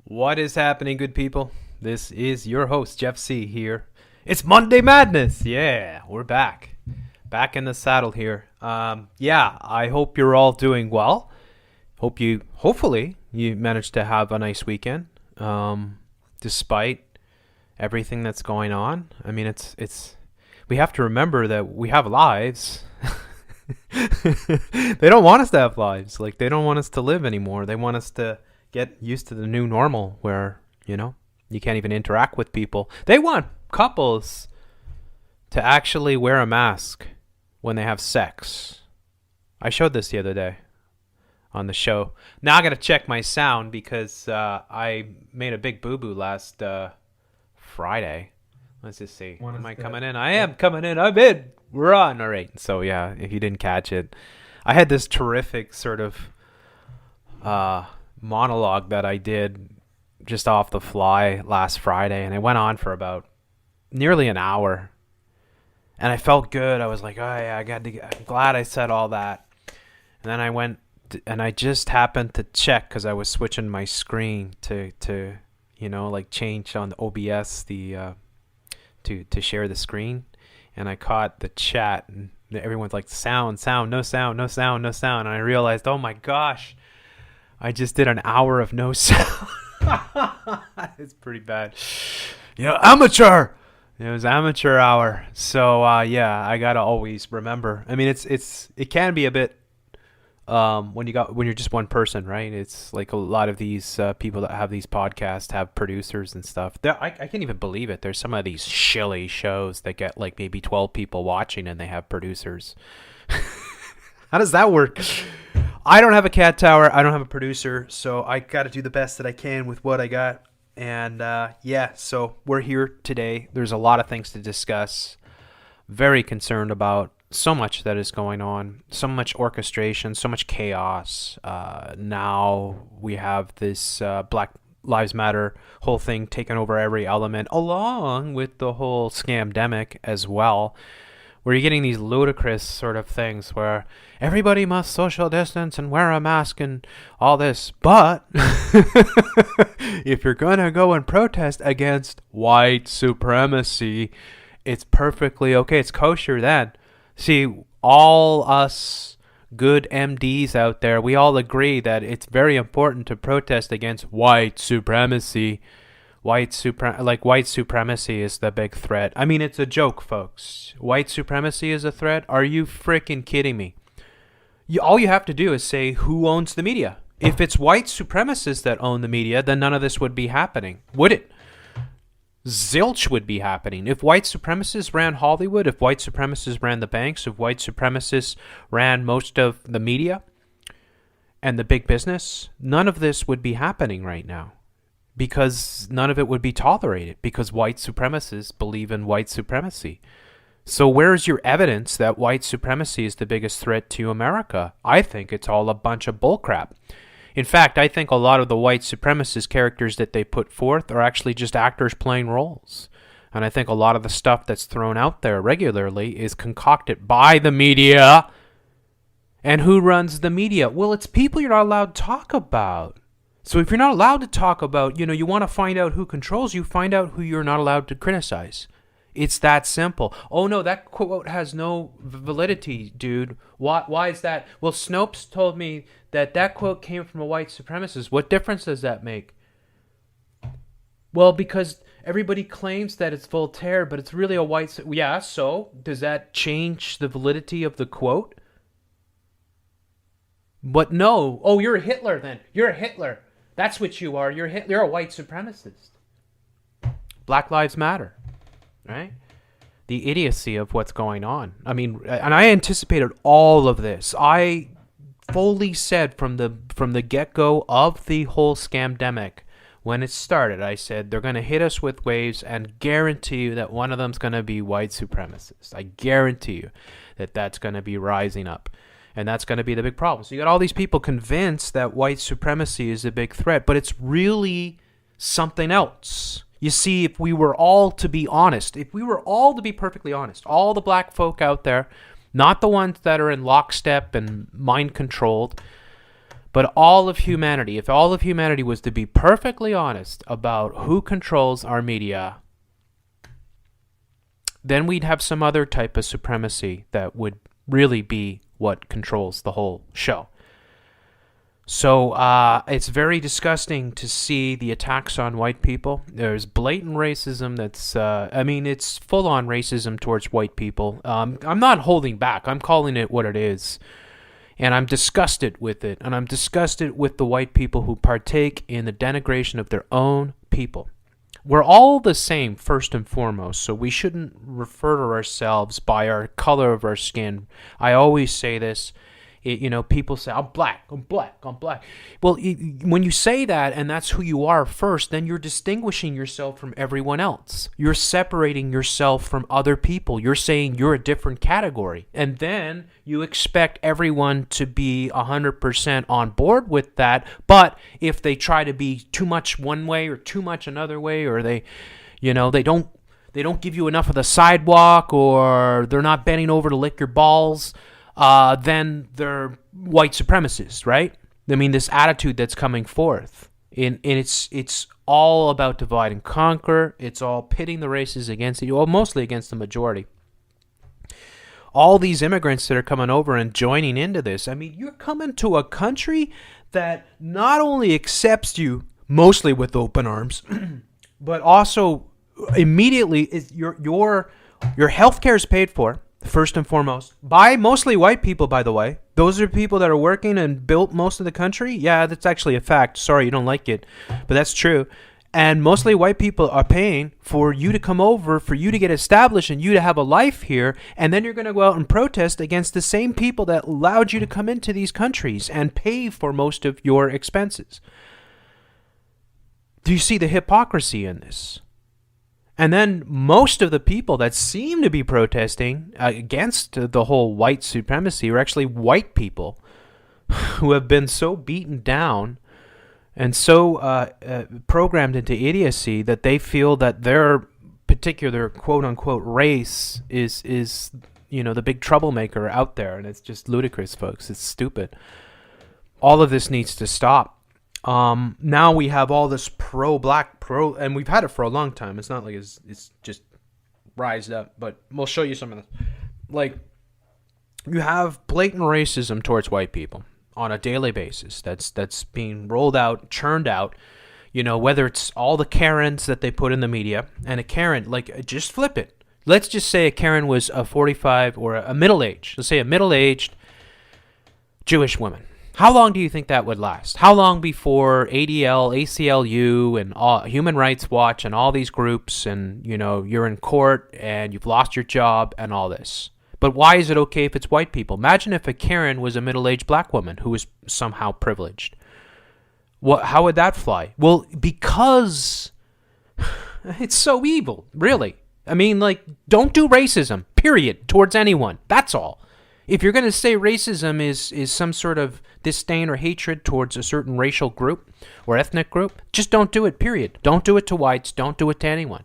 What is happening, good people? This is your host, Jeff C. here. It's Monday Madness! Yeah, we're back. Back in the saddle here. I hope you're all doing well. Hopefully, you managed to have a nice weekend, despite everything that's going on. I mean, we have to remember that we have lives. They don't want us to have lives. Like, they don't want us to live anymore. They want us to get used to the new normal where, you can't even interact with people. They want couples to actually wear a mask when they have sex. I showed this the other day on the show. Now I got to check my sound because I made a big boo-boo last Friday. Let's just see. Am I coming in? I am coming in. I'm in. We're on. All right. So, yeah, if you didn't catch it, I had this terrific sort of monologue that I did just off the fly last Friday, and it went on for about nearly an hour. And I felt good. I was like, oh, yeah, I'm glad I said all that. And then I went I just happened to check because I was switching my screen to like change on the OBS to share the screen, and I caught the chat and everyone's like sound, no sound, no sound, no sound, and I realized, oh my gosh, I just did an hour of no sound. It's pretty bad. Amateur. It was amateur hour. So yeah, I gotta always remember. I mean, it can be a bit when you're just one person, right? It's like a lot of these people that have these podcasts have producers and stuff. I can't even believe it. There's some of these shilly shows that get like maybe 12 people watching and they have producers. How does that work? I don't have a cat tower. I don't have a producer, so I got to do the best that I can with what I got. And yeah, so we're here today. There's a lot of things to discuss. Very concerned about so much that is going on, so much orchestration, so much chaos. Now we have this Black Lives Matter whole thing taking over every element, along with the whole scamdemic as well, where you're getting these ludicrous sort of things where everybody must social distance and wear a mask and all this. But if you're going to go and protest against white supremacy, it's perfectly okay. It's kosher then. See, all us good MDs out there, we all agree that it's very important to protest against white supremacy. White supremacy is the big threat. I mean, it's a joke, folks. White supremacy is a threat? Are you freaking kidding me? All you have to do is say who owns the media. If it's white supremacists that own the media, then none of this would be happening, would it? Zilch would be happening. If white supremacists ran Hollywood, if white supremacists ran the banks, if white supremacists ran most of the media and the big business, none of this would be happening right now. Because none of it would be tolerated, because white supremacists believe in white supremacy. So where's your evidence that white supremacy is the biggest threat to America? I think it's all a bunch of bullcrap. In fact, I think a lot of the white supremacist characters that they put forth are actually just actors playing roles. And I think a lot of the stuff that's thrown out there regularly is concocted by the media. And who runs the media? Well, it's people you're not allowed to talk about. So if you're not allowed to talk about, you want to find out who controls you, find out who you're not allowed to criticize. It's that simple. Oh no, that quote has no validity, dude. Why is that? Well, Snopes told me that quote came from a white supremacist. What difference does that make? Well, because everybody claims that it's Voltaire, but it's really a white... Yeah, so does that change the validity of the quote? But no. Oh, you're a Hitler then. You're a Hitler. That's what you are. You're a white supremacist. Black Lives Matter. Right? The idiocy of what's going on. I mean, and I anticipated all of this. I fully said from the get-go of the whole scamdemic, when it started, I said they're going to hit us with waves and guarantee you that one of them's going to be white supremacist. I guarantee you that that's going to be rising up. And that's going to be the big problem. So you got all these people convinced that white supremacy is a big threat, but it's really something else. You see, if we were all to be honest, if we were all to be perfectly honest, all the black folk out there, not the ones that are in lockstep and mind-controlled, but all of humanity, if all of humanity was to be perfectly honest about who controls our media, then we'd have some other type of supremacy that would really be what controls the whole show. So it's very disgusting to see the attacks on white people. There's blatant racism that's, it's full-on racism towards white people. I'm not holding back. I'm calling it what it is. And I'm disgusted with it. And I'm disgusted with the white people who partake in the denigration of their own people. We're all the same, first and foremost, so we shouldn't refer to ourselves by our color of our skin. I always say this. People say, I'm black. Well, when you say that and that's who you are first, then you're distinguishing yourself from everyone else. You're separating yourself from other people. You're saying you're a different category. And then you expect everyone to be 100% on board with that. But if they try to be too much one way or too much another way, or they don't give you enough of the sidewalk, or they're not bending over to lick your balls, then they're white supremacists, right? I mean, this attitude that's coming forth, and it's all about divide and conquer. It's all pitting the races against it, well, mostly against the majority. All these immigrants that are coming over and joining into this. I mean, you're coming to a country that not only accepts you mostly with open arms, but also immediately is your healthcare is paid for first and foremost by mostly white people. By the way, those are people that are working and built most of the country. Yeah, that's actually a fact. Sorry, you don't like it, but that's true. And mostly white people are paying for you to come over, for you to get established and you to have a life here. And then you're going to go out and protest against the same people that allowed you to come into these countries and pay for most of your expenses. Do you see the hypocrisy in this? And then most of the people that seem to be protesting against the whole white supremacy are actually white people who have been so beaten down and so programmed into idiocy that they feel that their particular quote-unquote race is the big troublemaker out there. And it's just ludicrous, folks. It's stupid. All of this needs to stop. Now we have all this pro-black, and we've had it for a long time. It's not like it's just rised up, but we'll show you some of this. Like, you have blatant racism towards white people on a daily basis that's being rolled out, churned out, whether it's all the Karens that they put in the media. And a Karen, like, just flip it. Let's just say a Karen was a 45 or a middle-aged, let's say a middle-aged Jewish woman. How long do you think that would last? How long before ADL, ACLU, and Human Rights Watch and all these groups and, you're in court and you've lost your job and all this? But why is it okay if it's white people? Imagine if a Karen was a middle-aged black woman who was somehow privileged. How would that fly? Well, because it's so evil, really. I mean, like, don't do racism, period, towards anyone. That's all. If you're going to say racism is some sort of disdain or hatred towards a certain racial group or ethnic group, just don't do it, period. Don't do it to whites. Don't do it to anyone.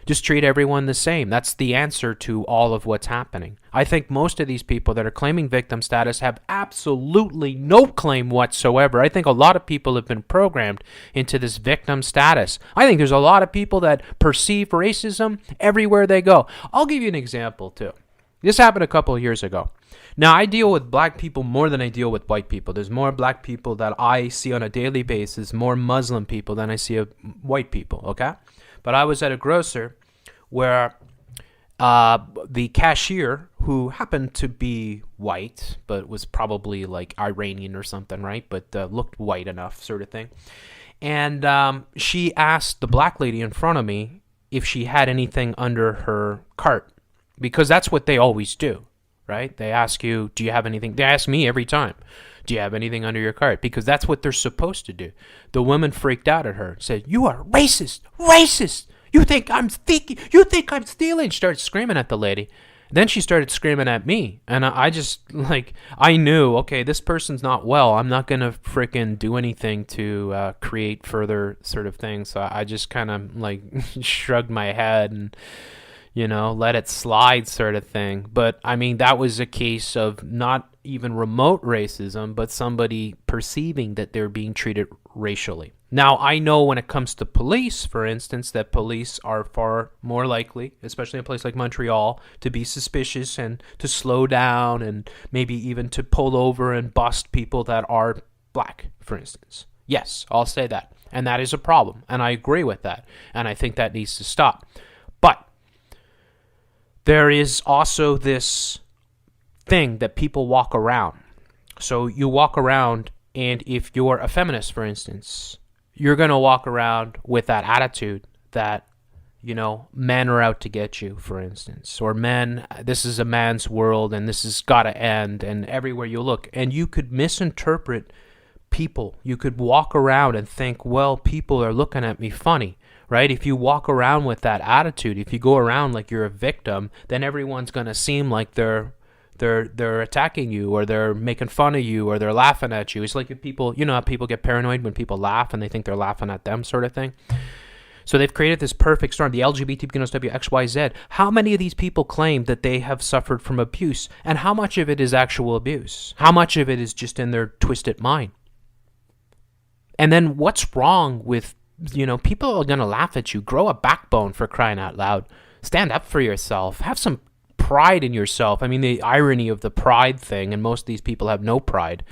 Just treat everyone the same. That's the answer to all of what's happening. I think most of these people that are claiming victim status have absolutely no claim whatsoever. I think a lot of people have been programmed into this victim status. I think there's a lot of people that perceive racism everywhere they go. I'll give you an example, too. This happened a couple of years ago. Now, I deal with black people more than I deal with white people. There's more black people that I see on a daily basis, more Muslim people than I see of white people, okay? But I was at a grocer where the cashier, who happened to be white, but was probably like Iranian or something, right? But looked white enough, sort of thing. And she asked the black lady in front of me if she had anything under her cart, because that's what they always do, right? They ask you, do you have anything? They ask me every time, do you have anything under your cart? Because that's what they're supposed to do. The woman freaked out at her, said, "You are racist, racist. You think I'm thinking? You think I'm stealing?" She started screaming at the lady. Then she started screaming at me. And I just, I knew, okay, this person's not well. I'm not going to freaking do anything to create further sort of things. So I just kind of, shrugged my head and, let it slide sort of thing. But, I mean, that was a case of not even remote racism, but somebody perceiving that they're being treated racially. Now, I know when it comes to police, for instance, that police are far more likely, especially in a place like Montreal, to be suspicious and to slow down and maybe even to pull over and bust people that are black, for instance. Yes, I'll say that. And that is a problem. And I agree with that. And I think that needs to stop. But there is also this thing that people walk around. So you walk around, and if you're a feminist, for instance, you're going to walk around with that attitude that, men are out to get you, for instance, or this is a man's world and this has got to end, and everywhere you look. And you could misinterpret people. You could walk around and think, well, people are looking at me funny, right? If you walk around with that attitude, if you go around like you're a victim, then everyone's going to seem like they're attacking you, or they're making fun of you, or they're laughing at you. It's like if people, how people get paranoid when people laugh and they think they're laughing at them, sort of thing. So they've created this perfect storm, the LGBT, XYZ. How many of these people claim that they have suffered from abuse? And how much of it is actual abuse? How much of it is just in their twisted mind? And then what's wrong with, people are going to laugh at you. Grow a backbone, for crying out loud. Stand up for yourself. Have some pride in yourself. I mean, the irony of the pride thing, and most of these people have no pride,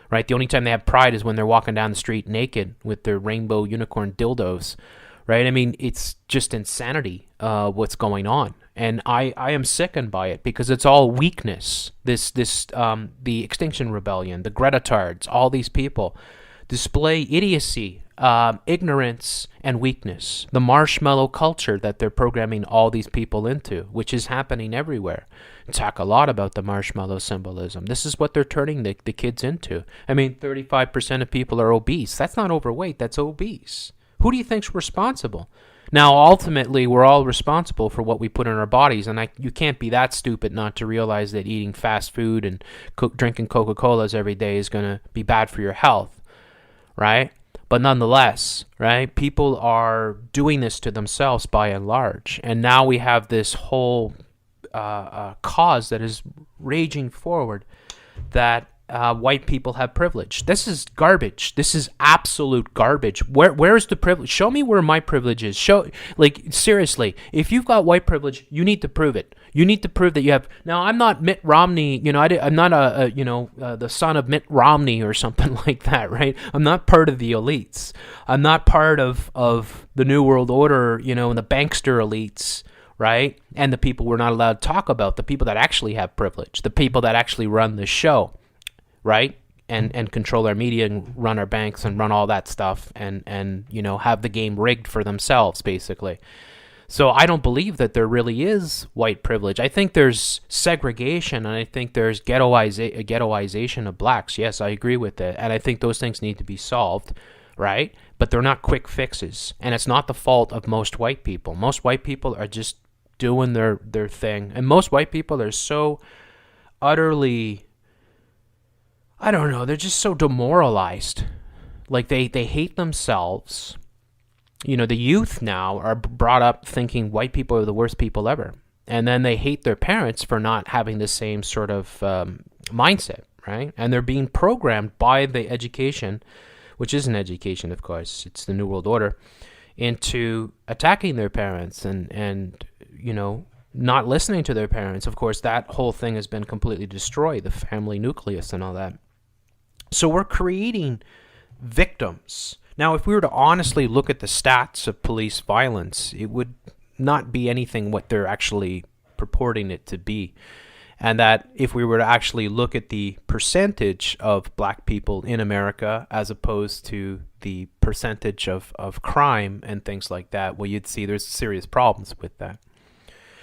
right? The only time they have pride is when they're walking down the street naked with their rainbow unicorn dildos, right? I mean, it's just insanity what's going on. And I am sickened by it because it's all weakness. The Extinction Rebellion, the Greta-tards, all these people display idiocy, ignorance, and weakness. The marshmallow culture that they're programming all these people into, which is happening everywhere. Talk a lot about the marshmallow symbolism. This is what they're turning the kids into. I mean, 35% of people are obese. That's not overweight, that's obese. Who do you think's responsible? Now, ultimately, we're all responsible for what we put in our bodies, and you can't be that stupid not to realize that eating fast food and drinking Coca-Colas every day is going to be bad for your health, right? But nonetheless, right, people are doing this to themselves by and large, and now we have this whole cause that is raging forward that white people have privilege. This is garbage. This is absolute garbage. Where's the privilege? Show me where my privilege is. Seriously, if you've got white privilege, you need to prove it. You need to prove that you have. Now, I'm not Mitt Romney. I'm not the son of Mitt Romney or something like that, right? I'm not part of the elites. I'm not part of the New World Order, and the bankster elites, right? And the people we're not allowed to talk about, the people that actually have privilege, the people that actually run the show, right? And control our media and run our banks and run all that stuff and have the game rigged for themselves, basically. So I don't believe that there really is white privilege. I think there's segregation, and I think there's ghettoization of blacks. Yes, I agree with that. And I think those things need to be solved, right? But they're not quick fixes. And it's not the fault of most white people. Most white people are just doing their thing. And most white people are so utterly, I don't know, they're just so demoralized. Like they hate themselves. The youth now are brought up thinking white people are the worst people ever. And then they hate their parents for not having the same sort of mindset, right? And they're being programmed by the education, which isn't education, of course, it's the New World Order, into attacking their parents and not listening to their parents. Of course, that whole thing has been completely destroyed, the family nucleus and all that. So we're creating victims. Now, if we were to honestly look at the stats of police violence, it would not be anything what they're actually purporting it to be. And that if we were to actually look at the percentage of black people in America as opposed to the percentage of crime and things like that, well, you'd see there's serious problems with that.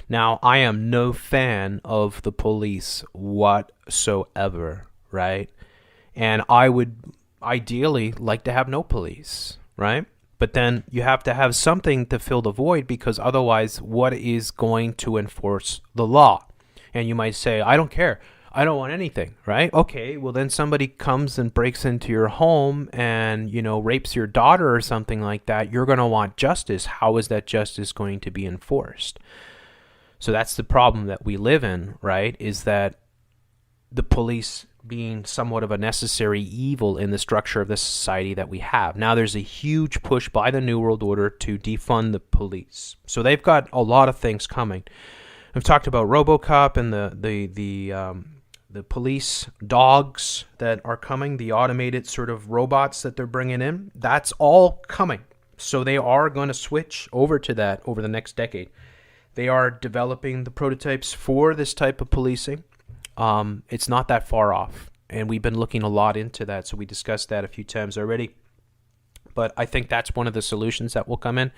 Now, I am no fan of the police whatsoever, right? And I would ideally like to have no police, right? But then you have to have something to fill the void, because otherwise, what is going to enforce the law? And you might say, I don't care. I don't want anything, right? Okay, well then somebody comes and breaks into your home and, rapes your daughter or something like that. You're going to want justice. How is that justice going to be enforced? So that's the problem that we live in, right? Is that the police being somewhat of a necessary evil in the structure of the society that we have. Now there's a huge push by the New World Order to defund the police. So they've got a lot of things coming. I've talked about RoboCop and the police dogs that are coming, the automated sort of robots that they're bringing in. That's all coming. So they are going to switch over to that over the next decade. They are developing the prototypes for this type of policing. It's not that far off, and we've been looking a lot into that, so we discussed that a few times already. But I think that's one of the solutions that will come in.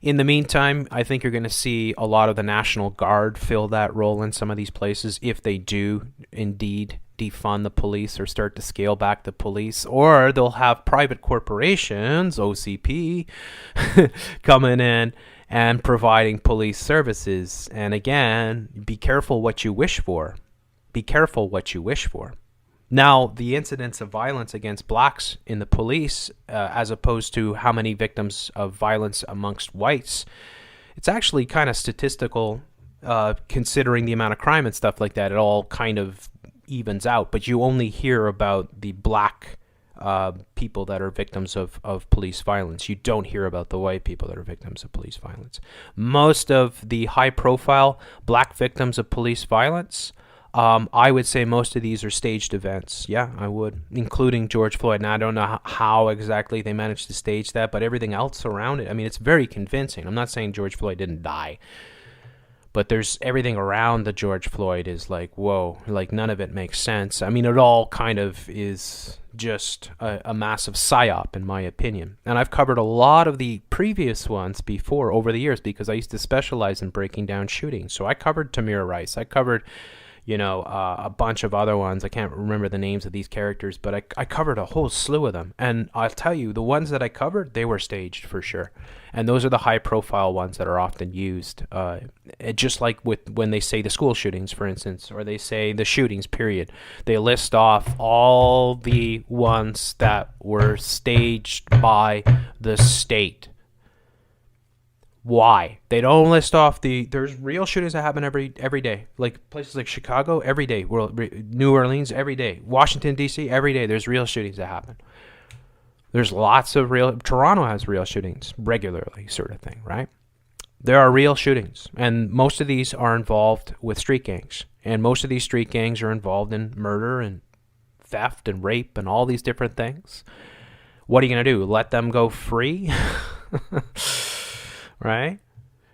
In the meantime, I think you're going to see a lot of the National Guard fill that role in some of these places if they do indeed defund the police or start to scale back the police, or they'll have private corporations, OCP, coming in and providing police services. And again, be careful what you wish for. Be careful what you wish for, Now, the incidence of violence against blacks in the police, as opposed to how many victims of violence amongst whites, it's actually kind of statistical, considering the amount of crime and stuff like that. It all kind of evens out, but you only hear about the black people that are victims of police violence. You don't hear about the white people that are victims of police violence. Most of the high-profile black victims of police violence, I would say most of these are staged events. Yeah, I would, including George Floyd. Now, I don't know how exactly they managed to stage that, but everything else around it, I mean, it's very convincing. I'm not saying George Floyd didn't die, but there's everything around the George Floyd is like, whoa, like none of it makes sense. I mean, it all kind of is just a massive psyop, in my opinion. And I've covered a lot of the previous ones before over the years because I used to specialize in breaking down shootings. So I covered Tamir Rice. I covered, a bunch of other ones. I can't remember the names of these characters, but I covered a whole slew of them. And I'll tell you, the ones that I covered, they were staged for sure. And those are the high-profile ones that are often used. Just like when they say the school shootings, for instance, or they say the shootings, period. They list off all the ones that were staged by the state. Why? They don't list off there's real shootings that happen every day. Like places like Chicago, every day. New Orleans, every day. Washington, D.C., every day. There's real shootings that happen. There's lots of Toronto has real shootings regularly, sort of thing, right? There are real shootings, and most of these are involved with street gangs. And most of these street gangs are involved in murder and theft and rape and all these different things. What are you going to do? Let them go free? Right?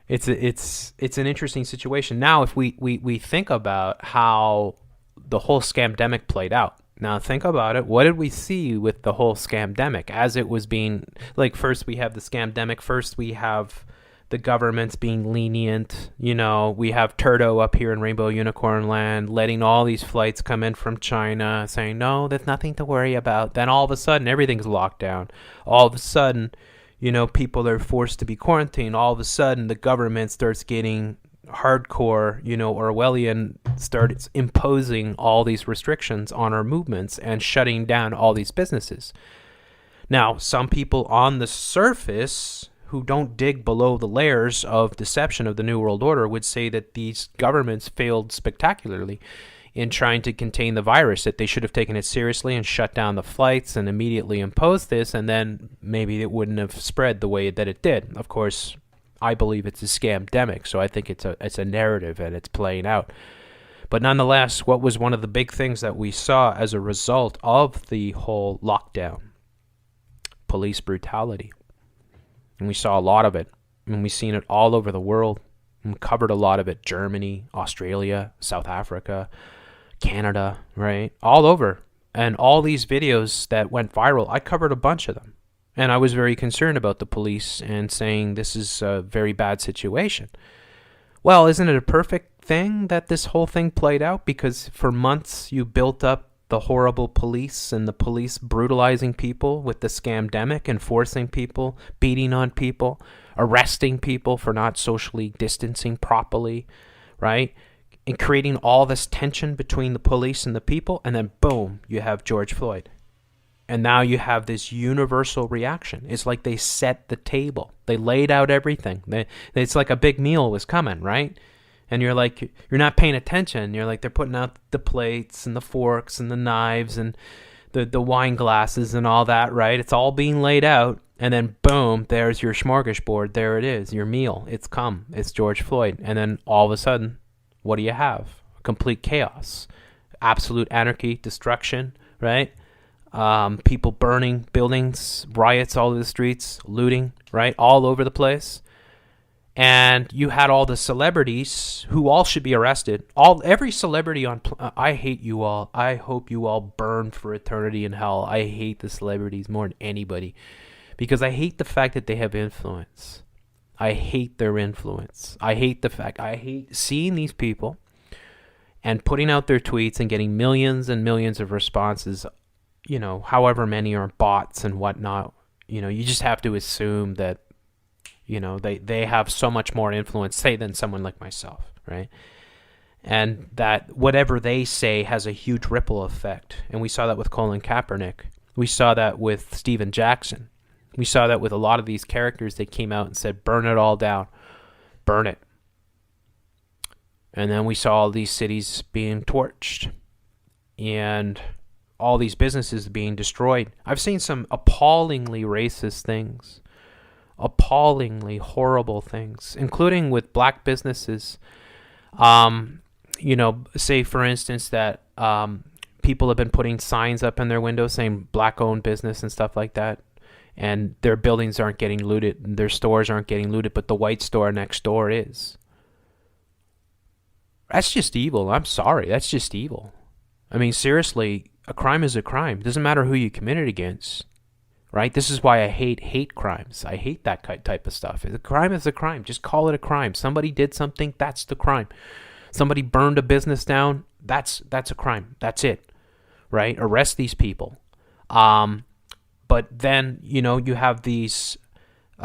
It's an interesting situation. Now, if we think about how the whole scamdemic played out. Now, think about it. What did we see with the whole scamdemic as it was being, like, first we have the scamdemic. First we have the governments being lenient. We have Turdo up here in Rainbow Unicorn Land letting all these flights come in from China saying, no, there's nothing to worry about. Then all of a sudden, everything's locked down. All of a sudden, people are forced to be quarantined. All of a sudden, the government starts getting hardcore, Orwellian, starts imposing all these restrictions on our movements and shutting down all these businesses. Now, some people on the surface who don't dig below the layers of deception of the New World Order would say that these governments failed spectacularly in trying to contain the virus, that they should have taken it seriously and shut down the flights and immediately imposed this, and then maybe it wouldn't have spread the way that it did. Of course, I believe it's a scamdemic, so I think it's a narrative and it's playing out. But nonetheless, what was one of the big things that we saw as a result of the whole lockdown? Police brutality. And we saw a lot of it, and we've seen it all over the world. We covered a lot of it. Germany, Australia, South Africa, Canada, right? All over. And all these videos that went viral, I covered a bunch of them. And I was very concerned about the police and saying this is a very bad situation. Well, isn't it a perfect thing that this whole thing played out? Because for months you built up the horrible police and the police brutalizing people with the scamdemic and forcing people, beating on people, arresting people for not socially distancing properly, right? And creating all this tension between the police and the people, and then boom, you have George Floyd. And now you have this universal reaction. It's like they set the table. They laid out everything. It's like a big meal was coming, right? And you're like, you're not paying attention. You're like, they're putting out the plates and the forks and the knives and the wine glasses and all that, right? It's all being laid out. And then boom, there's your smorgasbord. There it is, your meal. It's come. It's George Floyd. And then all of a sudden, what do you have? Complete chaos. Absolute anarchy, destruction, right? People burning buildings, riots all over the streets, looting, right? All over the place. And you had all the celebrities who all should be arrested. Every celebrity on I hate you all. I hope you all burn for eternity in hell. I hate the celebrities more than anybody because I hate the fact that they have influence. I hate their influence. I hate seeing these people and putting out their tweets and getting millions and millions of responses, however many are bots and whatnot. You just have to assume that they have so much more influence, say, than someone like myself, right? and that whatever they say has a huge ripple effect. And we saw that with Colin Kaepernick. We saw that with Steven Jackson. We saw that with a lot of these characters that came out and said, burn it all down. Burn it. And then we saw all these cities being torched and all these businesses being destroyed. I've seen some appallingly racist things, appallingly horrible things, including with black businesses. Say for instance that people have been putting signs up in their windows saying black-owned business and stuff like that, and their buildings aren't getting looted, and their stores aren't getting looted, but the white store next door is. That's just evil. I'm sorry. That's just evil. I mean, seriously, a crime is a crime. It doesn't matter who you commit it against, right? This is why I hate crimes. I hate that type of stuff. A crime is a crime. Just call it a crime. Somebody did something, that's the crime. Somebody burned a business down, that's a crime. That's it, right? Arrest these people. But then, you have these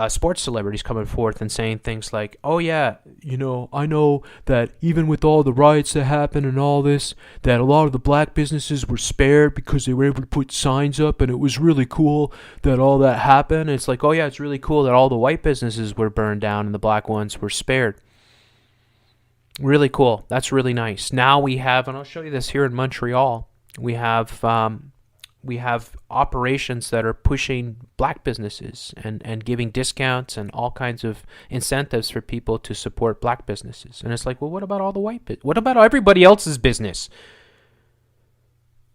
sports celebrities coming forth and saying things like, oh yeah, I know that even with all the riots that happened and all this, that a lot of the black businesses were spared because they were able to put signs up, and it was really cool that all that happened. And it's like, oh yeah, it's really cool that all the white businesses were burned down and the black ones were spared. Really cool. That's really nice. Now we have, and I'll show you this here in Montreal, we have operations that are pushing black businesses and giving discounts and all kinds of incentives for people to support black businesses. And it's like, well, what about all the white what about everybody else's business?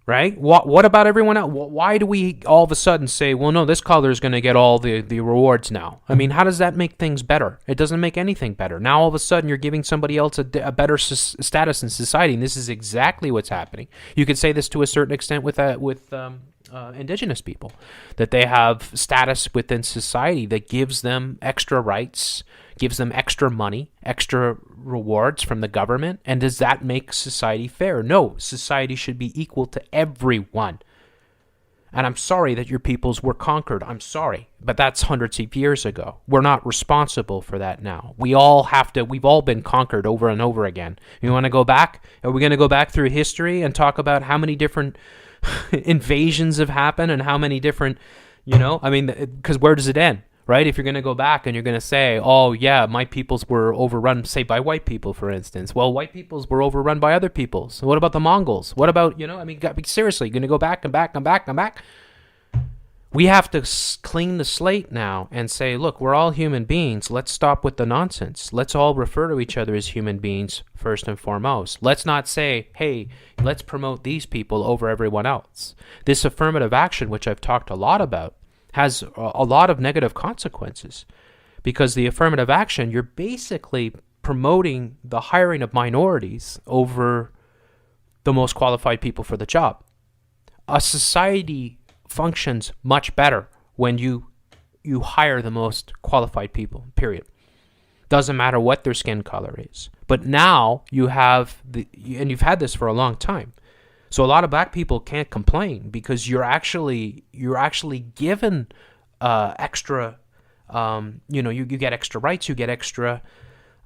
Right? What about everyone else? Why do we all of a sudden say, well, no, this color is going to get all the rewards now? I mean, how does that make things better? It doesn't make anything better. Now all of a sudden you're giving somebody else a better status in society, and this is exactly what's happening. You could say this to a certain extent with indigenous people, that they have status within society that gives them extra rights, gives them extra money, extra rewards from the government. And does that make society fair? No, society should be equal to everyone. And I'm sorry that your peoples were conquered. I'm sorry, but that's hundreds of years ago. We're not responsible for that now. We've all been conquered over and over again. You want to go back? Are we going to go back through history and talk about how many different invasions have happened and how many different, because where does it end, right? If you're going to go back and you're going to say, oh yeah, my peoples were overrun, say by white people, for instance. Well, white peoples were overrun by other peoples. So what about the Mongols? What about, seriously, you're going to go back and back and back and back? We have to clean the slate now and say, look, we're all human beings. Let's stop with the nonsense. Let's all refer to each other as human beings first and foremost. Let's not say, hey, let's promote these people over everyone else. This affirmative action, which I've talked a lot about, has a lot of negative consequences, because the affirmative action, you're basically promoting the hiring of minorities over the most qualified people for the job. A society functions much better when you hire the most qualified people, period. Doesn't matter what their skin color is. But now you have and you've had this for a long time. So a lot of black people can't complain because you're actually given extra, you get extra rights, you get extra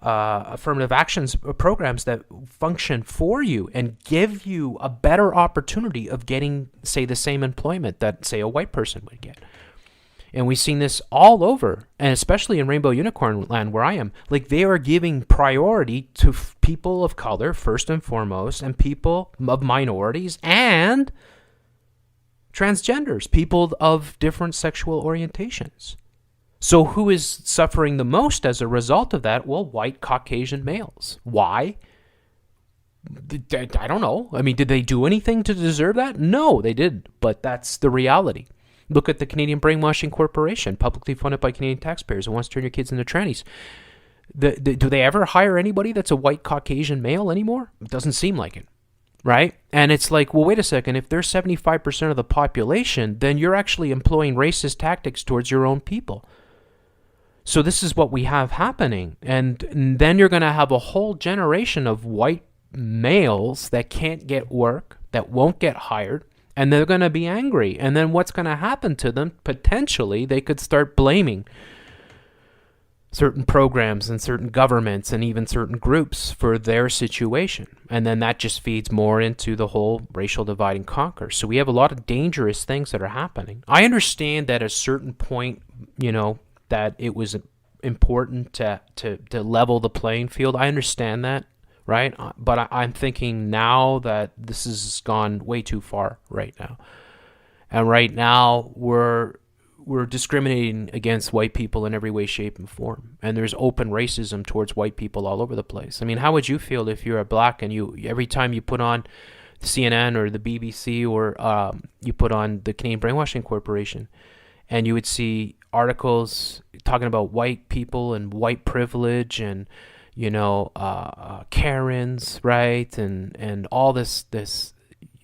affirmative actions programs that function for you and give you a better opportunity of getting, say, the same employment that, say, a white person would get. And we've seen this all over, and especially in Rainbow Unicorn Land where I am. Like, they are giving priority to people of color first and foremost, and people of minorities and transgenders, people of different sexual orientations. So who is suffering the most as a result of that? Well, white Caucasian males. Why? I don't know. I mean, did they do anything to deserve that? No, they didn't. But that's the reality. Look at the Canadian Brainwashing Corporation, publicly funded by Canadian taxpayers, who wants to turn your kids into trannies. Do they ever hire anybody that's a white Caucasian male anymore? It doesn't seem like it, right? And it's like, well, wait a second. If they're 75% of the population, then you're actually employing racist tactics towards your own people. So this is what we have happening. And then you're going to have a whole generation of white males that can't get work, that won't get hired, and they're going to be angry. And then what's going to happen to them? Potentially, they could start blaming certain programs and certain governments and even certain groups for their situation. And then that just feeds more into the whole racial divide and conquer. So we have a lot of dangerous things that are happening. I understand that at a certain point, that it was important to level the playing field. I understand that, right? But I'm thinking now that this has gone way too far right now. And right now we're discriminating against white people in every way, shape, and form. And there's open racism towards white people all over the place. I mean, how would you feel if you're a black and every time you put on CNN or the BBC or you put on the Canadian Brainwashing Corporation and you would see articles talking about white people and white privilege and, Karens, right? And all this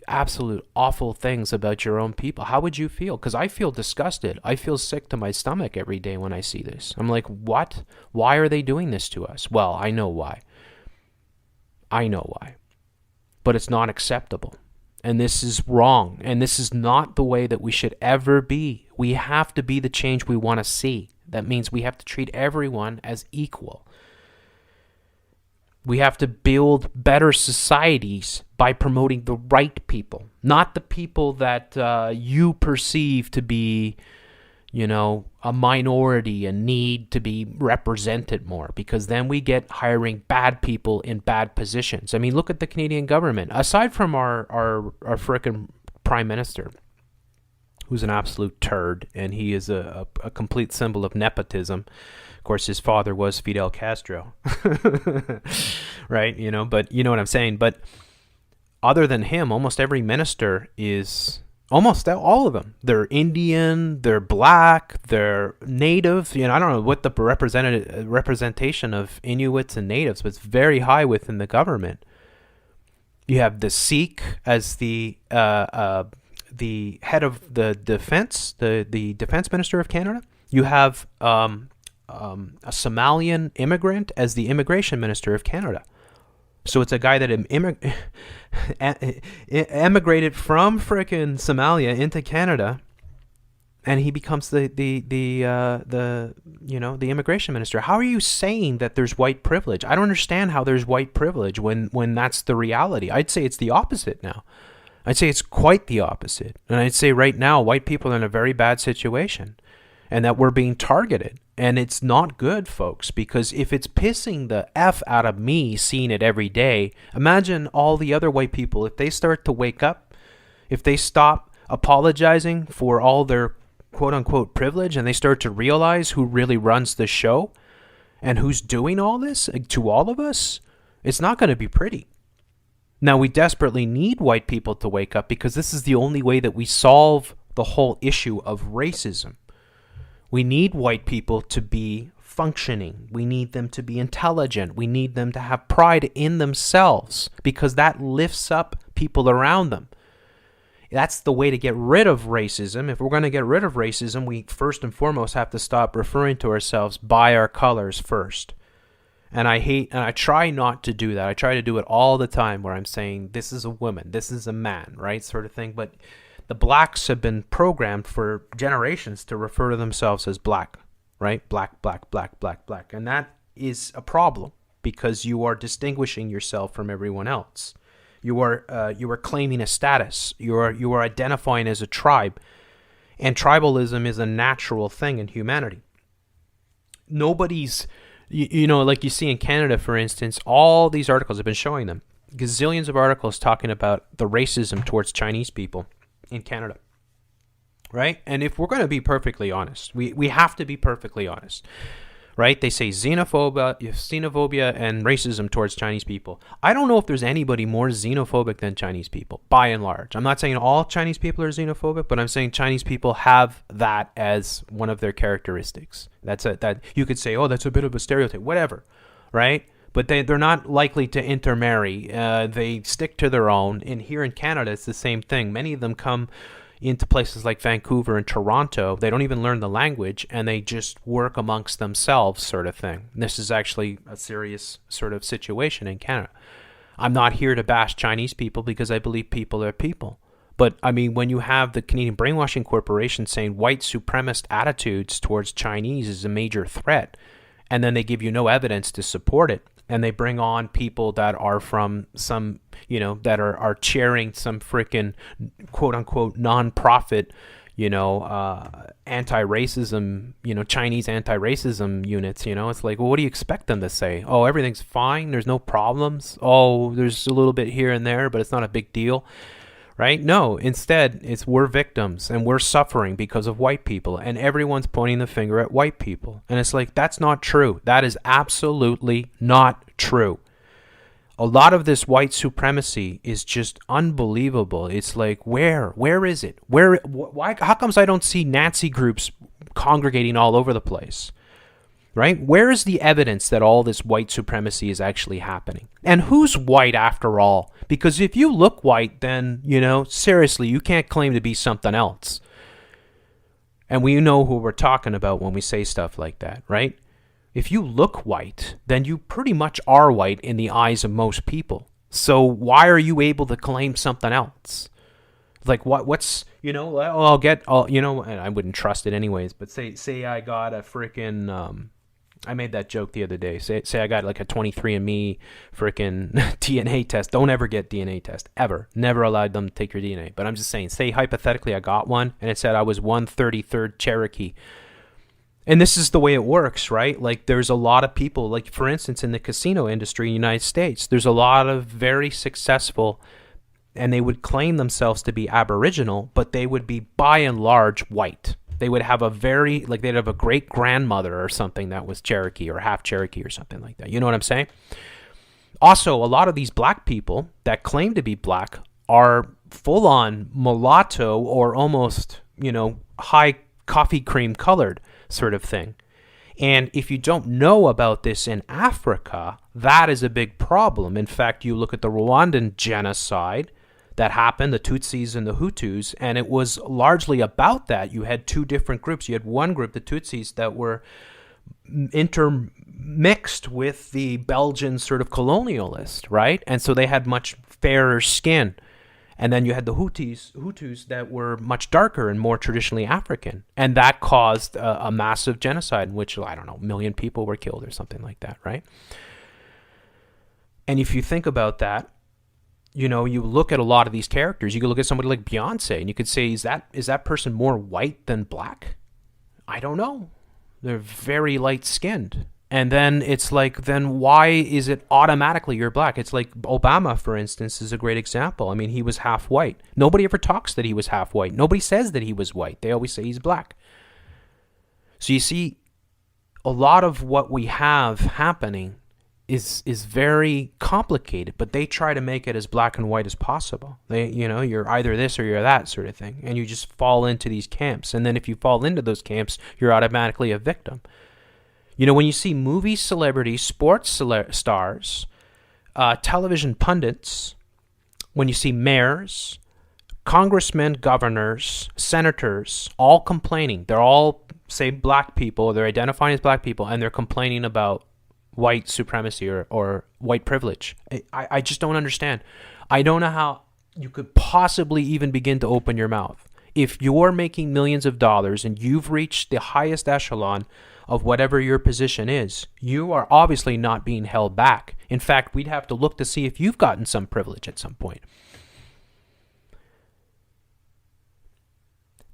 absolute awful things about your own people. How would you feel? Because I feel disgusted. I feel sick to my stomach every day when I see this. I'm like, what? Why are they doing this to us? Well, I know why. But it's not acceptable. And this is wrong. And this is not the way that we should ever be. We have to be the change we want to see. That means we have to treat everyone as equal. We have to build better societies by promoting the right people, not the people that you perceive to be, a minority and need to be represented more, because then we get hiring bad people in bad positions. I mean, look at the Canadian government. Aside from our frickin' Prime Minister, who's an absolute turd, and he is a complete symbol of nepotism. Of course, his father was Fidel Castro, right? But you know what I'm saying. But other than him, almost every minister is, almost all of them, they're Indian, they're black, they're native. I don't know what the representation of Inuits and natives, but it's very high within the government. You have the Sikh as the head of the defense, the defense minister of Canada. You have a Somalian immigrant as the immigration minister of Canada. So it's a guy that emigrated from frickin' Somalia into Canada, and he becomes the immigration minister. How are you saying that there's white privilege? I don't understand how there's white privilege when that's the reality. I'd say it's the opposite now. I'd say it's quite the opposite. And I'd say right now, white people are in a very bad situation and that we're being targeted. And it's not good, folks, because if it's pissing the F out of me seeing it every day, imagine all the other white people, if they start to wake up, if they stop apologizing for all their quote-unquote privilege and they start to realize who really runs the show and who's doing all this to all of us, it's not going to be pretty. Now, we desperately need white people to wake up because this is the only way that we solve the whole issue of racism. We need white people to be functioning. We need them to be intelligent. We need them to have pride in themselves because that lifts up people around them. That's the way to get rid of racism. If we're going to get rid of racism, we first and foremost have to stop referring to ourselves by our colors first. And I try not to do that. I try to do it all the time where I'm saying, this is a woman, this is a man, right? Sort of thing. But the blacks have been programmed for generations to refer to themselves as black, right? Black, black, black, black, black. And that is a problem because you are distinguishing yourself from everyone else. You are claiming a status. You are identifying as a tribe. And tribalism is a natural thing in humanity. Nobody's, like you see in Canada, for instance, all these articles, I've been showing them, gazillions of articles talking about the racism towards Chinese people in Canada, right? And if we're going to be perfectly honest, we have to be perfectly honest, right? They say xenophobia and racism towards Chinese people. I don't know if there's anybody more xenophobic than Chinese people, by and large. I'm not saying all Chinese people are xenophobic, but I'm saying Chinese people have that as one of their characteristics. That you could say, oh, that's a bit of a stereotype, whatever, right? But they're not likely to intermarry. They stick to their own. And here in Canada, it's the same thing. Many of them come into places like Vancouver and Toronto. They don't even learn the language, and they just work amongst themselves, sort of thing. And this is actually a serious sort of situation in Canada. I'm not here to bash Chinese people because I believe people are people. But, I mean, when you have the Canadian Brainwashing Corporation saying white supremacist attitudes towards Chinese is a major threat, and then they give you no evidence to support it. And they bring on people that are from some, that are chairing some freaking quote unquote nonprofit, anti-racism, Chinese anti-racism units. It's like, well, what do you expect them to say? Oh, everything's fine. There's no problems. Oh, there's a little bit here and there, but it's not a big deal. Right? No, instead, it's we're victims and we're suffering because of white people, and everyone's pointing the finger at white people. And it's like, that's not true. That is absolutely not true. A lot of this white supremacy is just unbelievable. It's like, where is it? Why? How comes I don't see Nazi groups congregating all over the place? Right? Where is the evidence that all this white supremacy is actually happening? And who's white after all? Because if you look white, then, seriously, you can't claim to be something else. And we know who we're talking about when we say stuff like that, right? If you look white, then you pretty much are white in the eyes of most people. So why are you able to claim something else? Like what's, I'll get, and I wouldn't trust it anyways, but say I got a freaking, I made that joke the other day. Say I got like a 23andMe freaking DNA test. Don't ever get DNA test. Ever. Never allowed them to take your DNA. But I'm just saying, say hypothetically I got one and it said I was 133rd Cherokee. And this is the way it works, right? Like there's a lot of people, like for instance, in the casino industry in the United States, there's a lot of very successful, and they would claim themselves to be Aboriginal, but they would be by and large white. They would have they'd have a great grandmother or something that was Cherokee or half Cherokee or something like that. You know what I'm saying? Also, a lot of these black people that claim to be black are full on mulatto or almost, high coffee cream colored sort of thing. And if you don't know about this in Africa, that is a big problem. In fact, you look at the Rwandan genocide that happened, the Tutsis and the Hutus, and it was largely about that. You had two different groups. You had one group, the Tutsis, that were intermixed with the Belgian sort of colonialist, right? And so they had much fairer skin. And then you had the Hutus that were much darker and more traditionally African. And that caused a massive genocide in which, I don't know, 1 million people were killed or something like that, right? And if you think about that, you look at a lot of these characters. You could look at somebody like Beyonce, and you could say, is that person more white than black? I don't know. They're very light-skinned. And then it's like, then why is it automatically you're black? It's like Obama, for instance, is a great example. I mean, he was half white. Nobody ever talks that he was half white. Nobody says that he was white. They always say he's black. So you see, a lot of what we have happening is very complicated, but they try to make it as black and white as possible. You're either this or you're that sort of thing, and you just fall into these camps. And then if you fall into those camps, you're automatically a victim. When you see movie celebrities, sports stars, television pundits, when you see mayors, congressmen, governors, senators, all complaining, they're all, say, black people, they're identifying as black people, and they're complaining about white supremacy or white privilege. I just don't understand. I don't know how you could possibly even begin to open your mouth. If you're making millions of dollars and you've reached the highest echelon of whatever your position is, you are obviously not being held back. In fact, we'd have to look to see if you've gotten some privilege at some point.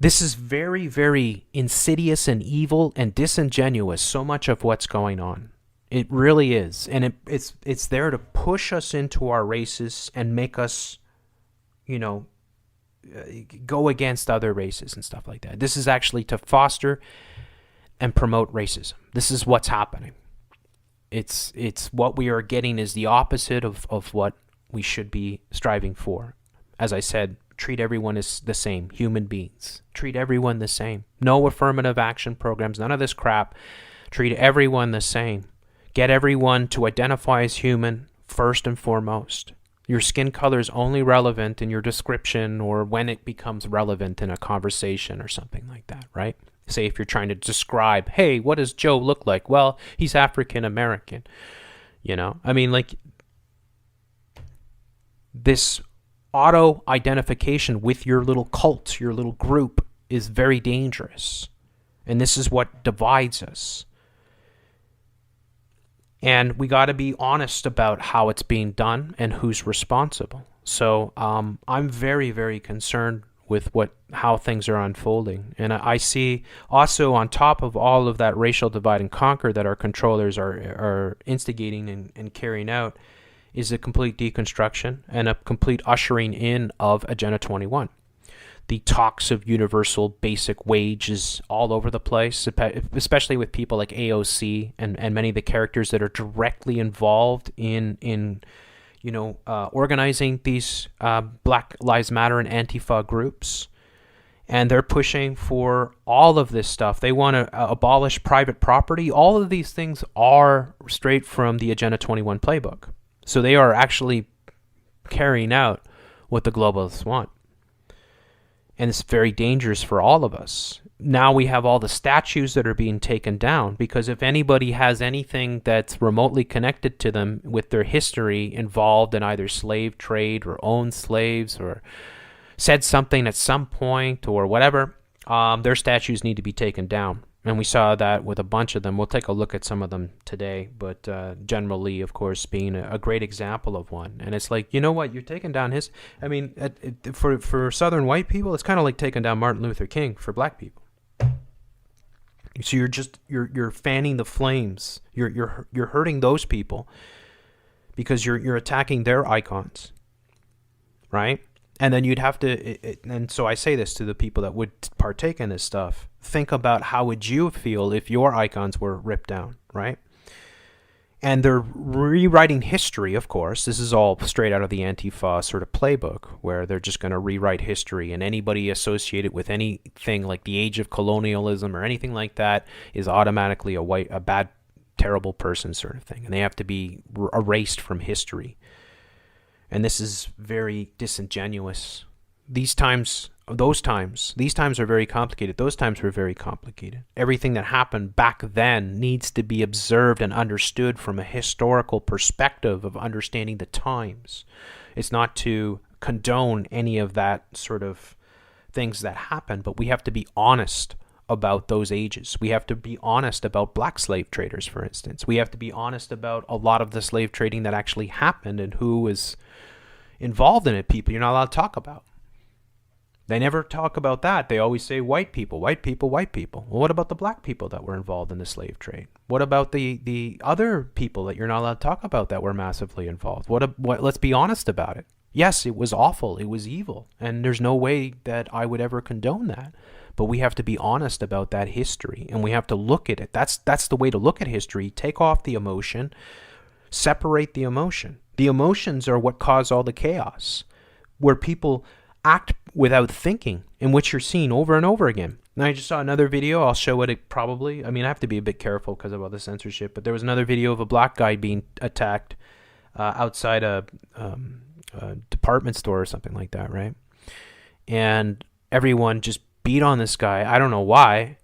This is very, very insidious and evil and disingenuous, so much of what's going on. It really is. And it's there to push us into our races and make us, go against other races and stuff like that. This is actually to foster and promote racism. This is what's happening. It's what we are getting is the opposite of what we should be striving for. As I said, treat everyone as the same, human beings. Treat everyone the same. No affirmative action programs, none of this crap. Treat everyone the same. Get everyone to identify as human first and foremost. Your skin color is only relevant in your description or when it becomes relevant in a conversation or something like that, right? Say if you're trying to describe, hey, what does Joe look like? Well, he's African American. I mean, like, this auto-identification with your little cult, your little group, is very dangerous. And this is what divides us. And we got to be honest about how it's being done and who's responsible. So I'm very, very concerned with how things are unfolding. And I see also, on top of all of that racial divide and conquer that our controllers are instigating and carrying out, is a complete deconstruction and a complete ushering in of Agenda 21. The talks of universal basic wages all over the place, especially with people like AOC and many of the characters that are directly involved in organizing these Black Lives Matter and Antifa groups. And they're pushing for all of this stuff. They want to abolish private property. All of these things are straight from the Agenda 21 playbook. So they are actually carrying out what the globalists want. And it's very dangerous for all of us. Now we have all the statues that are being taken down, because if anybody has anything that's remotely connected to them with their history involved in either slave trade or owned slaves or said something at some point or whatever, their statues need to be taken down. And we saw that with a bunch of them. We'll take a look at some of them today, but General Lee, of course, being a great example of one. And it's like, you know what? You're taking down his... I mean, for Southern white people, it's kind of like taking down Martin Luther King for black people. So you're fanning the flames. You're hurting those people because you're attacking their icons, right? And then you'd have to, and so I say this to the people that would partake in this stuff, think about how would you feel if your icons were ripped down, right? And they're rewriting history, of course. This is all straight out of the Antifa sort of playbook, where they're just going to rewrite history, and anybody associated with anything like the age of colonialism or anything like that is automatically a bad, terrible person sort of thing, and they have to be erased from history. And this is very disingenuous. These times are very complicated. Those times were very complicated. Everything that happened back then needs to be observed and understood from a historical perspective of understanding the times. It's not to condone any of that sort of things that happened, but we have to be honest about those ages. We have to be honest about black slave traders, for instance. We have to be honest about a lot of the slave trading that actually happened and who was involved in it. People you're not allowed to talk about. They never talk about that. They always say white people, white people, white people. Well, what about the black people that were involved in the slave trade? What about the other people that you're not allowed to talk about that were massively involved? Let's be honest about it. Yes, it was awful. It was evil. And there's no way that I would ever condone that. But we have to be honest about that history, and we have to look at it. That's the way to look at history. Take off the emotion, separate the emotion. The emotions are what cause all the chaos, where people act without thinking, in which you're seeing over and over again. And I just saw another video. I'll show it probably. I mean, I have to be a bit careful because of all the censorship, but there was another video of a black guy being attacked outside a department store or something like that, right? And everyone just beat on this guy. I don't know why,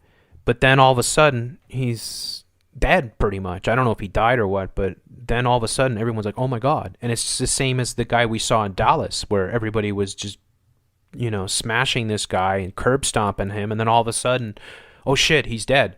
but then all of a sudden he's dead pretty much. I don't know if he died or what, but then all of a sudden everyone's like, oh my God. And it's the same as the guy we saw in Dallas, where everybody was just, smashing this guy and curb stomping him. And then all of a sudden, oh shit, he's dead.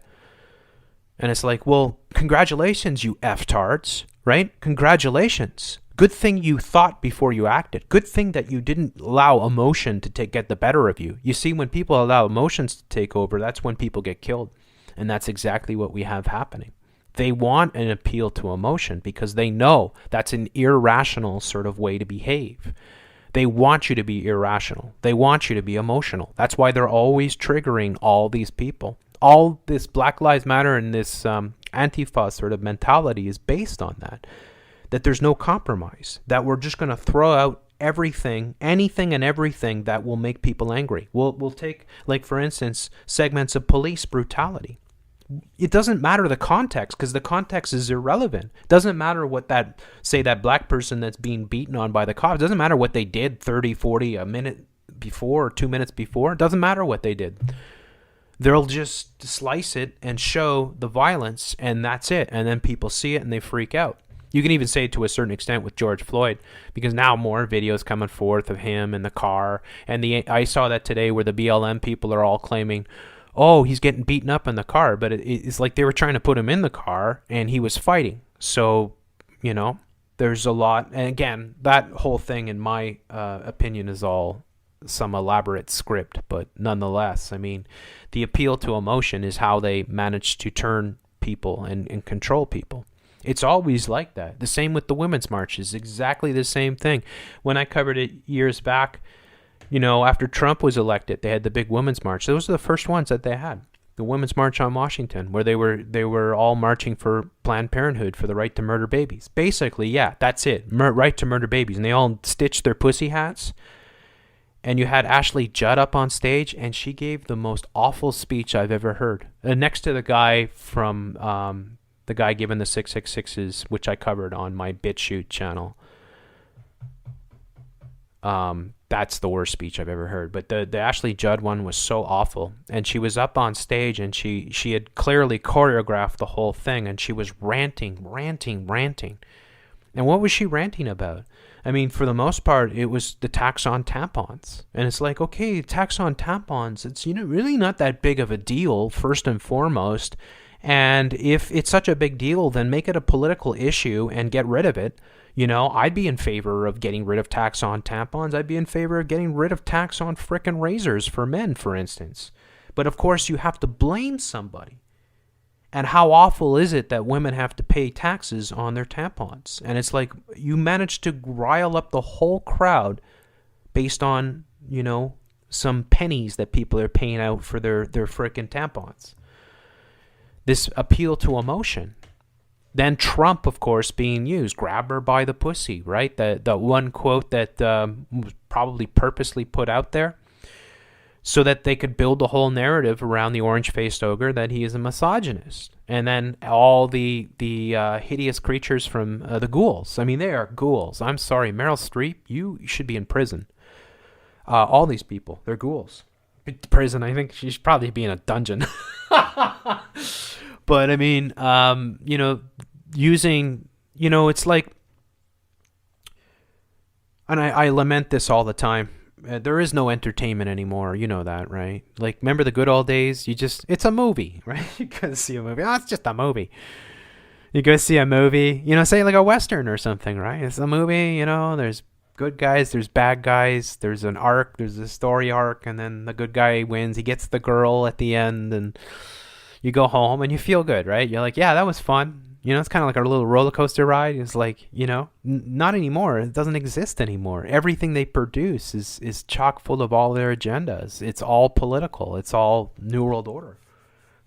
And it's like, well, congratulations, you F-tards, right? Congratulations. Good thing you thought before you acted. Good thing that you didn't allow emotion to get the better of you. You see, when people allow emotions to take over, that's when people get killed. And that's exactly what we have happening. They want an appeal to emotion because they know that's an irrational sort of way to behave. They want you to be irrational. They want you to be emotional. That's why they're always triggering all these people. All this Black Lives Matter and this Antifa sort of mentality is based on that there's no compromise, that we're just going to throw out everything, anything and everything that will make people angry. We'll take, like, for instance, segments of police brutality. It doesn't matter the context, because the context is irrelevant. It doesn't matter what that black person that's being beaten on by the cops, it doesn't matter what they did 30, 40, a minute before or 2 minutes before. It doesn't matter what they did. They'll just slice it and show the violence, and that's it. And then people see it and they freak out. You can even say it to a certain extent with George Floyd, because now more videos coming forth of him in the car. And I saw that today where the BLM people are all claiming, oh, he's getting beaten up in the car. But it's like they were trying to put him in the car and he was fighting. So, there's a lot. And again, that whole thing, in my opinion, is all some elaborate script. But nonetheless, I mean, the appeal to emotion is how they manage to turn people and control people. It's always like that. The same with the Women's Marches, exactly the same thing. When I covered it years back, after Trump was elected, they had the big Women's March. Those are the first ones that they had. The Women's March on Washington, where they were all marching for Planned Parenthood, for the right to murder babies. Basically, yeah, that's it. Right to murder babies. And they all stitched their pussy hats. And you had Ashley Judd up on stage, and she gave the most awful speech I've ever heard. Next to the guy from the guy giving the 666s, which I covered on my BitChute channel. That's the worst speech I've ever heard. But the Ashley Judd one was so awful. And she was up on stage, and she had clearly choreographed the whole thing, and she was ranting. And what was she ranting about? I mean, for the most part, it was the tax on tampons. And it's like, okay, tax on tampons, it's really not that big of a deal, first and foremost. And if it's such a big deal, then make it a political issue and get rid of it. I'd be in favor of getting rid of tax on tampons. I'd be in favor of getting rid of tax on frickin' razors for men, for instance. But of course, you have to blame somebody. And how awful is it that women have to pay taxes on their tampons? And it's like you manage to rile up the whole crowd based on, some pennies that people are paying out for their frickin' tampons. This appeal to emotion. Then Trump, of course, being used. Grab her by the pussy, right? The one quote that was probably purposely put out there so that they could build the whole narrative around the orange-faced ogre that he is a misogynist. And then all the hideous creatures from the ghouls. I mean, they are ghouls. I'm sorry, Meryl Streep, you should be in prison. All these people, they're ghouls. Prison, I think she should probably be in a dungeon. But I mean, using, it's like, and I lament this all the time. There is no entertainment anymore. You know that, right? Like, remember the good old days? It's a movie, right? You go see a movie. Oh, it's just a movie. You go see a movie, say like a Western or something, right? It's a movie, there's good guys, there's bad guys, there's an arc, there's a story arc, and then the good guy wins. He gets the girl at the end, and you go home and you feel good, right? You're like, yeah, that was fun. It's kind of like a little roller coaster ride. It's like, not anymore. It doesn't exist anymore. Everything they produce is chock full of all their agendas. It's all political. It's all New World Order.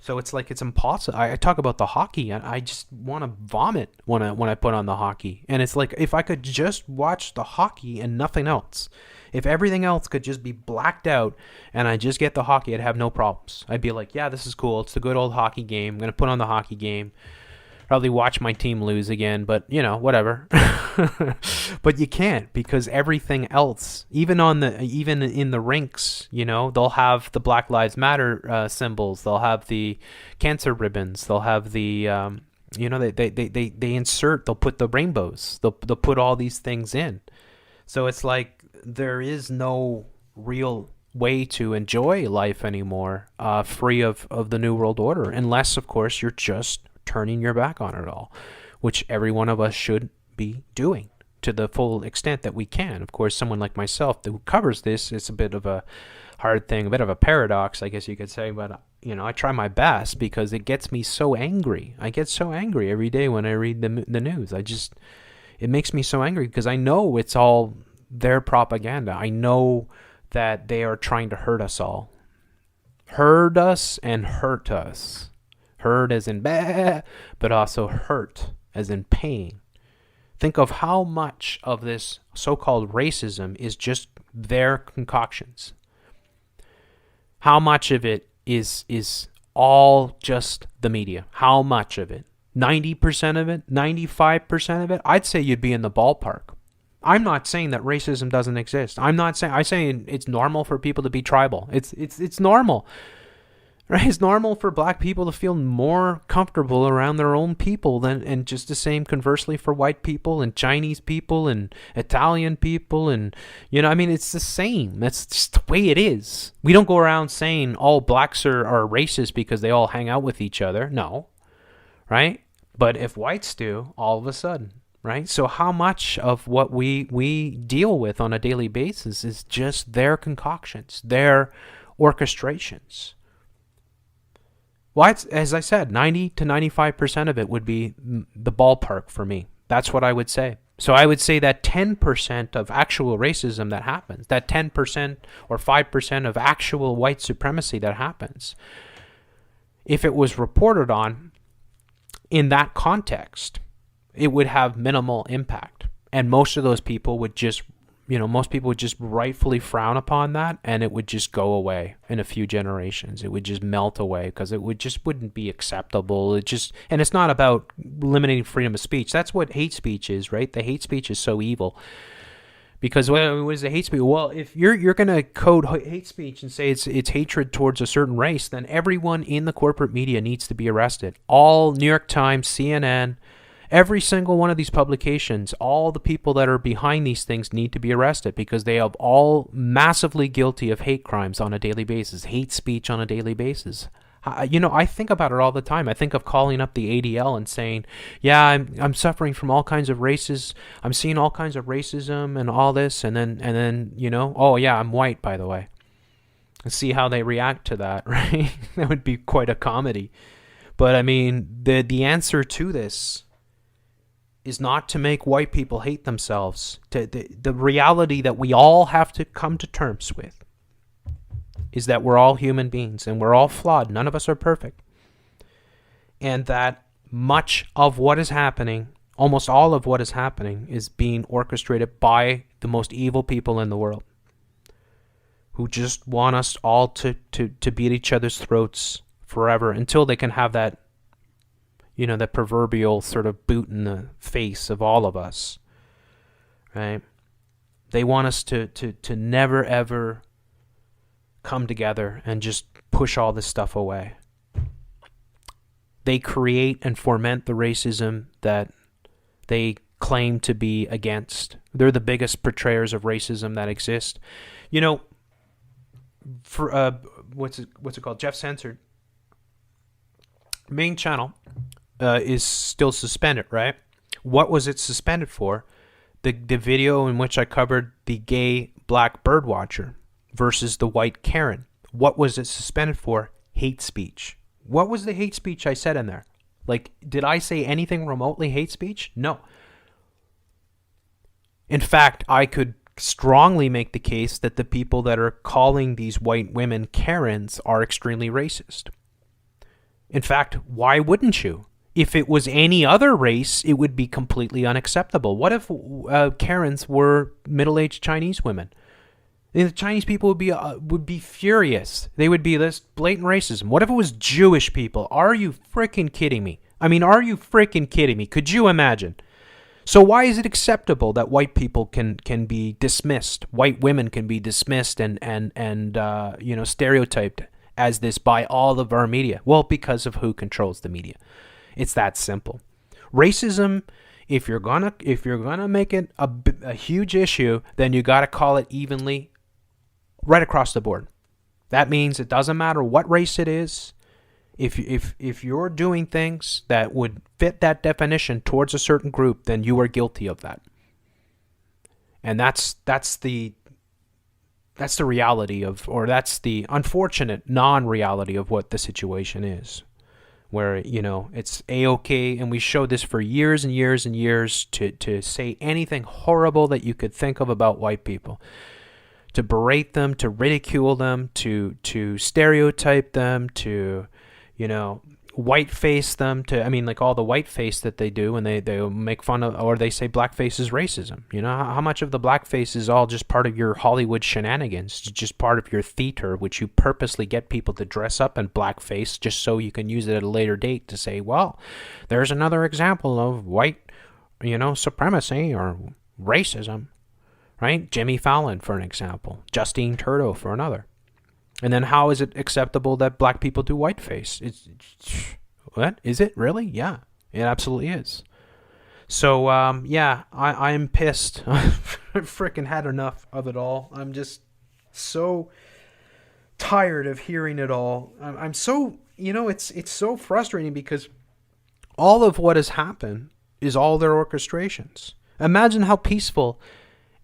So it's like, it's impossible. I talk about the hockey, and I just want to vomit when I put on the hockey. And it's like, if I could just watch the hockey and nothing else, if everything else could just be blacked out and I just get the hockey, I'd have no problems. I'd be like, yeah, this is cool. It's the good old hockey game. I'm going to put on the hockey game. Probably watch my team lose again, but whatever. But you can't, because everything else, even in the rinks, they'll have the Black Lives Matter symbols, they'll have the cancer ribbons, they'll have the they'll put the rainbows, they'll put all these things in. So it's like there is no real way to enjoy life anymore, free of the New World Order, unless of course you're just turning your back on it all, which every one of us should be doing to the full extent that we can. Of course, someone like myself who covers this, it's a bit of a hard thing, a bit of a paradox, I guess you could say, but I try my best because it gets me so angry. I get so angry every day when I read the news. It makes me so angry because I know it's all their propaganda. I know that they are trying to hurt us all. Hurt us and hurt us. Hurt as in bah, but also hurt as in pain. Think of how much of this so-called racism is just their concoctions. How much of it is all just the media? How much of it? 90% of it? 95% of it? I'd say you'd be in the ballpark. I'm not saying that racism doesn't exist. I'm saying it's normal for people to be tribal. It's normal. Right? It's normal for black people to feel more comfortable around their own people and just the same conversely for white people and Chinese people and Italian people and, it's the same. That's just the way it is. We don't go around saying all blacks are racist because they all hang out with each other. No. Right? But if whites do, all of a sudden, right? So how much of what we deal with on a daily basis is just their concoctions, their orchestrations? Well, as I said, 90 to 95% of it would be the ballpark for me. That's what I would say. So I would say that 10% of actual racism that happens, that 10% or 5% of actual white supremacy that happens, if it was reported on in that context, it would have minimal impact. And most of those people would just, most people would just rightfully frown upon that, and it would just go away in a few generations. It would just melt away because it wouldn't be acceptable. And it's not about limiting freedom of speech. That's what hate speech is, right? The hate speech is so evil. Because what is the hate speech? Well, if you're going to code hate speech and say it's hatred towards a certain race, then everyone in the corporate media needs to be arrested. All New York Times, CNN, every single one of these publications, all the people that are behind these things need to be arrested because they are all massively guilty of hate crimes on a daily basis, hate speech on a daily basis. I think about it all the time. I think of calling up the ADL and saying, yeah, I'm suffering from all kinds of races. I'm seeing all kinds of racism and all this. And then, oh yeah, I'm white, by the way. And see how they react to that, right? That would be quite a comedy. But I mean, the answer to this is not to make white people hate themselves. The reality that we all have to come to terms with is that we're all human beings and we're all flawed. None of us are perfect. And that much of what is happening, almost all of what is happening, is being orchestrated by the most evil people in the world who just want us all to beat each other's throats forever until they can have that, that proverbial sort of boot in the face of all of us, right? They want us to never, ever come together and just push all this stuff away. They create and foment the racism that they claim to be against. They're the biggest portrayers of racism that exist. For what's it called? Jeff Censored. Main channel is still suspended, right? What was it suspended for? The video in which I covered the gay black birdwatcher versus the white Karen. What was it suspended for? Hate speech. What was the hate speech I said in there? Did I say anything remotely hate speech? No. In fact, I could strongly make the case that the people that are calling these white women Karens are extremely racist. In fact, why wouldn't you? If it was any other race, it would be completely unacceptable. What if Karens were middle-aged Chinese women? The Chinese people would be furious. They would be this blatant racism. What if it was Jewish people? Are you freaking kidding me? Are you freaking kidding me? Could you imagine? So why is it acceptable that white people can be dismissed? White women can be dismissed and stereotyped as this by all of our media? Well, because of who controls the media. It's that simple. Racism, if you're gonna make it a huge issue, then you got to call it evenly right across the board. That means it doesn't matter what race it is. If you're doing things that would fit that definition towards a certain group, then you are guilty of that. And that's the reality of, or that's the unfortunate non-reality of what the situation is. Where, it's A-okay, and we showed this for years and years and years to say anything horrible that you could think of about white people. To berate them, to ridicule them, to stereotype them, to, white face them, all the white face that they do, and they make fun of, or they say blackface is racism. How much of the blackface is all just part of your Hollywood shenanigans, just part of your theater, which you purposely get people to dress up in blackface just so you can use it at a later date to say, well, there's another example of white, supremacy or racism, right? Jimmy Fallon, for an example. Justine Trudeau, for another. And then how is it acceptable that black people do whiteface? What? Is it really? Yeah, it absolutely is. So, I'm pissed. I've freaking had enough of it all. I'm just so tired of hearing it all. I'm so, it's so frustrating because all of what has happened is all their orchestrations. Imagine how peaceful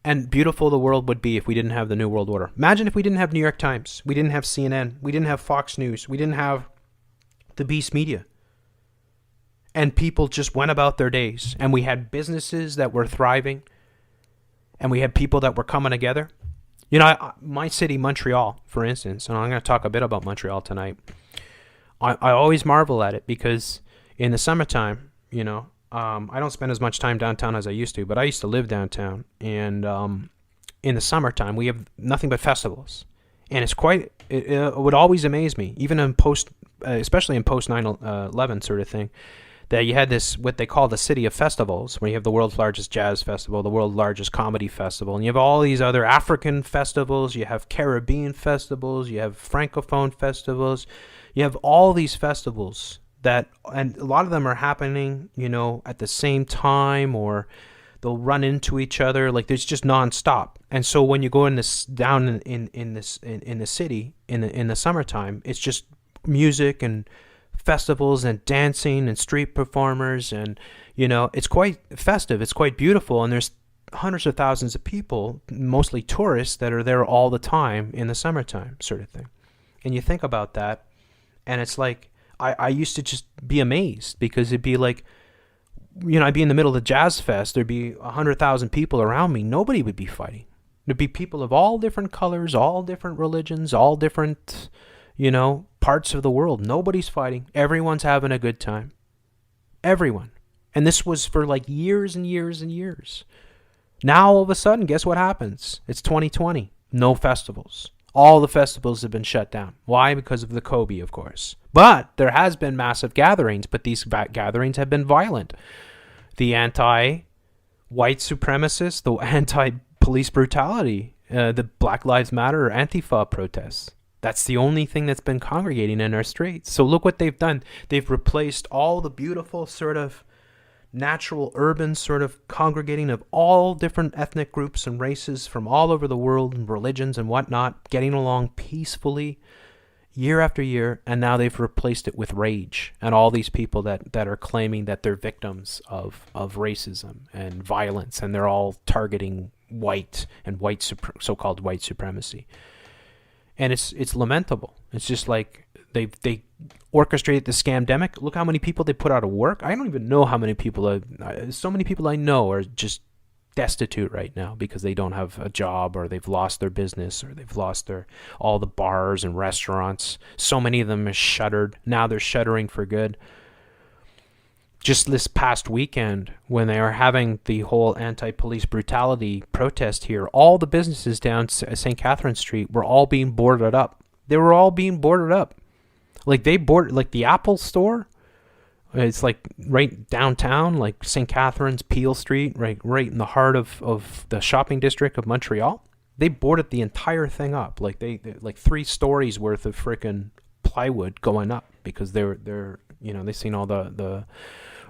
and beautiful the world would be if we didn't have the New World Order. Imagine if we didn't have New York Times, we didn't have CNN, we didn't have Fox News, we didn't have the beast media. And people just went about their days. And we had businesses that were thriving. And we had people that were coming together. You know, my city, Montreal, for instance, and I'm going to talk a bit about Montreal tonight. I always marvel at it because in the summertime, you know, I don't spend as much time downtown as I used to, but I used to live downtown. And in the summertime, we have nothing but festivals. And it's quite, it would always amaze me, even in especially in post 9/11 sort of thing, that you had this, what they call the city of festivals, where you have the world's largest jazz festival, the world's largest comedy festival, and you have all these other African festivals, you have Caribbean festivals, you have Francophone festivals, you have all these festivals that, and a lot of them are happening, you know, at the same time, or they'll run into each other, like there's just nonstop. And so when you go in this down in the city in the summertime, it's just music and festivals and dancing and street performers, and you know, it's quite festive, it's quite beautiful, and there's hundreds of thousands of people, mostly tourists, that are there all the time in the summertime sort of thing. And you think about that, and it's like I used to just be amazed, because it'd be like, you know, I'd be in the middle of the jazz fest, there'd be 100,000 people around me, nobody would be fighting. There'd be people of all different colors, all different religions, all different, you know, parts of the world. Nobody's fighting. Everyone's having a good time. Everyone. And this was for like years and years and years. Now, all of a sudden, guess what happens? It's 2020. No festivals. All the festivals have been shut down. Why? Because of the COVID, of course. But there has been massive gatherings, but these gatherings have been violent. The anti-white supremacists, the anti-police brutality, the Black Lives Matter or Antifa protests. That's the only thing that's been congregating in our streets. So look what they've done. They've replaced all the beautiful sort of natural urban sort of congregating of all different ethnic groups and races from all over the world and religions and whatnot, getting along peacefully year after year. And now they've replaced it with rage and all these people that are claiming that they're victims of racism and violence. And they're all targeting white and so-called white supremacy. And it's lamentable. It's just like they orchestrated the scamdemic. Look how many people they put out of work. I don't even know how many people. So many people I know are just destitute right now because they don't have a job, or they've lost their business, or they've lost all the bars and restaurants. So many of them are shuttered. Now they're shuttering for good. Just this past weekend, when they are having the whole anti-police brutality protest here, all the businesses down St. Catherine Street were all being boarded up. They were all being boarded up. Like like the Apple store, it's like right downtown, like St. Catherine's, Peel Street, right in the heart of the shopping district of Montreal. They boarded the entire thing up, like they like 3 stories worth of freaking plywood going up, because they're you know, they've seen all the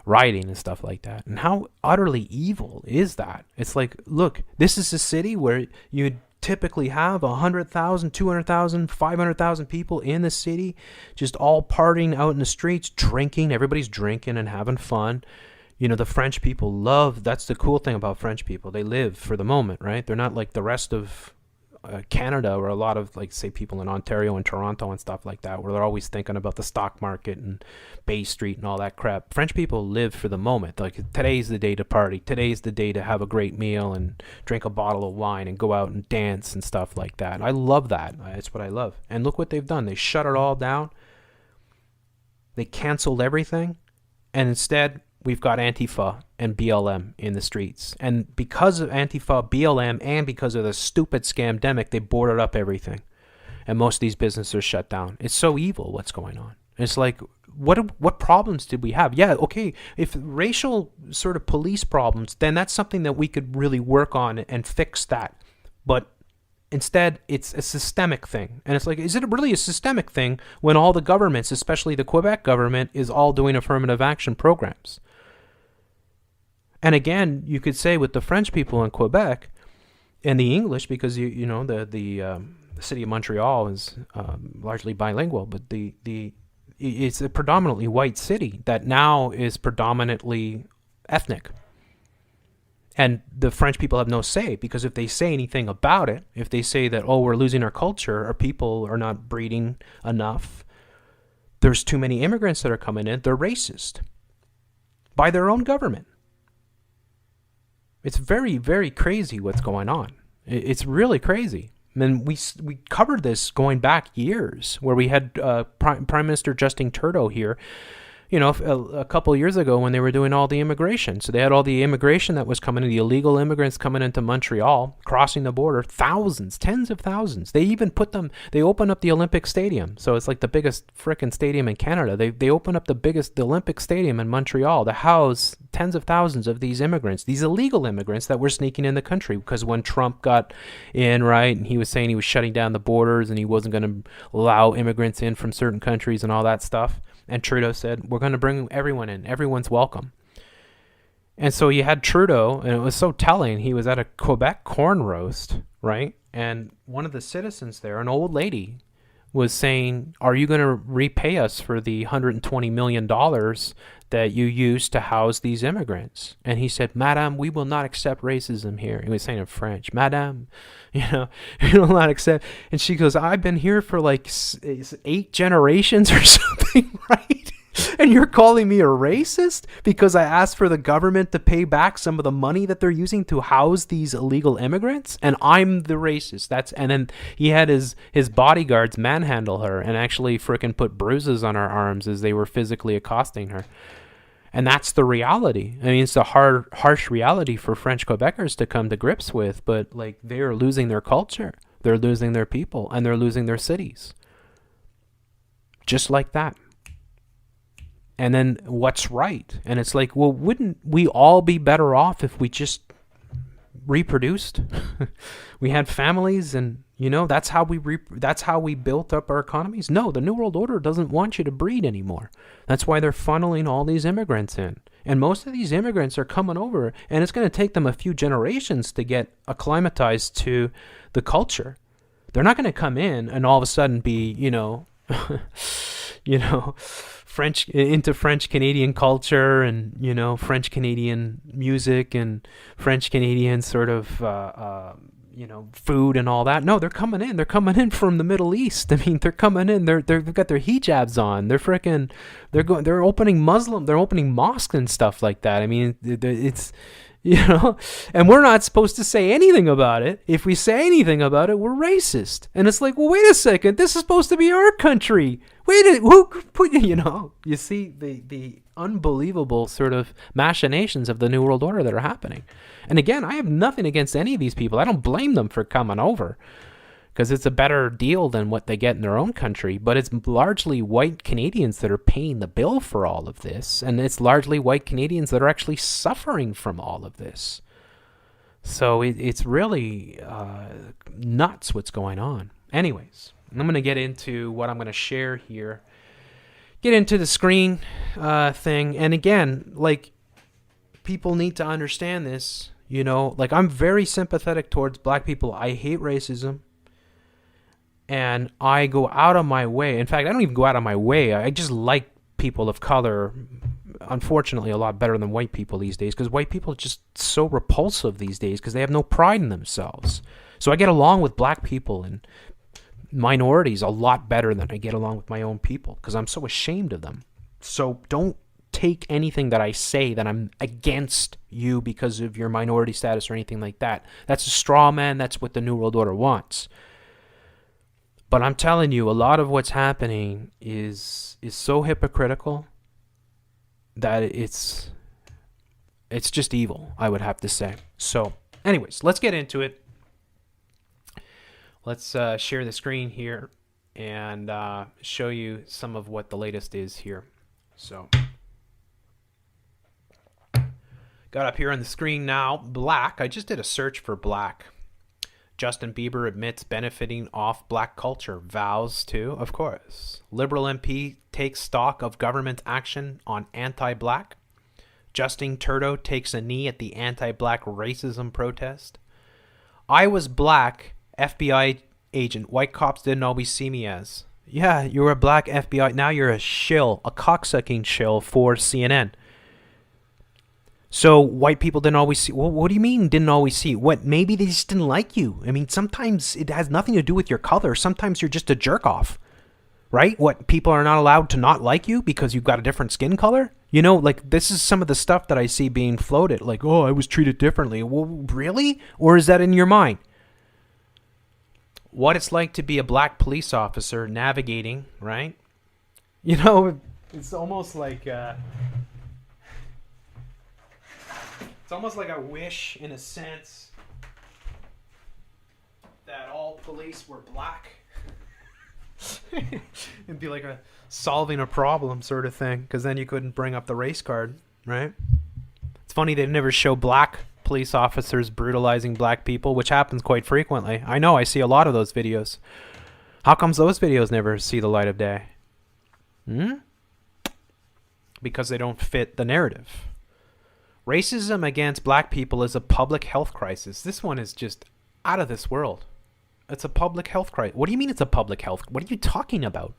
rioting and stuff like that. And how utterly evil is that? It's like, look, this is a city where you typically have 100,000, 200,000, 500,000 people in the city, just all partying out in the streets, drinking. Everybody's drinking and having fun. You know, the French people that's the cool thing about French people. They live for the moment, right? They're not like the rest of Canada, or a lot of, like, say, people in Ontario and Toronto and stuff like that, where they're always thinking about the stock market and Bay Street and all that crap. French people live for the moment. Like, today's the day to party. Today's the day to have a great meal and drink a bottle of wine and go out and dance and stuff like that. I love that. It's what I love. And look what they've done. They shut it all down. They canceled everything. And instead, we've got Antifa and BLM in the streets. And because of Antifa, BLM, and because of the stupid scamdemic, they boarded up everything. And most of these businesses are shut down. It's so evil what's going on. It's like, what problems did we have? Yeah, okay, if racial sort of police problems, then that's something that we could really work on and fix that. But instead, it's a systemic thing. And it's like, is it really a systemic thing when all the governments, especially the Quebec government, is all doing affirmative action programs? And again, you could say with the French people in Quebec and the English, because you know the city of Montreal is largely bilingual, but the it's a predominantly white city that now is predominantly ethnic. And the French people have no say, because if they say anything about it, if they say that, oh, we're losing our culture, our people are not breeding enough, there's too many immigrants that are coming in, they're racist by their own government. It's very, very crazy what's going on. It's really crazy. And we covered this going back years, where we had Prime Minister Justin Trudeau here, you know, a couple of years ago when they were doing all the immigration. So they had all the immigration that was coming in, the illegal immigrants coming into Montreal, crossing the border, thousands, tens of thousands. They even they opened up the Olympic Stadium. So it's like the biggest frickin' stadium in Canada. They opened up the Olympic Stadium in Montreal to house tens of thousands of these immigrants, these illegal immigrants that were sneaking in the country. Because when Trump got in, right, and he was saying he was shutting down the borders and he wasn't going to allow immigrants in from certain countries and all that stuff. And Trudeau said, we're going to bring everyone in. Everyone's welcome. And so you had Trudeau, and it was so telling. He was at a Quebec corn roast, right? And one of the citizens there, an old lady, was saying, are you going to repay us for the $120 million that you used to house these immigrants? And he said, Madame, we will not accept racism here. He was saying in French, Madame, you will not accept. And she goes, I've been here for like 8 generations or something, right? And you're calling me a racist because I asked for the government to pay back some of the money that they're using to house these illegal immigrants, and I'm the racist. And then he had his bodyguards manhandle her and actually frickin' put bruises on her arms as they were physically accosting her. And that's the reality. I mean, it's a harsh reality for French Quebecers to come to grips with, but like, they're losing their culture, they're losing their people, and they're losing their cities. Just like that. And then what's right? And it's like, well, wouldn't we all be better off if we just reproduced? We had families, and that's how we built up our economies. No, the New World Order doesn't want you to breed anymore. That's why they're funneling all these immigrants in. And most of these immigrants are coming over, and it's going to take them a few generations to get acclimatized to the culture. They're not going to come in and all of a sudden be, French Canadian culture and French Canadian music and French Canadian sort of food and all that. No, they're coming in from the Middle East. I mean, they're coming in. They've got their hijabs on. They're opening mosques and stuff like that. I mean, it's and we're not supposed to say anything about it. If we say anything about it, we're racist. And it's like, well, wait a second, this is supposed to be our country. Who put, you see the unbelievable sort of machinations of the New World Order that are happening. And again, I have nothing against any of these people. I don't blame them for coming over, because it's a better deal than what they get in their own country. But it's largely white Canadians that are paying the bill for all of this. And it's largely white Canadians that are actually suffering from all of this. So it's really nuts what's going on. Anyways, I'm going to get into what I'm going to share here. Get into the screen thing. And again, like, people need to understand this. Like, I'm very sympathetic towards black people. I hate racism. And I go out of my way. In fact, I don't even go out of my way. I just like people of color, unfortunately, a lot better than white people these days, because white people are just so repulsive these days because they have no pride in themselves. So I get along with black people and minorities a lot better than I get along with my own people, because I'm so ashamed of them. So don't take anything that I say that I'm against you because of your minority status or anything like that. That's a straw man. That's what the New World Order wants. But I'm telling you, a lot of what's happening is so hypocritical that it's just evil, I would have to say. So, anyways, let's get into it. Let's share the screen here and show you some of what the latest is here. So, got up here on the screen now, black. I just did a search for black. Justin Bieber admits benefiting off black culture. Vows to, of course. Liberal MP takes stock of government action on anti-black. Justin Trudeau takes a knee at the anti-black racism protest. I was black, FBI agent. White cops didn't always see me as. Yeah, you're a black FBI. Now you're a shill, a cocksucking shill for CNN. So white people didn't always see. Well, what do you mean didn't always see? What? Maybe they just didn't like you. I mean, sometimes it has nothing to do with your color. Sometimes you're just a jerk off, right? What? People are not allowed to not like you because you've got a different skin color? You know, like this is some of the stuff that I see being floated. Like, oh, I was treated differently. Well, really? Or is that in your mind? What it's like to be a black police officer navigating, right? You know, it's almost like it's almost like I wish, in a sense, that all police were black. It'd be like a solving a problem sort of thing, because then you couldn't bring up the race card, right? It's funny they never show black police officers brutalizing black people, which happens quite frequently. I know, I see a lot of those videos. How comes those videos never see the light of day? Because they don't fit the narrative. Racism against black people is a public health crisis. This one is just out of this world. It's a public health crisis. What do you mean it's a public health? What are you talking about?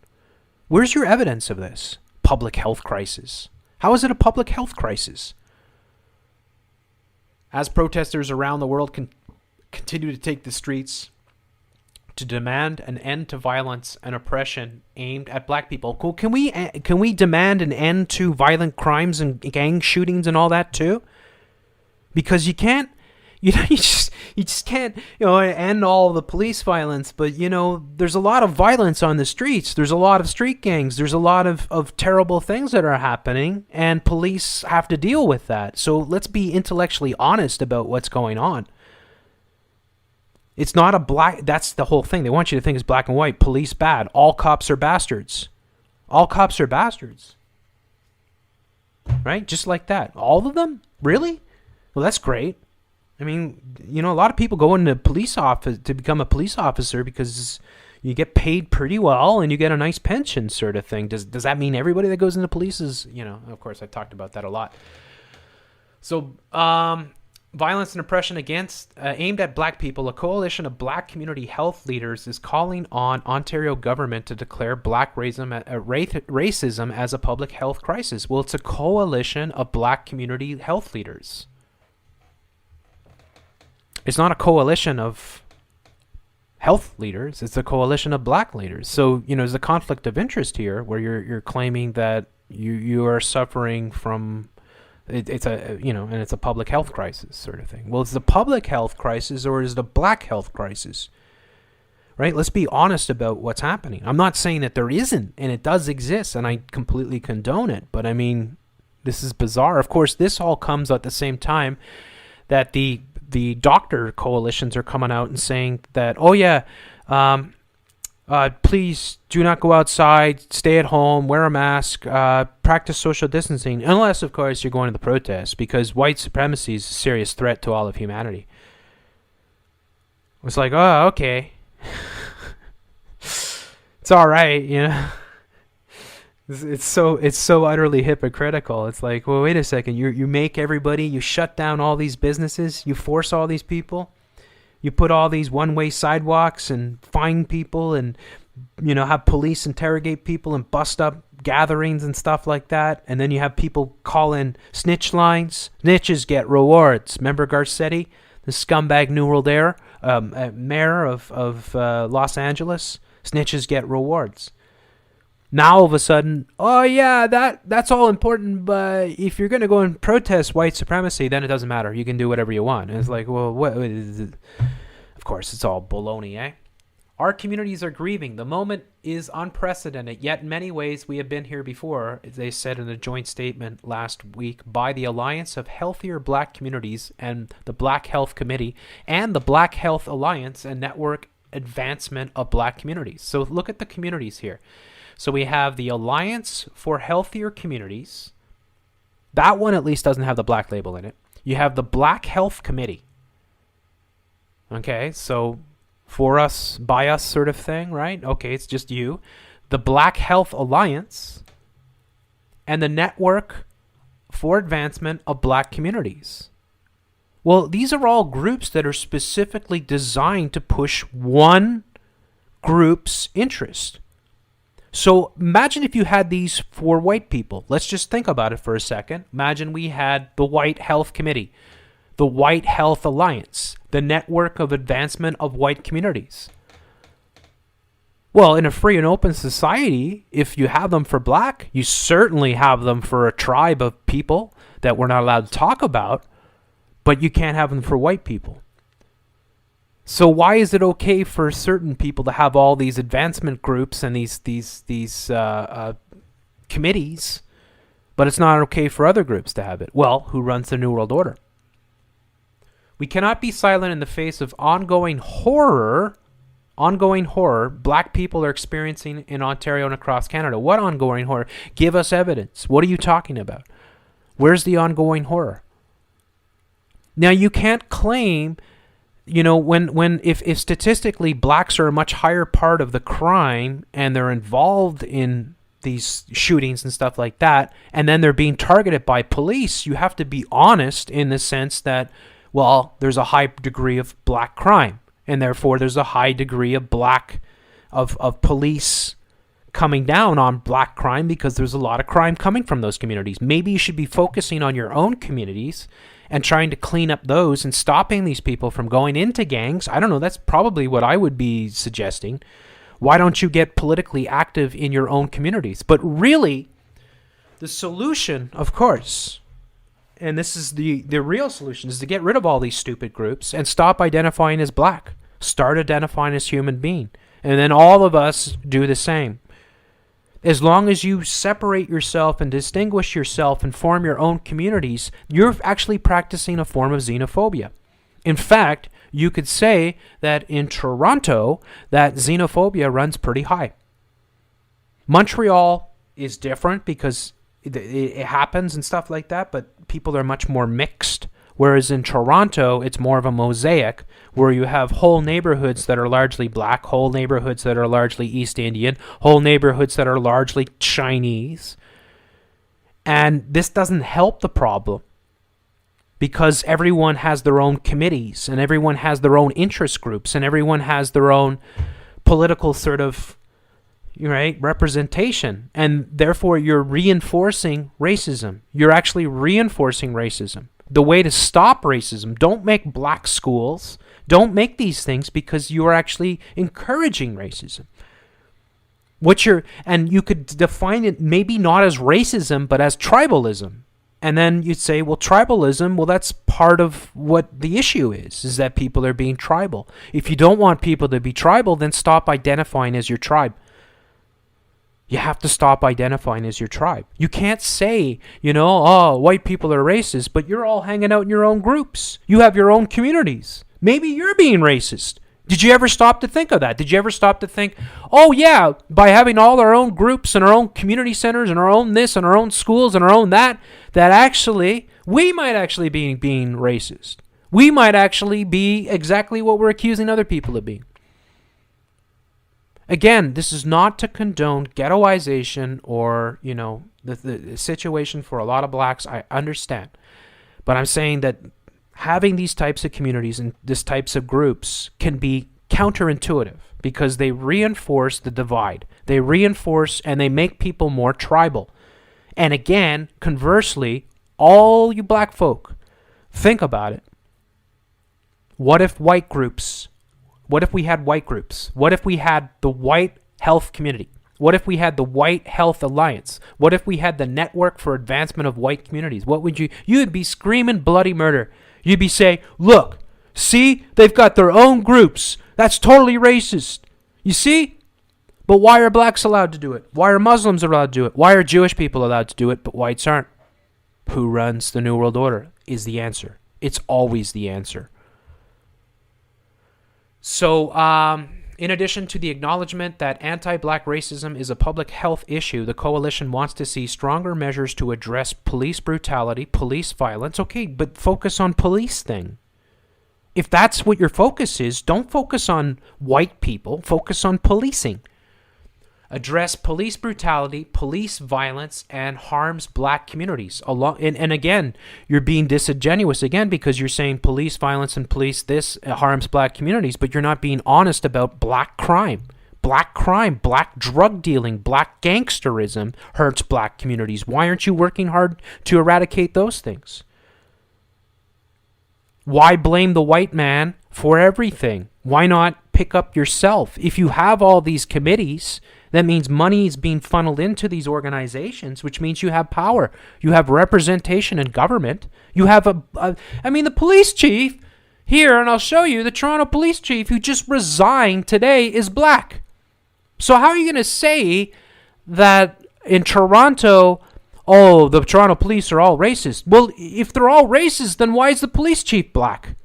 Where's your evidence of this? Public health crisis. How is it a public health crisis? As protesters around the world continue to take the streets to demand an end to violence and oppression aimed at black people. Cool. Can we demand an end to violent crimes and gang shootings and all that too? Because you can't, you just can't, end all the police violence. But there's a lot of violence on the streets. There's a lot of street gangs. There's a lot of terrible things that are happening, and police have to deal with that. So let's be intellectually honest about what's going on. It's not a black... That's the whole thing. They want you to think it's black and white. Police bad. All cops are bastards. All cops are bastards. Right? Just like that. All of them? Really? Well, that's great. I mean, a lot of people go into police office to become a police officer because you get paid pretty well and you get a nice pension sort of thing. Does that mean everybody that goes into police is... of course, I talked about that a lot. So, violence and oppression aimed at black people, a coalition of black community health leaders is calling on Ontario government to declare black racism as a public health crisis. Well, it's a coalition of black community health leaders. It's not a coalition of health leaders. It's a coalition of black leaders. So, there's a conflict of interest here where you're claiming that you are suffering from... It's a public health crisis sort of thing. Well, is it a public health crisis or is it a black health crisis? Right? Let's be honest about what's happening. I'm not saying that there isn't, and it does exist, and I completely condone it. But I mean, this is bizarre. Of course, this all comes at the same time that the doctor coalitions are coming out and saying that, please do not go outside, stay at home, wear a mask, practice social distancing, unless, of course, you're going to the protests, because white supremacy is a serious threat to all of humanity. It's like, oh, okay. It's all right, It's so utterly hypocritical. It's like, well, wait a second. You make everybody, you shut down all these businesses, you force all these people. You put all these one-way sidewalks and fine people and, have police interrogate people and bust up gatherings and stuff like that. And then you have people call in snitch lines. Snitches get rewards. Remember Garcetti, the scumbag New World mayor of Los Angeles? Snitches get rewards. Now all of a sudden, oh yeah, that's all important, but if you're going to go and protest white supremacy, then it doesn't matter. You can do whatever you want. And it's like, well, what is it? Of course, it's all baloney, eh? Our communities are grieving. The moment is unprecedented, yet in many ways we have been here before, as they said in a joint statement last week by the Alliance of Healthier Black Communities and the Black Health Committee and the Black Health Alliance and Network Advancement of Black Communities. So look at the communities here. So we have the Alliance for Healthier Communities. That one at least doesn't have the black label in it. You have the Black Health Committee. Okay, so for us, by us sort of thing, right? Okay, it's just you. The Black Health Alliance and the Network for Advancement of Black Communities. Well, these are all groups that are specifically designed to push one group's interest. So imagine if you had these for white people. Let's just think about it for a second. Imagine we had the White Health Committee, the White Health Alliance, the Network of Advancement of White Communities. Well, in a free and open society, if you have them for black, you certainly have them for a tribe of people that we're not allowed to talk about, but you can't have them for white people. So why is it okay for certain people to have all these advancement groups and these committees, but it's not okay for other groups to have it? Well, who runs the New World Order? We cannot be silent in the face of ongoing horror black people are experiencing in Ontario and across Canada. What ongoing horror? Give us evidence. What are you talking about? Where's the ongoing horror? Now, you can't claim, if statistically blacks are a much higher part of the crime and they're involved in these shootings and stuff like that, and then they're being targeted by police, you have to be honest in the sense that, well, there's a high degree of black crime, and therefore there's a high degree of of police coming down on black crime because there's a lot of crime coming from those communities. Maybe you should be focusing on your own communities and trying to clean up those and stopping these people from going into gangs. I don't know, that's probably what I would be suggesting. Why don't you get politically active in your own communities? But really, the solution, of course, and this is the real solution, is to get rid of all these stupid groups and stop identifying as black. Start identifying as human being. And then all of us do the same. As long as you separate yourself and distinguish yourself and form your own communities, you're actually practicing a form of xenophobia. In fact, you could say that in Toronto, that xenophobia runs pretty high. Montreal is different because it happens and stuff like that, but people are much more mixed. Whereas in Toronto, it's more of a mosaic where you have whole neighborhoods that are largely black, whole neighborhoods that are largely East Indian, whole neighborhoods that are largely Chinese. And this doesn't help the problem because everyone has their own committees and everyone has their own interest groups and everyone has their own political sort of representation. And therefore, you're reinforcing racism. You're actually reinforcing racism. The way to stop racism, don't make black schools, don't make these things because you are actually encouraging racism. And you could define it maybe not as racism, but as tribalism. And then you'd say, well, tribalism, well, that's part of what the issue is that people are being tribal. If you don't want people to be tribal, then stop identifying as your tribe. You have to stop identifying as your tribe. You can't say, white people are racist, but you're all hanging out in your own groups. You have your own communities. Maybe you're being racist. Did you ever stop to think of that? Did you ever stop to think, oh yeah, by having all our own groups and our own community centers and our own this and our own schools and our own that actually, we might actually be being racist. We might actually be exactly what we're accusing other people of being. Again, this is not to condone ghettoization or, the situation for a lot of blacks. I understand. But I'm saying that having these types of communities and these types of groups can be counterintuitive because they reinforce the divide. They reinforce and they make people more tribal. And again, conversely, all you black folk, think about it. What if we had white groups? What if we had the White Health Community? What if we had the White Health Alliance? What if we had the Network for Advancement of White Communities? What would you would be screaming bloody murder. You'd be saying, look, see, they've got their own groups. That's totally racist. You see? But why are blacks allowed to do it? Why are Muslims allowed to do it? Why are Jewish people allowed to do it, but whites aren't? Who runs the New World Order is the answer. It's always the answer. So, in addition to the acknowledgement that anti-black racism is a public health issue, the coalition wants to see stronger measures to address police brutality, police violence. Okay, but focus on police thing. If that's what your focus is, don't focus on white people, focus on policing. Address police brutality, police violence, and harms black communities. And again, you're being disingenuous again because you're saying police violence and police this harms black communities, but you're not being honest about black crime. black crime, black drug dealing, black gangsterism hurts black communities. Why aren't you working hard to eradicate those things? Why blame the white man for everything? Why not pick up yourself? If you have all these committees, that means money is being funneled into these organizations, which means you have power. You have representation in government. You have the police chief here, and I'll show you, the Toronto police chief who just resigned today is black. So how are you going to say that in Toronto, oh, the Toronto police are all racist? Well, if they're all racist, then why is the police chief black?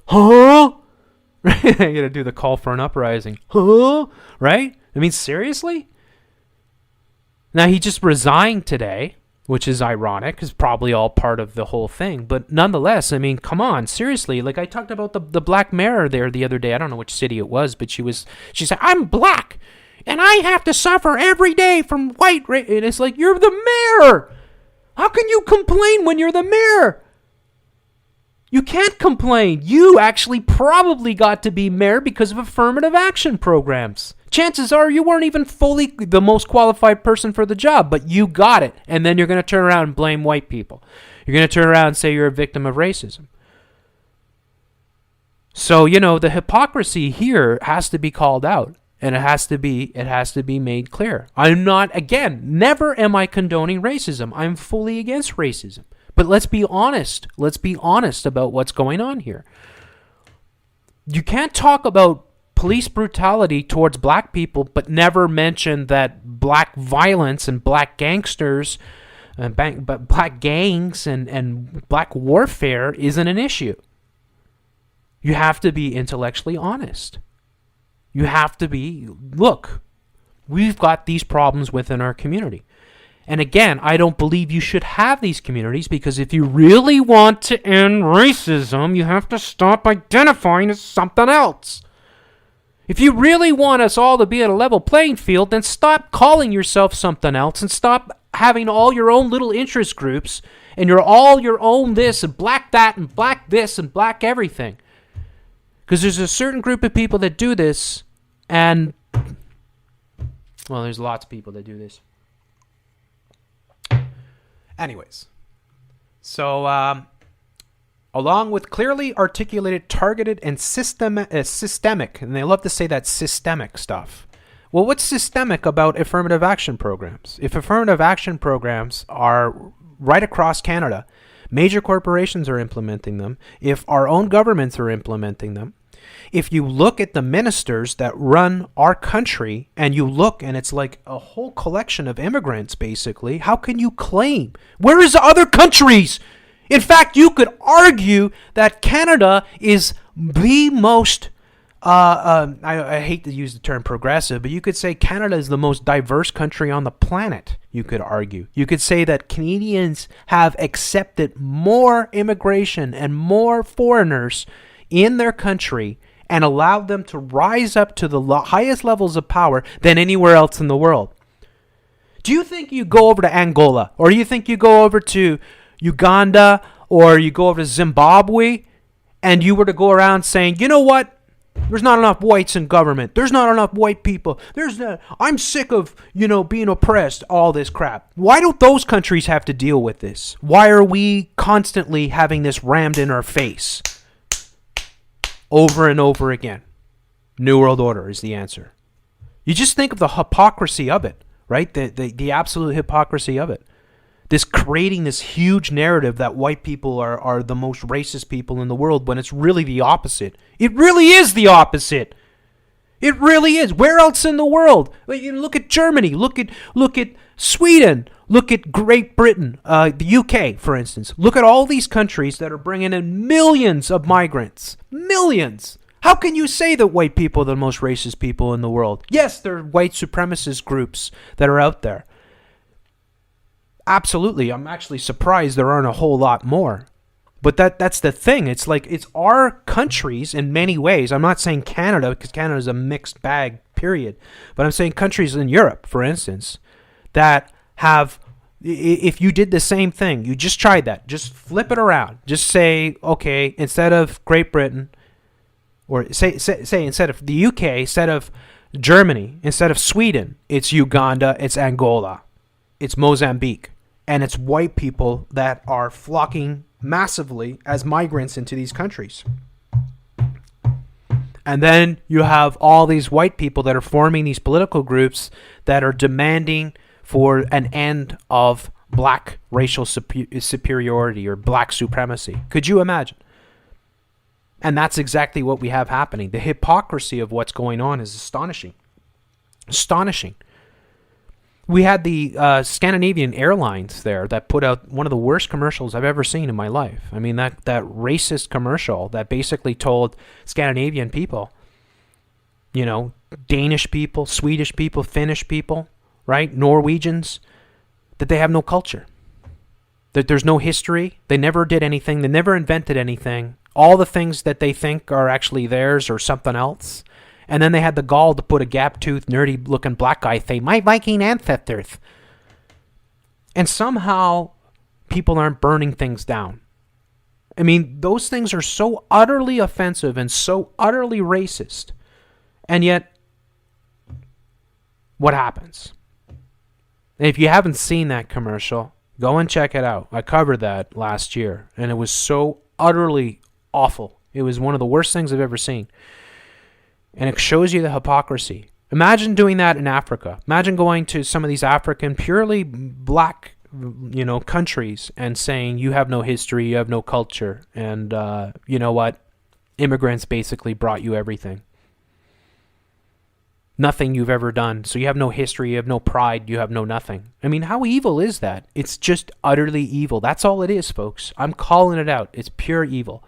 Huh? You're going to do the call for an uprising. Huh? Right? I mean, seriously? Now, he just resigned today, which is ironic. It's probably all part of the whole thing. But nonetheless, I mean, come on, seriously. Like, I talked about the black mayor there the other day. I don't know which city it was, but she said, I'm black, and I have to suffer every day from white race. And it's like, you're the mayor. How can you complain when you're the mayor? You can't complain. You actually probably got to be mayor because of affirmative action programs. Chances are you weren't even fully the most qualified person for the job, but you got it. And then you're going to turn around and blame white people. You're going to turn around and say you're a victim of racism. So, the hypocrisy here has to be called out. And it has to be made clear. I'm not, again, never am I condoning racism. I'm fully against racism. But let's be honest. Let's be honest about what's going on here. You can't talk about police brutality towards black people, but never mention that black violence and black gangsters, black gangs and black warfare isn't an issue. You have to be intellectually honest. You have to be, look, we've got these problems within our community. And again, I don't believe you should have these communities, because if you really want to end racism, you have to stop identifying as something else. If you really want us all to be at a level playing field, then stop calling yourself something else and stop having all your own little interest groups and you're all your own this and black that and black this and black everything. Because there's a certain group of people that do this, and, well, there's lots of people that do this. Anyways, so along with clearly articulated, targeted, and systemic, and they love to say that systemic stuff. Well, what's systemic about affirmative action programs? If affirmative action programs are right across Canada, major corporations are implementing them, if our own governments are implementing them, if you look at the ministers that run our country and you look and it's like a whole collection of immigrants, basically, how can you claim? Where is the other countries? In fact, you could argue that Canada is the most, I hate to use the term progressive, but you could say Canada is the most diverse country on the planet, you could argue. You could say that Canadians have accepted more immigration and more foreigners in their country and allowed them to rise up to the highest levels of power than anywhere else in the world. Do you think you go over to Angola, or do you think you go over to Uganda, or you go over to Zimbabwe, and you were to go around saying, you know what? There's not enough whites in government. There's not enough white people. I'm sick of, being oppressed, all this crap. Why don't those countries have to deal with this? Why are we constantly having this rammed in our face? Over and over again. New World Order is the answer. You just think of the hypocrisy of it, right? The absolute hypocrisy of it. This creating this huge narrative that white people are the most racist people in the world, when it's really the opposite. It really is the opposite. It really is. Where else in the world? Look at Germany. Look at Sweden. Look at Great Britain. The UK, for instance. Look at all these countries that are bringing in millions of migrants. Millions. How can you say that white people are the most racist people in the world? Yes, there are white supremacist groups that are out there. Absolutely. I'm actually surprised there aren't a whole lot more. But that's the thing. It's like it's our countries in many ways. I'm not saying Canada, because Canada is a mixed bag, period. But I'm saying countries in Europe, for instance, that have, if you did the same thing, you just tried that, just flip it around. Just say, okay, instead of Great Britain, or say instead of the UK, instead of Germany, instead of Sweden, it's Uganda, it's Angola, it's Mozambique, and it's white people that are flocking massively as migrants into these countries. And then you have all these white people that are forming these political groups that are demanding for an end of black racial superiority or black supremacy. Could you imagine? And that's exactly what we have happening. The hypocrisy of what's going on is astonishing. Astonishing. We had the Scandinavian Airlines there that put out one of the worst commercials I've ever seen in my life. I mean, that racist commercial that basically told Scandinavian people, you know, Danish people, Swedish people, Finnish people, right, Norwegians, that they have no culture. That there's no history. They never did anything. They never invented anything. All the things that they think are actually theirs or something else. And then they had the gall to put a gap-toothed, nerdy-looking black guy say, "My Viking ancestors." And somehow people aren't burning things down. I mean, those things are so utterly offensive and so utterly racist. And yet, what happens? If you haven't seen that commercial, go and check it out. I covered that last year, and it was so utterly awful. It was one of the worst things I've ever seen. And it shows you the hypocrisy. Imagine doing that in Africa. Imagine going to some of these African, purely black, you know, countries and saying, you have no history, you have no culture, and you know what? Immigrants basically brought you everything. Nothing you've ever done. So you have no history, you have no pride, you have no nothing. I mean, how evil is that? It's just utterly evil. That's all it is, folks. I'm calling it out. It's pure evil.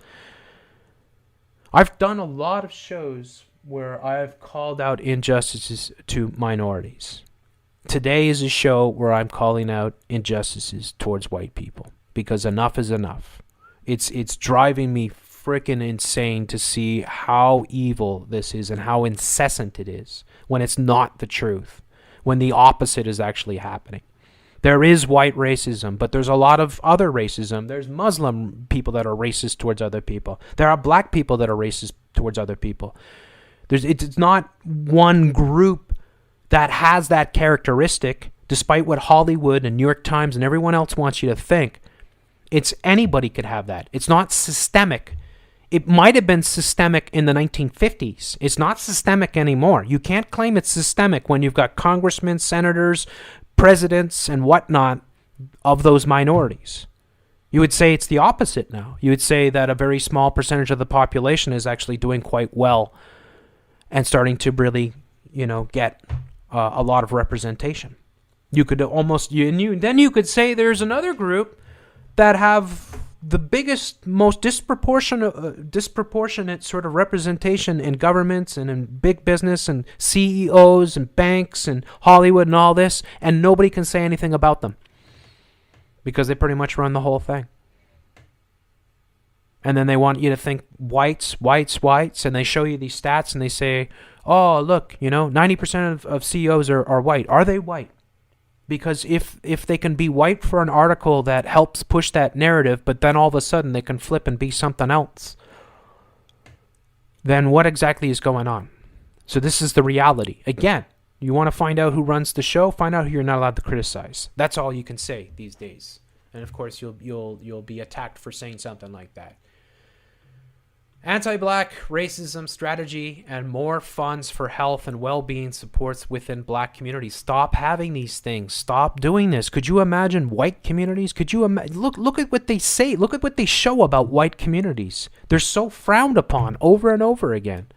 I've done a lot of shows where I've called out injustices to minorities. Today is a show where I'm calling out injustices towards white people, because enough is enough. It's driving me freaking insane to see how evil this is and how incessant it is when it's not the truth, when the opposite is actually happening. There is white racism, but there's a lot of other racism. There's Muslim people that are racist towards other people. There are black people that are racist towards other people. It's not one group that has that characteristic, despite what Hollywood and New York Times and everyone else wants you to think. It's anybody could have that. It's not systemic. It might have been systemic in the 1950s. It's not systemic anymore. You can't claim it's systemic when you've got congressmen, senators, presidents, and whatnot of those minorities. You would say it's the opposite now. You would say that a very small percentage of the population is actually doing quite well and starting to really, you know, get a lot of representation. You could almost, then you could say there's another group that have the biggest, most disproportionate sort of representation in governments and in big business and CEOs and banks and Hollywood and all this, and nobody can say anything about them because they pretty much run the whole thing. And then they want you to think whites, and they show you these stats and they say, oh, look, 90% of CEOs are white. Are they white? Because if they can be white for an article that helps push that narrative, but then all of a sudden they can flip and be something else, then what exactly is going on? So this is the reality. Again, you want to find out who runs the show, find out who you're not allowed to criticize. That's all you can say these days. And of course, you'll be attacked for saying something like that. Anti-black racism strategy and more funds for health and well-being supports within black communities. Stop having these things. Stop doing this. Could you imagine white communities? Could you look at what they say. Look at what they show about white communities. They're so frowned upon over and over again.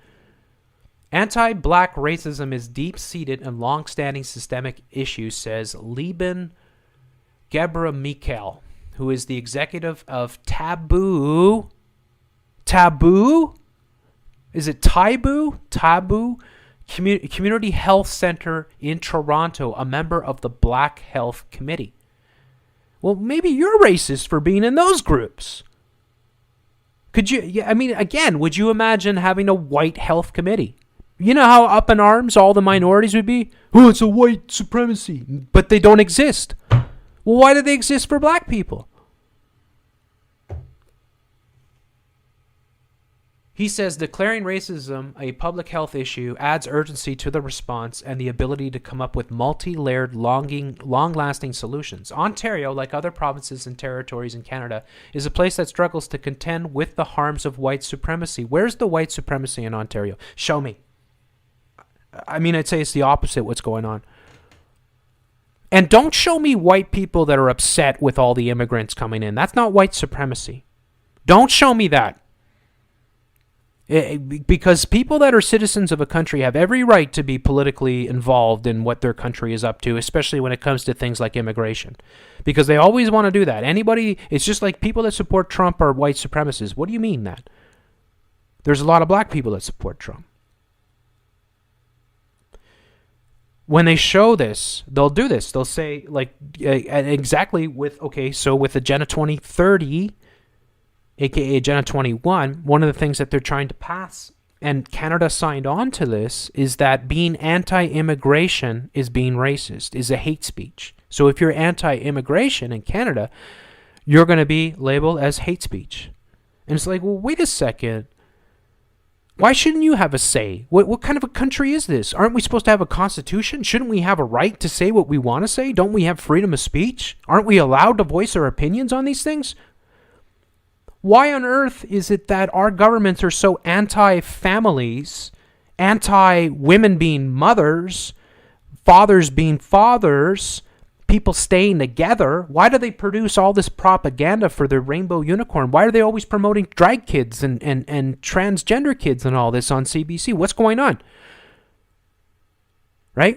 Anti-black racism is deep-seated and long-standing systemic issue, says Lieben Gebra-Mikhail, who is the executive of Taboo? Is it Taboo Community Health Center in Toronto, a member of the Black Health Committee. Well, maybe you're racist for being in those groups. Could you, again, would you imagine having a white health committee? You know how up in arms all the minorities would be? Oh, it's a white supremacy. But they don't exist. Well, why do they exist for black people? He says declaring racism a public health issue adds urgency to the response and the ability to come up with multi-layered, long-lasting solutions. Ontario, like other provinces and territories in Canada, is a place that struggles to contend with the harms of white supremacy. Where's the white supremacy in Ontario? Show me. I mean, I'd say it's the opposite what's going on. And don't show me white people that are upset with all the immigrants coming in. That's not white supremacy. Don't show me that. Because people that are citizens of a country have every right to be politically involved in what their country is up to, especially when it comes to things like immigration. Because they always want to do that. It's just like people that support Trump are white supremacists. What do you mean that? There's a lot of black people that support Trump. When they show this, they'll do this. They'll say, like, exactly with Agenda 2030, aka Agenda 21, one of the things that they're trying to pass, and Canada signed on to this, is that being anti-immigration is being racist, is a hate speech. So if you're anti-immigration in Canada, you're going to be labeled as hate speech. And it's like, well, wait a second. Why shouldn't you have a say? What kind of a country is this? Aren't we supposed to have a constitution? Shouldn't we have a right to say what we want to say? Don't we have freedom of speech? Aren't we allowed to voice our opinions on these things? Why on earth is it that our governments are so anti-families, anti-women being mothers, fathers being fathers, people staying together? Why do they produce all this propaganda for their rainbow unicorn? Why are they always promoting drag kids and transgender kids and all this on CBC? What's going on? Right?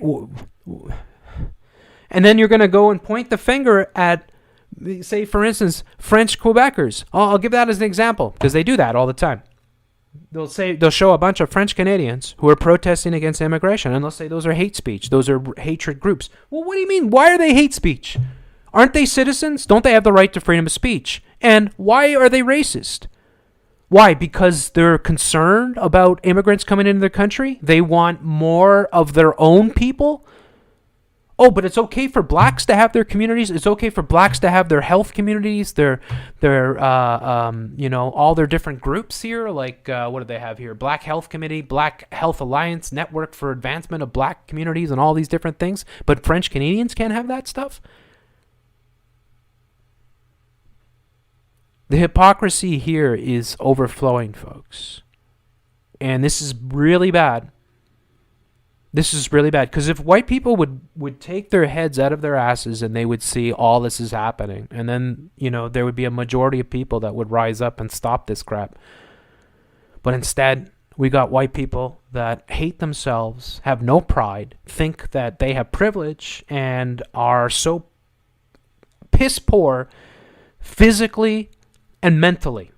And then you're going to go and point the finger at, say, for instance, French Quebecers. I'll give that as an example because they do that all the time. They'll show a bunch of French Canadians who are protesting against immigration, and they'll say those are hate speech. Those are hatred groups. Well, what do you mean? Why are they hate speech? Aren't they citizens? Don't they have the right to freedom of speech? And why are they racist? Why? Because they're concerned about immigrants coming into their country? They want more of their own people? Oh, but it's okay for blacks to have their communities. It's okay for blacks to have their health communities, their all their different groups here. Like, what do they have here? Black Health Committee, Black Health Alliance, Network for Advancement of Black Communities, and all these different things. But French Canadians can't have that stuff? The hypocrisy here is overflowing, folks. And this is really bad. This is really bad, because if white people would take their heads out of their asses and they would see all this is happening, and then, there would be a majority of people that would rise up and stop this crap. But instead, we got white people that hate themselves, have no pride, think that they have privilege, and are so piss poor physically and mentally.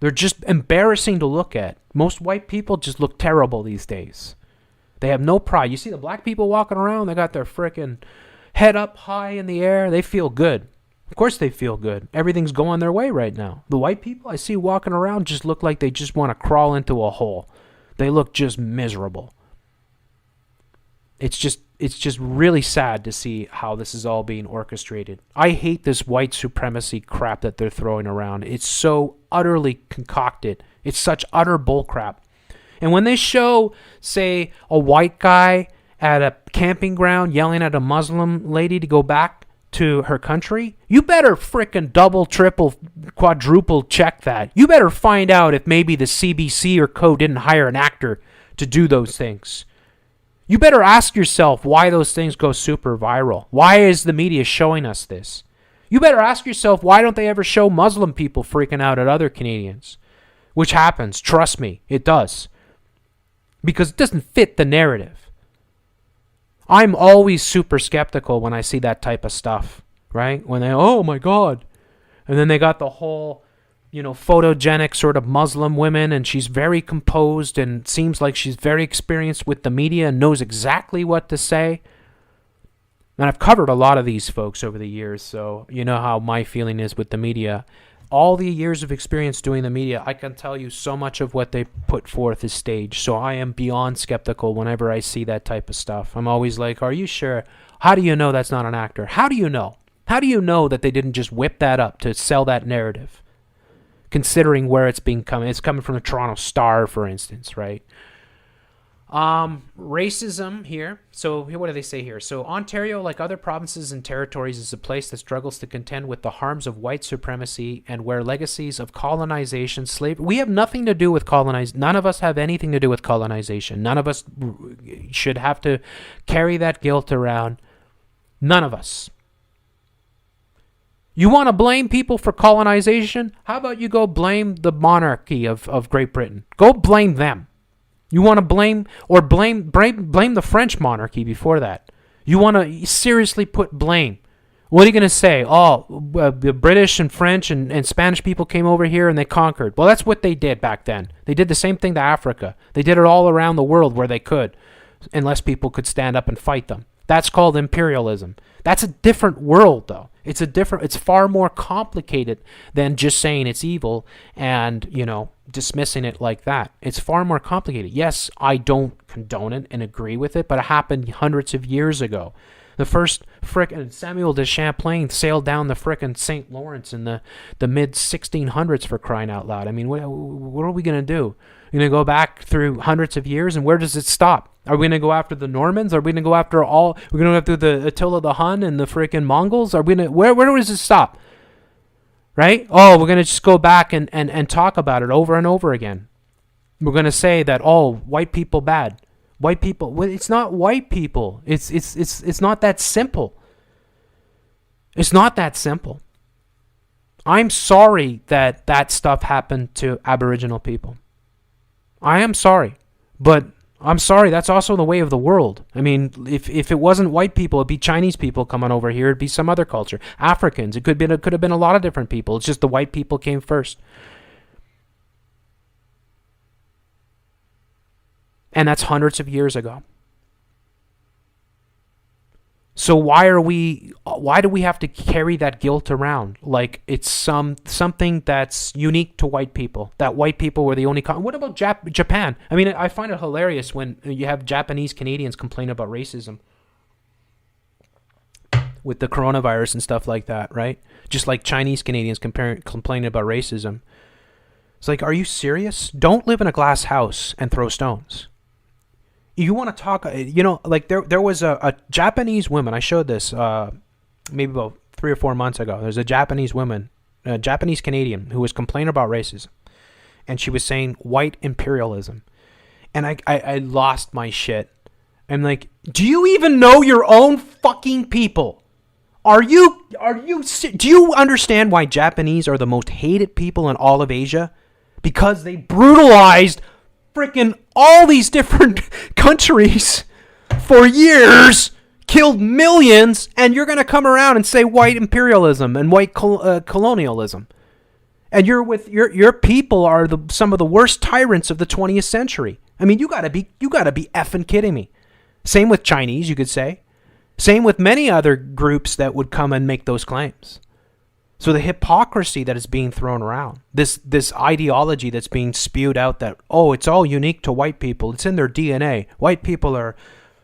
They're just embarrassing to look at. Most white people just look terrible these days. They have no pride. You see the black people walking around, they got their frickin' head up high in the air. They feel good. Of course they feel good. Everything's going their way right now. The white people I see walking around just look like they just want to crawl into a hole. They look just miserable. It's just really sad to see how this is all being orchestrated. I hate this white supremacy crap that they're throwing around. It's so utterly concocted. It's such utter bullcrap. And when they show, say, a white guy at a camping ground yelling at a Muslim lady to go back to her country, you better frickin' double, triple, quadruple check that. You better find out if maybe the CBC or Co. didn't hire an actor to do those things. You better ask yourself why those things go super viral. Why is the media showing us this? You better ask yourself, why don't they ever show Muslim people freaking out at other Canadians? Which happens. Trust me, it does. Because it doesn't fit the narrative. I'm always super skeptical when I see that type of stuff, right? When they, oh my God. And then they got the whole, photogenic sort of Muslim women, and she's very composed and seems like she's very experienced with the media and knows exactly what to say. And I've covered a lot of these folks over the years, so you know how my feeling is with the media. All the years of experience doing the media, I can tell you so much of what they put forth is staged. So I am beyond skeptical whenever I see that type of stuff. I'm always like, are you sure? How do you know that's not an actor? How do you know? How do you know that they didn't just whip that up to sell that narrative? considering where it's being coming. It's coming from the Toronto Star, for instance, right? Racism here. So what do they say here? So Ontario, like other provinces and territories, is a place that struggles to contend with the harms of white supremacy and where legacies of colonization, slavery. We have nothing to do with colonization. None of us have anything to do with colonization. None of us should have to carry that guilt around. None of us. You want to blame people for colonization? How about you go blame the monarchy of Great Britain? Go blame them. You want to blame the French monarchy before that. You want to seriously put blame. What are you going to say? The British and French and Spanish people came over here and they conquered. Well, that's what they did back then. They did the same thing to Africa. They did it all around the world where they could, unless people could stand up and fight them. That's called imperialism. That's a different world, though. It's far more complicated than just saying it's evil and, dismissing it like that. It's far more complicated. Yes, I don't condone it and agree with it, but it happened hundreds of years ago. The first frickin' Samuel de Champlain sailed down the frickin' St. Lawrence in the mid 1600s, for crying out loud. I mean, what are we going to do? We're going to go back through hundreds of years, and where does it stop? Are we going to go after the Normans? Are we going to go after we're going to go after the Attila the Hun and the frickin' Mongols? Are we going to, where does it stop? Right? We're going to just go back and talk about it over and over again. We're going to say that, white people bad. White people. Well, it's not white people. It's not that simple. It's not that simple. I'm sorry that stuff happened to Aboriginal people. I am sorry. But I'm sorry, that's also the way of the world. I mean, if it wasn't white people, it'd be Chinese people coming over here. It'd be some other culture. Africans. It could have been a lot of different people. It's just the white people came first. And that's hundreds of years ago. So why do we have to carry that guilt around like it's something that's unique to white people, that white people were the only what about Japan? I mean, I find it hilarious when you have Japanese Canadians complain about racism with the coronavirus and stuff like that, right? Just like Chinese Canadians complaining about racism. It's like, are you serious? Don't live in a glass house and throw stones. You want to talk, like there was a Japanese woman. I showed this maybe about 3 or 4 months ago. There's a Japanese woman, a Japanese Canadian, who was complaining about racism. And she was saying white imperialism. And I lost my shit. I'm like, do you even know your own fucking people? Do you understand why Japanese are the most hated people in all of Asia? Because they brutalized freaking all these different countries for years, killed millions, and you're going to come around and say white imperialism and white colonialism. And your people are some of the worst tyrants of the 20th century. I mean, you got to be effing kidding me. Same with Chinese, you could say. Same with many other groups that would come and make those claims. So the hypocrisy that is being thrown around, this ideology that's being spewed out that, it's all unique to white people. It's in their DNA. White people are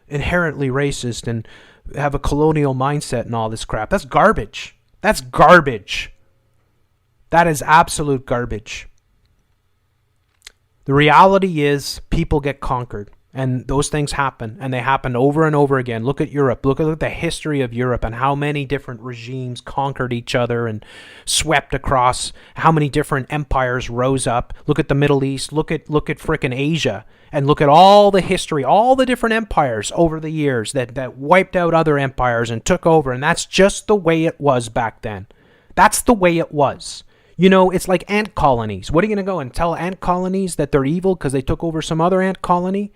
inherently racist and have a colonial mindset and all this crap. That's garbage. That's garbage. That is absolute garbage. The reality is people get conquered. And those things happen, and they happen over and over again. Look at Europe. Look at the history of Europe and how many different regimes conquered each other and swept across, how many different empires rose up. Look at the Middle East. Look at frickin' Asia. And look at all the history, all the different empires over the years that wiped out other empires and took over. And that's just the way it was back then. That's the way it was. It's like ant colonies. What are you going to go and tell ant colonies that they're evil because they took over some other ant colony?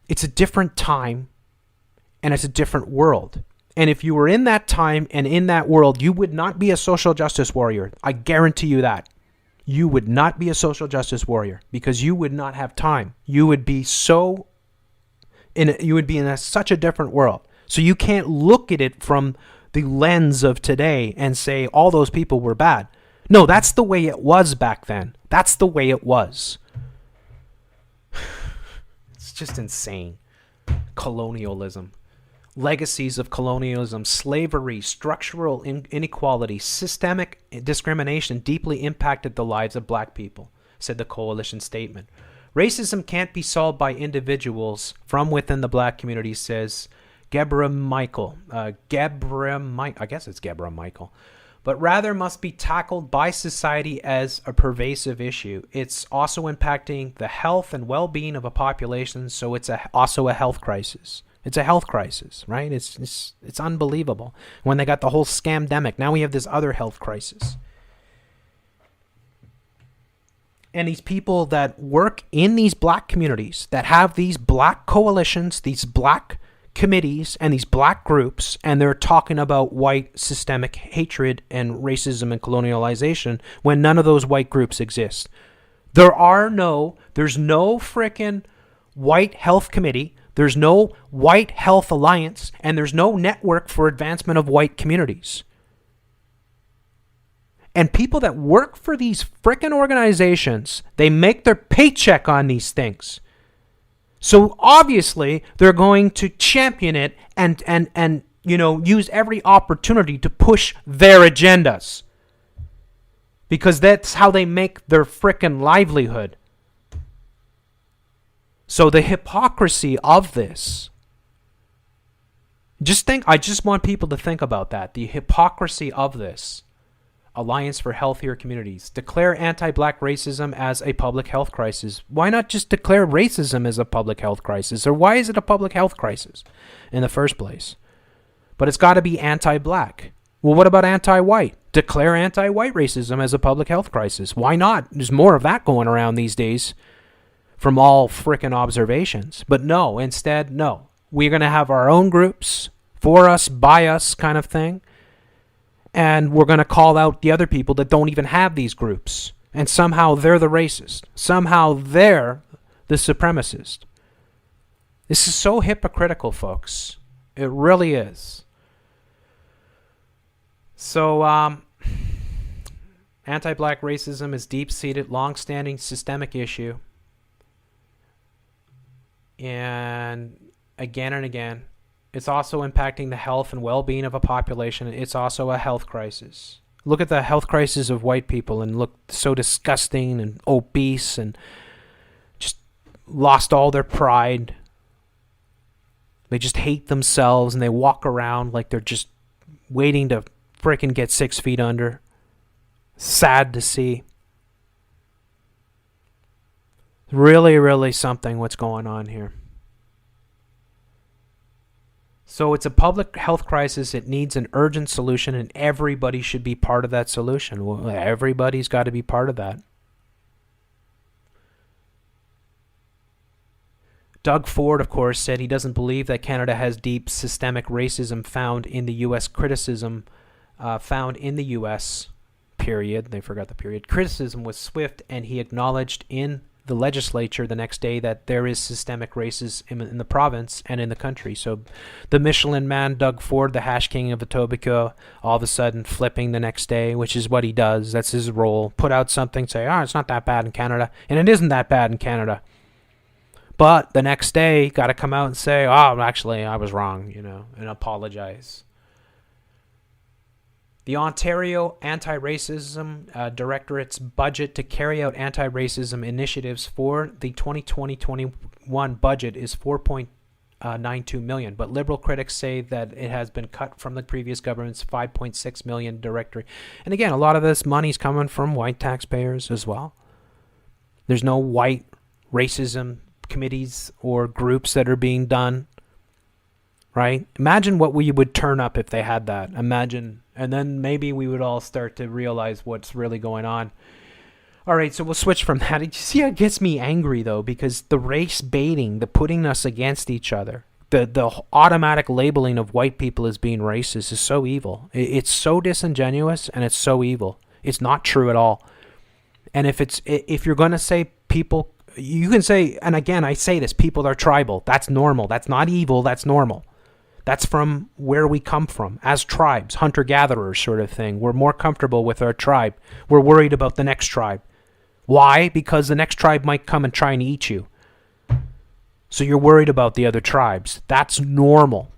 It's a different time, and it's a different world. And if you were in that time and in that world, you would not be a social justice warrior. I guarantee you that. You would not be a social justice warrior because you would not have time. You would be such a different world. So you can't look at it from the lens of today and say all those people were bad. No, that's the way it was back then. That's the way it was. Just insane. Colonialism. legacies of colonialism, slavery, structural inequality, systemic discrimination deeply impacted the lives of black people, said the coalition statement. Racism can't be solved by individuals from within the black community, says Gebra Michael. I guess it's Gebra Michael. But rather must be tackled by society as a pervasive issue. It's also impacting the health and well-being of a population, so it's also a health crisis. It's a health crisis, right? It's unbelievable. When they got the whole scamdemic, now we have this other health crisis. And these people that work in these black communities, that have these black coalitions, these black committees, and these black groups, and they're talking about white systemic hatred and racism and colonialization when none of those white groups exist. There's no frickin' white health committee, there's no white health alliance, and there's no network for advancement of white communities. And people that work for these frickin' organizations, they make their paycheck on these things. So obviously they're going to champion it and use every opportunity to push their agendas. Because that's how they make their frickin' livelihood. So the hypocrisy of this, I just want people to think about that. The hypocrisy of this. Alliance for Healthier Communities. Declare anti-black racism as a public health crisis. Why not just declare racism as a public health crisis? Or why is it a public health crisis in the first place? But it's got to be anti-black. Well, what about anti-white? Declare anti-white racism as a public health crisis. Why not? There's more of that going around these days from all frickin' observations. But no, instead, no. We're going to have our own groups, for us, by us kind of thing. And we're going to call out the other people that don't even have these groups. And somehow they're the racist. Somehow they're the supremacist. This is so hypocritical, folks. It really is. So, anti-black racism is deep-seated, long-standing systemic issue. And again, it's also impacting the health and well-being of a population. It's also a health crisis. Look at the health crisis of white people and look so disgusting and obese and just lost all their pride. They just hate themselves and they walk around like they're just waiting to frickin' get 6 feet under. Sad to see. Really, really something what's going on here. So it's a public health crisis. It needs an urgent solution, and everybody should be part of that solution. Well, everybody's got to be part of that. Doug Ford, of course, said he doesn't believe that Canada has deep systemic racism found in the U.S. criticism found in the U.S., period. They forgot the period. Criticism was swift, and he acknowledged in the legislature the next day that there is systemic racism in the province and in the country. So the Michelin man, Doug Ford, the hash king of Etobicoke, all of a sudden flipping the next day, which is what he does. That's his role. Put out something, say, it's not that bad in Canada. And it isn't that bad in Canada. But the next day, got to come out and say, actually, I was wrong, and apologize. The Ontario Anti-Racism Directorate's budget to carry out anti-racism initiatives for the 2020-21 budget is $4.92 million, but Liberal critics say that it has been cut from the previous government's $5.6 million directory. And again, a lot of this money's coming from white taxpayers as well. There's no white racism committees or groups that are being done, right? Imagine what we would turn up if they had that. Imagine. And then maybe we would all start to realize what's really going on. All right, so we'll switch from that. You see how it gets me angry, though, because the race baiting, the putting us against each other, the automatic labeling of white people as being racist is so evil. It's so disingenuous, and it's so evil. It's not true at all. And if you're going to say people, you can say, and again, I say this, people are tribal. That's normal. That's not evil. That's normal. That's from where we come from as tribes, hunter-gatherers sort of thing. We're more comfortable with our tribe. We're worried about the next tribe. Why? Because the next tribe might come and try and eat you. So you're worried about the other tribes. That's normal.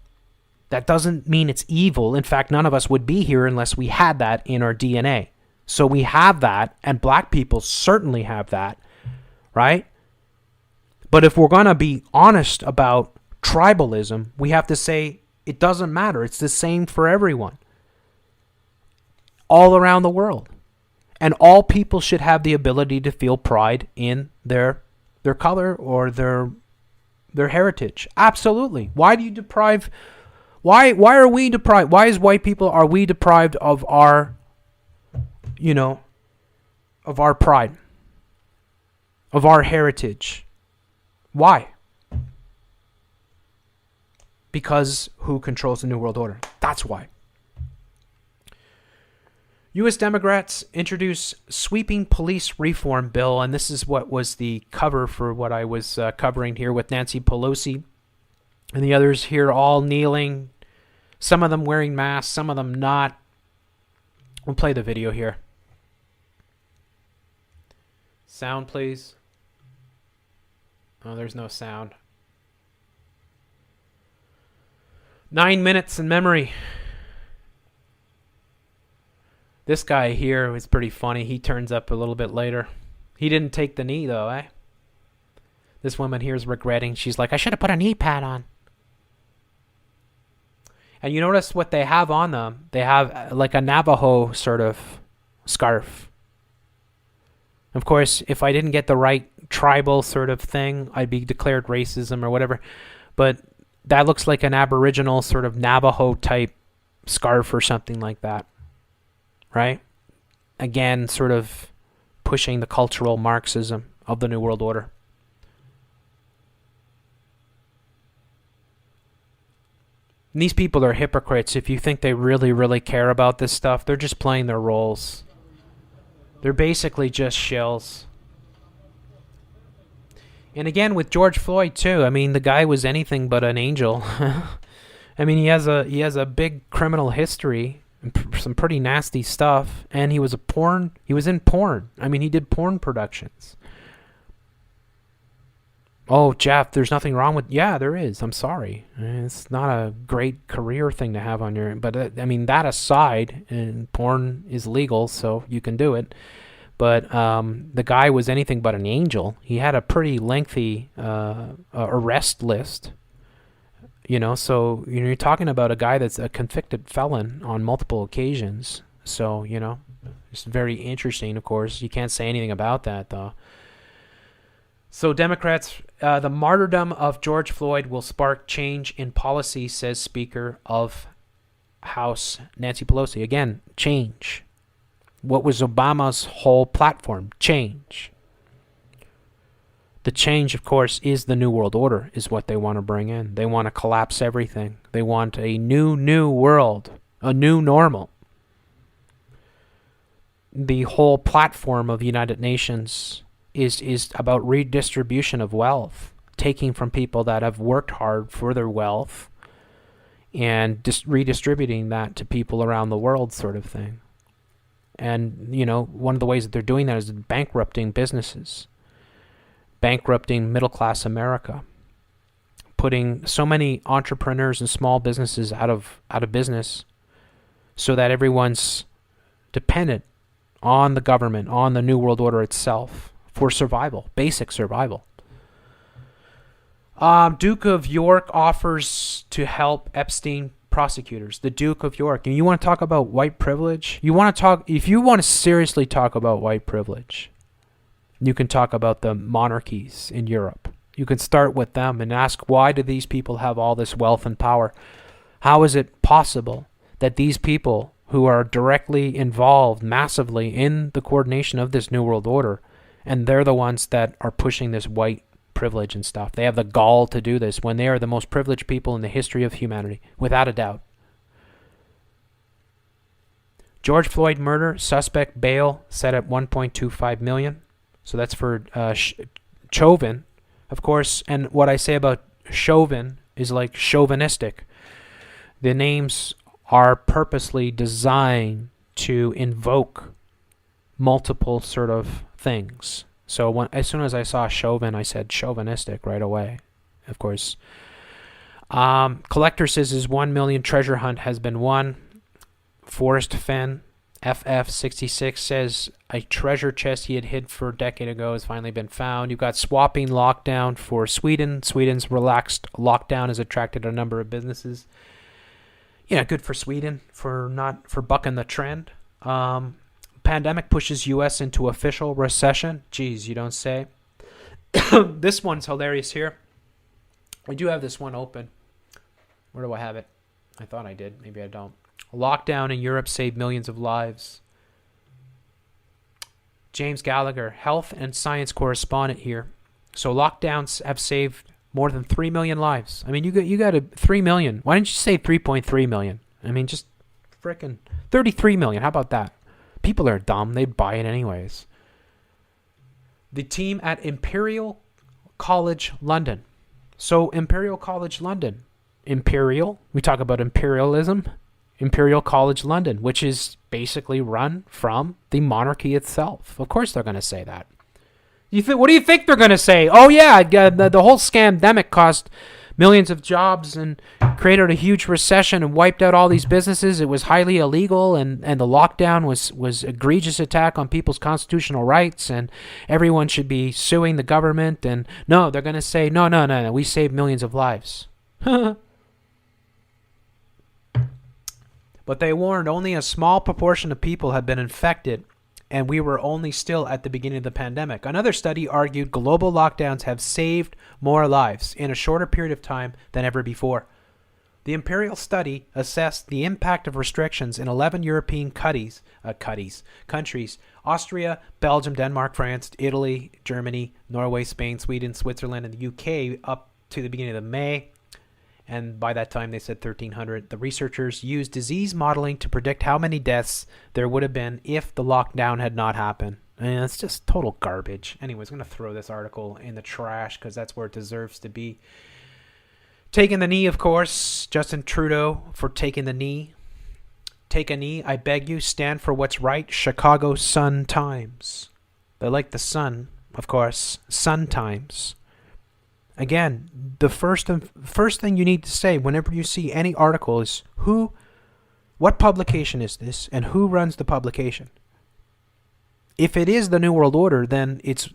That doesn't mean it's evil. In fact, none of us would be here unless we had that in our DNA. So we have that, and black people certainly have that, right? But if we're going to be honest about tribalism, we have to say it doesn't matter. It's the same for everyone, all around the world. And all people should have the ability to feel pride in their color or their heritage. Absolutely. Why do you deprive? Why are we deprived? Why as white people are we deprived of our, of our pride, of our heritage? Why? Because who controls the New World Order? That's why. U.S. Democrats introduce sweeping police reform bill, and this is what was the cover for what I was covering here with Nancy Pelosi and the others here all kneeling, some of them wearing masks, some of them not. We'll play the video here. Sound, please. Oh, there's no sound. 9 minutes in memory. This guy here was pretty funny. He turns up a little bit later. He didn't take the knee, though, eh? This woman here is regretting. She's like, I should have put a knee pad on. And you notice what they have on them? They have like a Navajo sort of scarf. Of course, if I didn't get the right tribal sort of thing, I'd be declared racism or whatever. But that looks like an Aboriginal sort of Navajo type scarf or something like that. Right? Again, sort of pushing the cultural Marxism of the New World Order. And these people are hypocrites. If you think they really, really care about this stuff, they're just playing their roles. They're basically just shills. And again, with George Floyd, too. I mean, the guy was anything but an angel. I mean, he has a big criminal history. Some pretty nasty stuff, and he was in porn. I mean, he did porn productions. Oh, Jeff, there's nothing wrong with... Yeah, there is. I'm sorry. It's not a great career thing to have on your... But, I mean, that aside, and porn is legal, so you can do it. But the guy was anything but an angel. He had a pretty lengthy arrest list. So you're talking about a guy that's a convicted felon on multiple occasions. So, it's very interesting, of course. You can't say anything about that, though. So Democrats, the martyrdom of George Floyd will spark change in policy, says Speaker of House Nancy Pelosi. Again, change. What was Obama's whole platform? Change. The change, of course, is the New World Order, is what they want to bring in. They want to collapse everything. They want a new world, a new normal. The whole platform of the United Nations is about redistribution of wealth, taking from people that have worked hard for their wealth and redistributing that to people around the world, sort of thing. And, one of the ways that they're doing that is bankrupting businesses. Bankrupting middle-class America, putting so many entrepreneurs and small businesses out of business so that everyone's dependent on the government, on the New World Order itself for survival, basic survival. Duke of York offers to help Epstein prosecutors. The Duke of York. And you want to talk about white privilege? If you want to seriously talk about white privilege, you can talk about the monarchies in Europe. You can start with them and ask, why do these people have all this wealth and power? How is it possible that these people who are directly involved massively in the coordination of this New World Order, and they're the ones that are pushing this white privilege and stuff, they have the gall to do this when they are the most privileged people in the history of humanity, without a doubt. George Floyd murder, suspect bail set at $1.25 million. So that's for Chauvin, of course. And what I say about Chauvin is like chauvinistic. The names are purposely designed to invoke multiple sort of things. So as soon as I saw Chauvin, I said chauvinistic right away, of course. Collector says his 1 million treasure hunt has been won. Forrest Fenn, FF66 says a treasure chest he had hid for a decade ago has finally been found. You've got swapping lockdown for Sweden. Sweden's relaxed lockdown has attracted a number of businesses. Yeah, good for Sweden for bucking the trend. Pandemic pushes U.S. into official recession. Geez, you don't say. This one's hilarious here. I do have this one open. Where do I have it? I thought I did. Maybe I don't. Lockdown in Europe saved millions of lives. James Gallagher, health and science correspondent here. So lockdowns have saved more than 3 million lives. I mean, you got 3 million. Why didn't you say 3.3 million? I mean, just frickin' 33 million. How about that? People are dumb. They'd buy it anyways. The team at Imperial College London. So Imperial College London. Imperial. We talk about imperialism. Imperial College London, which is basically run from the monarchy itself. Of course they're going to say that. What do you think they're going to say? Oh, yeah, the whole scandemic cost millions of jobs and created a huge recession and wiped out all these businesses. It was highly illegal, and the lockdown was egregious attack on people's constitutional rights, and everyone should be suing the government. And no, they're going to say, no, we saved millions of lives. But they warned only a small proportion of people had been infected, and we were only still at the beginning of the pandemic. Another study argued global lockdowns have saved more lives in a shorter period of time than ever before. The Imperial study assessed the impact of restrictions in 11 European countries: Austria, Belgium, Denmark, France, Italy, Germany, Norway, Spain, Sweden, Switzerland, and the UK up to the beginning of May. And by that time, they said 1,300. The researchers used disease modeling to predict how many deaths there would have been if the lockdown had not happened. And it's just total garbage. Anyways, I'm going to throw this article in the trash because that's where it deserves to be. Taking the knee, of course. Justin Trudeau for taking the knee. Take a knee, I beg you. Stand for what's right. Chicago Sun-Times. They like the sun, of course. Sun-Times. Again, the first thing you need to say whenever you see any article is what publication is this, and who runs the publication. If it is the New World Order, then it's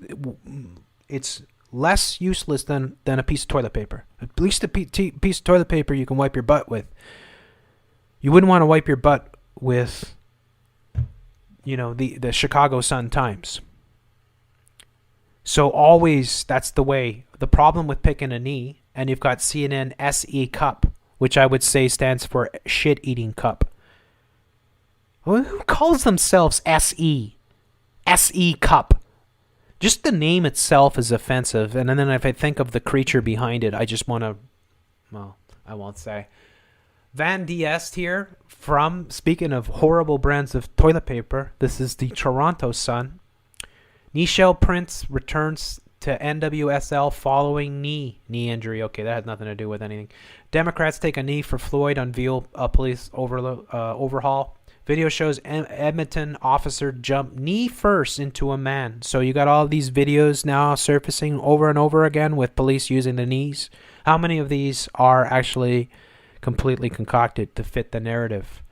less useless than a piece of toilet paper. At least a piece of toilet paper you can wipe your butt with. You wouldn't want to wipe your butt with, the Chicago Sun-Times. So always, that's the way. The problem with picking a knee, and you've got CNN SE Cup, which I would say stands for shit-eating cup. Well, who calls themselves SE? SE Cup. Just the name itself is offensive, and then if I think of the creature behind it, I just want to, well, I won't say. Van Diest here speaking of horrible brands of toilet paper, this is the Toronto Sun. Nichelle Prince returns to NWSL following knee injury. Okay, that has nothing to do with anything. Democrats take a knee for Floyd, unveil a police overhaul. Video shows Edmonton officer jump knee first into a man. So you got all these videos now surfacing over and over again with police using the knees. How many of these are actually completely concocted to fit the narrative?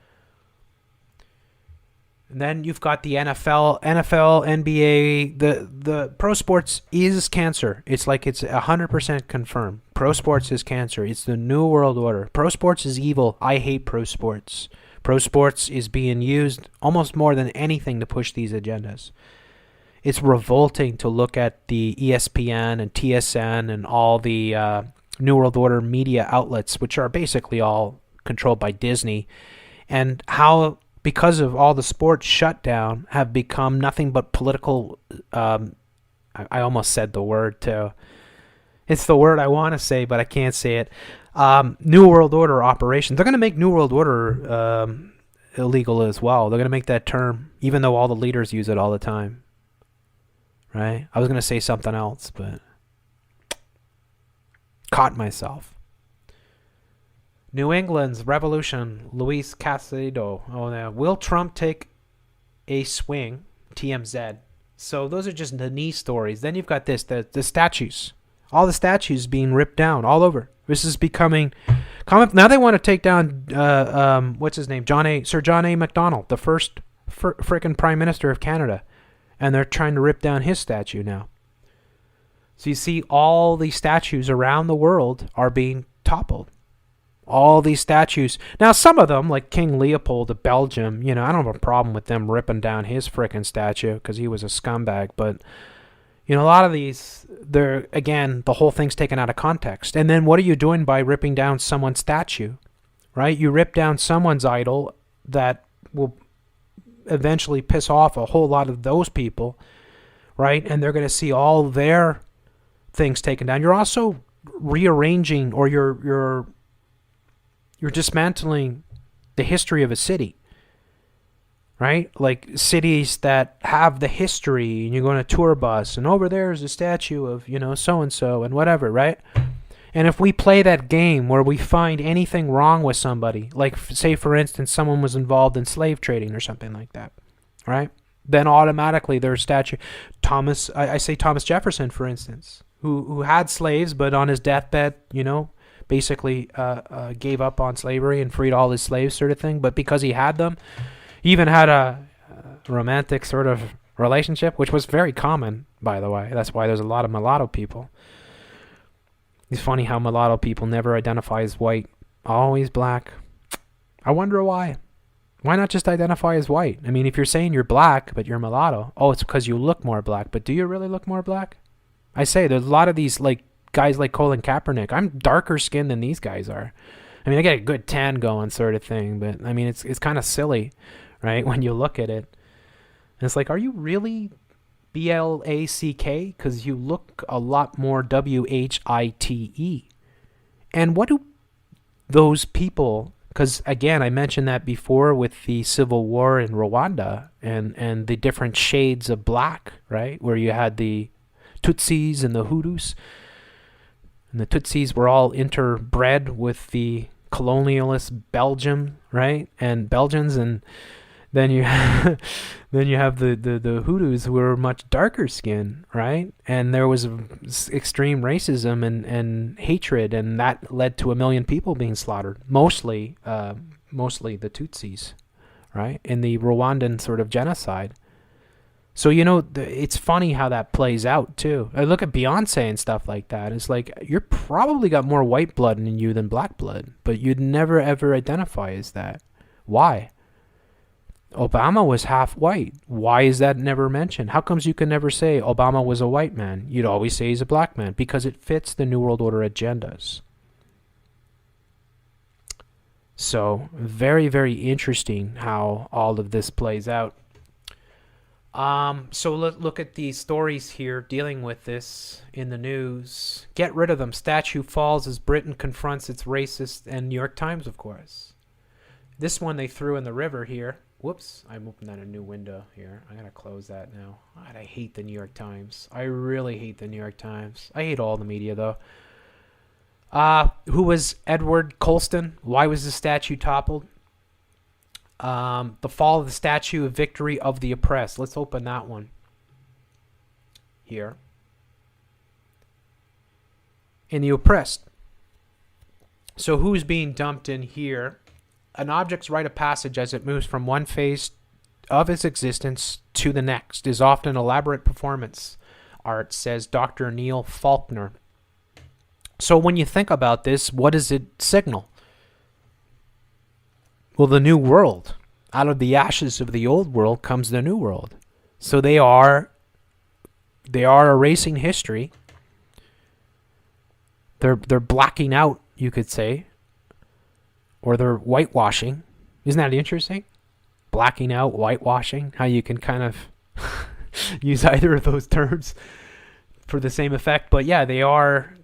And then you've got the NFL, NBA. The pro sports is cancer. It's 100% confirmed. Pro sports is cancer. It's the New World Order. Pro sports is evil. I hate pro sports. Pro sports is being used almost more than anything to push these agendas. It's revolting to look at the ESPN and TSN and all the New World Order media outlets, which are basically all controlled by Disney, and how, because of all the sports shutdown, have become nothing but political. I almost said the word too. It's the word I want to say, but I can't say it. New World Order operations. They're going to make New World Order illegal as well. They're going to make that term, even though all the leaders use it all the time. Right? I was going to say something else, but caught myself. New England's revolution, Luis Casado. Oh, no. Will Trump take a swing? TMZ. So those are just the knee stories. Then you've got this, the statues. All the statues being ripped down all over. This is becoming common. Now they want to take down, what's his name? Sir John A. Macdonald, the first frickin' Prime Minister of Canada. And they're trying to rip down his statue now. So you see all these statues around the world are being toppled. All these statues. Now, some of them, like King Leopold of Belgium, I don't have a problem with them ripping down his frickin' statue because he was a scumbag. But, a lot of these, again, the whole thing's taken out of context. And then what are you doing by ripping down someone's statue, right? You rip down someone's idol that will eventually piss off a whole lot of those people, right? And they're going to see all their things taken down. You're also rearranging, or you're dismantling the history of a city, right? Like cities that have the history, and you go on a tour bus, and over there is a statue of, so-and-so and whatever, right? And if we play that game where we find anything wrong with somebody, like say, for instance, someone was involved in slave trading or something like that, right? Then automatically their statue, I say Thomas Jefferson, for instance, who had slaves, but on his deathbed, basically gave up on slavery and freed all his slaves, sort of thing. But because he had them, he even had a romantic sort of relationship, which was very common, by the way. That's why there's a lot of mulatto people. It's funny how mulatto people never identify as white, always black. I wonder why. Why not just identify as white? I mean, if you're saying you're black, but you're mulatto, it's because you look more black. But do you really look more black? I say there's a lot of these guys like Colin Kaepernick. I'm darker skinned than these guys are. I mean, I get a good tan going, sort of thing. But I mean, it's kind of silly, right? When you look at it, and it's like, are you really BLACK? Because you look a lot more WHITE. And what do those people? Because again, I mentioned that before with the civil war in Rwanda and the different shades of black, right? Where you had the Tutsis and the Hutus. And the Tutsis were all interbred with the colonialist Belgium, right? And Belgians, and then you then you have the Hutus who were much darker skinned, right? And there was extreme racism and hatred, and that led to 1 million people being slaughtered. Mostly the Tutsis, right? In the Rwandan sort of genocide. So, it's funny how that plays out, too. I look at Beyonce and stuff like that. It's like, you're probably got more white blood in you than black blood, but you'd never, ever identify as that. Why? Obama was half white. Why is that never mentioned? How comes you can never say Obama was a white man? You'd always say he's a black man, because it fits the New World Order agendas. So, very, very interesting how all of this plays out. So look at these stories here dealing with this in the news. Get rid of them. Statue falls as Britain confronts its racist, and New York Times, of course. This one they threw in the river here. Whoops, I'm opening a new window here. I gotta close that now. God, I hate the New York Times. I really hate the New York Times. I hate all the media, though. Who was Edward Colston? Why was the statue toppled? The fall of the Statue of Victory of the Oppressed. Let's open that one here. In the oppressed. So who's being dumped in here? An object's rite of passage as it moves from one phase of its existence to the next is often elaborate performance art, says Dr. Neil Faulkner. So when you think about this, what does it signal? Well, the new world. Out of the ashes of the old world comes the new world. So they are erasing history. They're blacking out, you could say. Or they're whitewashing. Isn't that interesting? Blacking out, whitewashing. How you can kind of use either of those terms for the same effect. But yeah, they are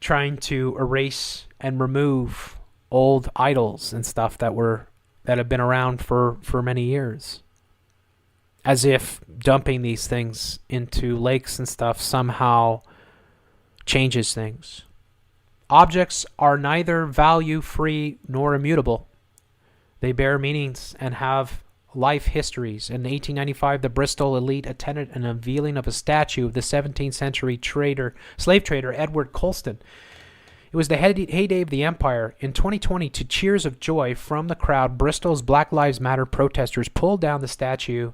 trying to erase and remove old idols and stuff that have been around for many years. As if dumping these things into lakes and stuff somehow changes things. Objects are neither value-free nor immutable. They bear meanings and have life histories. In 1895, the Bristol elite attended an unveiling of a statue of the 17th century slave trader Edward Colston. It was the heyday of the empire. In 2020, to cheers of joy from the crowd, Bristol's Black Lives Matter protesters pulled down the statue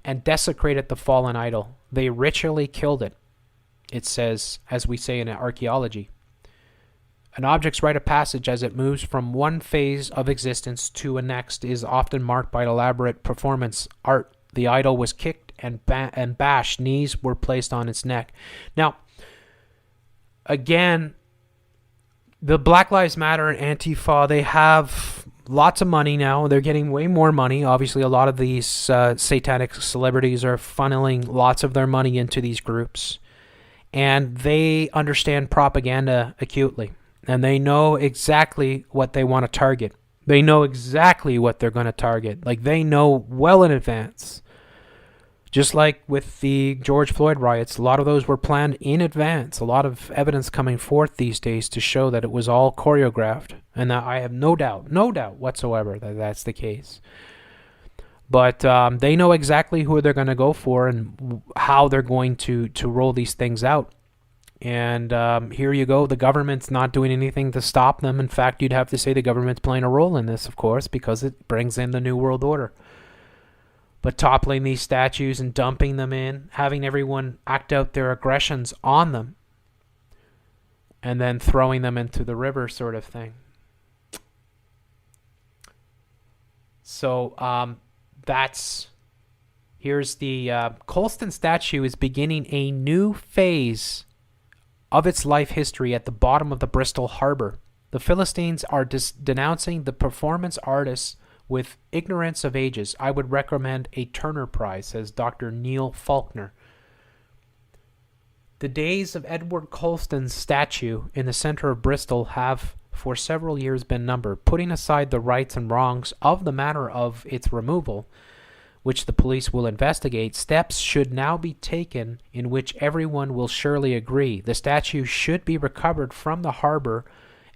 and desecrated the fallen idol. They ritually killed it. It says, as we say in archaeology, an object's rite of passage as it moves from one phase of existence to a next is often marked by elaborate performance art. The idol was kicked and bashed. Knees were placed on its neck. Now, again, the Black Lives Matter and Antifa, they have lots of money now. They're getting way more money. Obviously, a lot of these satanic celebrities are funneling lots of their money into these groups. And they understand propaganda acutely. And they know exactly what they want to target. They know exactly what they're going to target. Like, they know well in advance. Just like with the George Floyd riots, a lot of those were planned in advance. A lot of evidence coming forth these days to show that it was all choreographed. And I have no doubt whatsoever that that's the case. But they know exactly who they're going to go for and how they're going to roll these things out. And here you go. The government's not doing anything to stop them. In fact, you'd have to say the government's playing a role in this, of course, because it brings in the New World Order. But toppling these statues and dumping them in, having everyone act out their aggressions on them, and then throwing them into the river sort of thing. So here's the Colston statue is beginning a new phase of its life history at the bottom of the Bristol Harbor. The Philistines are denouncing the performance artists with ignorance of ages. I would recommend a Turner Prize, says Dr. Neil Faulkner. The days of Edward Colston's statue in the center of Bristol have for several years been numbered. Putting aside the rights and wrongs of the matter of its removal, which the police will investigate, steps should now be taken in which everyone will surely agree. The statue should be recovered from the harbor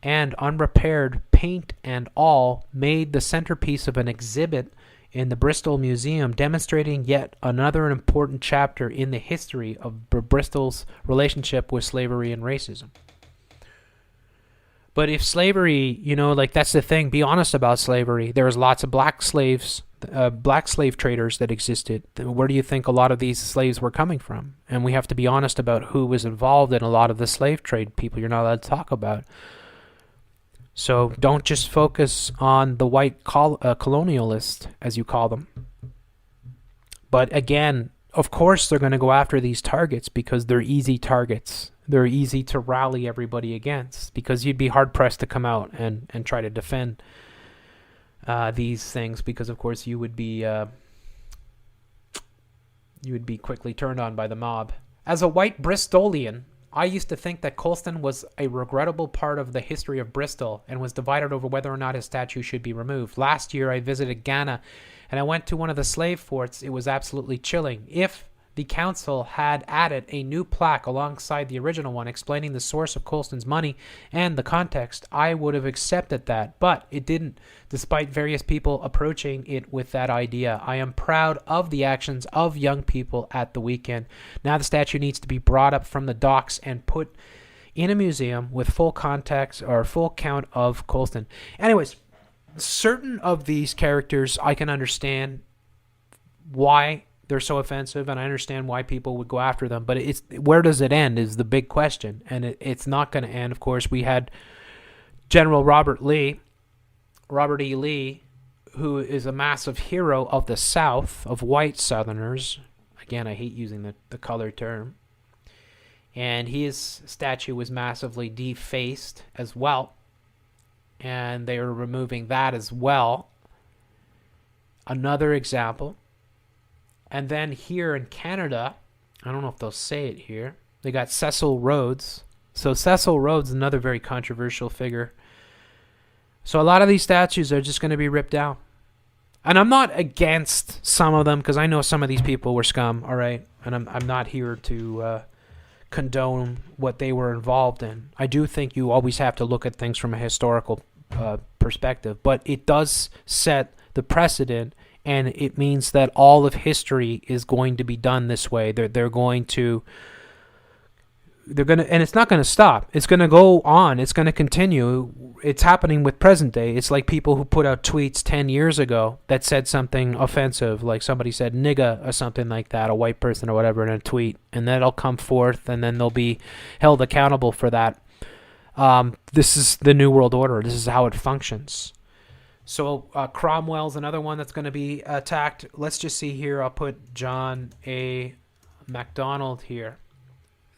and unrepaired, paint and all, made the centerpiece of an exhibit in the Bristol Museum, demonstrating yet another important chapter in the history of Bristol's relationship with slavery and racism. But if slavery, that's the thing, be honest about slavery. There was lots of black slave traders that existed. Where do you think a lot of these slaves were coming from? And we have to be honest about who was involved in a lot of the slave trade people you're not allowed to talk about. So don't just focus on the white colonialist, as you call them. But again, of course they're going to go after these targets because they're easy targets. They're easy to rally everybody against because you'd be hard-pressed to come out and try to defend these things because, of course, you would be quickly turned on by the mob. As a white Bristolian, I used to think that Colston was a regrettable part of the history of Bristol and was divided over whether or not his statue should be removed. Last year, I visited Ghana, and I went to one of the slave forts. It was absolutely chilling. If the council had added a new plaque alongside the original one explaining the source of Colston's money and the context, I would have accepted that, but it didn't, despite various people approaching it with that idea. I am proud of the actions of young people at the weekend. Now the statue needs to be brought up from the docks and put in a museum with full context or full count of Colston. Anyways, certain of these characters I can understand why they're so offensive, and I understand why people would go after them, but it's where does it end is the big question, and it's not going to end. Of course, we had General Robert E. Lee, who is a massive hero of the South, of white Southerners. Again, I hate using the color term. And his statue was massively defaced as well, and they were removing that as well. Another example. And then here in Canada, I don't know if they'll say it here, they got Cecil Rhodes. So Cecil Rhodes is another very controversial figure. So a lot of these statues are just going to be ripped down. And I'm not against some of them because I know some of these people were scum, all right? And I'm not here to condone what they were involved in. I do think you always have to look at things from a historical perspective, but it does set the precedent And it means that all of history is going to be done this way. They're going to, and it's not going to stop. It's going to go on. It's going to continue. It's happening with present day. It's like people who put out tweets 10 years ago that said something offensive, like somebody said nigga or something like that, a white person or whatever, in a tweet, and that'll come forth, and then they'll be held accountable for that. This is the New World Order. This is how it functions. So Cromwell's another one that's going to be attacked. Let's just see here. I'll put John A. MacDonald here.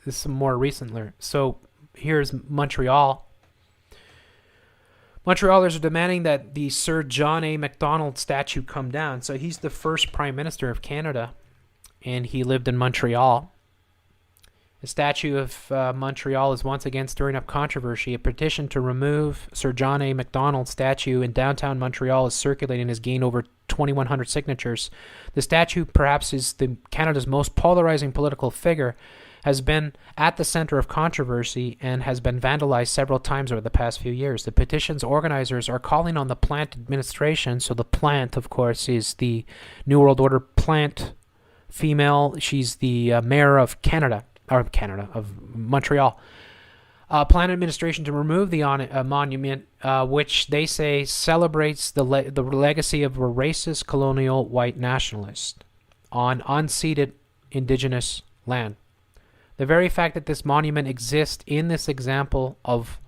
This is more recently. So here's Montreal. Montrealers are demanding that the Sir John A. Macdonald statue come down. So he's the first Prime Minister of Canada, and he lived in Montreal. The statue of Montreal is once again stirring up controversy. A petition to remove Sir John A. Macdonald's statue in downtown Montreal is circulating and has gained over 2,100 signatures. The statue, perhaps is Canada's most polarizing political figure, has been at the center of controversy and has been vandalized several times over the past few years. The petition's organizers are calling on the Plant administration. So the Plant, of course, is the New World Order Plant female. She's the mayor of of Montreal. Plant administration to remove the monument, which they say celebrates the legacy of a racist colonial white nationalist on unceded indigenous land. The very fact that this monument exists in this example of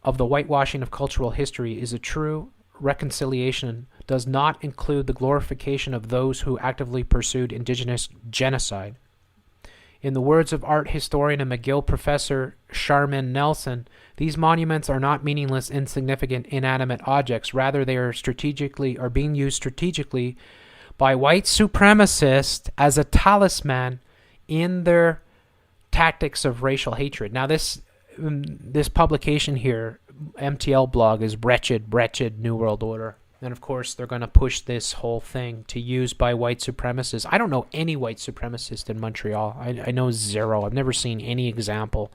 the whitewashing of cultural history is a true reconciliation, does not include the glorification of those who actively pursued indigenous genocide. In the words of art historian and McGill professor Charmin Nelson, these monuments are not meaningless, insignificant, inanimate objects. Rather, they are being used strategically by white supremacists as a talisman in their tactics of racial hatred. Now, this publication here, MTL blog, is wretched New World Order. And of course, they're going to push this whole thing to use by white supremacists. I don't know any white supremacist in Montreal. I know zero. I've never seen any example.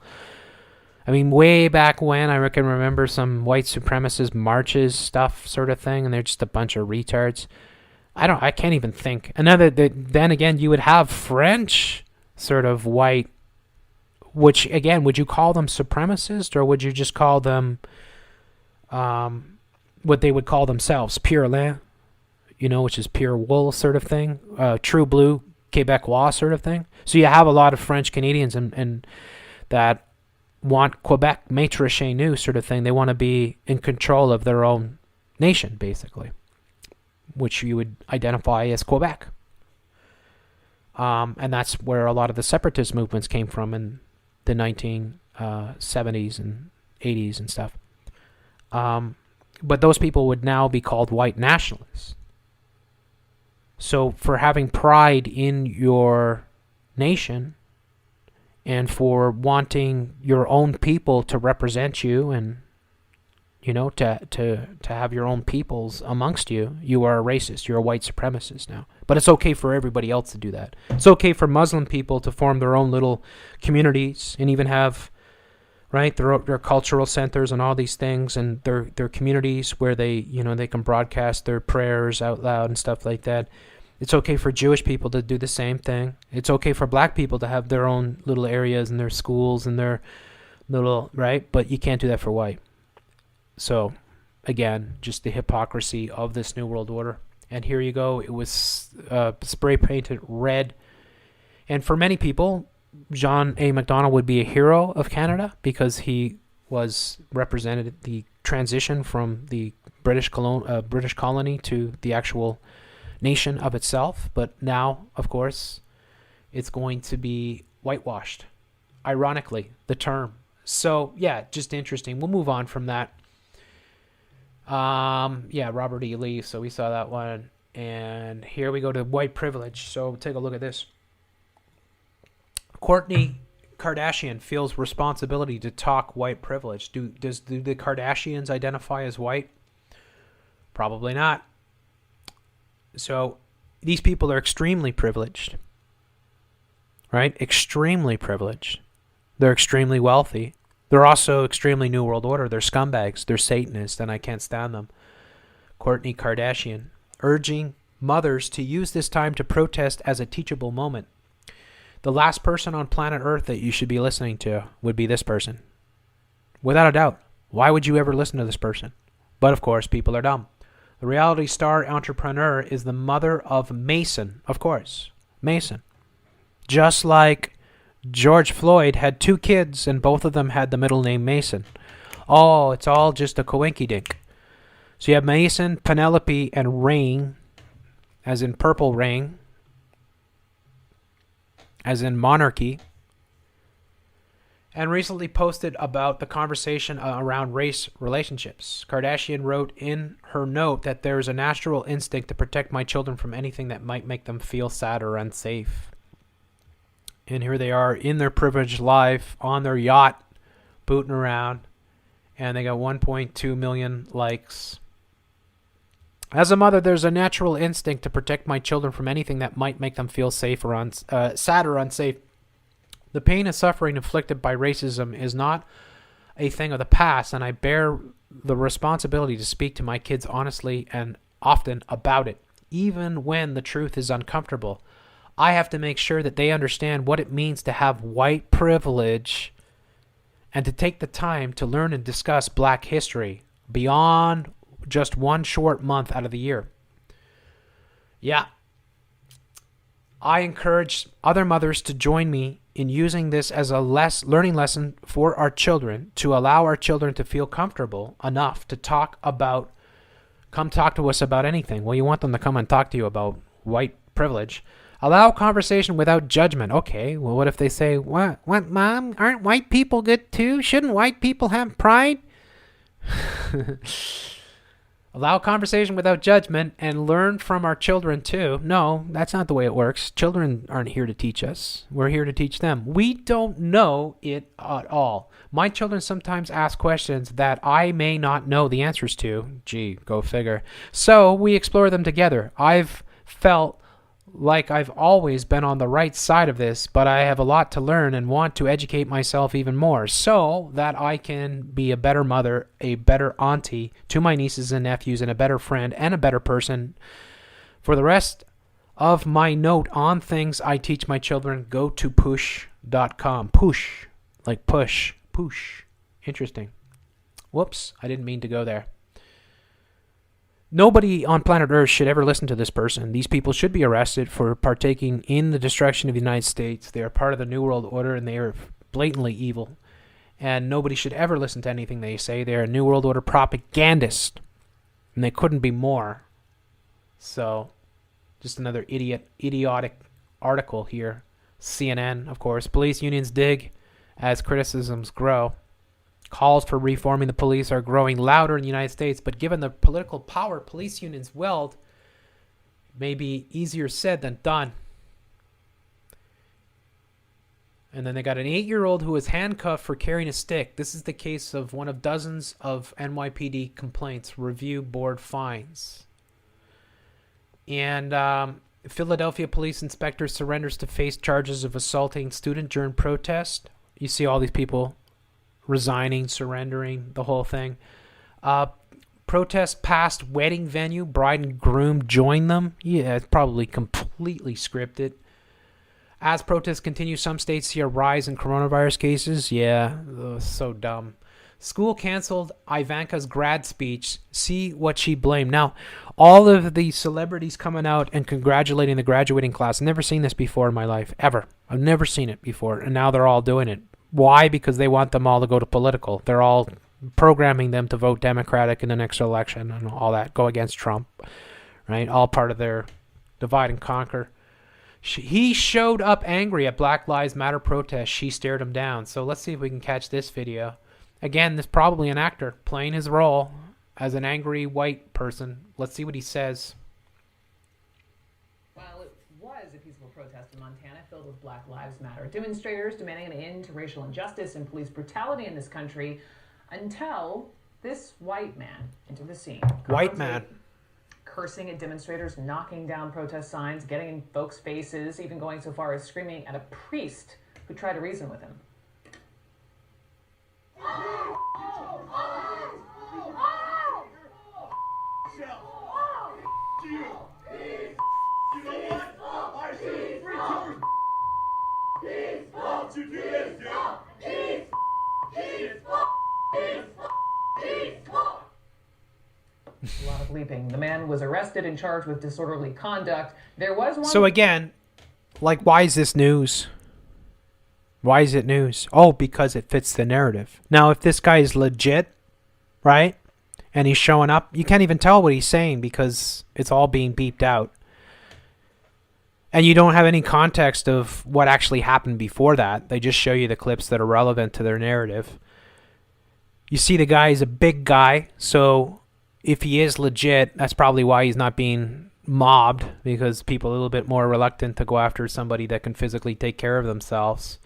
I mean, way back when, I can remember some white supremacist marches stuff sort of thing, and they're just a bunch of retards. I can't even think. Then again, you would have French sort of white, which again, would you call them supremacist, or would you just call them what they would call themselves, pure lain, which is pure wool sort of thing, true blue Quebecois sort of thing. So you have a lot of French Canadians and that want Quebec maître chez nous sort of thing. They want to be in control of their own nation, basically, which you would identify as Quebec. And that's where a lot of the separatist movements came from in the 1970s and 80s and stuff. But those people would now be called white nationalists. So for having pride in your nation and for wanting your own people to represent you and, to have your own peoples amongst you, you are a racist. You're a white supremacist now. But it's okay for everybody else to do that. It's okay for Muslim people to form their own little communities and even have, right, their cultural centers and all these things, and their communities where they can broadcast their prayers out loud and stuff like that. It's okay for Jewish people to do the same thing. It's okay for black people to have their own little areas and their schools and their little, right? But you can't do that for white. So, again, just the hypocrisy of this New World Order. And here you go. It was spray painted red. And for many people, John A. Macdonald would be a hero of Canada because he represented the transition from the British colony to the actual nation of itself. But now, of course, it's going to be whitewashed. Ironically, the term. So, yeah, just interesting. We'll move on from that. Robert E. Lee. So we saw that one. And here we go to white privilege. So take a look at this. Kourtney Kardashian feels responsibility to talk white privilege. Do the Kardashians identify as white? Probably not. So these people are extremely privileged, right? Extremely privileged. They're extremely wealthy. They're also extremely New World Order. They're scumbags. They're Satanists, and I can't stand them. Kourtney Kardashian. urging mothers to use this time to protest as a teachable moment. The last person on planet Earth that you should be listening to would be this person. Without a doubt. Why would you ever listen to this person? But of course, people are dumb. The reality star entrepreneur is the mother of Mason, of course. Mason. Just like George Floyd had 2 kids and both of them had the middle name Mason. Oh, it's all just a coinkydink. So you have Mason, Penelope, and Rain, as in purple rain, as in monarchy, and recently posted about the conversation around race relationships. Kardashian wrote in her note that there is a natural instinct to protect my children from anything that might make them feel sad or unsafe. And here they are in their privileged life on their yacht, booting around, and they got 1.2 million likes. As a mother, there's a natural instinct to protect my children from anything that might make them feel safe or sad or unsafe. The pain and suffering inflicted by racism is not a thing of the past, and I bear the responsibility to speak to my kids honestly and often about it, even when the truth is uncomfortable. I have to make sure that they understand what it means to have white privilege and to take the time to learn and discuss black history beyond just one short month out of the year. Yeah. I encourage other mothers to join me in using this as a learning lesson for our children, to allow our children to feel comfortable enough to come talk to us about anything. Well, you want them to come and talk to you about white privilege. Allow conversation without judgment. Okay, well, what if they say, what, Mom? Aren't white people good too? Shouldn't white people have pride? Allow conversation without judgment and learn from our children too. No, that's not the way it works. Children aren't here to teach us. We're here to teach them. We don't know it at all. My children sometimes ask questions that I may not know the answers to. Gee, go figure. So we explore them together. I've felt like I've always been on the right side of this, but I have a lot to learn and want to educate myself even more so that I can be a better mother, a better auntie to my nieces and nephews, and a better friend and a better person. For the rest of my note on things I teach my children, go to push.com. Push, like push. Interesting. Whoops, I didn't mean to go there. Nobody on planet Earth should ever listen to this person. These people should be arrested for partaking in the destruction of the United States. They are part of the New World Order, and they are blatantly evil. And nobody should ever listen to anything they say. They are New World Order propagandists, and they couldn't be more. So, just another idiotic article here. CNN, of course. Police unions dig as criticisms grow. Calls for reforming the police are growing louder in the United States, but given the political power police unions wield, it may be easier said than done. And then they got an 8-year-old who was handcuffed for carrying a stick. This is the case of one of dozens of NYPD complaints, review board fines. And Philadelphia police inspector surrenders to face charges of assaulting student during protest. You see all these people resigning, surrendering, the whole thing. Protest past wedding venue, bride and groom join them. Yeah, it's probably completely scripted. As protests continue, some states see a rise in coronavirus cases. Yeah, so dumb. School canceled Ivanka's grad speech. See what she blamed. Now, all of the celebrities coming out and congratulating the graduating class. I've never seen this before in my life, ever. I've never seen it before, and now they're all doing it. Why? Because they want them all to go to political. They're all programming them to vote Democratic in the next election and all that, go against Trump, right? All part of their divide and conquer. He showed up angry at Black Lives Matter protest. She stared him down. So let's see if we can catch this video. Again, this is probably an actor playing his role as an angry white person. Let's see what he says. While it was a peaceful protest in Montana filled with Black Lives Matter demonstrators demanding an end to racial injustice and police brutality in this country, until this white man entered the scene. White man. Cursing at demonstrators, knocking down protest signs, getting in folks' faces, even going so far as screaming at a priest who tried to reason with him. A lot of bleeping. The man was arrested and charged with disorderly conduct. There was one... So again, like, why is this news? Why is it news? Oh, because it fits the narrative. Now, if this guy is legit, right, and he's showing up, you can't even tell what he's saying because it's all being beeped out. And you don't have any context of what actually happened before that. They just show you the clips that are relevant to their narrative. You see the guy is a big guy, so if he is legit, that's probably why he's not being mobbed, because people are a little bit more reluctant to go after somebody that can physically take care of themselves.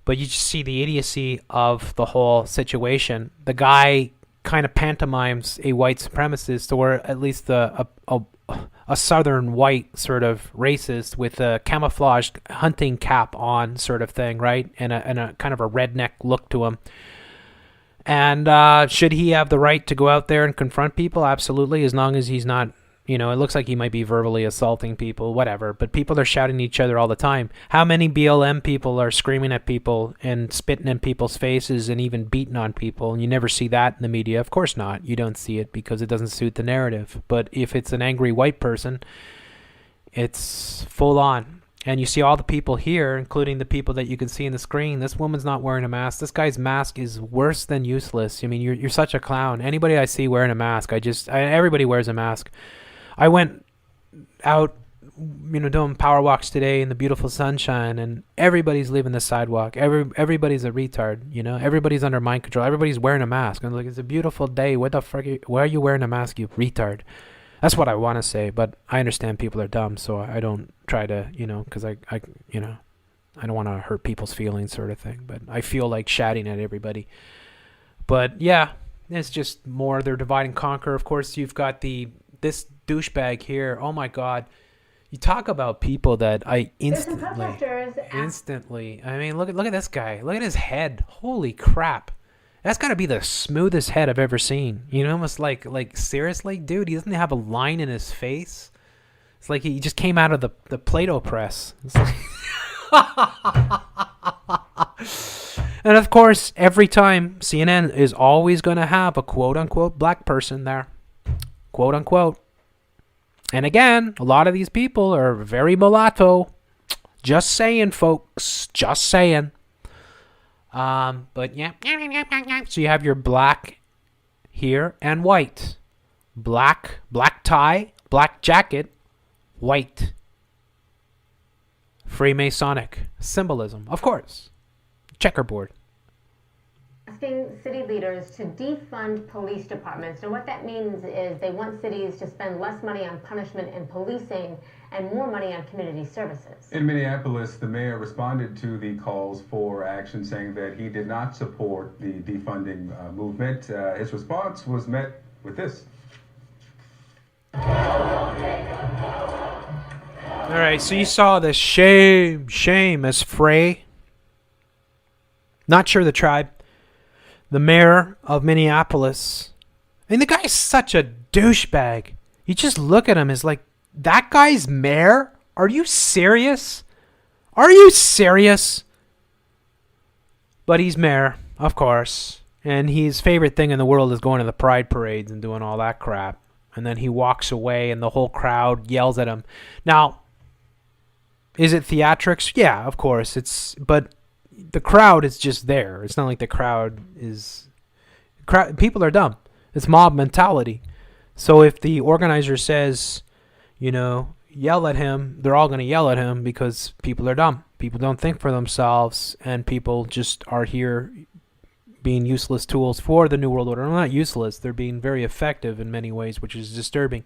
But you just see the idiocy of the whole situation. The guy kind of pantomimes a white supremacist, or at least a southern white sort of racist with a camouflaged hunting cap on sort of thing, right? And a kind of a redneck look to him. And should he have the right to go out there and confront people? Absolutely, as long as he's not, it looks like he might be verbally assaulting people, whatever. But people are shouting at each other all the time. How many BLM people are screaming at people and spitting in people's faces and even beating on people? And you never see that in the media. Of course not. You don't see it because it doesn't suit the narrative. But if it's an angry white person, it's full on. And you see all the people here, including the people that you can see in the screen. This woman's not wearing a mask. This guy's mask is worse than useless. I mean, you're such a clown. Anybody I see wearing a mask, everybody wears a mask. I went out, doing power walks today in the beautiful sunshine, and everybody's leaving the sidewalk. Everybody's a retard, Everybody's under mind control. Everybody's wearing a mask. I'm like, it's a beautiful day. What the fuck? Why are you wearing a mask, you retard? That's what I want to say, but I understand people are dumb, so I don't try to, because I don't want to hurt people's feelings sort of thing, but I feel like shouting at everybody. But yeah, it's just more they're divide and conquer. Of course, you've got this douchebag here. Oh my God. You talk about people that I instantly, I mean, look at this guy. Look at his head. Holy crap. That's got to be the smoothest head I've ever seen. Almost like seriously, dude, he doesn't have a line in his face. It's like he just came out of the Play-Doh press. It's like and of course, every time CNN is always going to have a quote-unquote black person there. Quote-unquote. And again, a lot of these people are very mulatto. Just saying, folks. Just saying. But yeah, so you have your black here and white. Black tie, black jacket, white. Freemasonic symbolism, of course. Checkerboard. Asking city leaders to defund police departments. And what that means is they want cities to spend less money on punishment and policing and more money on community services. In Minneapolis, the mayor responded to the calls for action, saying that he did not support the defunding movement. His response was met with this. All right, so you saw the shame as Frey. Not sure the tribe. The mayor of Minneapolis. And the guy's such a douchebag. You just look at him as like, that guy's mayor? Are you serious? Are you serious? But he's mayor, of course. And his favorite thing in the world is going to the pride parades and doing all that crap. And then he walks away and the whole crowd yells at him. Now, is it theatrics? Yeah, of course. But the crowd is just there. It's not like the crowd is... people are dumb. It's mob mentality. So if the organizer says, yell at him, they're all going to yell at him because people are dumb. People don't think for themselves, and people just are here being useless tools for the New World Order. Well, not useless. They're being very effective in many ways, which is disturbing.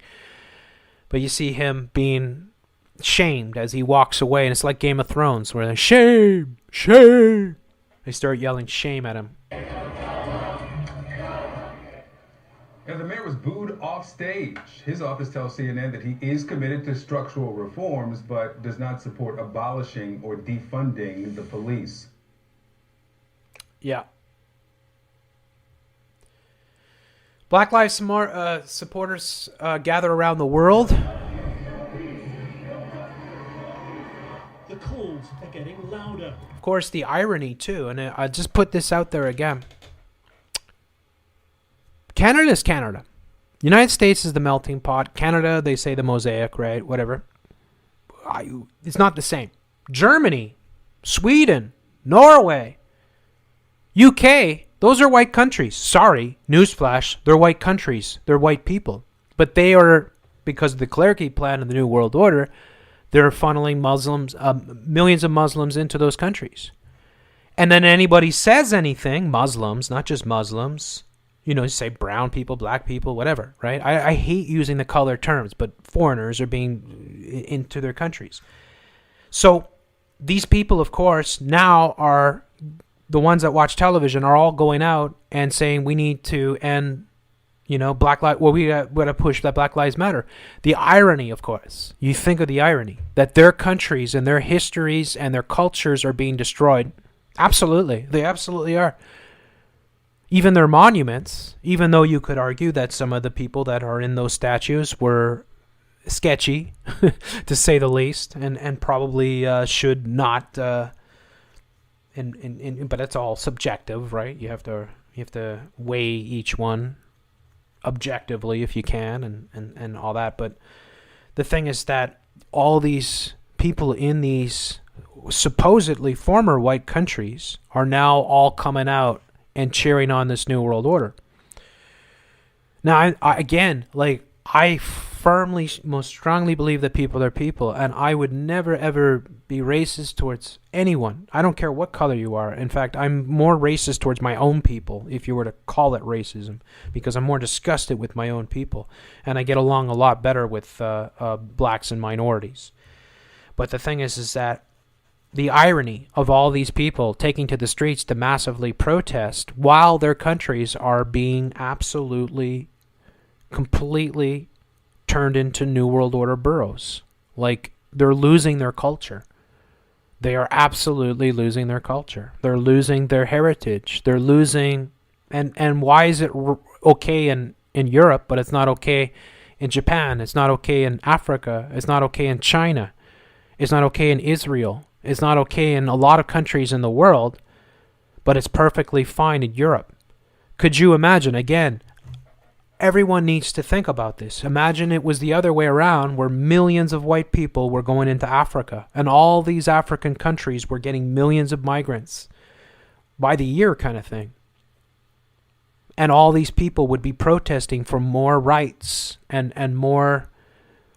But you see him being shamed as he walks away, and it's like Game of Thrones, where they're shame. They start yelling shame at him. And the mayor was booed off stage. His office tells CNN that he is committed to structural reforms, but does not support abolishing or defunding the police. Yeah. Black Lives supporters gather around the world. The calls are getting louder. Of course, the irony, too, and I just put this out there again. Canada's Canada. United States is the melting pot. Canada, they say the mosaic, right? Whatever. It's not the same. Germany, Sweden, Norway, UK, those are white countries. Sorry, newsflash, they're white countries. They're white people. But they are, because of the Clergy plan and the New World Order, they're funneling Muslims, millions of Muslims into those countries. And then anybody says anything, Muslims, not just Muslims, you say brown people, black people, whatever, right? I hate using the color terms, but foreigners are being into their countries. So these people, of course, now are the ones that watch television are all going out and saying we need to end, Black Lives. Well, we got to push that Black Lives Matter. The irony, of course, you think of the irony that their countries and their histories and their cultures are being destroyed. Absolutely, they absolutely are. Even their monuments, even though you could argue that some of the people that are in those statues were sketchy, to say the least, and probably should not. But it's all subjective, right? You have to weigh each one objectively if you can, and all that. But the thing is that all these people in these supposedly former white countries are now all coming out and cheering on this New World Order. Now, I firmly, most strongly believe that people are people, and I would never, ever be racist towards anyone. I don't care what color you are. In fact, I'm more racist towards my own people, if you were to call it racism, because I'm more disgusted with my own people, and I get along a lot better with blacks and minorities. But the thing is that the irony of all these people taking to the streets to massively protest while their countries are being absolutely, completely turned into New World Order boroughs. Like, they're losing their culture. They are absolutely losing their culture. They're losing their heritage. They're losing... And why is it okay in Europe, but it's not okay in Japan? It's not okay in Africa. It's not okay in China. It's not okay in Israel. It's not okay in a lot of countries in the world, but it's perfectly fine in Europe. Could you imagine, again, everyone needs to think about this. Imagine it was the other way around, where millions of white people were going into Africa, and all these African countries were getting millions of migrants by the year kind of thing. And all these people would be protesting for more rights and more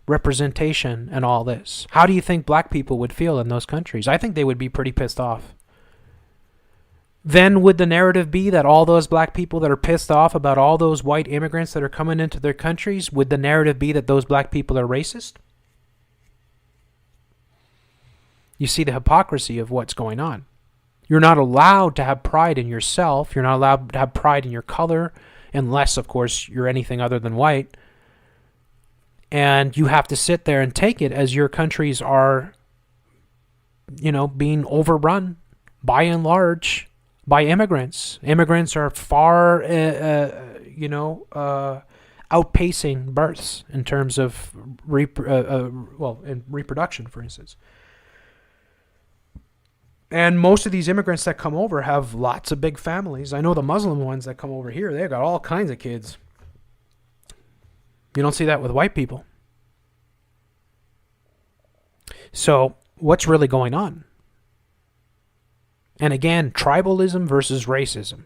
representation and all this. How do you think black people would feel in those countries? I think they would be pretty pissed off. Then would the narrative be that all those black people that are pissed off about all those white immigrants that are coming into their countries, would the narrative be that those black people are racist? You see the hypocrisy of what's going on. You're not allowed to have pride in yourself. You're not allowed to have pride in your color, unless, of course, you're anything other than white. And you have to sit there and take it as your countries are, being overrun by and large by immigrants. Immigrants are far, outpacing births in terms of in reproduction, for instance. And most of these immigrants that come over have lots of big families. I know the Muslim ones that come over here, they've got all kinds of kids. You don't see that with white people. So, what's really going on? And again, tribalism versus racism.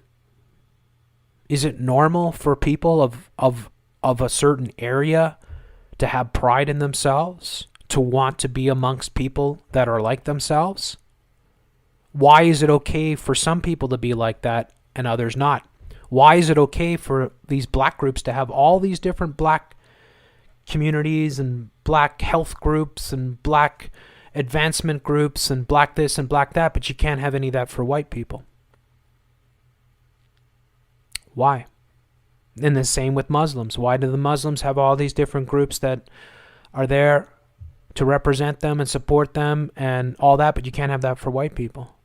Is it normal for people of a certain area to have pride in themselves, to want to be amongst people that are like themselves? Why is it okay for some people to be like that and others not? Why is it okay for these black groups to have all these different black communities and black health groups and black advancement groups and black this and black that, but you can't have any of that for white people? Why? And the same with Muslims. Why do the Muslims have all these different groups that are there to represent them and support them and all that, but you can't have that for white people?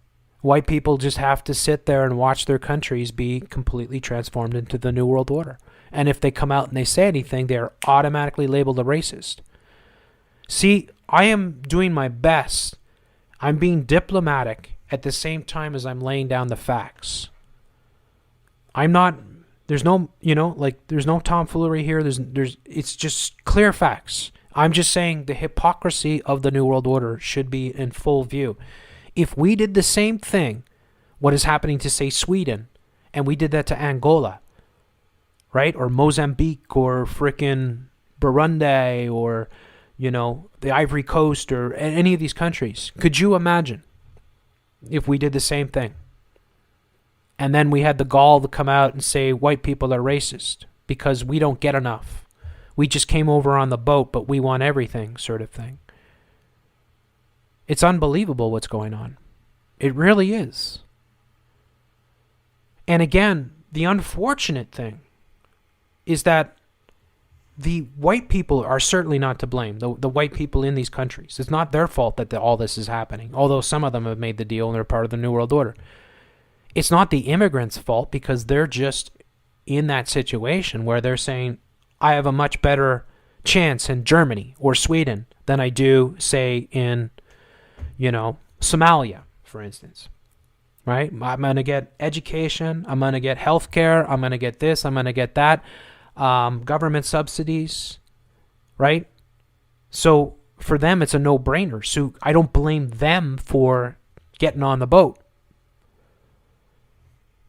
White people just have to sit there and watch their countries be completely transformed into the New World Order. And if they come out and they say anything, they're automatically labeled a racist. See, I am doing my best. I'm being diplomatic at the same time as I'm laying down the facts. I'm not There's no, there's no tomfoolery here. It's just clear facts. I'm just saying the hypocrisy of the New World Order should be in full view. If we did the same thing, what is happening to, say, Sweden, and we did that to Angola, right? Or Mozambique, or frickin' Burundi, or, the Ivory Coast, or any of these countries, could you imagine if we did the same thing? And then we had the gall to come out and say white people are racist because we don't get enough. We just came over on the boat, but we want everything, sort of thing. It's unbelievable what's going on. It really is. And again, the unfortunate thing is that the white people are certainly not to blame. The white people in these countries. It's not their fault that all this is happening, although some of them have made the deal and they're part of the New World Order. It's not the immigrants' fault because they're just in that situation where they're saying, I have a much better chance in Germany or Sweden than I do, say, in, Somalia, for instance. Right? I'm going to get education. I'm going to get healthcare. I'm going to get this. I'm going to get that. Government subsidies. Right? So for them, it's a no-brainer. So I don't blame them for getting on the boat.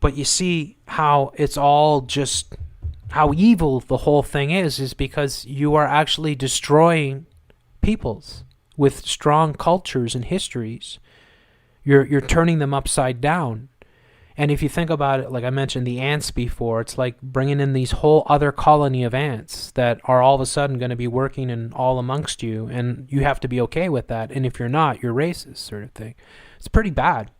But you see how it's all just, how evil the whole thing is because you are actually destroying peoples with strong cultures and histories. You're turning them upside down. And if you think about it, like I mentioned the ants before, it's like bringing in these whole other colony of ants that are all of a sudden going to be working in all amongst you, and you have to be okay with that. And if you're not, you're racist, sort of thing. It's pretty bad.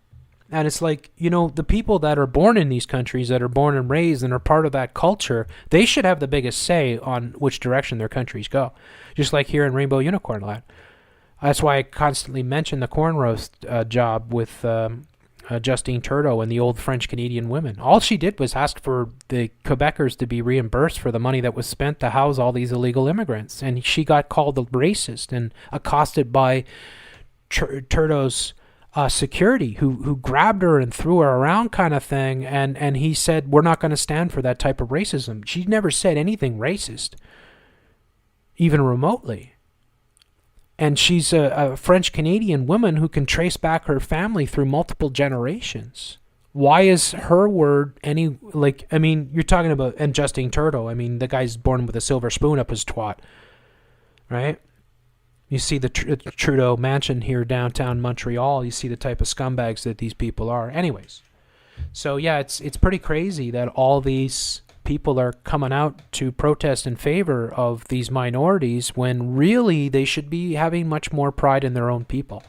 And it's like, the people that are born in these countries, that are born and raised and are part of that culture, they should have the biggest say on which direction their countries go. Just like here in Rainbow Unicorn Land. That's why I constantly mention the corn roast job with Justine Trudeau and the old French-Canadian women. All she did was ask for the Quebecers to be reimbursed for the money that was spent to house all these illegal immigrants. And she got called a racist and accosted by Trudeau's security who grabbed her and threw her around kind of thing, and he said, we're not going to stand for that type of racism. She never said anything racist, even remotely. And she's a French-Canadian woman who can trace back her family through multiple generations. Why is her word any, you're talking about, and Justin Trudeau, the guy's born with a silver spoon up his twat, right? You see the Trudeau mansion here downtown Montreal. You see the type of scumbags that these people are. Anyways, so yeah, it's pretty crazy that all these people are coming out to protest in favor of these minorities when really they should be having much more pride in their own people.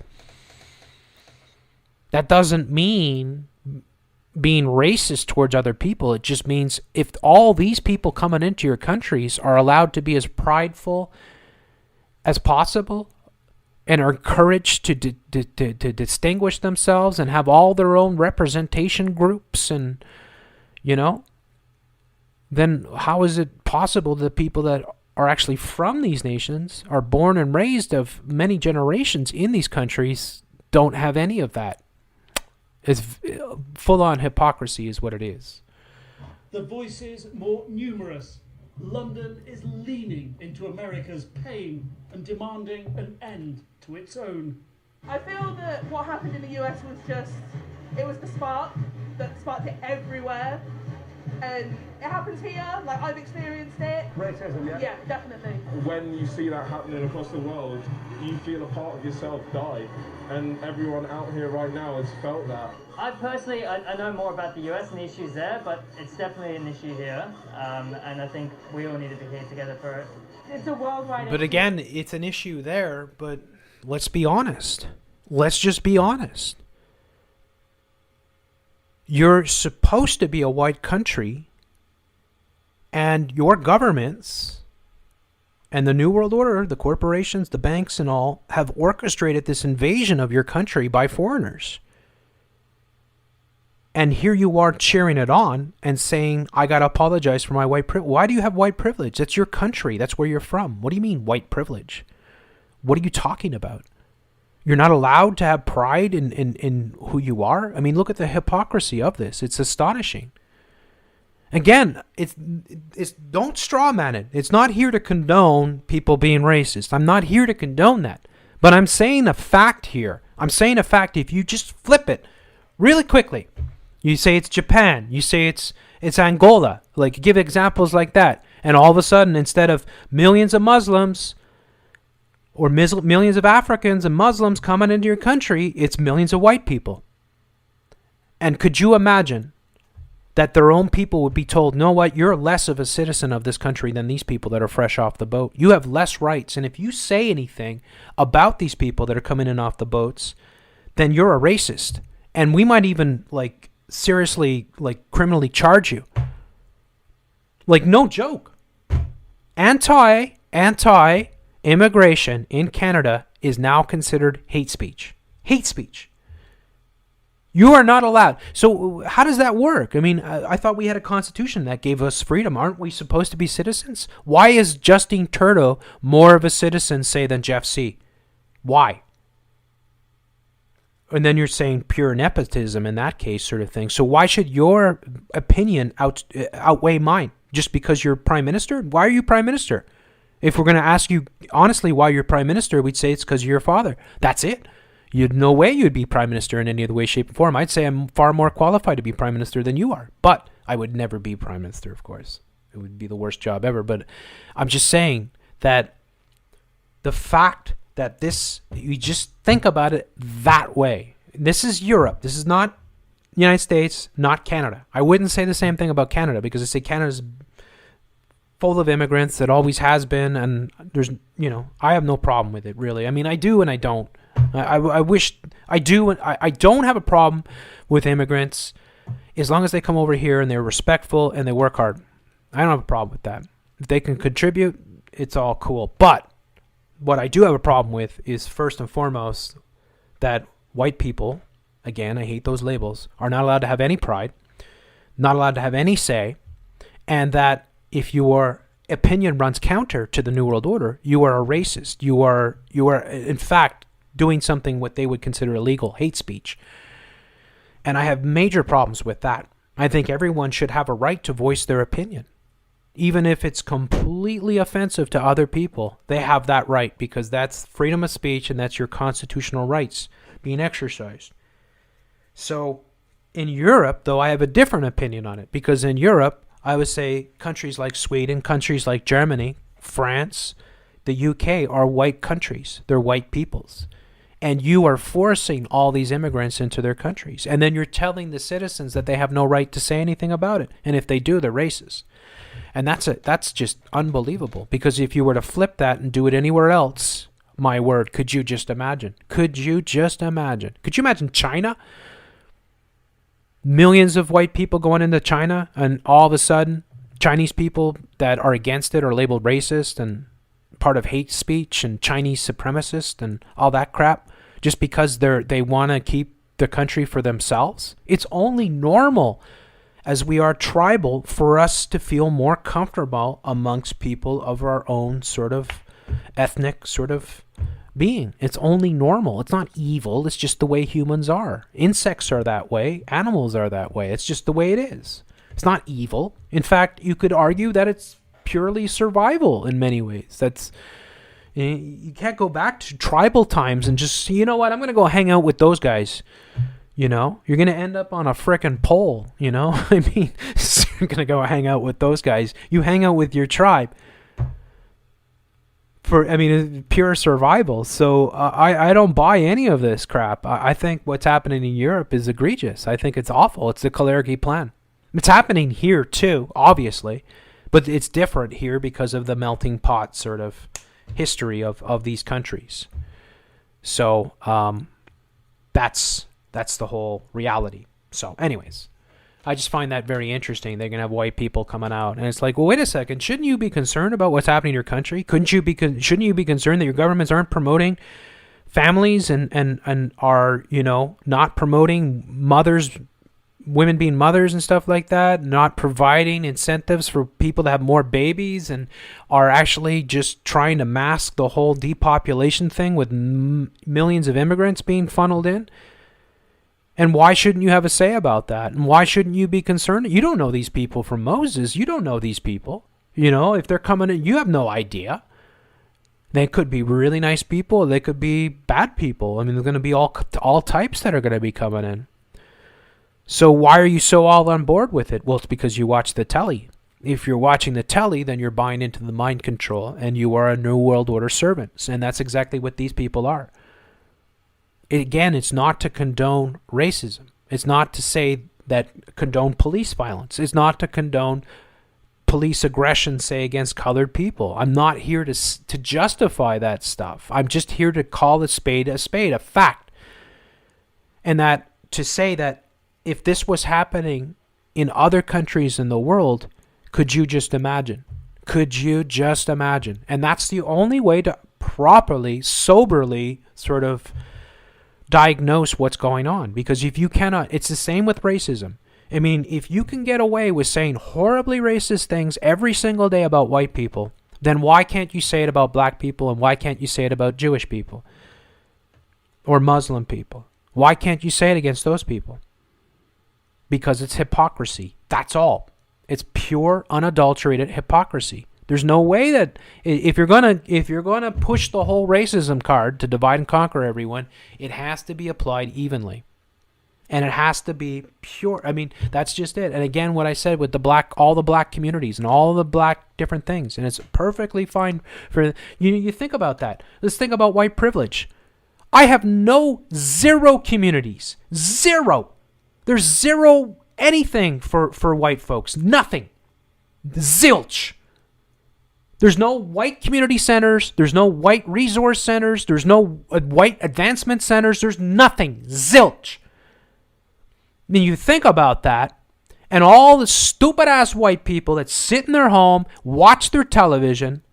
That doesn't mean being racist towards other people. It just means if all these people coming into your countries are allowed to be as prideful as possible and are encouraged to distinguish themselves and have all their own representation groups and, then how is it possible that people that are actually from these nations, are born and raised of many generations in these countries, don't have any of that? It's full-on hypocrisy is what it is. The voices more numerous. London is leaning into America's pain and demanding an end to its own. I feel that what happened in the US was it was the spark that sparked it everywhere. And it happens here, I've experienced it. Racism, yeah? Yeah, definitely. When you see that happening across the world, you feel a part of yourself die. And everyone out here right now has felt that. I personally, I know more about the US and the issues there, but it's definitely an issue here. And I think we all need to be here together for it. It's a worldwide issue. But again, it's an issue there, but let's be honest. Let's just be honest. You're supposed to be a white country, and your governments and the New World Order, the corporations, the banks and all, have orchestrated this invasion of your country by foreigners. And here you are cheering it on and saying, I got to apologize for my white privilege. Why do you have white privilege? That's your country. That's where you're from. What do you mean white privilege? What are you talking about? You're not allowed to have pride in who you are? Look at the hypocrisy of this. It's astonishing. Again, it's don't straw man it. It's not here to condone people being racist. I'm not here to condone that. But I'm saying a fact here. I'm saying a fact. If you just flip it really quickly, you say it's Japan, you say it's Angola, like give examples like that, and all of a sudden, instead of millions of Muslims or millions of Africans and Muslims coming into your country, it's millions of white people. And could you imagine that their own people would be told, know what, you're less of a citizen of this country than these people that are fresh off the boat. You have less rights. And if you say anything about these people that are coming in off the boats, then you're a racist. And we might even, like, seriously, like, criminally charge you. Like, no joke. Anti-immigration in Canada is now considered hate speech. Hate speech. You are not allowed. So how does that work? I mean, I thought we had a constitution that gave us freedom. Aren't we supposed to be citizens? Why is Justin Trudeau more of a citizen, say, than Jeff C? Why? And then you're saying pure nepotism in that case, sort of thing. So why should your opinion outweigh mine? Just because you're prime minister? Why are you prime minister? If we're going to ask you honestly why you're prime minister, we'd say it's because of your father. That's it. You'd no way you'd be prime minister in any other way, shape, or form. I'd say I'm far more qualified to be prime minister than you are. But I would never be prime minister, of course. It would be the worst job ever. But I'm just saying that the fact that you just think about it that way. This is Europe. This is not the United States, not Canada. I wouldn't say the same thing about Canada because I say Canada's full of immigrants. It always has been. And there's, I have no problem with it, really. I mean, I do and I don't. I wish I do. I don't have a problem with immigrants as long as they come over here and they're respectful and they work hard. I don't have a problem with that. If they can contribute, it's all cool. But what I do have a problem with is first and foremost that white people, again, I hate those labels, are not allowed to have any pride, not allowed to have any say, and that if your opinion runs counter to the New World Order, you are a racist. You are in fact doing something what they would consider illegal, hate speech. And I have major problems with that. I think everyone should have a right to voice their opinion. Even if it's completely offensive to other people, they have that right because that's freedom of speech and that's your constitutional rights being exercised. So in Europe, though, I have a different opinion on it because in Europe, I would say countries like Sweden, countries like Germany, France, the UK are white countries. They're white peoples. And you are forcing all these immigrants into their countries. And then you're telling the citizens that they have no right to say anything about it. And if they do, they're racist. And that's just unbelievable. Because if you were to flip that and do it anywhere else, my word, could you just imagine? Could you just imagine? Could you imagine China? Millions of white people going into China and all of a sudden Chinese people that are against it are labeled racist and part of hate speech and Chinese supremacist and all that crap just because they want to keep the country for themselves. It's only normal as we are tribal for us to feel more comfortable amongst people of our own sort of ethnic sort of being. It's only normal. It's not evil. It's just the way humans are. Insects are that way. Animals are that way. It's just the way it is. It's not evil. In fact, you could argue that it's purely survival in many ways. You can't go back to tribal times and just, you know what, I'm going to go hang out with those guys. You're going to end up on a frickin' pole, I mean, you're going to go hang out with those guys. You hang out with your tribe pure survival. So I don't buy any of this crap. I think what's happening in Europe is egregious. I think it's awful. It's the Kalergi plan. It's happening here too, obviously. But it's different here because of the melting pot sort of history of these countries. So that's the whole reality. So anyways, I just find that very interesting. They're going to have white people coming out. And it's like, well, wait a second. Shouldn't you be concerned about what's happening in your country? Shouldn't you be concerned that your governments aren't promoting families and are, not promoting women being mothers and stuff like that, not providing incentives for people to have more babies, and are actually just trying to mask the whole depopulation thing with millions of immigrants being funneled in? And why shouldn't you have a say about that? And why shouldn't you be concerned? You don't know these people from Moses. You don't know these people. You know, if they're coming in, you have no idea. They could be really nice people. They could be bad people. I mean, there's going to be all types that are going to be coming in. So why are you so all on board with it? Well, it's because you watch the telly. If you're watching the telly, then you're buying into the mind control, and you are a New World Order servant. And that's exactly what these people are. Again, it's not to condone racism. It's not to say that condone police violence. It's not to condone police aggression, say, against colored people. I'm not here to justify that stuff. I'm just here to call a spade, a fact. And that to say that if this was happening in other countries in the world, could you just imagine? Could you just imagine? And that's the only way to properly, soberly sort of diagnose what's going on. Because if you cannot, it's the same with racism. I mean, if you can get away with saying horribly racist things every single day about white people, then why can't you say it about black people, and why can't you say it about Jewish people or Muslim people? Why can't you say it against those people? Because it's hypocrisy. That's all. It's pure, unadulterated hypocrisy. There's no way that if you're gonna push the whole racism card to divide and conquer everyone, it has to be applied evenly. And it has to be pure. I mean, that's just it. And again, what I said with all the black communities and all the black different things. And it's perfectly fine for you think about that. Let's think about white privilege. I have zero communities. Zero. There's zero anything for white folks. Nothing. Zilch. There's no white community centers. There's no white resource centers. There's no white advancement centers. There's nothing. Zilch. Then you think about that, and all the stupid-ass white people that sit in their home, watch their television,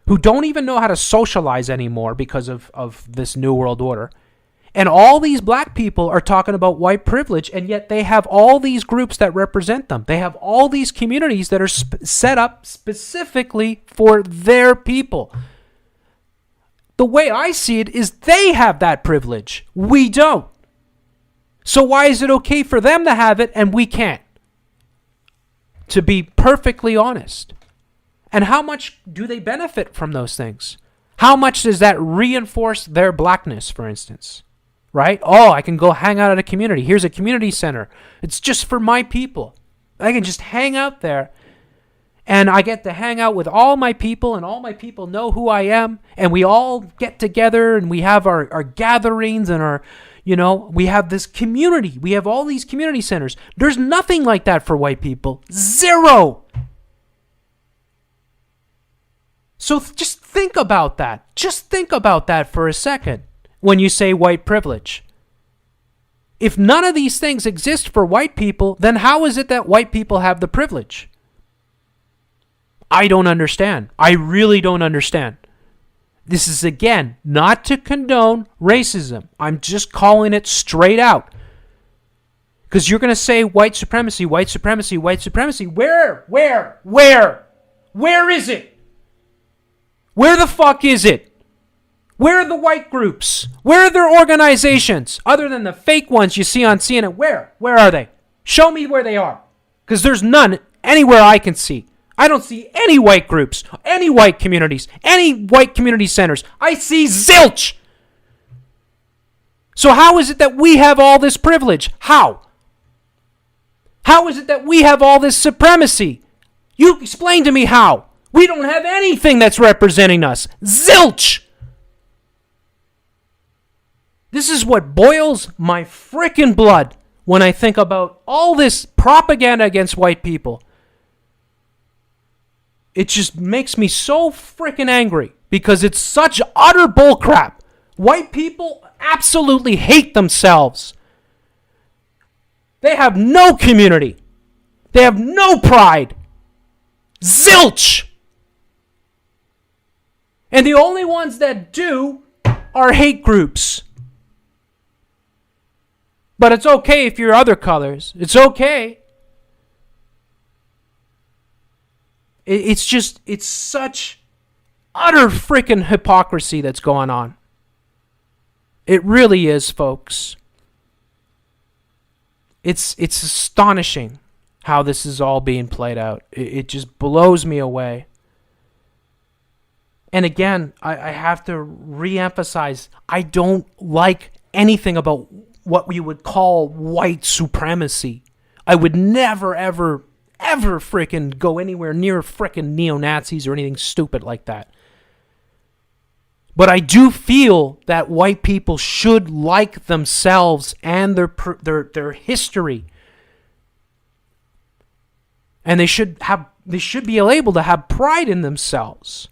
who don't even know how to socialize anymore because of this New World Order. And all these black people are talking about white privilege, and yet they have all these groups that represent them. They have all these communities that are set up specifically for their people. The way I see it is they have that privilege. We don't. So why is it okay for them to have it and we can't? To be perfectly honest. And how much do they benefit from those things? How much does that reinforce their blackness, for instance? Right? Oh, I can go hang out at a community. Here's a community center. It's just for my people. I can just hang out there. And I get to hang out with all my people, and all my people know who I am. And we all get together, and we have our gatherings and our... we have this community. We have all these community centers. There's nothing like that for white people. Zero. So just think about that. Just think about that for a second when you say white privilege. If none of these things exist for white people, then how is it that white people have the privilege? I don't understand. I really don't understand. This is, again, not to condone racism. I'm just calling it straight out. Because you're going to say white supremacy, white supremacy, white supremacy. Where? Where is it? Where the fuck is it? Where are the white groups? Where are their organizations? Other than the fake ones you see on CNN. Where? Where are they? Show me where they are. Because there's none anywhere I can see. I don't see any white groups, any white communities, any white community centers. I see zilch. So how is it that we have all this privilege? How? How is it that we have all this supremacy? You explain to me how. We don't have anything that's representing us. Zilch. This is what boils my frickin' blood when I think about all this propaganda against white people. It just makes me so freaking angry because it's such utter bullcrap. White people absolutely hate themselves. They have no community. They have no pride. Zilch. And the only ones that do are hate groups. But it's okay if you're other colors. It's okay. It's such utter freaking hypocrisy that's going on. It really is, folks. It's astonishing how this is all being played out. It just blows me away. And again, I have to re-emphasize, I don't like anything about what we would call white supremacy. I would never, ever frickin' go anywhere near frickin' neo-Nazis or anything stupid like that. But I do feel that white people should like themselves and their history. And they should be able to have pride in themselves.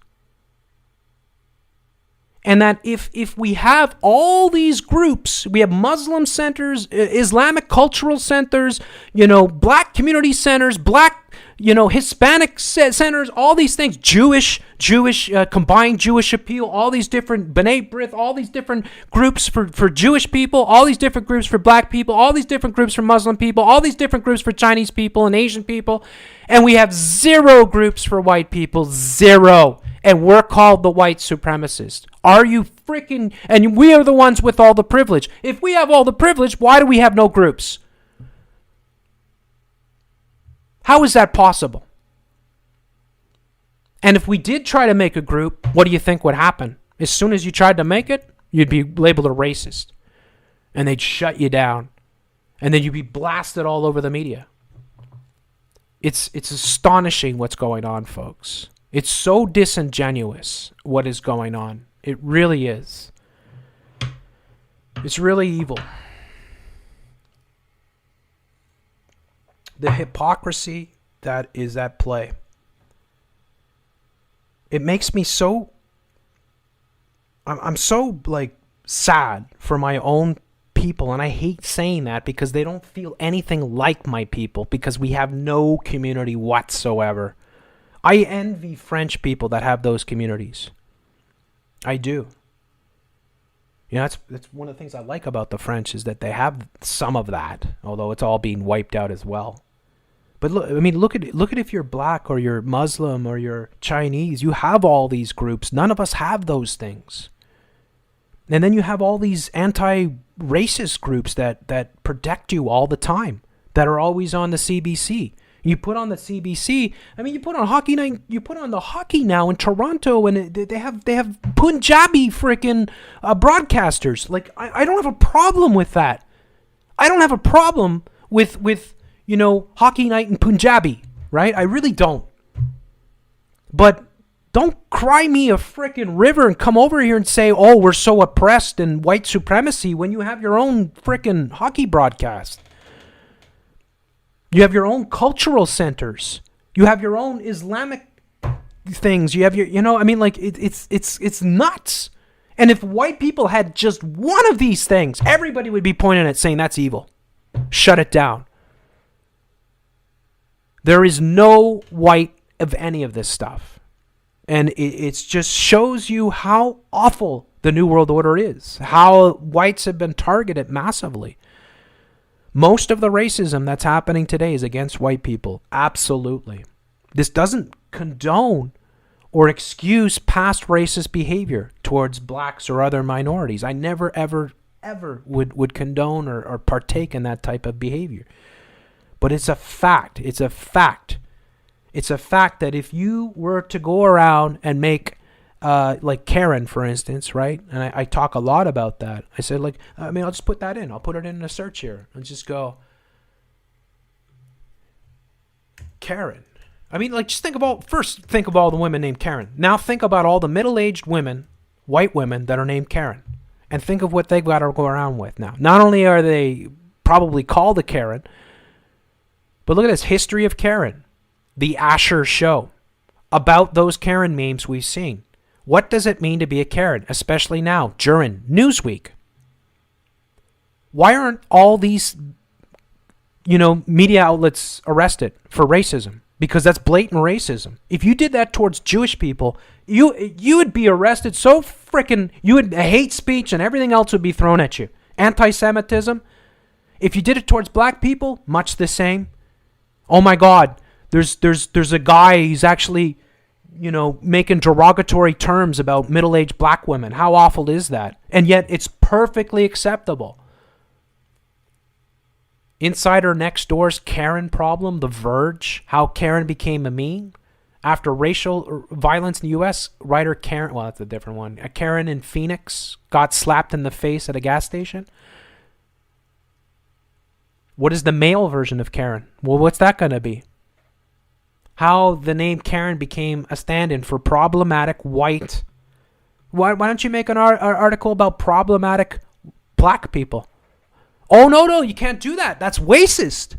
And that if we have all these groups, we have Muslim centers, Islamic cultural centers, black community centers, black, Hispanic centers, all these things, Jewish, combined Jewish appeal, all these different B'nai B'rith, all these different groups for Jewish people, all these different groups for black people, all these different groups for Muslim people, all these different groups for Chinese people and Asian people, and we have 0 groups for white people, 0. And we're called the white supremacists. Are you freaking... And we are the ones with all the privilege. If we have all the privilege, why do we have no groups? How is that possible? And if we did try to make a group, what do you think would happen? As soon as you tried to make it, you'd be labeled a racist. And they'd shut you down. And then you'd be blasted all over the media. It's astonishing what's going on, folks. It's so disingenuous what is going on. It really is. It's really evil. The hypocrisy that is at play. It makes me so... I'm so, sad for my own people. And I hate saying that because they don't feel anything like my people because we have no community whatsoever. I envy French people that have those communities. I do. That's one of the things I like about the French is that they have some of that, although it's all being wiped out as well. But look at if you're black or you're Muslim or you're Chinese, you have all these groups. None of us have those things. And then you have all these anti-racist groups that protect you all the time, that are always on the CBC. You put on the CBC. You put on hockey night. You put on the hockey now in Toronto, and they have Punjabi freaking broadcasters. I don't have a problem with that. I don't have a problem with hockey night in Punjabi, right? I really don't. But don't cry me a freaking river and come over here and say, "Oh, we're so oppressed and white supremacy," when you have your own freaking hockey broadcast. You have your own cultural centers. You have your own Islamic things. You have your, it's nuts. And if white people had just one of these things, everybody would be pointing at saying that's evil. Shut it down. There is no white of any of this stuff. And it just shows you how awful the New World Order is. How whites have been targeted massively. Most of the racism that's happening today is against white people. Absolutely. This doesn't condone or excuse past racist behavior towards blacks or other minorities. I never, ever would condone or partake in that type of behavior. But it's a fact. It's a fact. It's a fact that if you were to go around and make like Karen, for instance, right? And I talk a lot about that. I said, I'll just put that in. I'll put it in a search here and just go, Karen. Just think of all the women named Karen. Now think about all the middle-aged women, white women that are named Karen. And think of what they've got to go around with now. Not only are they probably called a Karen, but look at this history of Karen. The Asher Show. About those Karen memes we've seen. What does it mean to be a Karen, especially now, during Newsweek? Why aren't all these, media outlets arrested for racism? Because that's blatant racism. If you did that towards Jewish people, you would be arrested so freaking, hate speech and everything else would be thrown at you. Anti-Semitism. If you did it towards black people, much the same. Oh my God, there's a guy, he's actually... making derogatory terms about middle-aged black women. How awful is that? And yet it's perfectly acceptable. Insider Next Door's Karen problem, The Verge, how Karen became a meme. After racial violence in the U.S., writer Karen, well, that's a different one. A Karen in Phoenix got slapped in the face at a gas station. What is the male version of Karen? Well, what's that going to be? How the name Karen became a stand-in for problematic white. Why don't you make an article about problematic black people? Oh, no, you can't do that. That's racist.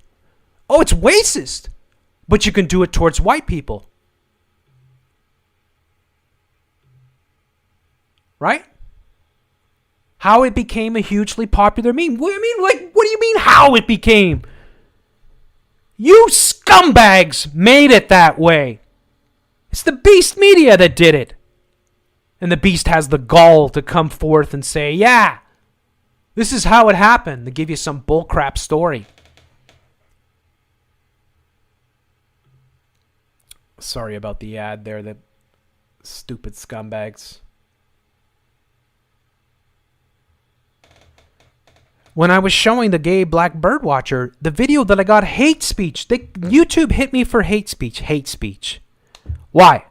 Oh, it's racist. But you can do it towards white people. Right? How it became a hugely popular meme. What do you mean? What do you mean how it became? You scumbags made it that way. It's the Beast Media that did it. And the Beast has the gall to come forth and say, yeah, this is how it happened. To give you some bullcrap story. Sorry about the ad there, the stupid scumbags. When I was showing the gay black birdwatcher, the video that I got hate speech. YouTube hit me for hate speech. Hate speech. Why?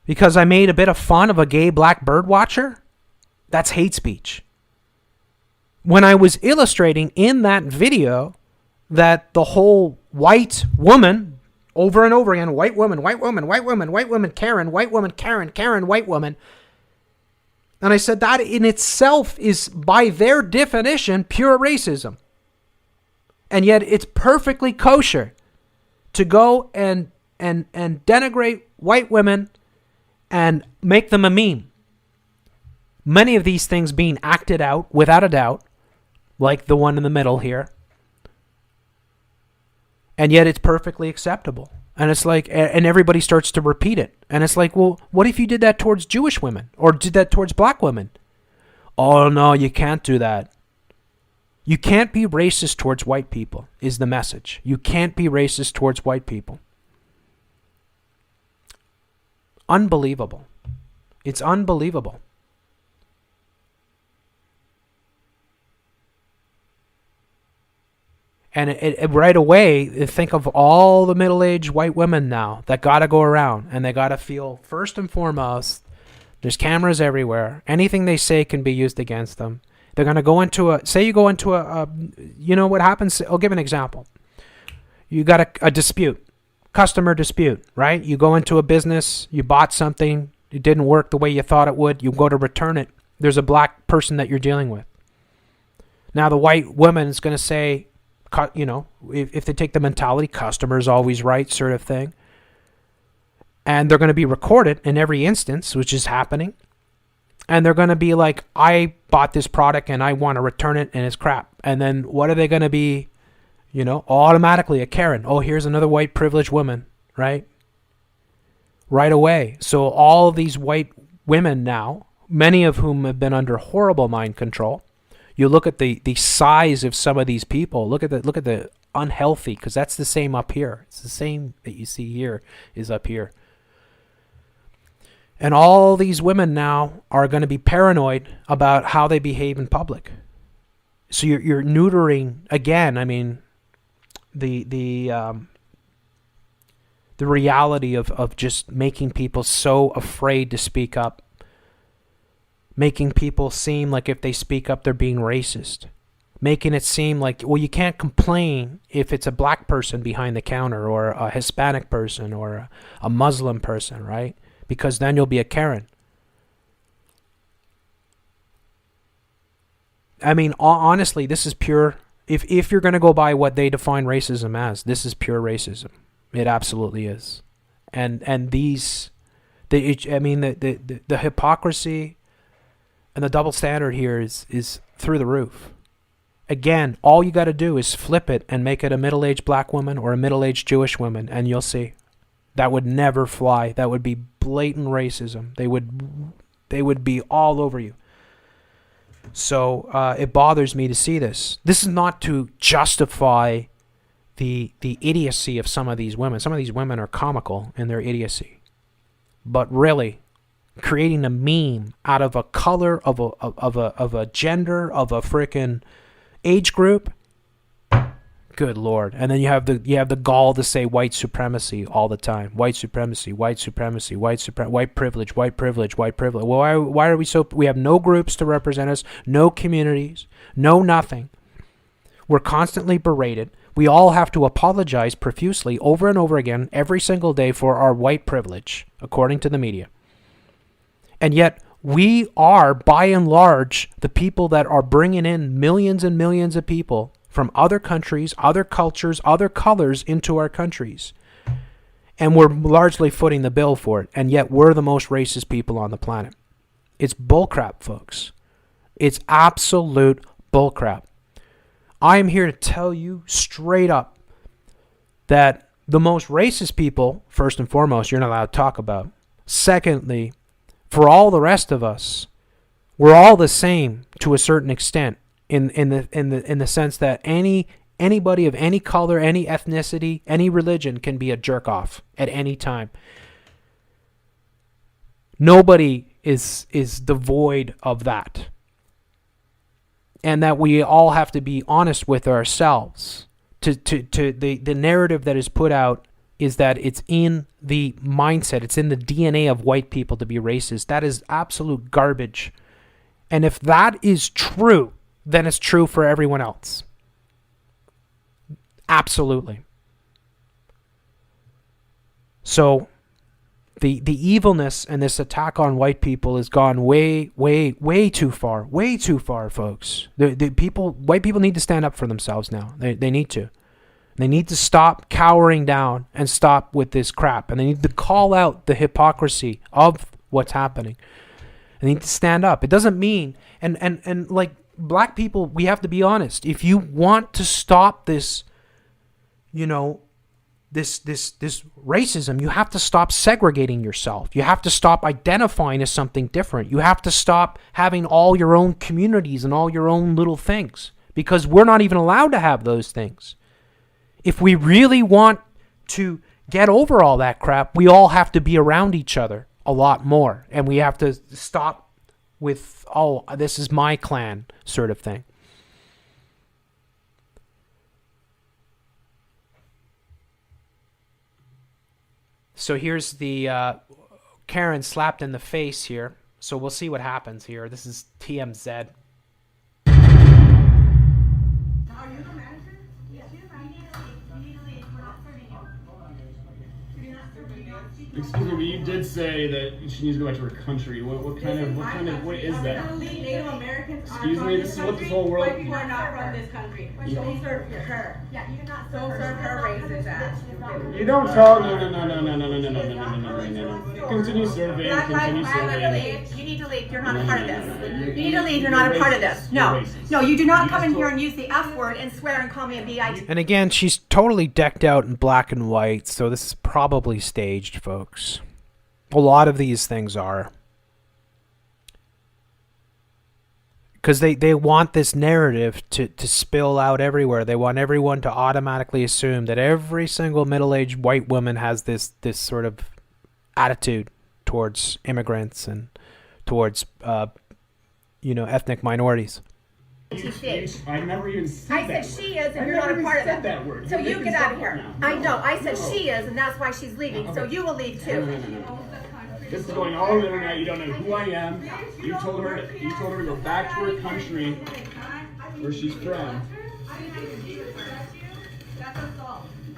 Because I made a bit of fun of a gay black birdwatcher? That's hate speech. When I was illustrating in that video that the whole white woman, over and over again, white woman, white woman, white woman, white woman, Karen, white woman, Karen, Karen, white woman. And I said that in itself is, by their definition, pure racism. And yet it's perfectly kosher to go and denigrate white women and make them a meme. Many of these things being acted out, without a doubt, like the one in the middle here. And yet it's perfectly acceptable. And it's like, and everybody starts to repeat it. And it's like, well, what if you did that towards Jewish women? Or did that towards black women? Oh, no, you can't do that. You can't be racist towards white people, is the message. You can't be racist towards white people. Unbelievable. It's unbelievable. And it right away, think of all the middle-aged white women now that got to go around. And they got to feel, first and foremost, there's cameras everywhere. Anything they say can be used against them. They're going to go into you know what happens? I'll give an example. You got a dispute, customer dispute, right? You go into a business, you bought something, it didn't work the way you thought it would. You go to return it. There's a black person that you're dealing with. Now the white woman is going to say, you know, if they take the mentality, customer's always right sort of thing. And they're going to be recorded in every instance, which is happening. And they're going to be like, I bought this product and I want to return it and it's crap. And then what are they going to be? You know, automatically a Karen. Oh, here's another white privileged woman, right? Right away. So all these white women now, many of whom have been under horrible mind control. You look at the size of some of these people. Look at the unhealthy, because that's the same up here. It's the same that you see here is up here. And all these women now are going to be paranoid about how they behave in public. So you're neutering again. I mean, the reality of just making people so afraid to speak up. Making people seem like if they speak up, they're being racist. Making it seem like, well, you can't complain if it's a black person behind the counter or a Hispanic person or a Muslim person, right? Because then you'll be a Karen. I mean, honestly, this is pure. If you're going to go by what they define racism as, this is pure racism. It absolutely is. And the hypocrisy and the double standard here is through the roof. Again, all you got to do is flip it and make it a middle-aged black woman or a middle-aged Jewish woman, and you'll see. That would never fly. That would be blatant racism. They would be all over you. So it bothers me to see this. This is not to justify the idiocy of some of these women. Some of these women are comical in their idiocy. But really, creating a meme out of a color, of a gender, of a frickin' age group, Good Lord. And then you have the gall to say white supremacy all the time. White supremacy, white supremacy, white privilege, white privilege, white privilege. Well, why are we have no groups to represent us, no communities, no nothing. We're constantly berated. We all have to apologize profusely over and over again every single day for our white privilege, according to the media. And yet, we are, by and large, the people that are bringing in millions and millions of people from other countries, other cultures, other colors into our countries. And we're largely footing the bill for it. And yet, we're the most racist people on the planet. It's bullcrap, folks. It's absolute bullcrap. I am here to tell you straight up that the most racist people, first and foremost, you're not allowed to talk about. Secondly, for all the rest of us, we're all the same to a certain extent in the sense that anybody of any color, any ethnicity, any religion can be a jerk off at any time. Nobody is devoid of that. And that we all have to be honest with ourselves. The narrative that is put out is that it's in the mindset, it's in the DNA of white people to be racist. That is absolute garbage. And if that is true, then it's true for everyone else. Absolutely. So the evilness and this attack on white people has gone way, way, way too far. Way too far, folks. White people need to stand up for themselves now. They need to. They need to stop cowering down and stop with this crap. And they need to call out the hypocrisy of what's happening. They need to stand up. It doesn't mean, and like black people, we have to be honest. If you want to stop this, this racism, you have to stop segregating yourself. You have to stop identifying as something different. You have to stop having all your own communities and all your own little things, because we're not even allowed to have those things. If we really want to get over all that crap, we all have to be around each other a lot more. And we have to stop with, oh, this is my clan sort of thing. So here's the Karen slapped in the face here. So we'll see what happens here. This is TMZ. Excuse me, but you did say that she needs to go back to her country. What is that? Native Americans Excuse me, this is what this whole world. White people are not from this country. Don't serve her. Yeah, you do not serve her racist ass. You don't tell. No. Continue serving. You need to leave. You're not a part of this. You need to leave. You're not a part of this. No, you do not come in here and use the F word and swear and call me a B.I.T. And again, she's totally decked out in black and white, so this is probably staged, folks. A lot of these things are. Because they want this narrative to spill out everywhere. They want everyone to automatically assume that every single middle-aged white woman has this sort of attitude towards immigrants and towards, ethnic minorities. I never even said that. I said she is, and you're not a part of that. So you get out of here. I know. I said she is, and that's why she's leaving. So you will leave too. No. This is going all over the internet. You don't know who I am. You told her to go back to her country where she's from.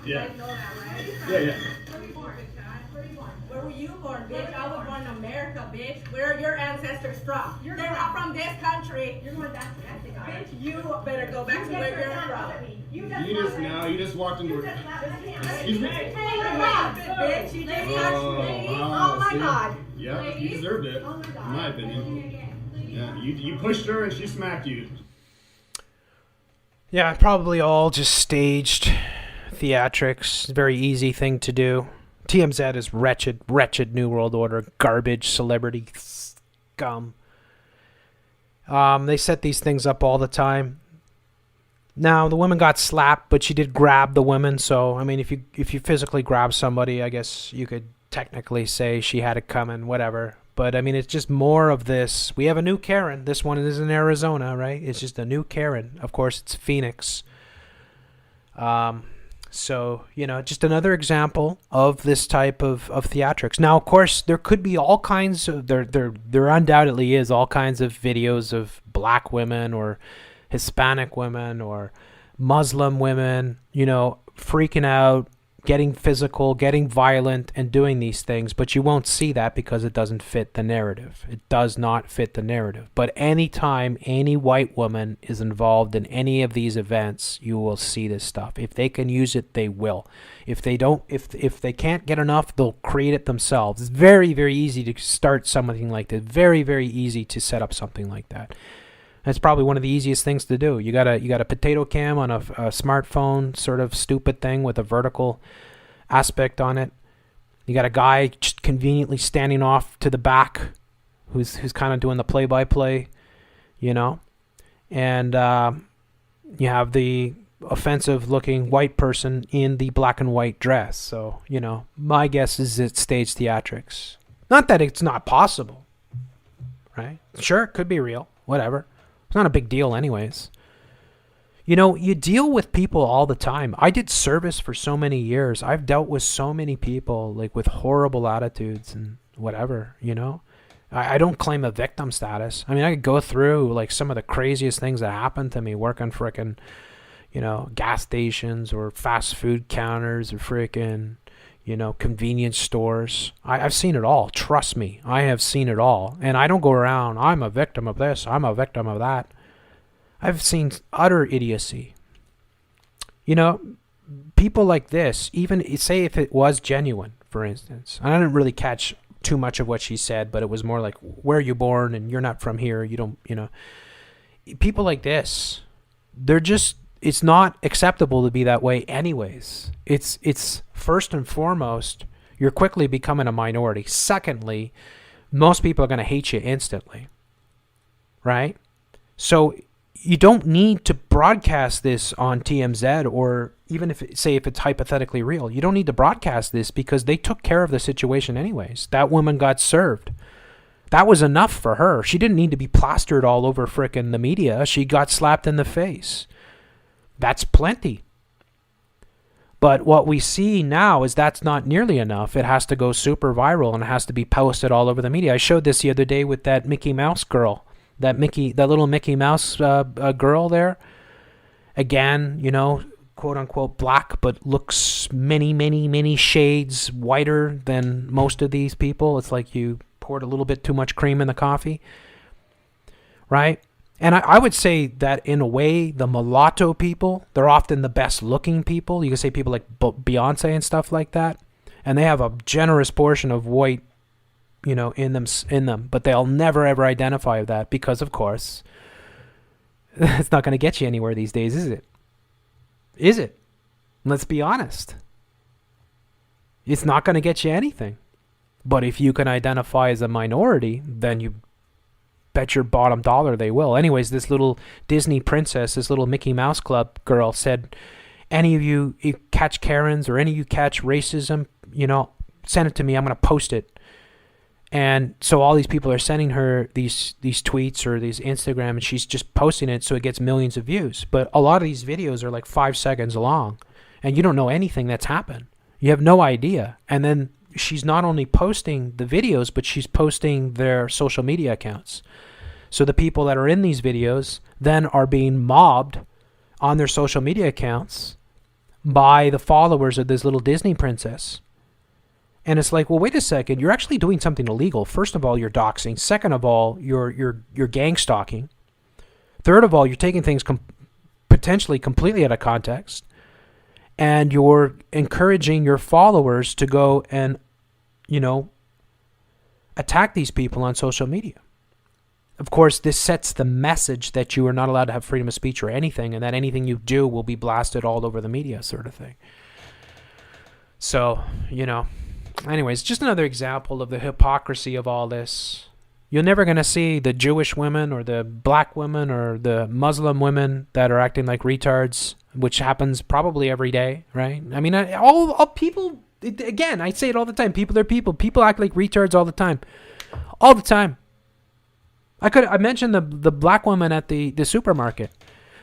Yeah. Yeah. Where were you born, bitch? I was born in America, bitch. Where are your ancestors from? They're not from this country. You're going back to Mexico. Bitch, you better go back to where you're from. You just walked into her. Excuse me? Bitch, you just touched me. Oh my God. Yeah, you deserved it, in my opinion. Yeah, you pushed her and she smacked you. Yeah, probably all just staged theatrics. Very easy thing to do. TMZ is wretched New World Order, garbage, celebrity scum. They set these things up all the time. Now, the woman got slapped, but she did grab the woman. So, I mean, if you physically grab somebody, I guess you could technically say she had it coming, whatever. But, I mean, it's just more of this. We have a new Karen. This one is in Arizona, right? It's just a new Karen. Of course, it's Phoenix. So, just another example of this type of theatrics. Now, of course, there could be all kinds of, there undoubtedly is all kinds of videos of black women or Hispanic women or Muslim women, freaking out, getting physical, getting violent, and doing these things, but you won't see that because it doesn't fit the narrative. It does not fit the narrative. But anytime any white woman is involved in any of these events, you will see this stuff. If they can use it, they will. If they don't, if they can't get enough, they'll create it themselves. It's very, very easy to start something like that. Very, very easy to set up something like that. That's probably one of the easiest things to do. You got a potato cam on a smartphone, sort of stupid thing with a vertical aspect on it. You got a guy just conveniently standing off to the back, who's kind of doing the play-by-play, and you have the offensive-looking white person in the black and white dress. So, my guess is it's stage theatrics. Not that it's not possible, right? Sure, it could be real, whatever. It's not a big deal anyways. You deal with people all the time. I did service for so many years. I've dealt with so many people, like, with horrible attitudes and whatever, I don't claim a victim status. I mean, I could go through, like, some of the craziest things that happened to me working frickin', gas stations or fast food counters or frickin', convenience stores. I've seen it all. Trust me, I have seen it all. And I don't go around, I'm a victim of this, I'm a victim of that. I've seen utter idiocy. People like this, even say if it was genuine, for instance. I didn't really catch too much of what she said, but it was more like, where are you born? And you're not from here. You don't, People like this, it's not acceptable to be that way anyways. It's first and foremost, you're quickly becoming a minority. Secondly, most people are going to hate you instantly. Right? So you don't need to broadcast this on TMZ, or even if it's hypothetically real, you don't need to broadcast this because they took care of the situation anyways. That woman got served. That was enough for her. She didn't need to be plastered all over frickin' the media. She got slapped in the face. That's plenty. But what we see now is that's not nearly enough. It has to go super viral and it has to be posted all over the media. I showed this the other day with that Mickey Mouse girl. That little Mickey Mouse girl there, again, quote unquote black, but looks many, many, many shades whiter than most of these people. It's like you poured a little bit too much cream in the coffee, right? And I would say that in a way, the mulatto people, they're often the best looking people. You can say people like Beyonce and stuff like that, and they have a generous portion of white, in them, but they'll never ever identify that because, of course, it's not going to get you anywhere these days, is it? Is it? Let's be honest. It's not going to get you anything. But if you can identify as a minority, then you bet your bottom dollar they will. Anyways, this little Disney princess, this little Mickey Mouse Club girl said, any of you catch Karens or any of you catch racism, send it to me. I'm going to post it. And so all these people are sending her these tweets or these Instagram, and she's just posting it so it gets millions of views. But a lot of these videos are like 5 seconds long, and you don't know anything that's happened. You have no idea. And then she's not only posting the videos, but she's posting their social media accounts. So the people that are in these videos then are being mobbed on their social media accounts by the followers of this little Disney princess. And it's like, well, wait a second. You're actually doing something illegal. First of all, you're doxing. Second of all, you're gang stalking. Third of all, you're taking things potentially completely out of context. And you're encouraging your followers to go and, attack these people on social media. Of course, this sets the message that you are not allowed to have freedom of speech or anything, and that anything you do will be blasted all over the media, sort of thing. So, anyways, just another example of the hypocrisy of all this. You're never going to see the Jewish women or the black women or the Muslim women that are acting like retards, which happens probably every day, right? I mean, all people, again, I say it all the time. People are people. People act like retards all the time. All the time. I mentioned the black woman at the supermarket.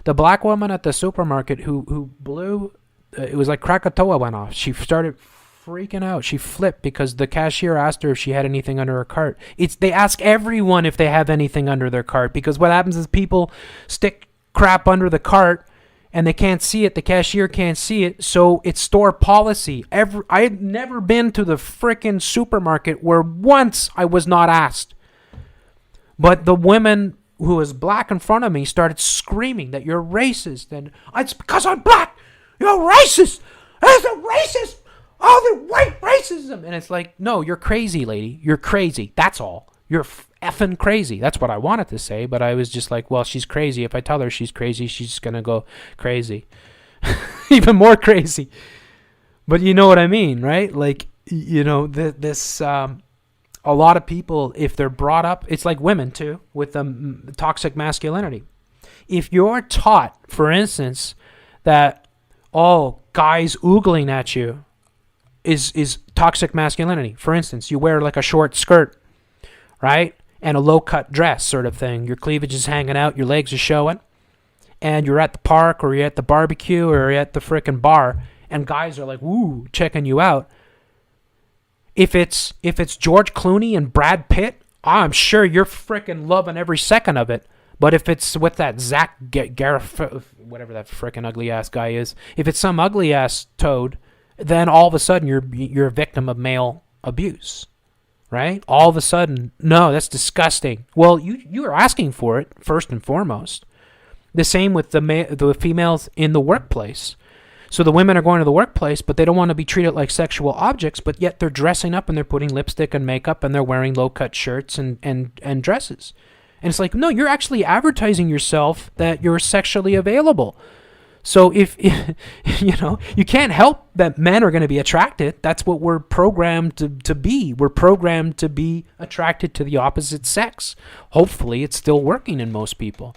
The black woman at the supermarket who blew it was like Krakatoa went off. She started freaking out. She flipped because the cashier asked her if she had anything under her cart. They ask everyone if they have anything under their cart, because what happens is people stick crap under the cart and they can't see it. The cashier can't see it, so it's store policy. I had never been to the frickin' supermarket where once I was not asked. But the woman who was black in front of me started screaming that you're racist, and it's because I'm black. You're racist. That's a racist. Oh, the white racism. And it's like, no, you're crazy, lady. You're crazy. That's all. You're effing crazy. That's what I wanted to say, but I was just like, well, she's crazy. If I tell her she's crazy, she's just going to go crazy. Even more crazy. But you know what I mean, right? Like, you know, a lot of people, if they're brought up, it's like women too, with the toxic masculinity. If you're taught, for instance, that, oh, guys oogling at you is toxic masculinity. For instance, you wear like a short skirt, right? And a low-cut dress sort of thing. Your cleavage is hanging out, your legs are showing, and you're at the park or you're at the barbecue or you're at the frickin' bar, and guys are like, woo, checking you out. If it's George Clooney and Brad Pitt, I'm sure you're frickin' loving every second of it. But if it's with that Zach Garif, whatever that frickin' ugly-ass guy is, if it's some ugly-ass toad, then all of a sudden you're a victim of male abuse, right? All of a sudden, no, that's disgusting. Well, you are asking for it first and foremost. The same with the females in the workplace. So the women are going to the workplace, but they don't want to be treated like sexual objects, but yet they're dressing up and they're putting lipstick and makeup and they're wearing low-cut shirts and dresses. And it's like, no, you're actually advertising yourself that you're sexually available. So if you know, you can't help that men are going to be attracted. That's what we're programmed to be. We're programmed to be attracted to the opposite sex. Hopefully it's still working in most people.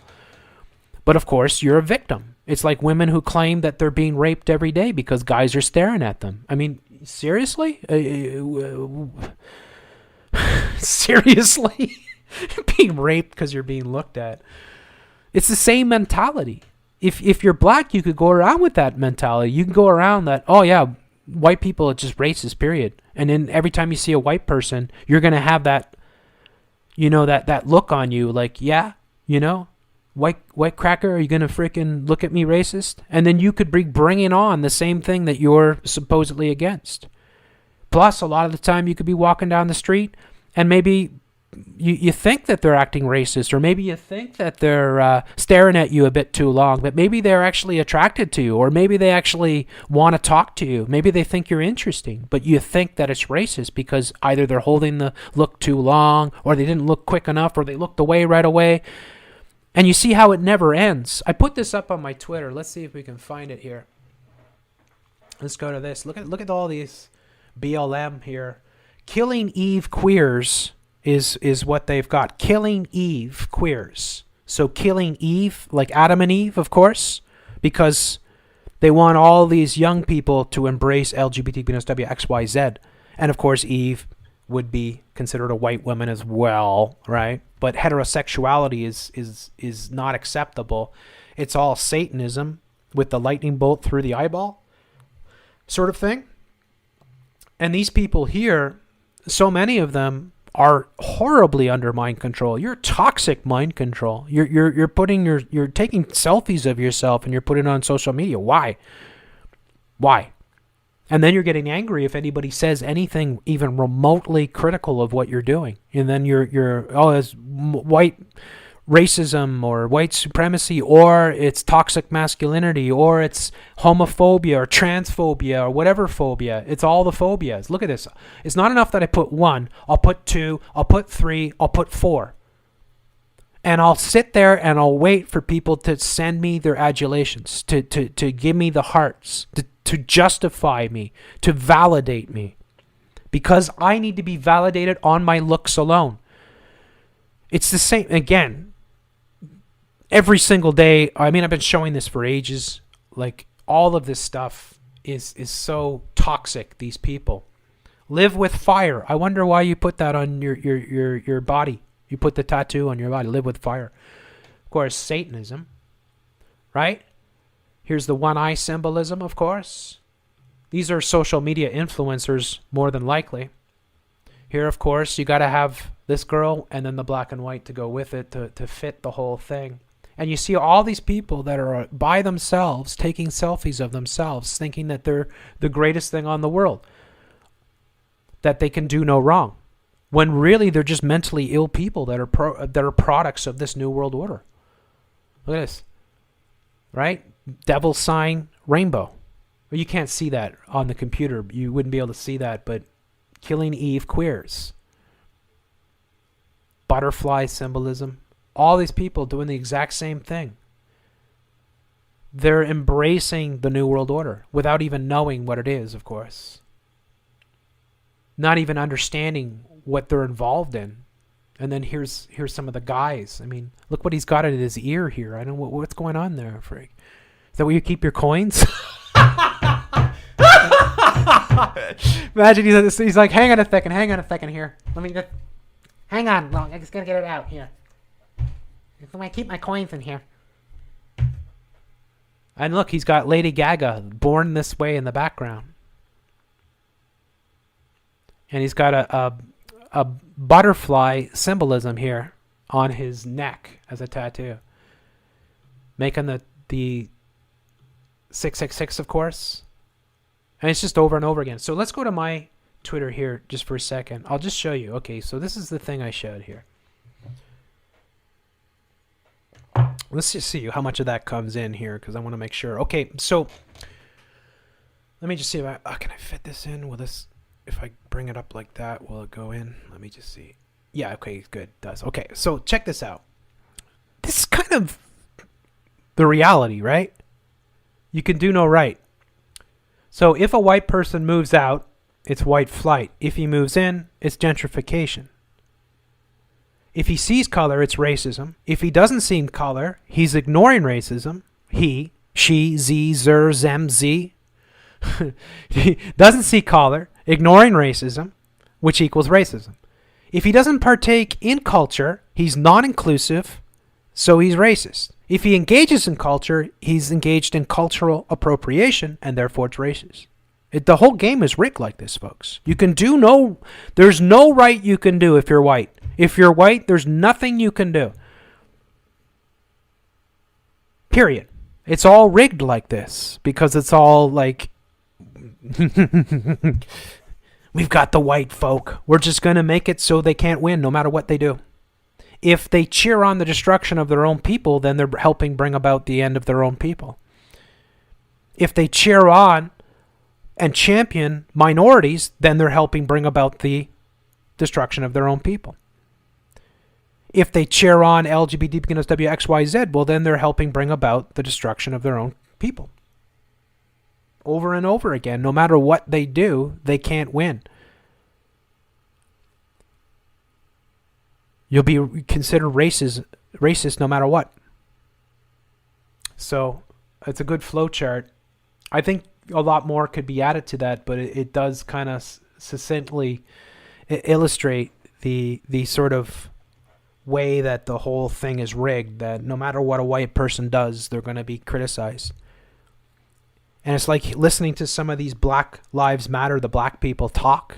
But of course, you're a victim. It's like women who claim that they're being raped every day because guys are staring at them. I mean, seriously? Seriously? Being raped because you're being looked at. It's the same mentality. If you're black, you could go around with that mentality. You can go around that, oh yeah, white people are just racist, period. And then every time you see a white person, you're going to have that, you know, that look on you like, yeah, you know, white cracker, are you going to freaking look at me racist? And then you could be bringing on the same thing that you're supposedly against. Plus, a lot of the time you could be walking down the street and maybe you think that they're acting racist, or maybe you think that they're staring at you a bit too long, but maybe they're actually attracted to you, or maybe they actually want to talk to you. Maybe they think you're interesting, but you think that it's racist because either they're holding the look too long, or they didn't look quick enough, or they looked away right away. And you see how it never ends. I put this up on my Twitter. Let's see if we can find it here. Let's go to this. Look at all these BLM here. Killing Eve queers is what they've got. Killing Eve queers. So killing Eve, like Adam and Eve, of course, because they want all these young people to embrace LGBTQ, XYZ. And of course, Eve would be considered a white woman as well, right? But heterosexuality is not acceptable. It's all Satanism with the lightning bolt through the eyeball sort of thing. And these people here, so many of them are horribly under mind control. You're toxic mind control. You're taking selfies of yourself and you're putting it on social media. Why? And then you're getting angry if anybody says anything even remotely critical of what you're doing. And then you're it's white racism or white supremacy, or it's toxic masculinity, or it's homophobia or transphobia or whatever phobia. It's all the phobias. Look at this. It's not enough that I put 1. I'll put 2. I'll put 3. I'll put 4. And I'll sit there and I'll wait for people to send me their adulations, to give me the hearts, to justify me, to validate me. Because I need to be validated on my looks alone. It's the same, again, every single day. I mean, I've been showing this for ages. Like, all of this stuff is so toxic, these people. Live with fire. I wonder why you put that on your body. You put the tattoo on your body. Live with fire. Of course, Satanism. Right? Here's the one eye symbolism, of course. These are social media influencers, more than likely. Here, of course, you got to have this girl and then the black and white to go with it to fit the whole thing. And you see all these people that are by themselves taking selfies of themselves, thinking that they're the greatest thing on the world, that they can do no wrong, when really they're just mentally ill people that are products of this new world order. Look at this, right? Devil sign rainbow. Well, you can't see that on the computer. You wouldn't be able to see that, but killing Eve queers. Butterfly symbolism. All these people doing the exact same thing. They're embracing the New World Order without even knowing what it is, of course. Not even understanding what they're involved in. And then here's some of the guys. I mean, look what he's got in his ear here. I don't know what's going on there, Frig. Is that where you keep your coins? Imagine he's like, hang on a second here. Let me just, hang on. I'm just going to get it out here. I keep my coins in here. And look, he's got Lady Gaga, Born This Way, in the background. And he's got a butterfly symbolism here on his neck as a tattoo. Making the 666, of course. And it's just over and over again. So let's go to my Twitter here just for a second. I'll just show you. Okay, so this is the thing I showed here. Let's just see how much of that comes in here because I want to make sure. Okay, so let me just see if can I fit this in? Will this, if I bring it up like that, will it go in? Let me just see. Yeah, okay, good. It does. Okay, so check this out. This is kind of the reality, right? You can do no right. So if a white person moves out, it's white flight. If he moves in, it's gentrification. If he sees color, it's racism. If he doesn't see color, he's ignoring racism. He, she, z, zer, zem, z. He doesn't see color, ignoring racism, which equals racism. If he doesn't partake in culture, he's non-inclusive, so he's racist. If he engages in culture, he's engaged in cultural appropriation, and therefore it's racist. The whole game is rigged like this, folks. You can do there's no right you can do if you're white. If you're white, there's nothing you can do. Period. It's all rigged like this because it's all like, we've got the white folk. We're just going to make it so they can't win no matter what they do. If they cheer on the destruction of their own people, then they're helping bring about the end of their own people. If they cheer on and champion minorities, then they're helping bring about the destruction of their own people. If they cheer on LGBT begins WXYZ, well, then they're helping bring about the destruction of their own people. Over and over again, no matter what they do, they can't win. You'll be considered racist no matter what. So it's a good flow chart. I think a lot more could be added to that, but it does kind of succinctly illustrate the sort of way that the whole thing is rigged, that no matter what a white person does, they're going to be criticized. And it's like listening to some of these Black Lives Matter, the black people talk,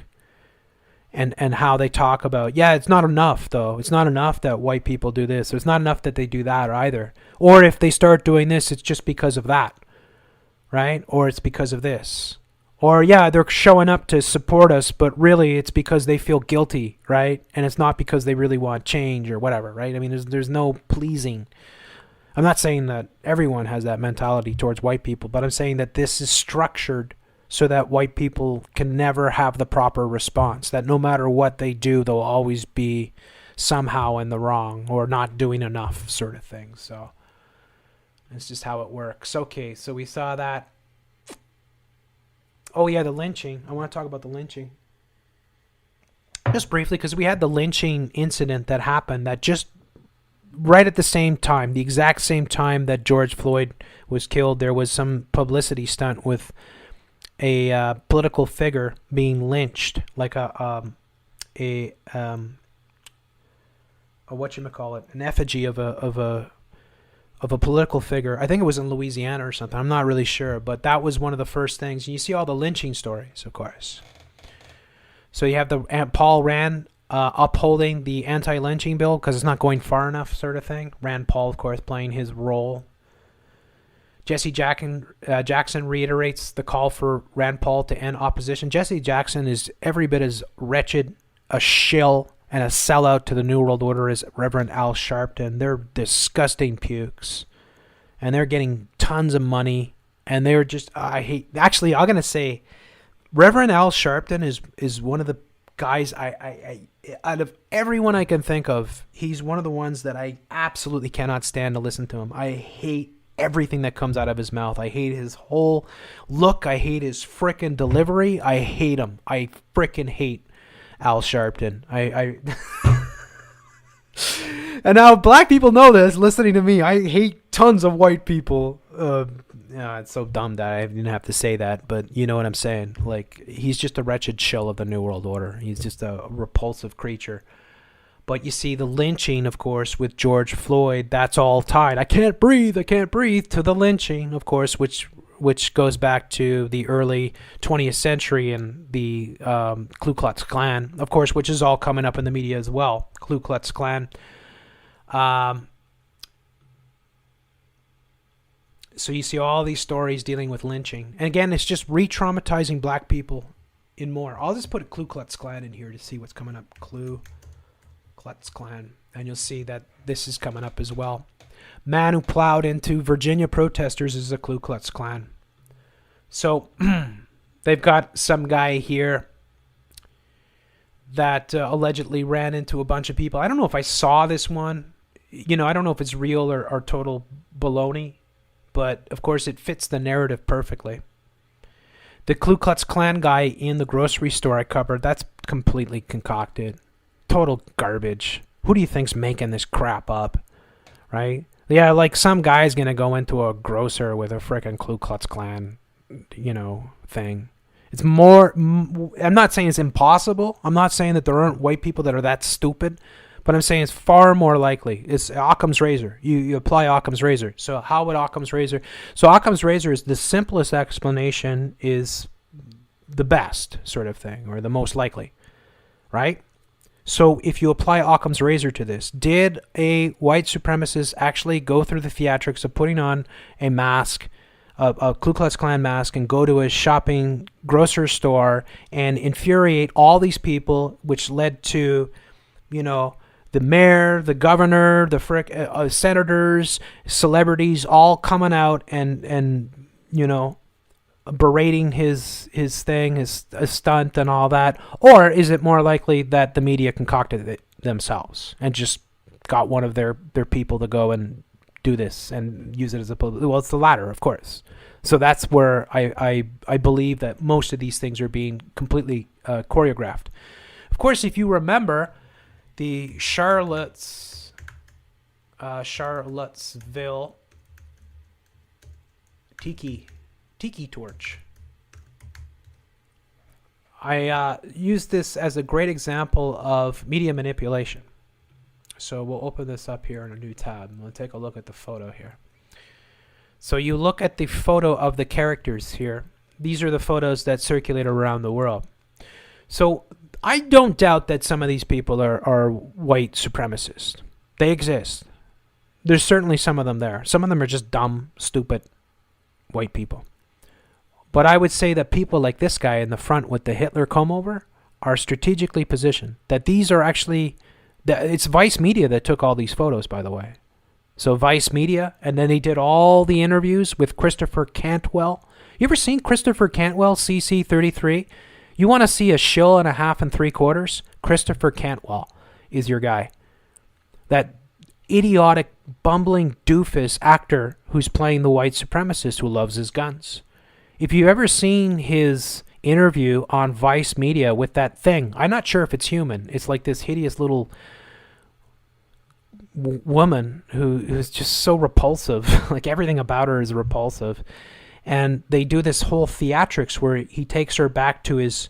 and how they talk about, yeah, it's not enough, though. It's not enough that white people do this. It's not enough that they do that either. Or if they start doing this, it's just because of that, right? Or it's because of this. Or, yeah, they're showing up to support us, but really it's because they feel guilty, right? And it's not because they really want change or whatever, right? I mean, there's no pleasing. I'm not saying that everyone has that mentality towards white people, but I'm saying that this is structured so that white people can never have the proper response, that no matter what they do, they'll always be somehow in the wrong or not doing enough sort of thing. So it's just how it works. Okay, so we saw that. Oh, yeah, the lynching. I want to talk about the lynching. Just briefly, because we had the lynching incident that happened that just right at the same time, the exact same time that George Floyd was killed, there was some publicity stunt with a political figure being lynched, like a whatchamacallit, an effigy of a of a political figure. I think it was in Louisiana or something. I'm not really sure, but that was one of the first things. You see all the lynching stories, of course. So you have the Paul Rand upholding the anti-lynching bill because it's not going far enough, sort of thing. Rand Paul, of course, playing his role. Jesse Jackson reiterates the call for Rand Paul to end opposition. Jesse Jackson is every bit as wretched, a shill, and a sellout to the New World Order as Reverend Al Sharpton. They're disgusting pukes. And they're getting tons of money. And they're just, actually, I'm going to say, Reverend Al Sharpton is one of the guys I out of everyone I can think of, he's one of the ones that I absolutely cannot stand to listen to him. I hate everything that comes out of his mouth. I hate his whole look. I hate his frickin' delivery. I hate him. I frickin' hate Al Sharpton. And now black people know this, listening to me. I hate tons of white people. It's so dumb that I didn't have to say that, but you know what I'm saying. Like, he's just a wretched shell of the New World Order. He's just a repulsive creature. But you see the lynching, of course, with George Floyd, that's all tied. I can't breathe, to the lynching, of course, which goes back to the early 20th century and the Ku Klux Klan, of course, which is all coming up in the media as well. Ku Klux Klan. So you see all these stories dealing with lynching. And again, it's just re-traumatizing black people in more. I'll just put a Ku Klux Klan in here to see what's coming up. Ku Klux Klan. And you'll see that this is coming up as well. Man who plowed into Virginia protesters is a Ku Klux Klan. So they've got some guy here that allegedly ran into a bunch of people. I don't know if I saw this one. You know, I don't know if it's real or total baloney. But, of course, it fits the narrative perfectly. The Ku Klux Klan guy in the grocery store I covered, that's completely concocted. Total garbage. Who do you think's making this crap up? Right? Yeah, like some guy's going to go into a grocer with a frickin' Ku Klux Klan, thing. It's more... I'm not saying it's impossible. I'm not saying that there aren't white people that are that stupid. But I'm saying it's far more likely. It's Occam's razor. You apply Occam's razor. So how would Occam's razor... So Occam's razor is the simplest explanation is the best sort of thing, or the most likely, right? So if you apply Occam's razor to this, did a white supremacist actually go through the theatrics of putting on a mask, a Ku Klux Klan mask, and go to a shopping grocery store and infuriate all these people, which led to, the mayor, the governor, the senators, celebrities, all coming out and berating his thing, his stunt and all that? Or is it more likely that the media concocted it themselves and just got one of their people to go and do this and use it as well, it's the latter, of course. So that's where I believe that most of these things are being completely choreographed. Of course, if you remember, the Charlottesville tiki torch. I use this as a great example of media manipulation. So we'll open this up here in a new tab. We'll take a look at the photo here. So you look at the photo of the characters here. These are the photos that circulate around the world. So I don't doubt that some of these people are white supremacists. They exist. There's certainly some of them there. Some of them are just dumb, stupid white people. But I would say that people like this guy in the front with the Hitler comb over are strategically positioned. That these are actually... It's Vice Media that took all these photos, by the way. So Vice Media, and then they did all the interviews with Christopher Cantwell. You ever seen Christopher Cantwell, CC33? You want to see a shill and a half and 3/4? Christopher Cantwell is your guy. That idiotic, bumbling doofus actor who's playing the white supremacist who loves his guns. If you've ever seen his interview on Vice Media with that thing, I'm not sure if it's human. It's like this hideous little woman who's just so repulsive. Like everything about her is repulsive. And they do this whole theatrics where he takes her back to his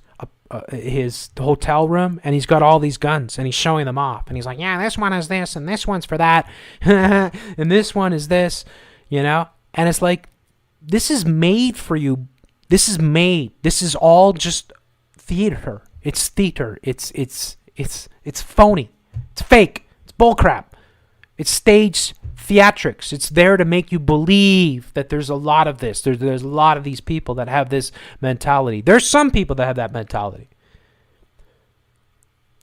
his hotel room, and he's got all these guns, and he's showing them off, and he's like, yeah, this one is this, and this one's for that, and this one is this, you know? And it's like, this is made for you. This is made. This is all just theater. It's theater. It's phony. It's fake. It's bullcrap. It's staged theatrics. It's there to make you believe that there's a lot of this. There's a lot of these people that have this mentality. There's some people that have that mentality.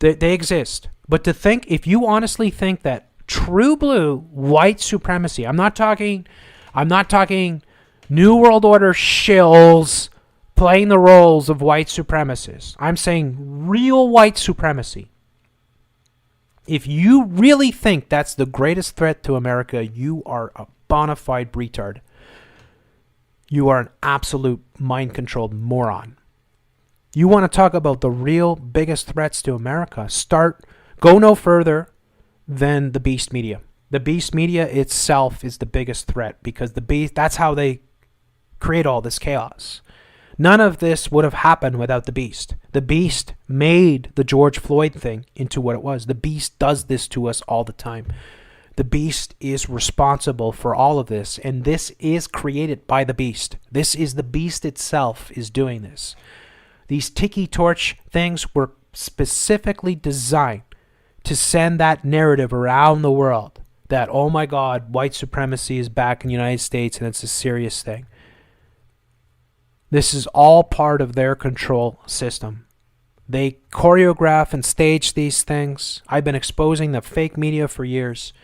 They exist. But to think, if you honestly think that true blue white supremacy, I'm not talking New World Order shills playing the roles of white supremacists. I'm saying real white supremacy. If you really think that's the greatest threat to America, you are a bona fide retard. You are an absolute mind-controlled moron. You want to talk about the real biggest threats to America, go no further than the beast media. The beast media itself is the biggest threat, because that's how they create all this chaos. None of this would have happened without the beast. The beast made the George Floyd thing into what it was. The beast does this to us all the time. The beast is responsible for all of this, and this is created by the beast. This is the beast itself is doing this. These tiki torch things were specifically designed to send that narrative around the world that, oh my God, white supremacy is back in the United States and it's a serious thing. This is all part of their control system. They choreograph and stage these things. I've been exposing the fake media for years.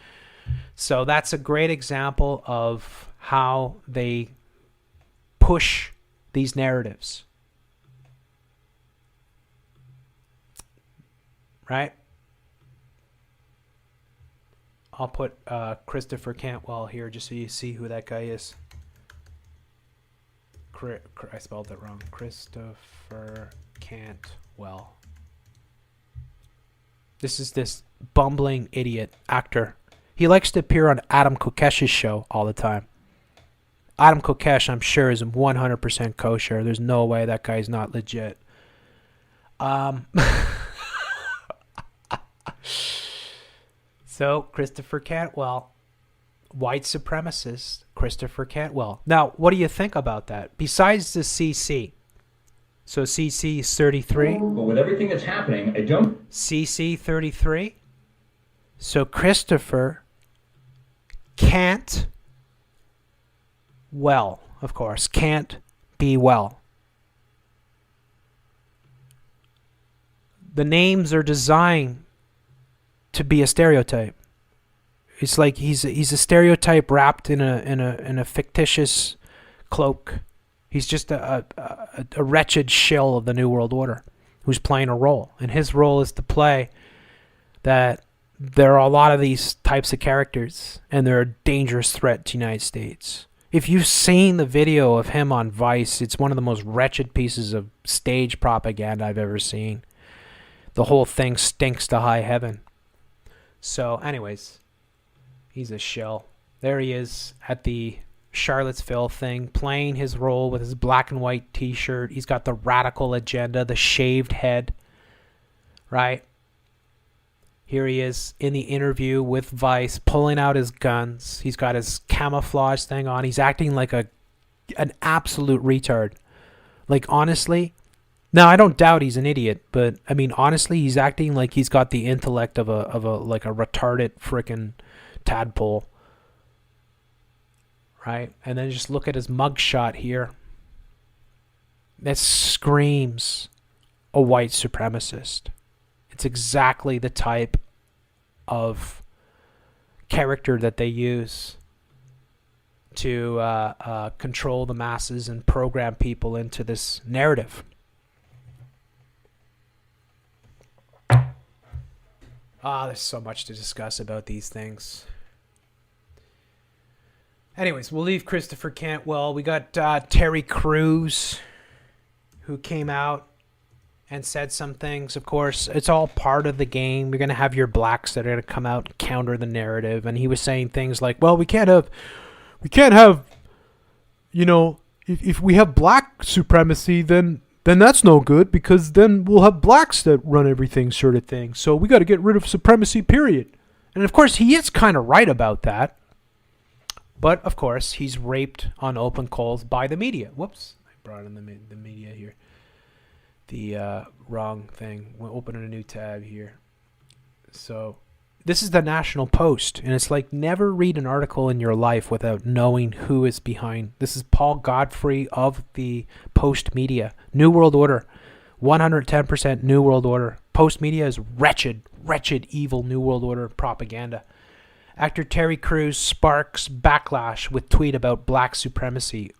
So that's a great example of how they push these narratives. Right? I'll put Christopher Cantwell here just so you see who that guy is. I spelled it wrong. Christopher Cantwell. This is this bumbling idiot actor. He likes to appear on Adam Kokesh's show all the time. Adam Kokesh, I'm sure, is 100% kosher. There's no way that guy's not legit. So, Christopher Cantwell, white supremacist Christopher Cantwell. Now, what do you think about that? Besides the CC. So CC is 33. But with everything that's happening, I don't... CC 33. So Christopher can't well, of course, can't be well. The names are designed to be a stereotype. It's like he's a stereotype wrapped in a fictitious cloak. He's just a wretched shill of the New World Order who's playing a role. And his role is to play that there are a lot of these types of characters and they're a dangerous threat to the United States. If you've seen the video of him on Vice, it's one of the most wretched pieces of stage propaganda I've ever seen. The whole thing stinks to high heaven. So anyways, he's a shill. There he is at the Charlottesville thing, playing his role with his black and white t-shirt. He's got the radical agenda, the shaved head, right? Here he is in the interview with Vice, pulling out his guns. He's got his camouflage thing on. He's acting like an absolute retard. Like, honestly, now I don't doubt he's an idiot, but I mean, honestly, he's acting like he's got the intellect of a retarded frickin' tadpole. Right? And then just look at his mugshot here. That screams a white supremacist. It's exactly the type of character that they use to control the masses and program people into this narrative. There's so much to discuss about these things. Anyways, we'll leave Christopher Cantwell. We got Terry Crews, who came out and said some things. Of course, it's all part of the game. You're going to have your blacks that are going to come out and counter the narrative. And he was saying things like, well, we can't have, you know, if we have black supremacy, then then that's no good because then we'll have blacks that run everything sort of thing. So we got to get rid of supremacy, period. And of course, he is kind of right about that. But of course, he's raped on open calls by the media. Whoops, I brought in the media here. The wrong thing. We'll open a new tab here. So this is the National Post, and it's like never read an article in your life without knowing who is behind. This is Paul Godfrey of the Post Media. New World Order. 110% New World Order. Post Media is wretched, evil New World Order propaganda. Actor Terry Crews sparks backlash with tweet about black supremacy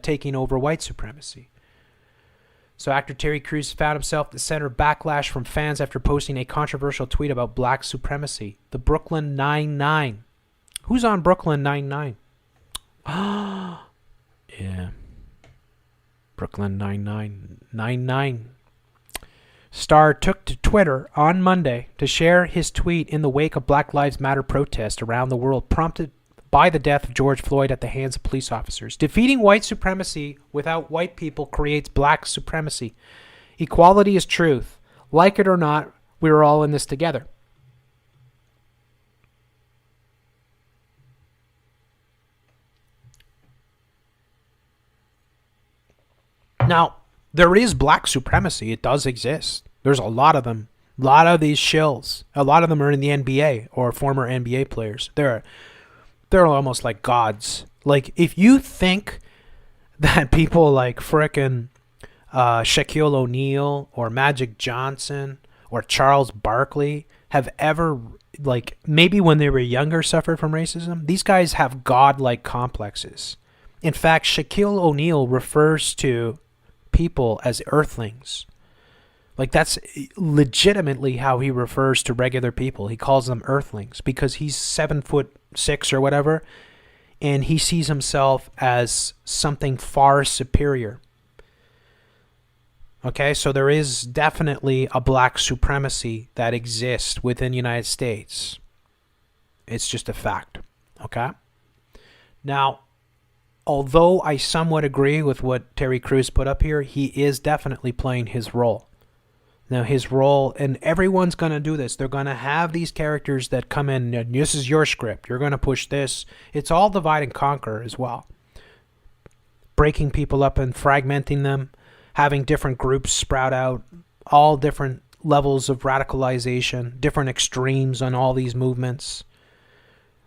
taking over white supremacy. So actor Terry Crews found himself at the center of backlash from fans after posting a controversial tweet about black supremacy. The Brooklyn Nine-Nine. Who's on Brooklyn Nine-Nine? Yeah. Brooklyn Nine-Nine. Nine-Nine. Starr took to Twitter on Monday to share his tweet in the wake of Black Lives Matter protests around the world, prompted by the death of George Floyd at the hands of police officers. Defeating white supremacy without white people creates black supremacy. Equality is truth. Like it or not, we're all in this together. Now, there is black supremacy. It does exist. There's a lot of them. A lot of these shills. A lot of them are in the NBA or former NBA players. They're almost like gods. Like, if you think that people like frickin' Shaquille O'Neal or Magic Johnson or Charles Barkley have ever, like, maybe when they were younger suffered from racism, these guys have godlike complexes. In fact, Shaquille O'Neal refers to people as earthlings. Like, that's legitimately how he refers to regular people. He calls them earthlings because he's 7'6" or whatever, and he sees himself as something far superior. Okay, so there is definitely a black supremacy that exists within the United States. It's just a fact. Okay? Now, although I somewhat agree with what Terry Crews put up here, he is definitely playing his role. Now, his role, and everyone's going to do this. They're going to have these characters that come in, and this is your script. You're going to push this. It's all divide and conquer as well. Breaking people up and fragmenting them, having different groups sprout out, all different levels of radicalization, different extremes on all these movements,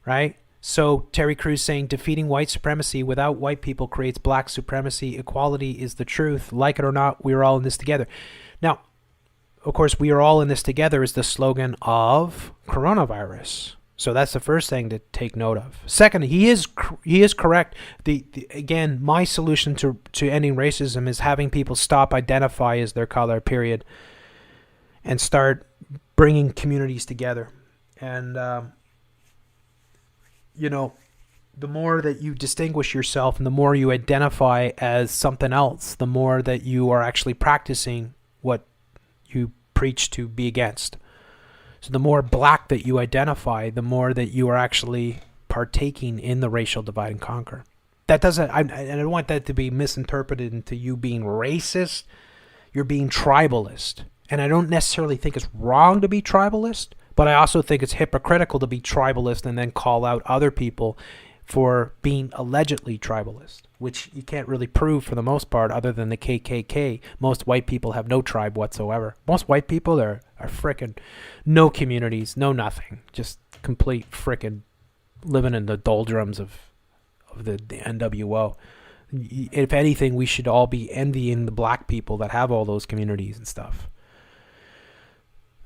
right? So Terry Crews saying defeating white supremacy without white people creates black supremacy. Equality is the truth. Like it or not, we're all in this together. Now, of course, we are all in this together is the slogan of coronavirus. So that's the first thing to take note of. Second, he is correct. Again, my solution to ending racism is having people stop identify as their color, period, and start bringing communities together. And the more that you distinguish yourself and the more you identify as something else, the more that you are actually practicing what you preach to be against. So the more black that you identify, the more that you are actually partaking in the racial divide and conquer. That doesn't, I don't want that to be misinterpreted into you being racist. You're being tribalist. And I don't necessarily think it's wrong to be tribalist, but I also think it's hypocritical to be tribalist and then call out other people for being allegedly tribalist, which you can't really prove for the most part other than the KKK. Most white people have no tribe whatsoever. Most white people are frickin' no communities, no nothing. Just complete frickin' living in the doldrums of the NWO. If anything, we should all be envying the black people that have all those communities and stuff.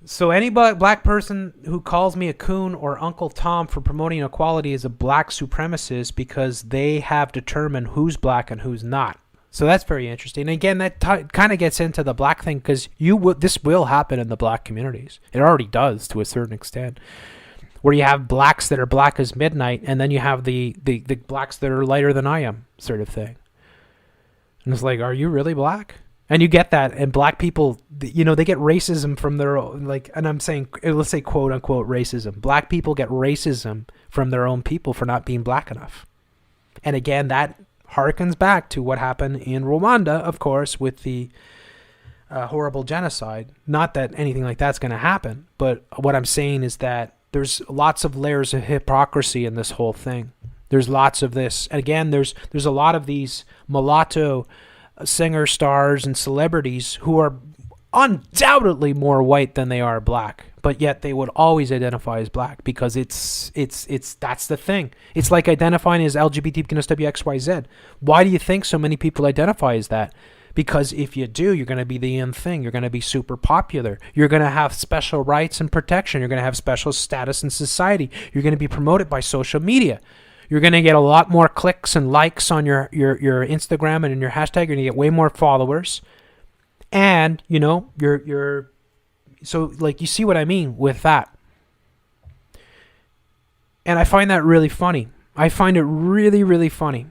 So any black person who calls me a coon or Uncle Tom for promoting equality is a black supremacist because they have determined who's black and who's not. So that's very interesting. And again, that kind of gets into the black thing because this will happen in the black communities. It already does to a certain extent. Where you have blacks that are black as midnight and then you have the blacks that are lighter than I am sort of thing. And it's like, are you really black? And you get that, and black people, they get racism from their own, and I'm saying, let's say quote unquote racism. Black people get racism from their own people for not being black enough. And again, that harkens back to what happened in Rwanda, of course, with the horrible genocide. Not that anything like that's going to happen, but what I'm saying is that there's lots of layers of hypocrisy in this whole thing. There's lots of this. Again, there's a lot of these mulatto singer stars and celebrities who are undoubtedly more white than they are black, but yet they would always identify as black because it's that's the thing. It's like identifying as LGBTQXYZ. Why do you think so many people identify as that? Because if you do, you're going to be the in thing. You're going to be super popular. You're going to have special rights and protection. You're going to have special status in society. You're going to be promoted by social media. You're going to get a lot more clicks and likes on your Instagram and in your hashtag. You're going to get way more followers. And, you know, you're so, like, you see what I mean with that. And I find that really funny. I find it really, really funny.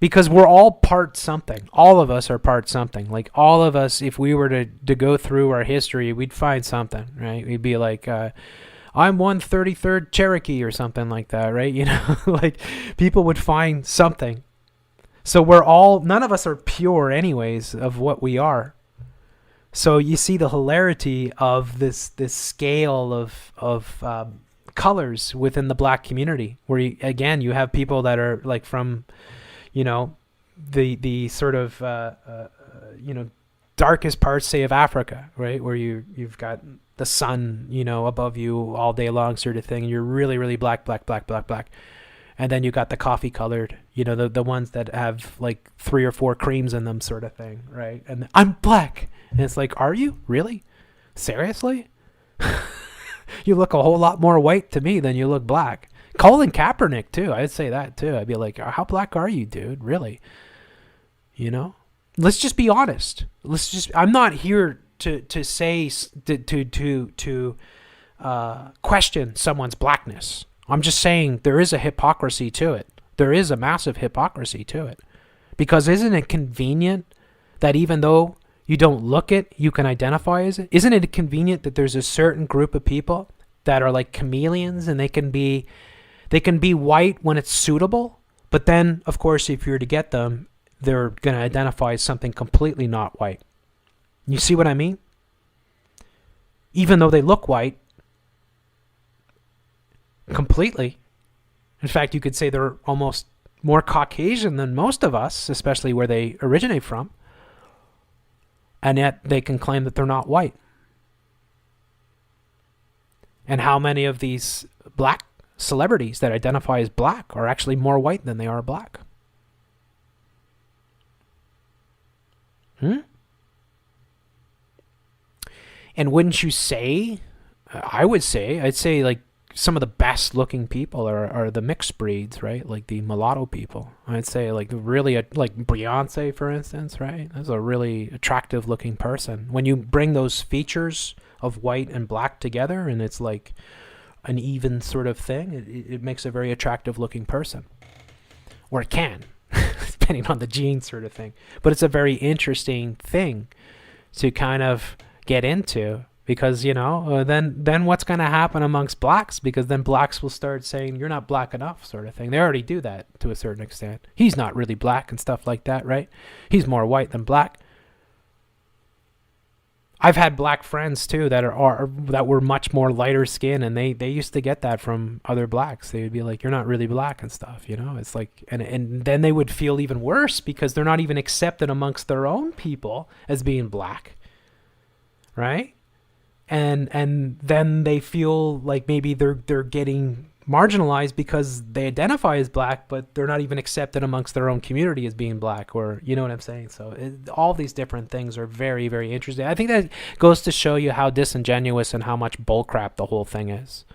Because we're all part something. All of us are part something. Like, all of us, if we were to go through our history, we'd find something, right? We'd be like, I'm 133rd Cherokee or something like that, right? You know, like, people would find something. So none of us are pure anyways of what we are. So you see the hilarity of this scale of colors within the black community, where you have people that are like from, you know, the sort of you know, darkest parts, say, of Africa, right, where you've got the sun, you know, above you all day long, sort of thing, and you're really, really black. And then you got the coffee colored, you know, the ones that have like 3 or 4 creams in them, sort of thing, right? And I'm black. And it's like, are you? Really? Seriously? You look a whole lot more white to me than you look black. Colin Kaepernick, too. I'd say that, too. I'd be like, how black are you, dude? Really? You know? Let's just be honest. I'm not here to say, to question someone's blackness. I'm just saying there is a hypocrisy to it. There is a massive hypocrisy to it. Because isn't it convenient that even though you don't look it, you can identify as it? Isn't it convenient that there's a certain group of people that are like chameleons, and they can be white when it's suitable, but then, of course, if you're to get them, they're going to identify as something completely not white. You see what I mean? Even though they look white, completely. In fact, you could say they're almost more Caucasian than most of us, especially where they originate from. And yet they can claim that they're not white. And how many of these black celebrities that identify as black are actually more white than they are black? And wouldn't you say, I'd say like some of the best looking people are the mixed breeds, right? Like the mulatto people. I'd say like really, like Beyonce, for instance, right? That's a really attractive looking person. When you bring those features of white and black together, and it's like an even sort of thing, it makes a very attractive looking person. Or it can, depending on the gene sort of thing. But it's a very interesting thing to kind of get into, because, you know, then what's going to happen amongst blacks? Because then blacks will start saying, you're not black enough, sort of thing. They already do that to a certain extent. He's not really black and stuff like that, right? He's more white than black. I've had black friends too that were much more lighter skin, and they used to get that from other blacks. They would be like, you're not really black and stuff, you know? It's like, and then they would feel even worse because they're not even accepted amongst their own people as being black, right? And then they feel like maybe they're getting marginalized because they identify as black, but they're not even accepted amongst their own community as being black, or, you know what I'm saying? So all these different things are very, very interesting. I think that goes to show you how disingenuous and how much bullcrap the whole thing is,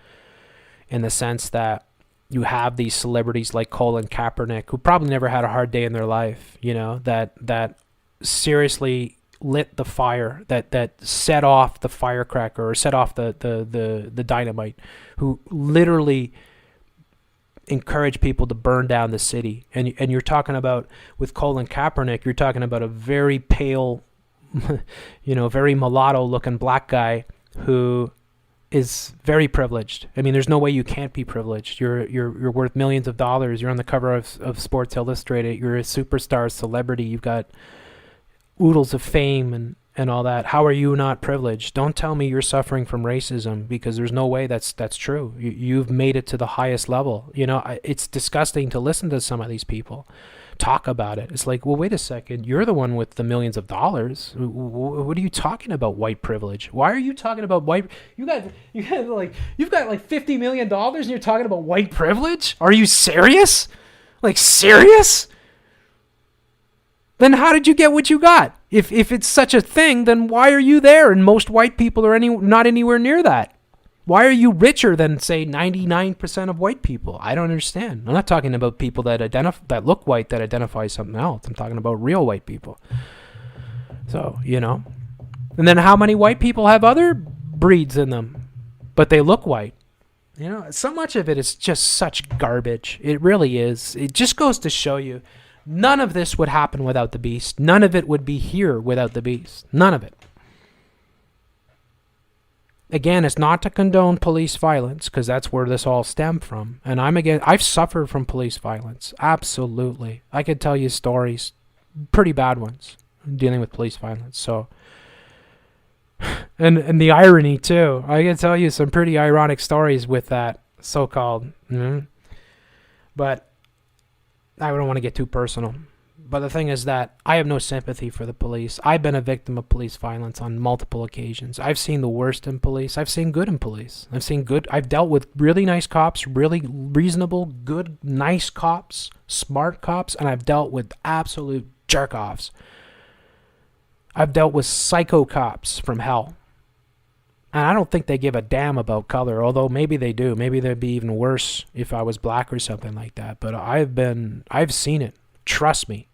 in the sense that you have these celebrities like Colin Kaepernick, who probably never had a hard day in their life, you know, that seriously lit the fire, that set off the firecracker, or set off the dynamite, who literally encouraged people to burn down the city. And you're talking about, with Colin Kaepernick, you're talking about a very pale, you know, very mulatto looking black guy who is very privileged. I mean, there's no way you can't be privileged. You're worth millions of dollars. You're on the cover of Sports Illustrated. You're a superstar celebrity. You've got oodles of fame and all that. How are you not privileged? Don't tell me you're suffering from racism, because there's no way that's true. You've made it to the highest level. You know, it's disgusting to listen to some of these people talk about it. It's like, well, wait a second. You're the one with the millions of dollars. What are you talking about, white privilege? Why are you talking about white? You've got like $50 million and you're talking about white privilege? Are you serious? Like, serious? Then how did you get what you got? If it's such a thing, then why are you there? And most white people are not anywhere near that. Why are you richer than, say, 99% of white people? I don't understand. I'm not talking about people that look white that identify as something else. I'm talking about real white people. So, you know. And then how many white people have other breeds in them, but they look white? You know, so much of it is just such garbage. It really is. It just goes to show you, none of this would happen without the beast. None of it would be here without the beast. None of it. Again, it's not to condone police violence, because that's where this all stemmed from. And I've suffered from police violence. Absolutely. I could tell you stories, pretty bad ones, dealing with police violence. So, and the irony too. I can tell you some pretty ironic stories with that so-called. But I don't want to get too personal. But the thing is that I have no sympathy for the police. I've been a victim of police violence on multiple occasions. I've seen the worst in police. I've seen good in police. I've dealt with really nice cops, really reasonable, good, nice cops, smart cops, and I've dealt with absolute jerk-offs. I've dealt with psycho cops from hell. And I don't think they give a damn about color, although maybe they do. Maybe they'd be even worse if I was black or something like that. But I've seen it. Trust me.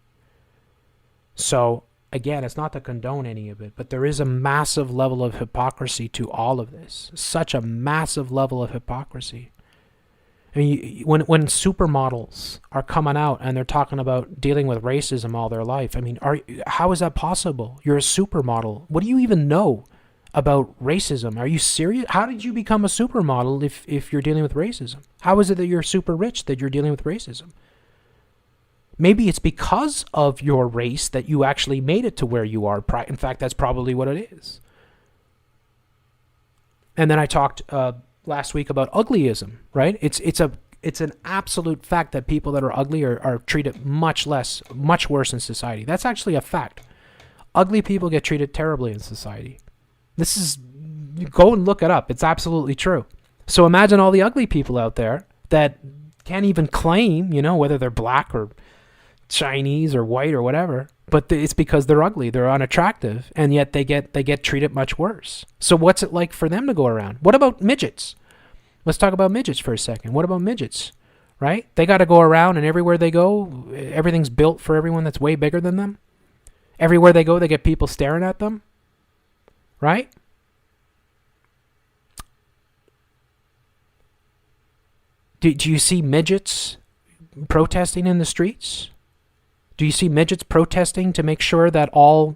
So, again, it's not to condone any of it, but there is a massive level of hypocrisy to all of this. Such a massive level of hypocrisy. I mean, when supermodels are coming out and they're talking about dealing with racism all their life, I mean, how is that possible? You're a supermodel. What do you even know about racism? Are you serious? How did you become a supermodel if you're dealing with racism? How is it that you're super rich that you're dealing with racism? Maybe it's because of your race that you actually made it to where you are. In fact, that's probably what it is. And then I talked last week about uglyism, right? It's an absolute fact that people that are ugly are treated much worse in society. That's actually a fact. Ugly people get treated terribly in society. Go and look it up. It's absolutely true. So imagine all the ugly people out there that can't even claim, whether they're black or Chinese or white or whatever, but it's because they're ugly, they're unattractive, and yet they get treated much worse. So what's it like for them to go around? What about midgets? Let's talk about midgets for a second. What about midgets? Right? They got to go around, and everywhere they go, everything's built for everyone that's way bigger than them. Everywhere they go, they get people staring at them. Right? Do you see midgets protesting in the streets? Do you see midgets protesting to make sure that all,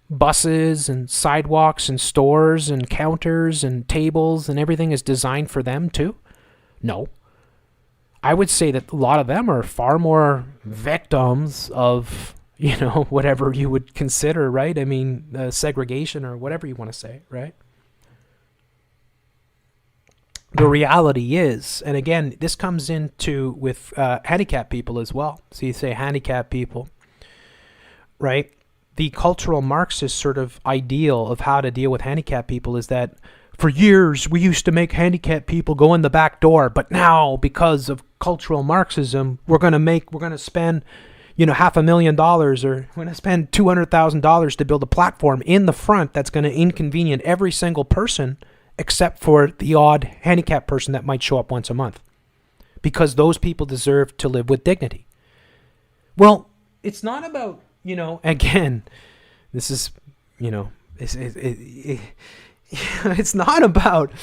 buses and sidewalks and stores and counters and tables and everything is designed for them too? No. I would say that a lot of them are far more victims of, whatever you would consider, right? I mean, segregation or whatever you want to say, right? The reality is, and again, this comes into with handicapped people as well. So you say handicapped people, right? The cultural Marxist sort of ideal of how to deal with handicapped people is that for years we used to make handicapped people go in the back door, but now because of cultural Marxism, we're going to spend, $500,000 or we're going to spend $200,000 to build a platform in the front that's going to inconvenience every single person except for the odd handicapped person that might show up once a month, because those people deserve to live with dignity. Well, it's not about, again, this is, it's not about,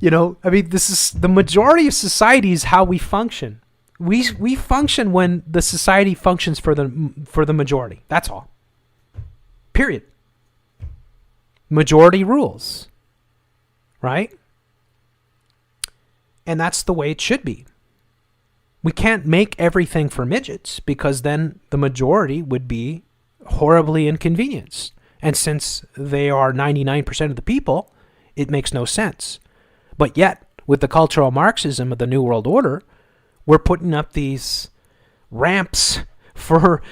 this is the majority of society is how we function. We function when the society functions for the majority. That's all. Period. Majority rules, right? And that's the way it should be. We can't make everything for midgets because then the majority would be horribly inconvenienced. And since they are 99% of the people, it makes no sense. But yet, with the cultural Marxism of the New World Order, we're putting up these ramps for,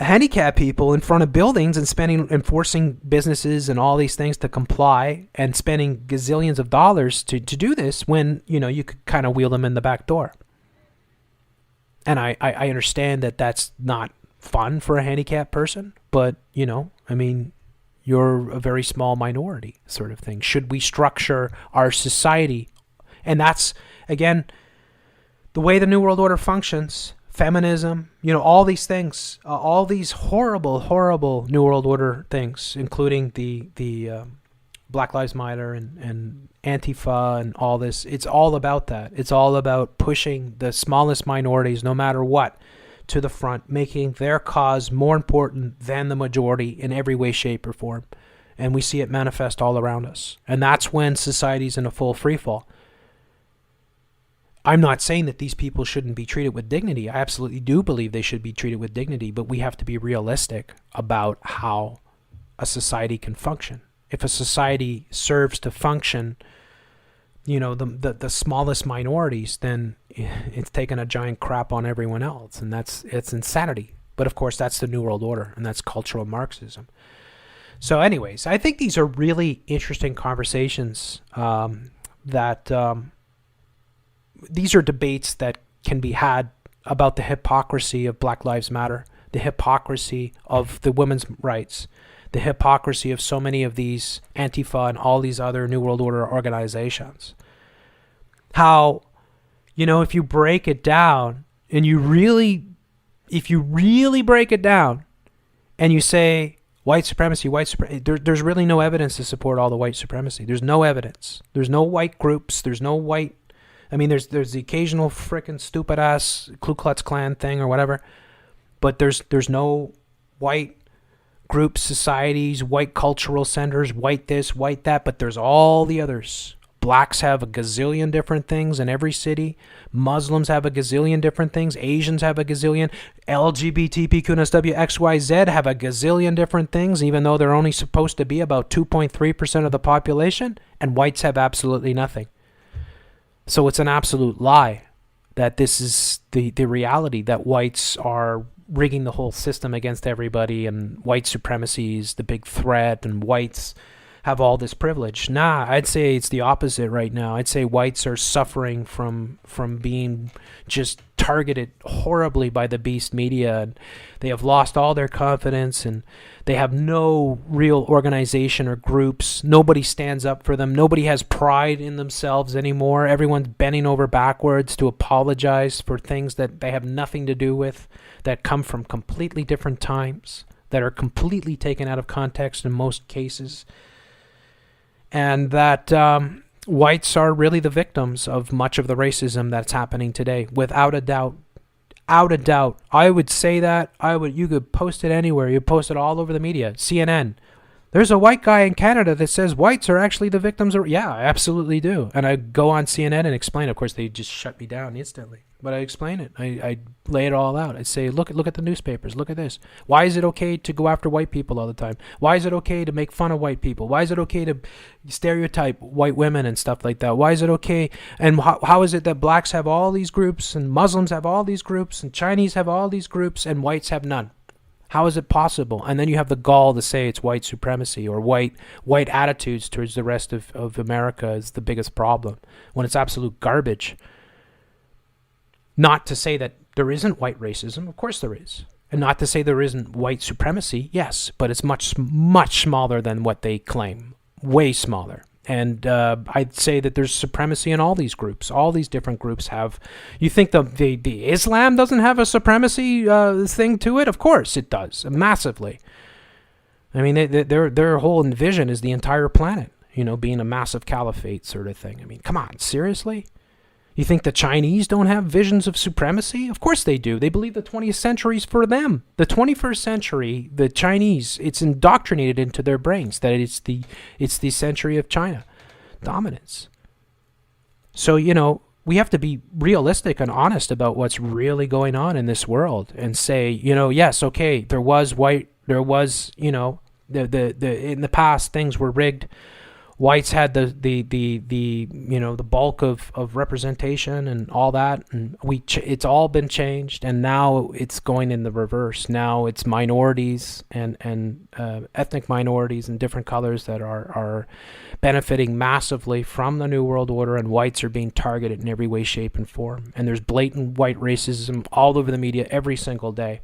handicapped people in front of buildings and forcing businesses and all these things to comply and spending gazillions of dollars to do this when, you could kind of wheel them in the back door. And I understand that that's not fun for a handicapped person, but, you're a very small minority sort of thing. Should we structure our society? And that's, again, the way the New World Order functions, feminism, all these things, all these horrible, horrible New World Order things, including the Black Lives Matter and Antifa and all this. It's all about that. It's all about pushing the smallest minorities, no matter what, to the front, making their cause more important than the majority in every way, shape, or form. And we see it manifest all around us. And that's when society's in a full freefall. I'm not saying that these people shouldn't be treated with dignity. I absolutely do believe they should be treated with dignity, but we have to be realistic about how a society can function. If a society serves to function, the smallest minorities, then it's taking a giant crap on everyone else, and it's insanity. But of course, that's the New World Order, and that's cultural Marxism. So anyways, I think these are really interesting conversations these are debates that can be had about the hypocrisy of Black Lives Matter, the hypocrisy of the women's rights, the hypocrisy of so many of these Antifa and all these other New World Order organizations. How, if you break it down and if you really break it down and you say white supremacy, there's really no evidence to support all the white supremacy. There's no evidence. There's no white groups. There's no white... there's the occasional frickin' stupid ass Ku Klux Klan thing or whatever, but there's no white groups, societies, white cultural centers, white this, white that, but there's all the others. Blacks have a gazillion different things in every city. Muslims have a gazillion different things. Asians have a gazillion. LGBTQ+W, XYZ have a gazillion different things, even though they're only supposed to be about 2.3% of the population, and whites have absolutely nothing. So it's an absolute lie that this is the reality, that whites are rigging the whole system against everybody and white supremacy is the big threat and whites have all this privilege. Nah, I'd say it's the opposite right now. I'd say whites are suffering from being just targeted horribly by the beast media. And they have lost all their confidence and they have no real organization or groups. Nobody stands up for them. Nobody has pride in themselves anymore. Everyone's bending over backwards to apologize for things that they have nothing to do with, that come from completely different times, that are completely taken out of context in most cases. And that whites are really the victims of much of the racism that's happening today, without a doubt. Without a doubt. I would say that. You could post it anywhere. You post it all over the media. CNN. There's a white guy in Canada that says whites are actually the victims of... Yeah, I absolutely do. And I go on CNN and explain. Of course, they just shut me down instantly. But I explain it. I lay it all out. I say, look at the newspapers. Look at this. Why is it okay to go after white people all the time? Why is it okay to make fun of white people? Why is it okay to stereotype white women and stuff like that? Why is it okay? And how is it that blacks have all these groups and Muslims have all these groups and Chinese have all these groups and whites have none? How is it possible? And then you have the gall to say it's white supremacy or white attitudes towards the rest of America is the biggest problem, when it's absolute garbage. Not to say that there isn't white racism. Of course there is. And not to say there isn't white supremacy. Yes, but it's much, much smaller than what they claim. Way smaller. And I'd say that there's supremacy in all these groups. All these different groups have... You think the Islam doesn't have a supremacy thing to it? Of course it does. Massively. I mean, their whole vision is the entire planet, being a massive caliphate sort of thing. I mean, come on, seriously? You think the Chinese don't have visions of supremacy? Of course they do. They believe the 20th century is for them. The 21st century, the Chinese, it's indoctrinated into their brains that it's the century of China dominance. So, we have to be realistic and honest about what's really going on in this world and say, yes, okay, there was, in the past things were rigged. Whites had the bulk of representation and all that, and it's all been changed, and now it's going in the reverse. Now it's minorities and ethnic minorities and different colors that are benefiting massively from the New World Order, and whites are being targeted in every way, shape, and form. And there's blatant white racism all over the media every single day.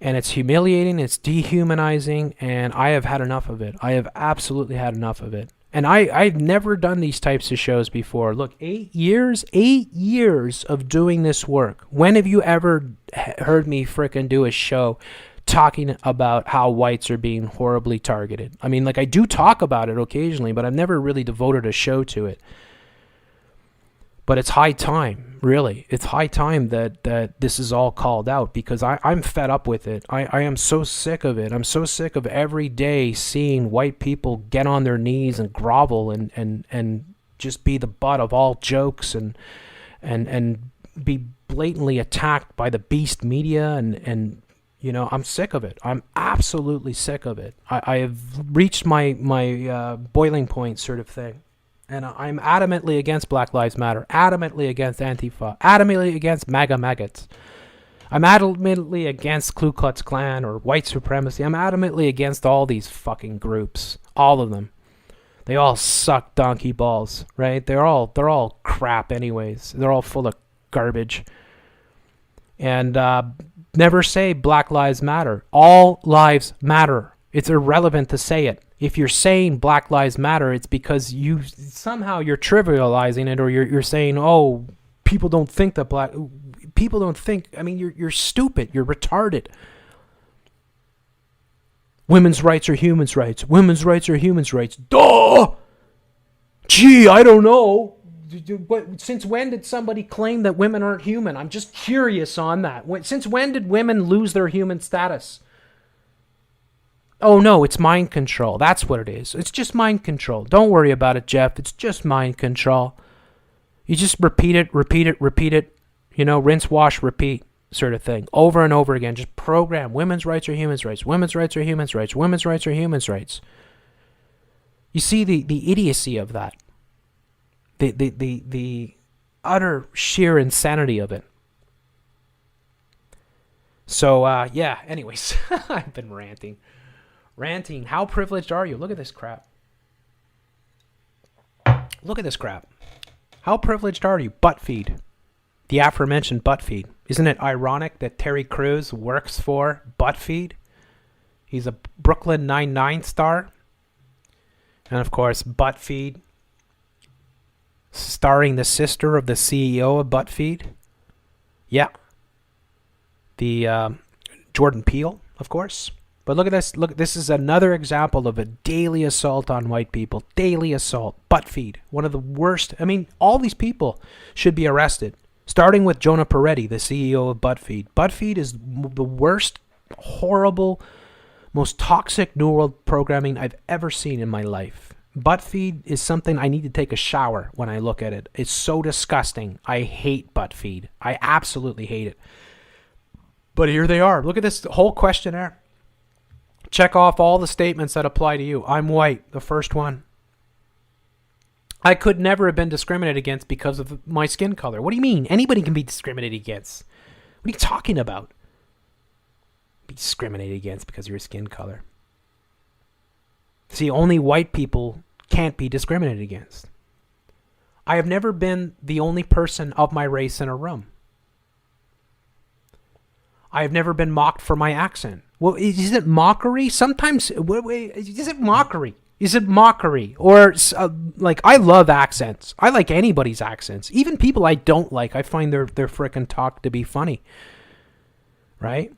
And it's humiliating, it's dehumanizing, and I have had enough of it. I have absolutely had enough of it. And I've never done these types of shows before. Look, 8 years of doing this work. When have you ever heard me frickin' do a show talking about how whites are being horribly targeted? I mean, I do talk about it occasionally, but I've never really devoted a show to it. But it's high time, really. It's high time that this is all called out, because I'm fed up with it. I am so sick of it. I'm so sick of every day seeing white people get on their knees and grovel and just be the butt of all jokes and be blatantly attacked by the beast media and I'm sick of it. I'm absolutely sick of it. I have reached my boiling point sort of thing. And I'm adamantly against Black Lives Matter, adamantly against Antifa, adamantly against MAGA maggots. I'm adamantly against Ku Klux Klan or white supremacy. I'm adamantly against all these fucking groups, all of them. They all suck donkey balls, right? They're all crap anyways. They're all full of garbage. And never say Black Lives Matter. All lives matter. It's irrelevant to say it. If you're saying Black Lives Matter, it's because you're trivializing it, or you're saying, oh, people don't think that people don't think. I mean, you're stupid. You're retarded. Women's rights are human rights. Women's rights are human rights. Duh! Gee, I don't know. Since when did somebody claim that women aren't human? I'm just curious on that. Since when did women lose their human status? Oh, no, it's mind control. That's what it is. It's just mind control. Don't worry about it, Jeff. It's just mind control. You just repeat it, rinse, wash, repeat sort of thing. Over and over again. Just program. Women's rights are human rights. Women's rights are human rights. Women's rights are human rights. You see the idiocy of that. The utter sheer insanity of it. So, anyways, I've been ranting. How privileged are you? Look at this crap. How privileged are you? Butt feed. The aforementioned butt feed. Isn't it ironic that Terry Crews works for Butt Feed? He's a Brooklyn Nine-Nine star. And of course, Butt Feed, starring the sister of the CEO of Butt Feed. Yeah. The Jordan Peele, of course. But look at this. Look, this is another example of a daily assault on white people. Daily assault. Butt feed. One of the worst. I mean, all these people should be arrested. Starting with Jonah Peretti, the CEO of ButtFeed. ButtFeed is the worst, horrible, most toxic New World programming I've ever seen in my life. ButtFeed is something I need to take a shower when I look at it. It's so disgusting. I hate ButtFeed. I absolutely hate it. But here they are. Look at this whole questionnaire. Check off all the statements that apply to you. I'm white, the first one. I could never have been discriminated against because of my skin color. What do you mean? Anybody can be discriminated against. What are you talking about? Be discriminated against because of your skin color. See, only white people can't be discriminated against. I have never been the only person of my race in a room. I have never been mocked for my accent. Well, is it mockery? Sometimes, is it mockery? Is it mockery? Or, like, I love accents. I like anybody's accents. Even people I don't like, I find their frickin' talk to be funny. Right?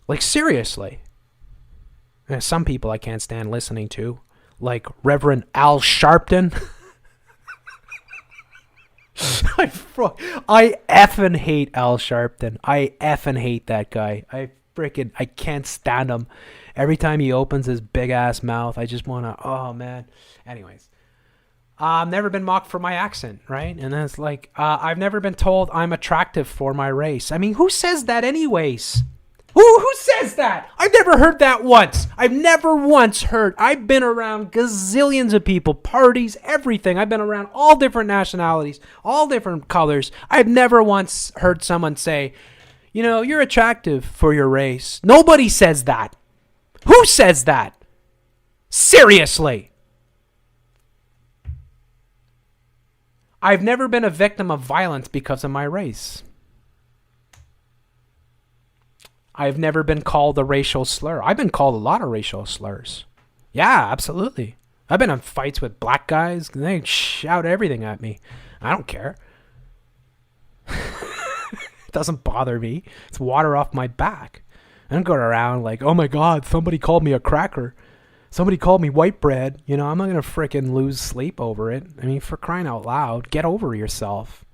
Like, seriously. Some people I can't stand listening to. Like Reverend Al Sharpton. I I effing hate Al Sharpton. I effing hate that guy. I can't stand him. Every time he opens his big ass mouth, I just want to, oh man. Anyways. I've never been mocked for my accent, right? And then it's like, I've never been told I'm attractive for my race. I mean, who says that anyways? Who says that? I've never heard that once. I've never once heard. I've been around gazillions of people, parties, everything. I've been around all different nationalities, all different colors. I've never once heard someone say, you know, you're attractive for your race. Nobody says that. Who says that? Seriously. I've never been a victim of violence because of my race. I've never been called a racial slur. I've been called a lot of racial slurs. Yeah, absolutely. I've been in fights with black guys. And they shout everything at me. I don't care. It doesn't bother me. It's water off my back. I don't go around like, oh my God, somebody called me a cracker. Somebody called me white bread. You know, I'm not going to frickin' lose sleep over it. I mean, for crying out loud, get over yourself.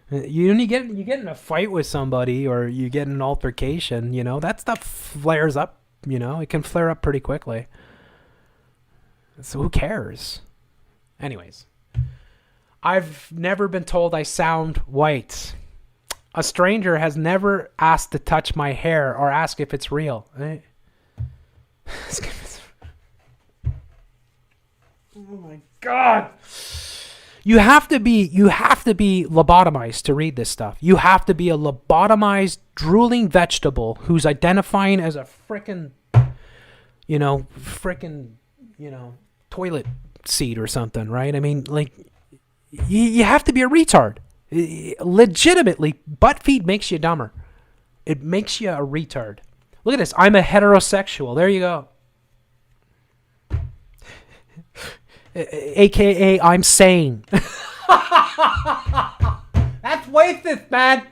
You get in a fight with somebody or you get in an altercation, you know, that stuff flares up, you know, it can flare up pretty quickly. So who cares? Anyways, I've never been told I sound white. A stranger has never asked to touch my hair or ask if it's real. Oh my God. You have to be lobotomized to read this stuff. You have to be a lobotomized, drooling vegetable who's identifying as a frickin', toilet seat or something, right? I mean, like, you have to be a retard. Legitimately, butt feed makes you dumber. It makes you a retard. Look at this. I'm a heterosexual. There you go. AKA I'm sane. That's racist, man.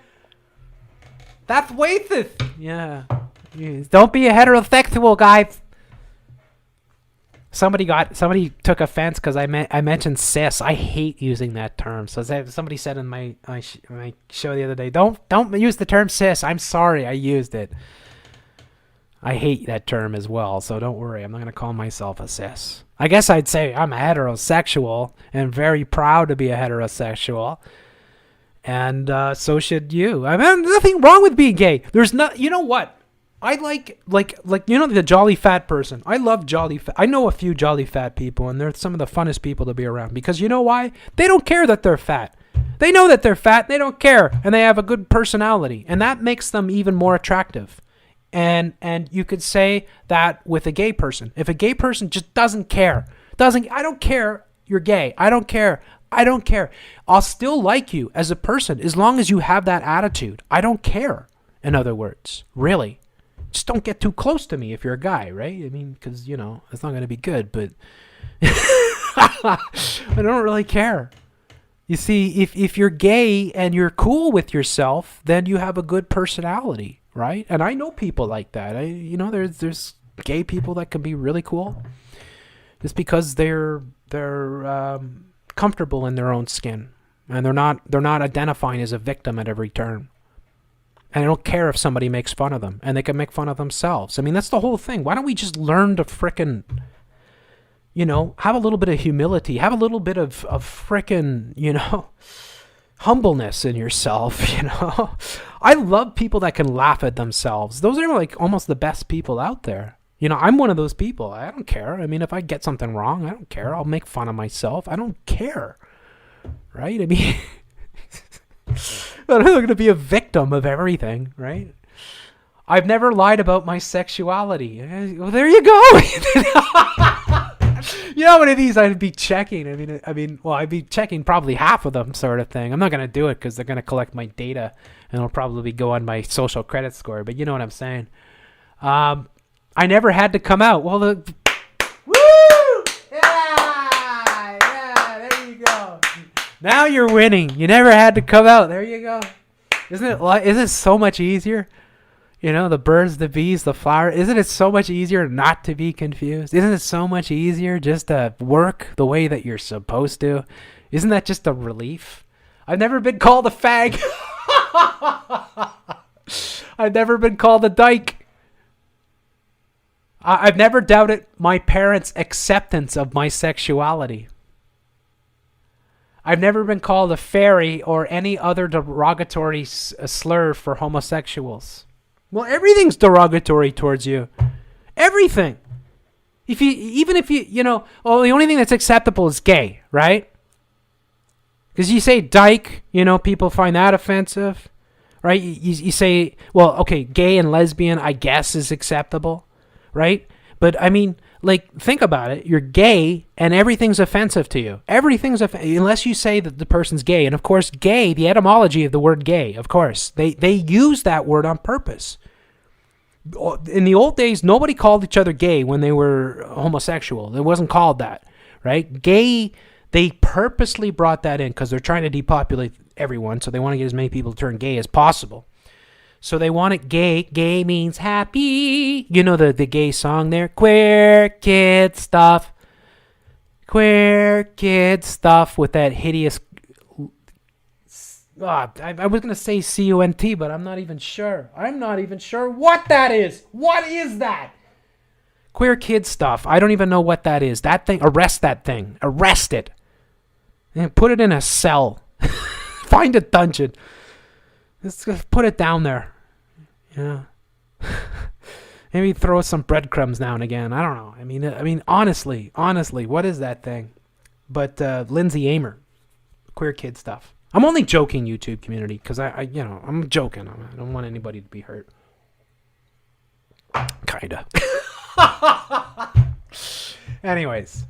That's racist. Yeah. Don't be a heterosexual, guys. Somebody took offense because I mentioned cis. I hate using that term. So somebody said in my show the other day, don't use the term cis. I'm sorry, I used it. I hate that term as well, so don't worry. I'm not going to call myself a cis. I guess I'd say I'm a heterosexual and very proud to be a heterosexual. And so should you. I mean, there's nothing wrong with being gay. There's not. You know what? I like you know, the jolly fat person. I love jolly fat. I know a few jolly fat people, and they're some of the funnest people to be around because you know why? They don't care that they're fat. They know that they're fat. They don't care, and they have a good personality, and that makes them even more attractive. And you could say that with a gay person. If a gay person just doesn't care, I don't care you're gay. I don't care. I'll still like you as a person as long as you have that attitude. I don't care, in other words. Really. Just don't get too close to me if you're a guy, right? I mean, because, you know, it's not going to be good, but I don't really care. You see, if you're gay and you're cool with yourself, then you have a good personality. Right? And I know people like that. There's gay people that can be really cool just because they're comfortable in their own skin and they're not identifying as a victim at every turn. And I don't care if somebody makes fun of them, and they can make fun of themselves. I mean, that's the whole thing. Why don't we just learn to frickin', have a little bit of humility, have a little bit of frickin', humbleness in yourself, I love people that can laugh at themselves. Those are like almost the best people out there. I'm one of those people. I don't care. I mean, if I get something wrong, I don't care. I'll make fun of myself. I don't care. Right? I mean, I'm not going to be a victim of everything, right? I've never lied about my sexuality. Well, there you go. One of these I'd be checking. I'd be checking probably half of them, sort of thing. I'm not going to do it because they're going to collect my data and it'll probably go on my social credit score. But you know what I'm saying. I never had to come out. Well, woo! Yeah, there you go. Now you're winning. You never had to come out. There you go. Isn't it so much easier? The birds, the bees, the flower. Isn't it so much easier not to be confused? Isn't it so much easier just to work the way that you're supposed to? Isn't that just a relief? I've never been called a fag. I've never been called a dyke. I've never doubted my parents' acceptance of my sexuality. I've never been called a fairy or any other derogatory slur for homosexuals. Well, everything's derogatory towards you. Everything. Even if you know, oh, the only thing that's acceptable is gay, right? Because you say dyke, you know, people find that offensive, right? You say, well, okay, gay and lesbian, I guess, is acceptable, right? But I mean, like, think about it. You're gay and everything's offensive to you. Everything's unless you say that the person's gay. And of course, gay, the etymology of the word gay, of course, they use that word on purpose. In the old days, nobody called each other gay when they were homosexual. It wasn't called that, right? Gay, they purposely brought that in because they're trying to depopulate everyone, so they want to get as many people to turn gay as possible. So they want it gay. Gay means happy. You know the gay song there? Queer kid stuff. Queer kid stuff with that hideous... I was going to say C-U-N-T, but I'm not even sure. I'm not even sure what that is. What is that? Queer kid stuff. I don't even know what that is. That thing, arrest that thing. Arrest it. And put it in a cell. Find a dungeon. Let's put it down there. Yeah. Maybe throw some breadcrumbs now and again. I don't know. I mean, honestly, what is that thing? But Lindsay Amer, queer kid stuff. I'm only joking, YouTube community, because I'm joking. I don't want anybody to be hurt. Kinda. Anyways,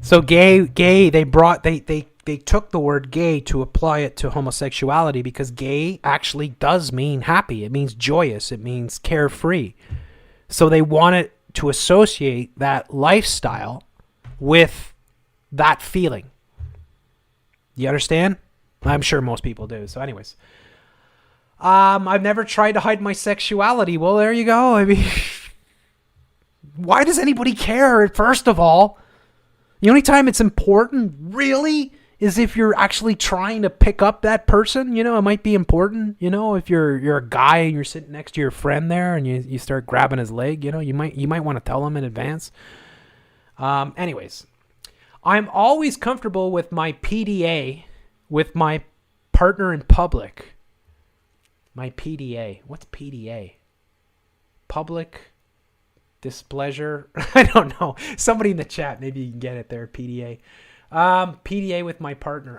so gay. They took the word gay to apply it to homosexuality because gay actually does mean happy. It means joyous. It means carefree. So they wanted to associate that lifestyle with that feeling. You understand? I'm sure most people do. So anyways, I've never tried to hide my sexuality. Well, there you go. I mean, why does anybody care? First of all, the only time it's important, really, is if you're actually trying to pick up that person. You know, it might be important. You know, if you're a guy and you're sitting next to your friend there and you start grabbing his leg, you know, you might want to tell him in advance. Anyways, I'm always comfortable with my PDA, with my partner in public. My PDA. What's PDA? Public displeasure. I don't know. Somebody in the chat, maybe you can get it there. PDA. PDA with my partner.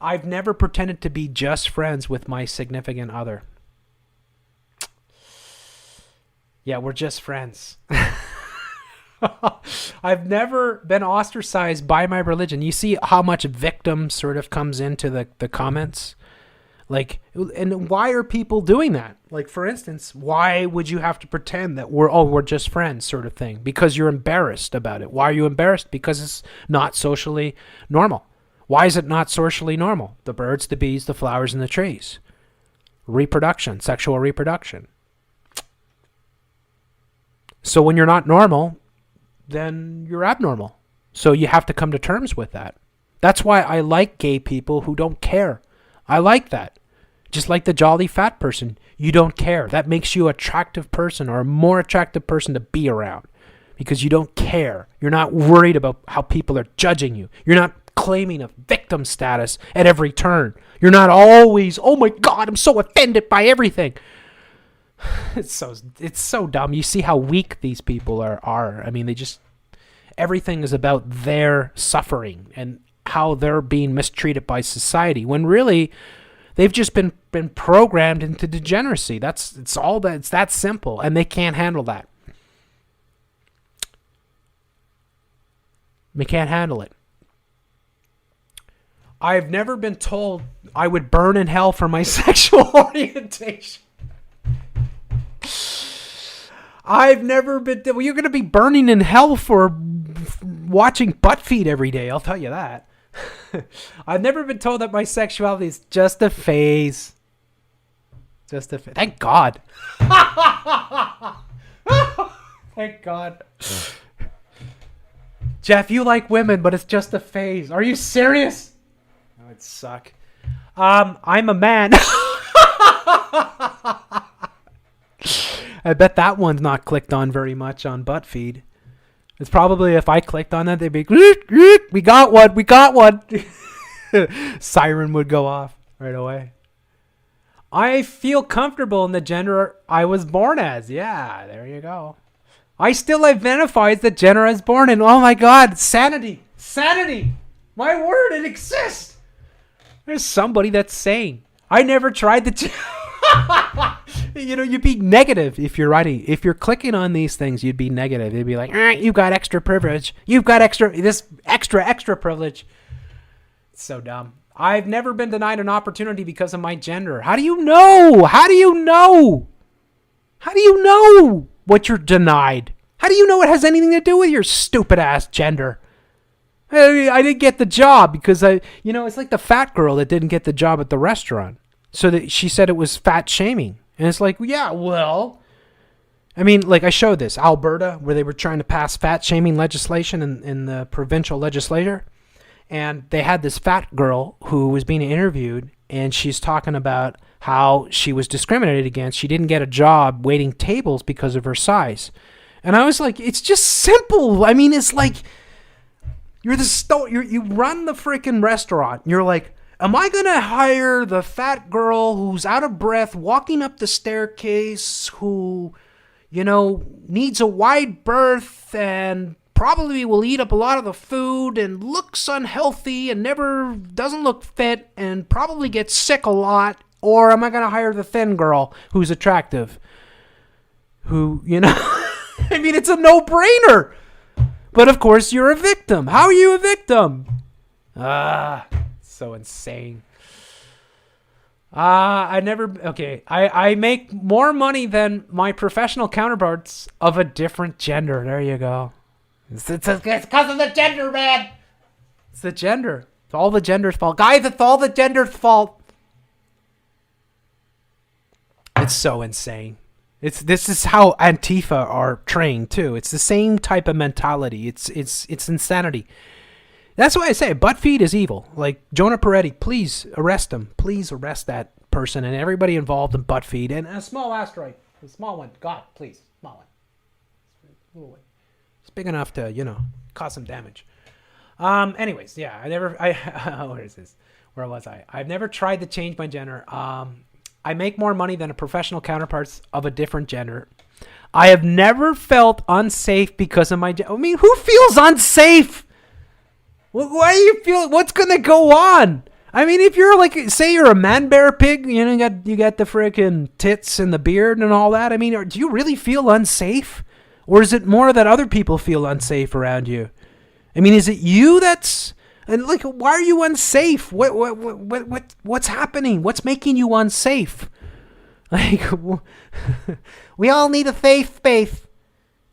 I've never pretended to be just friends with my significant other. Yeah, we're just friends. I've never been ostracized by my religion. You see how much victim sort of comes into the comments? Like, and why are people doing that? Like, for instance, why would you have to pretend that we're just friends sort of thing? Because you're embarrassed about it. Why are you embarrassed? Because it's not socially normal. Why is it not socially normal? The birds, the bees, the flowers, and the trees. Reproduction, sexual reproduction. So when you're not normal, then you're abnormal. So you have to come to terms with that. That's why I like gay people who don't care. I like that. Just like the jolly fat person. You don't care. That makes you an attractive person or a more attractive person to be around. Because you don't care. You're not worried about how people are judging you. You're not claiming a victim status at every turn. You're not always, oh my God, I'm so offended by everything. It's so dumb. You see how weak these people are. I mean, everything is about their suffering and how they're being mistreated by society, when really they've just been programmed into degeneracy. It's that simple, and they can't handle that. They can't handle it. I've never been told I would burn in hell for my sexual orientation. I've never been... Well, you're going to be burning in hell for watching butt feed every day, I'll tell you that. I've never been told that my sexuality is just a phase. Just a phase. Thank God. Thank God. Jeff, you like women, but it's just a phase. Are you serious? That would suck. I'm a man. I bet that one's not clicked on very much on ButtFeed. It's probably if I clicked on that, they'd be, we got one. Siren would go off right away. I feel comfortable in the gender I was born as. Yeah, there you go. I still identify as the gender I was born in. Oh my God, sanity. Sanity. My word, it exists. There's somebody that's sane. I never tried the... you'd be negative if you're writing. If you're clicking on these things, you'd be negative. It'd be like, you've got extra privilege. You've got extra privilege. It's so dumb. I've never been denied an opportunity because of my gender. How do you know? How do you know? How do you know what you're denied? How do you know it has anything to do with your stupid ass gender? I didn't get the job because it's like the fat girl that didn't get the job at the restaurant. So that she said it was fat shaming. And it's like, yeah, well, I mean, like I showed this, Alberta, where they were trying to pass fat shaming legislation in the provincial legislature. And they had this fat girl who was being interviewed, and she's talking about how she was discriminated against. She didn't get a job waiting tables because of her size. And I was like, it's just simple. I mean, it's like you run the freaking restaurant. You're like, am I going to hire the fat girl who's out of breath walking up the staircase, who, needs a wide berth and probably will eat up a lot of the food and looks unhealthy and never doesn't look fit and probably gets sick a lot? Or am I going to hire the thin girl who's attractive? Who, I mean, it's a no-brainer. But of course, you're a victim. How are you a victim? So insane. I make more money than my professional counterparts of a different gender. There you go. It's because of the gender, man. It's the gender. It's all the gender's fault. Guys, it's all the gender's fault. It's so insane. This is how Antifa are trained too. It's the same type of mentality. It's insanity. That's why I say ButtFeed is evil. Like Jonah Peretti, please arrest him. Please arrest that person and everybody involved in ButtFeed and a small asteroid, a small one. God, please, small one. It's big enough to cause some damage. Anyways, yeah, where is this? Where was I? I've never tried to change my gender. I make more money than a professional counterparts of a different gender. I have never felt unsafe because of my gender. I mean, who feels unsafe? Why do you feel? What's gonna go on? I mean, if you're like, say you're a man bear pig, you got the freaking tits and the beard and all that. I mean, do you really feel unsafe, or is it more that other people feel unsafe around you? I mean, is it you that's and like, why are you unsafe? What's happening? What's making you unsafe? Like, we all need a safe space.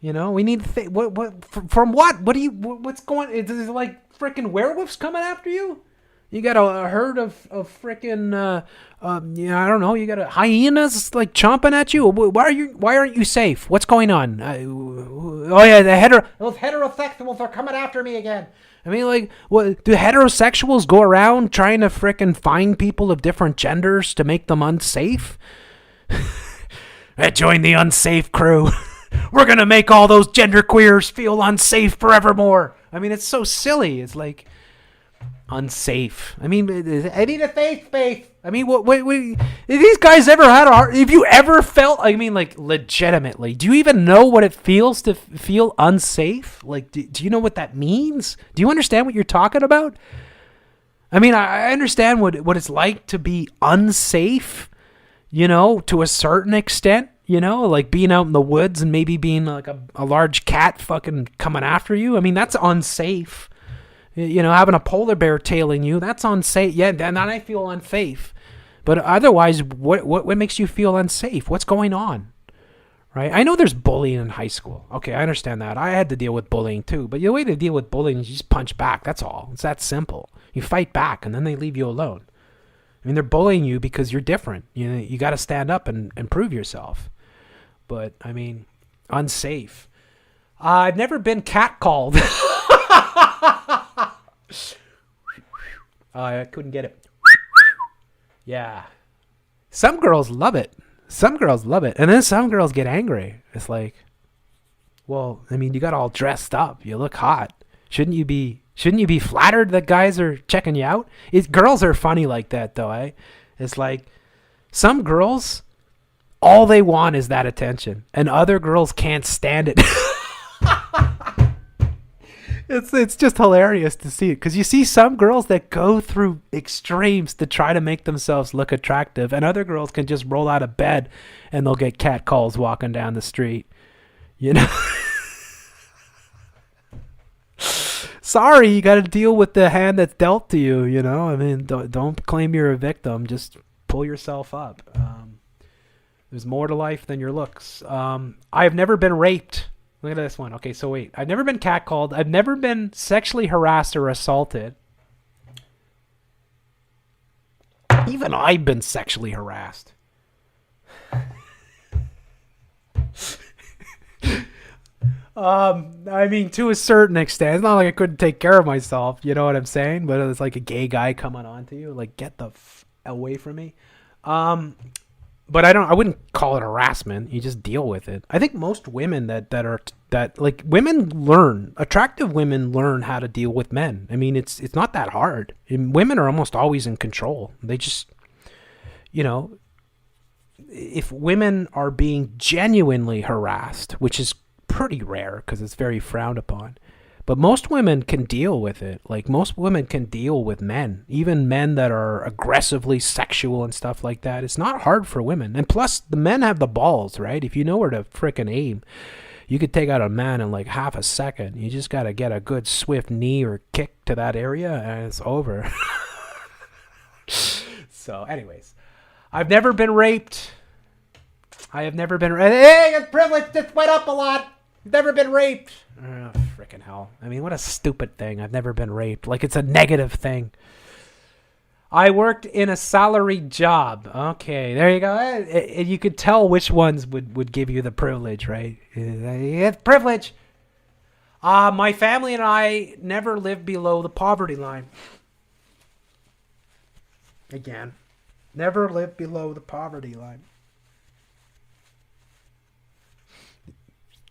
We need from what? What's going? Is it like freaking werewolves coming after you? You got a herd of freaking I don't know. You got hyenas like chomping at you. Why aren't you safe? What's going on? Those heterosexuals are coming after me again. I mean, like, what do heterosexuals go around trying to frickin' find people of different genders to make them unsafe? Join the unsafe crew. We're gonna make all those genderqueers feel unsafe forevermore. I mean, it's so silly. It's like unsafe. I mean, I need a safe space. I mean, what have these guys ever had a heart? Have you ever felt? I mean, like, legitimately, do you even know what it feels to feel unsafe? Like, do you know what that means? Do you understand what you're talking about? I mean, I understand what it's like to be unsafe, to a certain extent, like being out in the woods and maybe being like a large cat fucking coming after you. I mean, that's unsafe. Having a polar bear tailing you, that's unsafe. Yeah, then I feel unsafe. But otherwise, what makes you feel unsafe? What's going on? Right? I know there's bullying in high school. Okay, I understand that. I had to deal with bullying too. But the way to deal with bullying is you just punch back. That's all. It's that simple. You fight back and then they leave you alone. I mean, they're bullying you because you're different. You got to stand up and prove yourself. But, I mean, unsafe. I've never been catcalled. I couldn't get it. Yeah. Some girls love it. Some girls love it. And then some girls get angry. It's like, well, I mean, you got all dressed up. You look hot. Shouldn't you be flattered that guys are checking you out? Girls are funny like that, though, eh? It's like some girls, all they want is that attention, and other girls can't stand it. It's just hilarious to see it, because you see some girls that go through extremes to try to make themselves look attractive, and other girls can just roll out of bed and they'll get catcalls walking down the street. You know? Sorry, you got to deal with the hand that's dealt to you, you know? I mean, don't claim you're a victim. Just pull yourself up. There's more to life than your looks. I have never been raped. Look at this one. Okay, so wait. I've never been catcalled. I've never been sexually harassed or assaulted. Even I've been sexually harassed. I mean, to a certain extent. It's not like I couldn't take care of myself, you know what I'm saying? But it's like a gay guy coming on to you, like, get the away from me. But I wouldn't call it harassment. You just deal with it. I think most women attractive women learn how to deal with men. I mean, it's not that hard. And women are almost always in control. They just, you know, if women are being genuinely harassed, which is pretty rare because it's very frowned upon, but most women can deal with it. Like, most women can deal with men, even men that are aggressively sexual and stuff like that. It's not hard for women. And plus, the men have the balls, right? If you know where to frickin' aim, you could take out a man in like half a second. You just got to get a good swift knee or kick to that area and it's over. So anyways, I've never been raped. I have never been raped. Hey, your privilege just went up a lot. Never been raped. Oh, frickin' hell. I mean, what a stupid thing. I've never been raped. Like, it's a negative thing. I worked in a salaried job. Okay, there you go. You could tell which ones would give you the privilege, right? It's privilege. My family and I never lived below the poverty line. Again, never lived below the poverty line.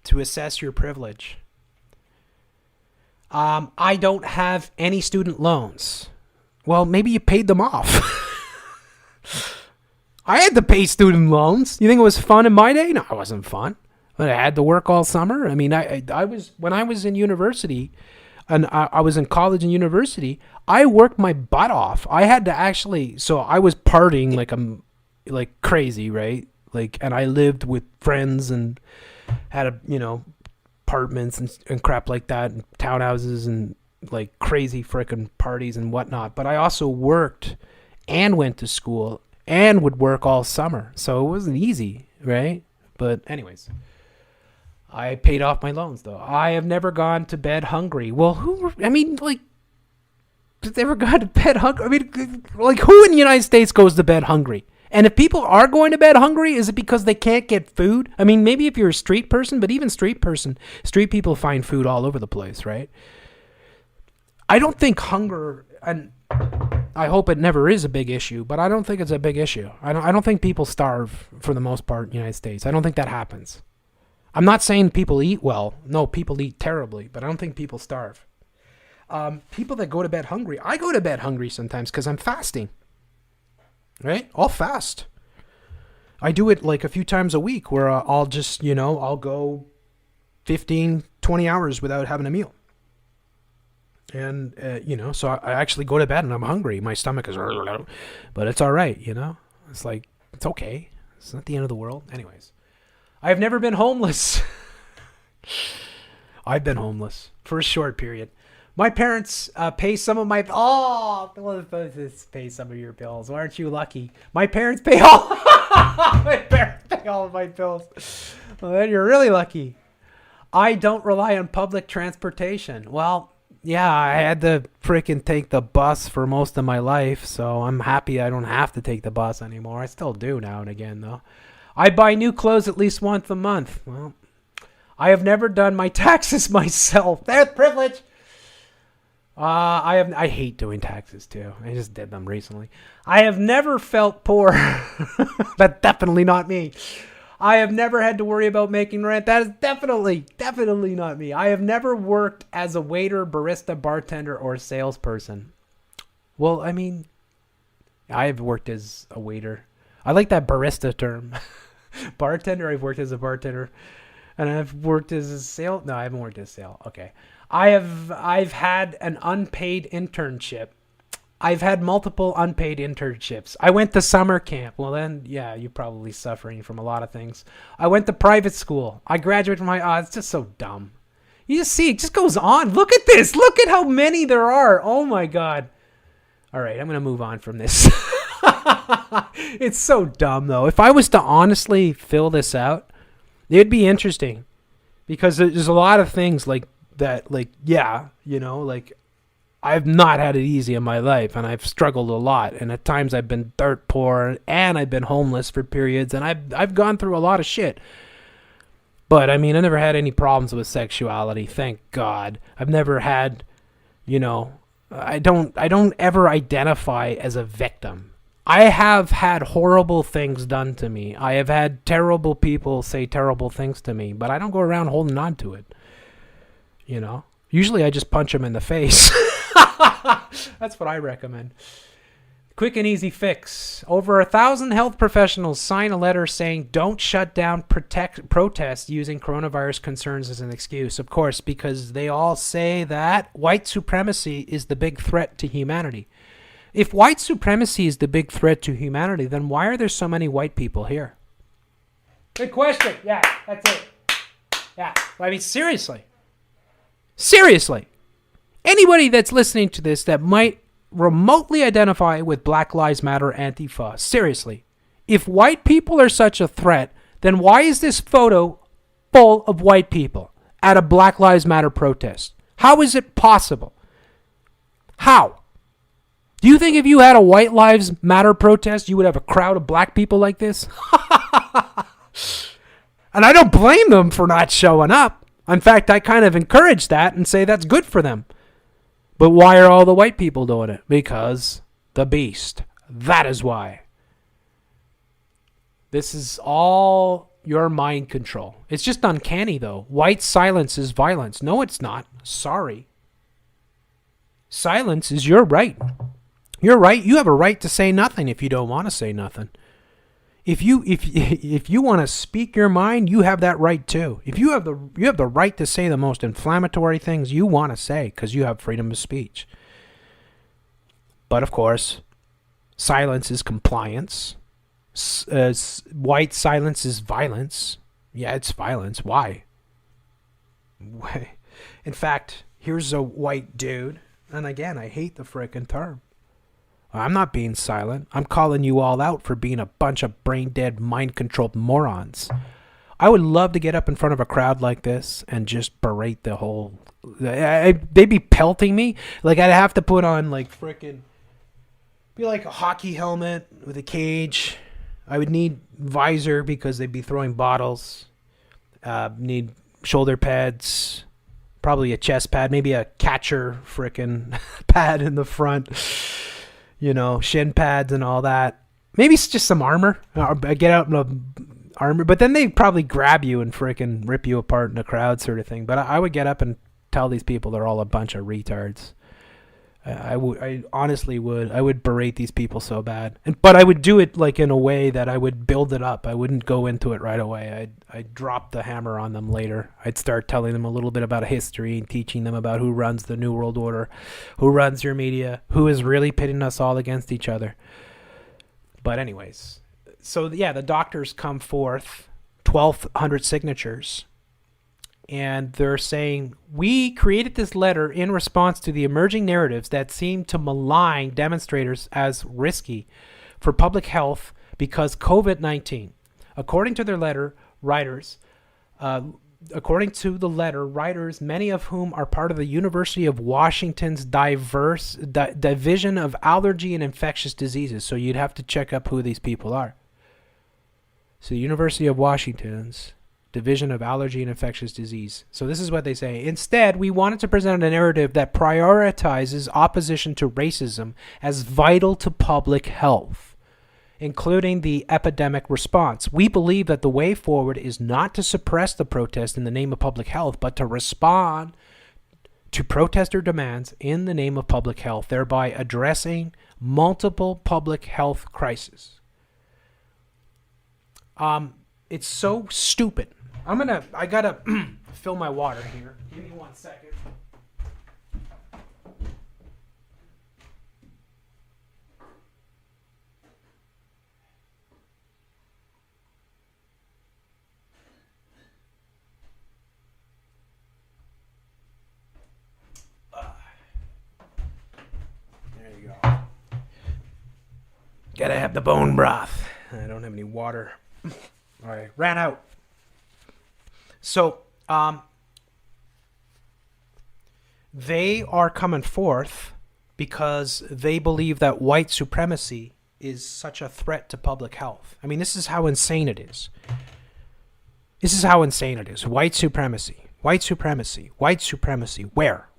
To assess your privilege. I don't have any student loans. Well, maybe you paid them off. I had to pay student loans. You think it was fun in my day? No, it wasn't fun. But I had to work all summer. I mean, I was, when I was in university, and I was in college and university, I worked my butt off. I had to actually, so I was partying like crazy, right? Like, and I lived with friends and had apartments and crap like that, and townhouses and like crazy frickin' parties and whatnot. But I also worked and went to school and would work all summer. So it wasn't easy, right? But anyways, I paid off my loans though. I have never gone to bed hungry. Well, has ever gone to bed hungry? I mean, like, who in the United States goes to bed hungry? And if people are going to bed hungry, is it because they can't get food? I mean, maybe if you're a street person, but even street people find food all over the place, right? I don't think hunger, and I hope it never is a big issue, but I don't think it's a big issue. I don't think people starve for the most part in the United States. I don't think that happens. I'm not saying people eat well. No, people eat terribly, but I don't think people starve. People that go to bed hungry, I go to bed hungry sometimes because I'm fasting. Right? I'll fast. I do it like a few times a week where I'll just, I'll go 15, 20 hours without having a meal. And, so I actually go to bed and I'm hungry. My stomach is, but it's all right, It's like, it's okay. It's not the end of the world. Anyways, I've never been homeless. I've been homeless for a short period. My parents pay some of my... pay some of your bills. Aren't you lucky? My parents pay all... my parents pay all of my bills. Well, then you're really lucky. I don't rely on public transportation. Well, yeah, I had to freaking take the bus for most of my life, so I'm happy I don't have to take the bus anymore. I still do now and again, though. I buy new clothes at least once a month. Well, I have never done my taxes myself. There's privilege. I hate doing taxes too. I just did them recently. I have never felt poor. That's definitely not me. I have never had to worry about making rent. That is definitely not me. I have never worked as a waiter, barista, bartender, or salesperson. Well, I mean, I have worked as a waiter. I like that barista term. Bartender, I've worked as a bartender. And I've worked as a sale. No, I haven't worked as a sale. Okay. I've had an unpaid internship. I've had multiple unpaid internships. I went to summer camp. Well, then, yeah, you're probably suffering from a lot of things. I went to private school. I graduated from it's just so dumb. You just see, it just goes on. Look at this. Look at how many there are. Oh, my God. All right, I'm going to move on from this. It's so dumb, though. If I was to honestly fill this out, it'd be interesting. Because there's a lot of things like that, like, yeah, you know, like, I've not had it easy in my life, and I've struggled a lot, and at times I've been dirt poor, and I've been homeless for periods, and I've gone through a lot of shit. But I mean, I never had any problems with sexuality, thank God. I've never had, you know, I don't ever identify as a victim. I have had horrible things done to me. I have had terrible people say terrible things to me, but I don't go around holding on to it. You know? Usually I just punch them in the face. That's what I recommend. Quick and easy fix. Over 1,000 health professionals sign a letter saying don't shut down protests using coronavirus concerns as an excuse. Of course, because they all say that white supremacy is the big threat to humanity. If white supremacy is the big threat to humanity, then why are there so many white people here? Good question. Yeah, that's it. Yeah. I mean, seriously. Seriously. Anybody that's listening to this that might remotely identify with Black Lives Matter Antifa, seriously, if white people are such a threat, then why is this photo full of white people at a Black Lives Matter protest? How is it possible? How? Do you think if you had a White Lives Matter protest, you would have a crowd of black people like this? And I don't blame them for not showing up. In fact, I kind of encourage that and say that's good for them. But why are all the white people doing it? Because the beast. That is why. This is all your mind control. It's just uncanny, though. White silence is violence. No, it's not. Sorry. Silence is your right. You're right. You have a right to say nothing if you don't want to say nothing. If you want to speak your mind, you have that right too. If you have the right to say the most inflammatory things you want to say because you have freedom of speech. But of course, silence is compliance. White silence is violence. Yeah, it's violence. Why? In fact, here's a white dude, and again, I hate the frickin' term. I'm not being silent. I'm calling you all out for being a bunch of brain-dead, mind-controlled morons. I would love to get up in front of a crowd like this and just berate the whole... They'd be pelting me. Like, I'd have to put on, like, frickin'... Be like a hockey helmet with a cage. I would need visor because they'd be throwing bottles. Need shoulder pads. Probably a chest pad. Maybe a catcher frickin' pad in the front. You know, shin pads and all that. Maybe it's just some armor. Get out in a armor. But then they'd probably grab you and frickin' rip you apart in a crowd sort of thing. But I would get up and tell these people they're all a bunch of retards. I honestly would. I would berate these people so bad. But I would do it like in a way that I would build it up. I wouldn't go into it right away. I'd drop the hammer on them later. I'd start telling them a little bit about history and teaching them about who runs the New World Order, who runs your media, who is really pitting us all against each other. But anyways, so yeah, the doctors come forth, 1,200 signatures. And they're saying, we created this letter in response to the emerging narratives that seem to malign demonstrators as risky for public health because COVID-19. According to the letter, writers, many of whom are part of the University of Washington's Division of Allergy and Infectious Diseases. So you'd have to check up who these people are. So the University of Washington's Division of Allergy and Infectious Disease. So this is what they say. Instead, we wanted to present a narrative that prioritizes opposition to racism as vital to public health, including the epidemic response. We believe that the way forward is not to suppress the protest in the name of public health, but to respond to protester demands in the name of public health, thereby addressing multiple public health crises. It's so stupid. I gotta fill my water here. Give me 1 second. There you go. Gotta have the bone broth. I don't have any water. All right, ran out. So, they are coming forth because they believe that white supremacy is such a threat to public health. I mean, this is how insane it is. This is how insane it is. White supremacy. White supremacy. White supremacy. Where?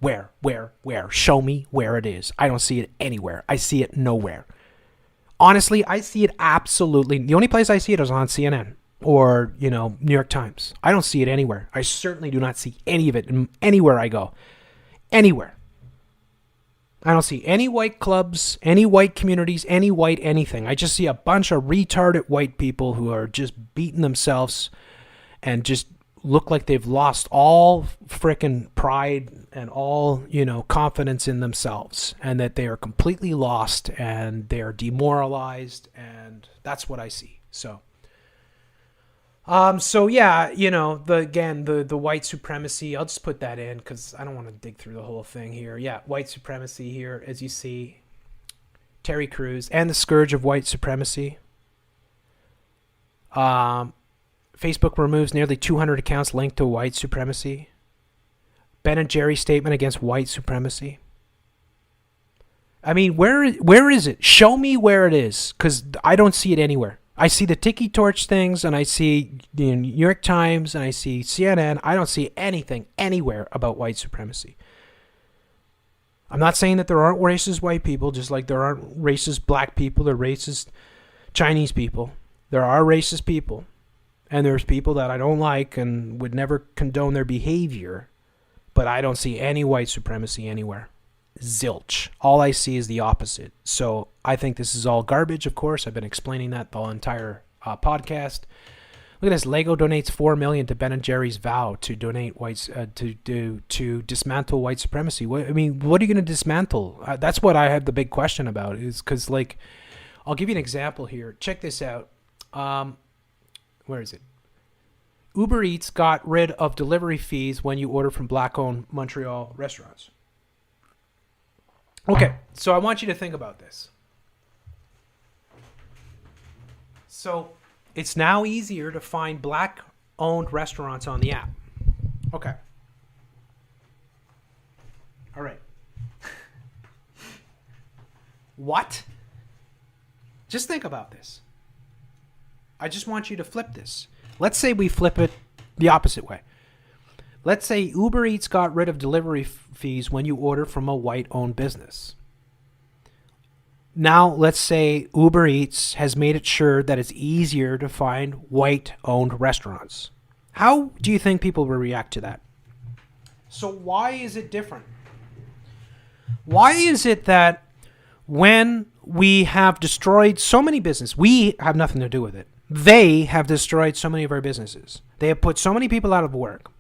Show me where it is. I don't see it anywhere. I see it nowhere. Honestly, I see it absolutely. The only place I see it is on CNN or, New York Times. I don't see it anywhere. I certainly do not see any of it anywhere I go. Anywhere. I don't see any white clubs, any white communities, any white anything. I just see a bunch of retarded white people who are just beating themselves and just look like they've lost all frickin' pride and all, confidence in themselves, and that they are completely lost and they are demoralized, and that's what I see. So yeah, the white supremacy, I'll just put that in because I don't want to dig through the whole thing here. Yeah, white supremacy here, as you see, Terry Crews and the scourge of white supremacy. Facebook removes nearly 200 accounts linked to white supremacy. Ben & Jerry's statement against white supremacy. I mean, where is it? Show me where it is, because I don't see it anywhere. I see the Tiki Torch things, and I see the New York Times, and I see CNN. I don't see anything anywhere about white supremacy. I'm not saying that there aren't racist white people, just like there aren't racist black people or racist Chinese people. There are racist people. And there's people that I don't like and would never condone their behavior, but I don't see any white supremacy anywhere. Zilch. All I see is the opposite. So I think this is all garbage, of course. I've been explaining that the entire podcast. Look at this. Lego donates $4 million to Ben & Jerry's vow to donate to dismantle white supremacy. What are you going to dismantle? That's what I have the big question about. Is because, I'll give you an example here. Check this out. Where is it? Uber Eats got rid of delivery fees when you order from black-owned Montreal restaurants. Okay, so I want you to think about this. So it's now easier to find black-owned restaurants on the app. Okay. All right. What? Just think about this. I just want you to flip this. Let's say we flip it the opposite way. Let's say Uber Eats got rid of delivery fees when you order from a white-owned business. Now, let's say Uber Eats has made it sure that it's easier to find white-owned restaurants. How do you think people will react to that? So why is it different? Why is it that when we have destroyed so many businesses, we have nothing to do with it. They have destroyed so many of our businesses. They have put so many people out of work.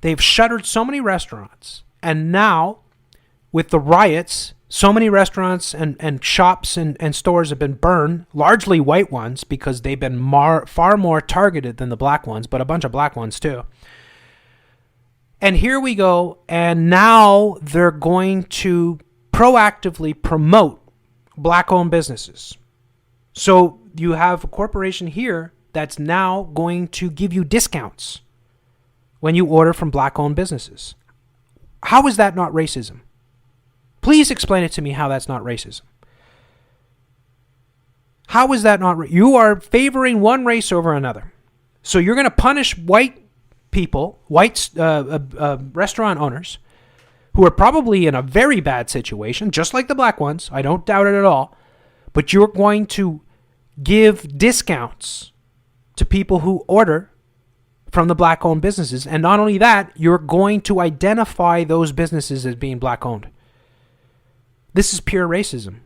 They've shuttered so many restaurants. And now, with the riots, so many restaurants and shops and stores have been burned, largely white ones, because they've been far more targeted than the black ones, but a bunch of black ones too. And here we go, and now they're going to proactively promote black-owned businesses. So you have a corporation here that's now going to give you discounts when you order from black-owned businesses. How is that not racism? Please explain it to me how that's not racism. How is that not? You are favoring one race over another. So you're going to punish white people, white restaurant owners, who are probably in a very bad situation, just like the black ones. I don't doubt it at all. But you're going to give discounts to people who order from the black-owned businesses. And not only that, you're going to identify those businesses as being black-owned. This is pure racism.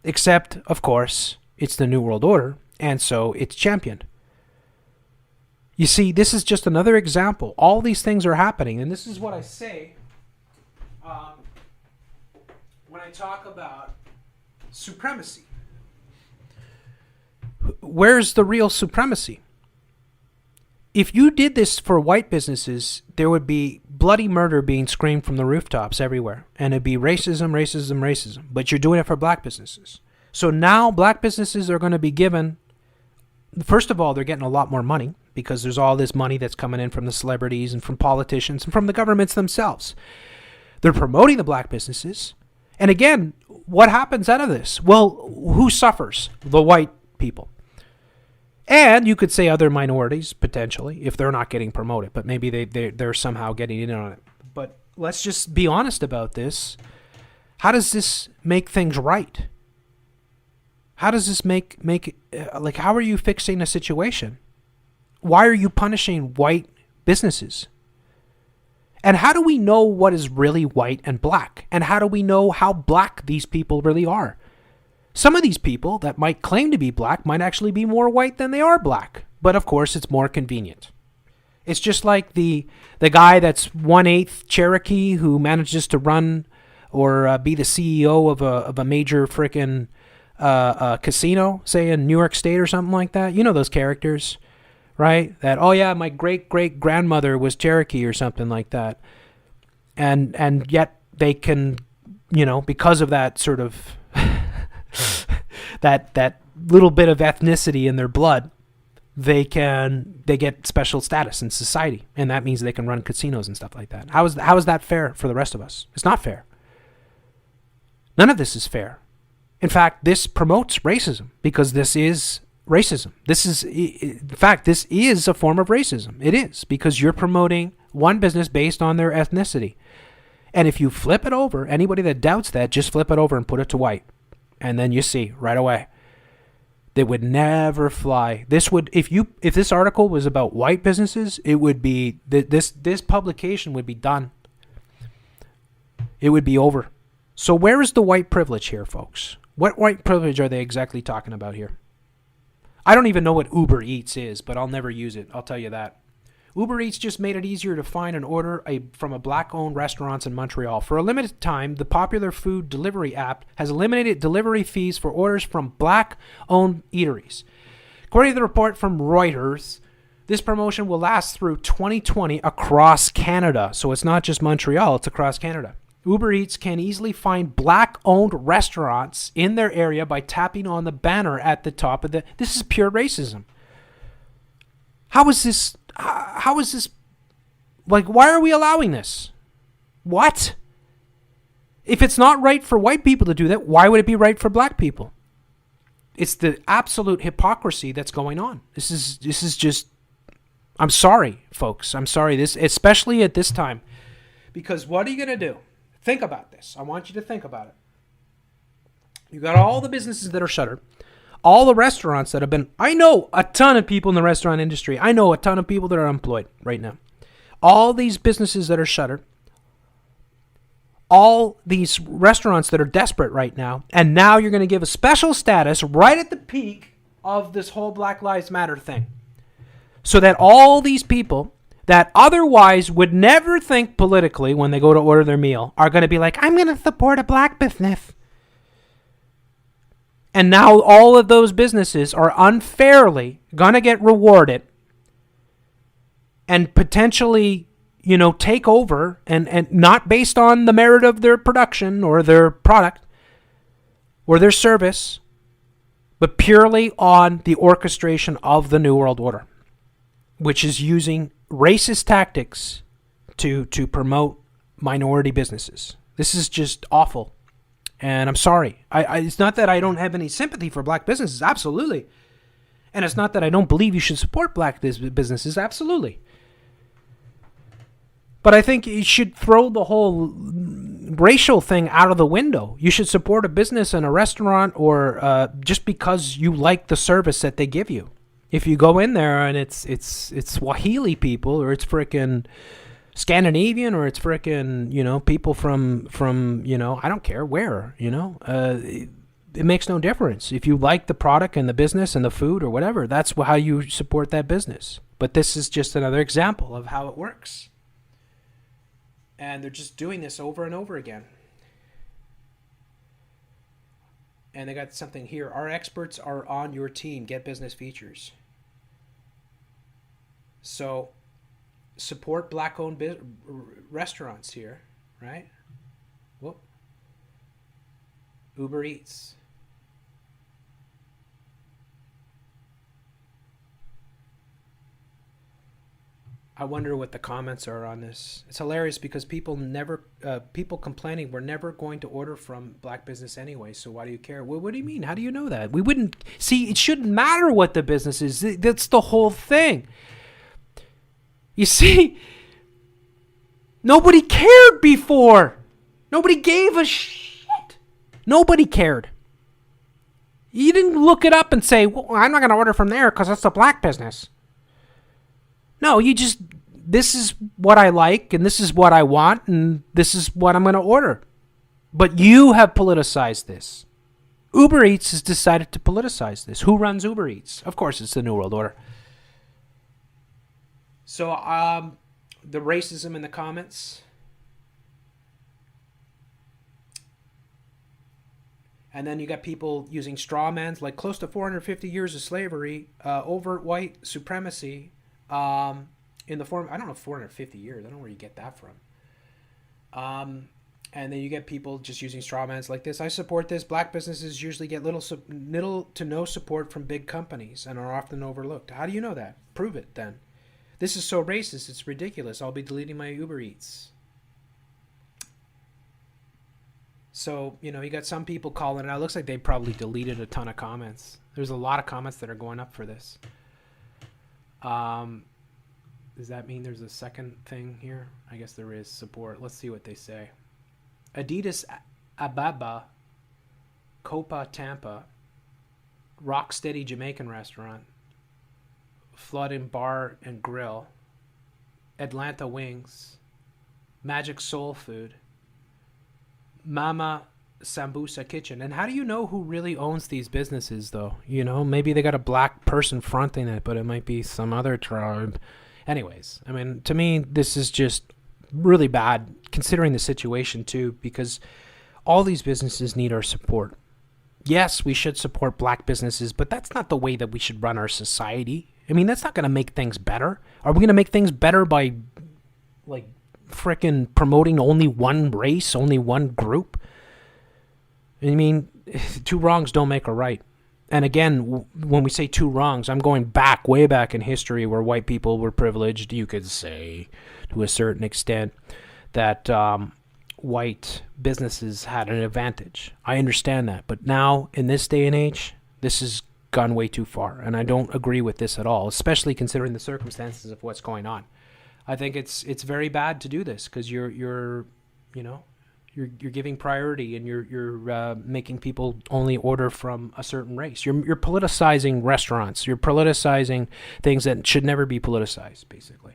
Except, of course, it's the New World Order, and so it's championed. You see, this is just another example. All these things are happening, and this is what I say when I talk about supremacy. Where's the real supremacy? If you did this for white businesses, there would be bloody murder being screamed from the rooftops everywhere. And it'd be racism, racism, racism. But you're doing it for black businesses. So now black businesses are going to be given, first of all, they're getting a lot more money because there's all this money that's coming in from the celebrities and from politicians and from the governments themselves. They're promoting the black businesses. And again, what happens out of this? Well, who suffers? The white people. And you could say other minorities, potentially, if they're not getting promoted. But maybe they're somehow getting in on it. But let's just be honest about this. How does this make things right? How does this make how are you fixing a situation? Why are you punishing white businesses? And how do we know what is really white and black? And how do we know how black these people really are? Some of these people that might claim to be black might actually be more white than they are black. But of course, it's more convenient. It's just like the guy that's 1/8 Cherokee who manages to run or be the CEO of a major frickin' casino, say in New York State or something like that. You know those characters, right? That, oh yeah, my great-great-grandmother was Cherokee or something like that. And yet they can, because of that sort of that little bit of ethnicity in their blood, they get special status in society, and that means they can run casinos and stuff like that. How is that fair for the rest of us? It's not fair. None of this is fair. In fact, this promotes racism because this is racism. In fact, this is a form of racism. It is, because you're promoting one business based on their ethnicity. And if you flip it over, anybody that doubts that, just flip it over and put it to white. And then you see right away, they would never fly. This would, if this article was about white businesses, it would be, this publication would be done. It would be over. So where is the white privilege here, folks? What white privilege are they exactly talking about here? I don't even know what Uber Eats is, but I'll never use it. I'll tell you that. Uber Eats just made it easier to find and order from a black-owned restaurants in Montreal. For a limited time, the popular food delivery app has eliminated delivery fees for orders from black-owned eateries. According to the report from Reuters, this promotion will last through 2020 across Canada. So it's not just Montreal, it's across Canada. Uber Eats can easily find black-owned restaurants in their area by tapping on the banner at the top of This is pure racism. How is this... why are we allowing this? What? If it's not right for white people to do that, why would it be right for black people? It's the absolute hypocrisy that's going on. This is just, I'm sorry, folks. I'm sorry, especially at this time. Because what are you going to do? Think about this. I want you to think about it. You got all the businesses that are shuttered. All the restaurants that have been... I know a ton of people in the restaurant industry. I know a ton of people that are employed right now. All these businesses that are shuttered. All these restaurants that are desperate right now. And now you're going to give a special status right at the peak of this whole Black Lives Matter thing. So that all these people that otherwise would never think politically when they go to order their meal are going to be like, I'm going to support a black business. And now all of those businesses are unfairly going to get rewarded and potentially, take over and not based on the merit of their production or their product or their service, but purely on the orchestration of the New World Order, which is using racist tactics to promote minority businesses. This is just awful. And I'm sorry. It's not that I don't have any sympathy for black businesses. Absolutely. And it's not that I don't believe you should support black businesses. Absolutely. But I think you should throw the whole racial thing out of the window. You should support a business and a restaurant or just because you like the service that they give you. If you go in there and it's Swahili people or it's frickin' Scandinavian or it's frickin', people from I don't care where, it makes no difference. If you like the product and the business and the food or whatever, that's how you support that business. But this is just another example of how it works. And they're just doing this over and over again. And they got something here. Our experts are on your team. Get business features. So support black-owned restaurants here, right? Whoop. Uber Eats. I wonder what the comments are on this. It's hilarious because people complaining we're never going to order from black business anyway, so why do you care? Well, what do you mean? How do you know that? We wouldn't see. It shouldn't matter what the business is. That's the whole thing. You see, nobody cared before. Nobody gave a shit. Nobody cared. You didn't look it up and say, well, I'm not going to order from there because it's a black business. No, this is what I like, and this is what I want, and this is what I'm going to order. But you have politicized this. Uber Eats has decided to politicize this. Who runs Uber Eats? Of course, it's the New World Order. So, the racism in the comments. And then you got people using straw mans, like close to 450 years of slavery, overt white supremacy, in the form, I don't know, 450 years. I don't know where you get that from. And then you get people just using straw mans like this. I support this. Black businesses usually get little to no support from big companies and are often overlooked. How do you know that? Prove it then. This is so racist. It's ridiculous. I'll be deleting my Uber Eats. So, you got some people calling it out. It looks like they probably deleted a ton of comments. There's a lot of comments that are going up for this. Does that mean there's a second thing here? I guess there is support. Let's see what they say. Adidas Ababa, Copa Tampa, Rocksteady Jamaican Restaurant, Flooding Bar and Grill, Atlanta Wings, Magic Soul Food, Mama Sambusa Kitchen. And how do you know who really owns these businesses, though? Maybe they got a black person fronting it, but it might be some other tribe. Anyways, I mean, to me, this is just really bad, considering the situation, too, because all these businesses need our support. Yes, we should support black businesses, but that's not the way that we should run our society. I mean, that's not going to make things better. Are we going to make things better by, frickin' promoting only one race, only one group? I mean, two wrongs don't make a right. And again, when we say two wrongs, I'm going way back in history where white people were privileged. You could say, to a certain extent, that white businesses had an advantage. I understand that. But now, in this day and age, this has gone way too far. And I don't agree with this at all, especially considering the circumstances of what's going on. I think it's very bad to do this because you're giving priority and you're making people only order from a certain race. You're politicizing restaurants. You're politicizing things that should never be politicized, basically.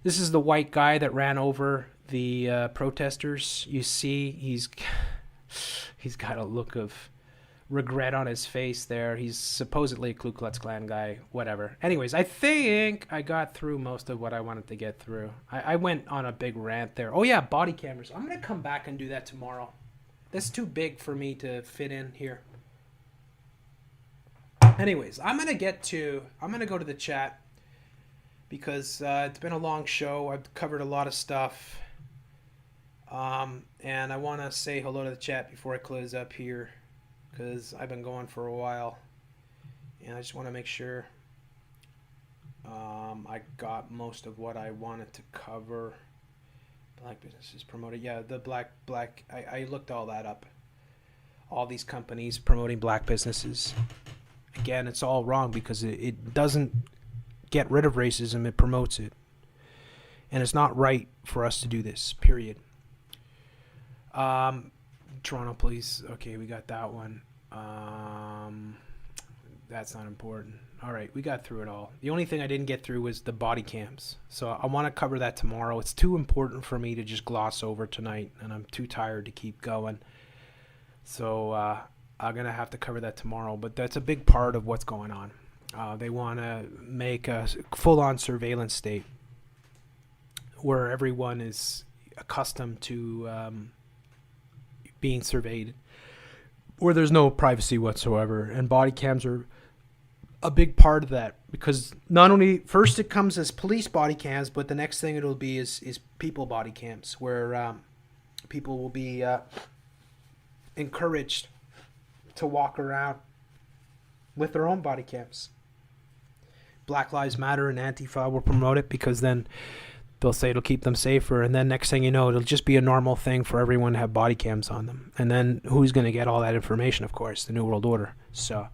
This is the white guy that ran over the protesters. You see, he's got a look of regret on his face there. He's supposedly a Ku Klux Klan guy, whatever. Anyways, I think I got through most of what I wanted to get through. I went on a big rant there. Oh yeah, body cameras. I'm going to come back and do that tomorrow. That's too big for me to fit in here. Anyways, I'm going to go to the chat because it's been a long show. I've covered a lot of stuff. And I want to say hello to the chat before I close up here, because I've been going for a while, and I just want to make sure I got most of what I wanted to cover. Black businesses promoted. Yeah, the black. I looked all that up. All these companies promoting black businesses. again, it's all wrong because it doesn't get rid of racism, it promotes it. And it's not right for us to do this, period. Toronto police, okay, we got that one. That's not important. All right, we got through it all. The only thing I didn't get through was the body cams. So I want to cover that tomorrow. It's too important for me to just gloss over tonight, and I'm too tired to keep going. So I'm going to have to cover that tomorrow. But that's a big part of what's going on. They want to make a full-on surveillance state where everyone is accustomed to being surveyed, where there's no privacy whatsoever. And body cams are a big part of that, because not only first it comes as police body cams, but the next thing it'll be is people body cams, where people will be encouraged to walk around with their own body cams. Black Lives Matter and Antifa will promote it, because then they'll say it'll keep them safer, and then next thing you know, it'll just be a normal thing for everyone to have body cams on them. And then who's going to get all that information? Of course, the New World Order. So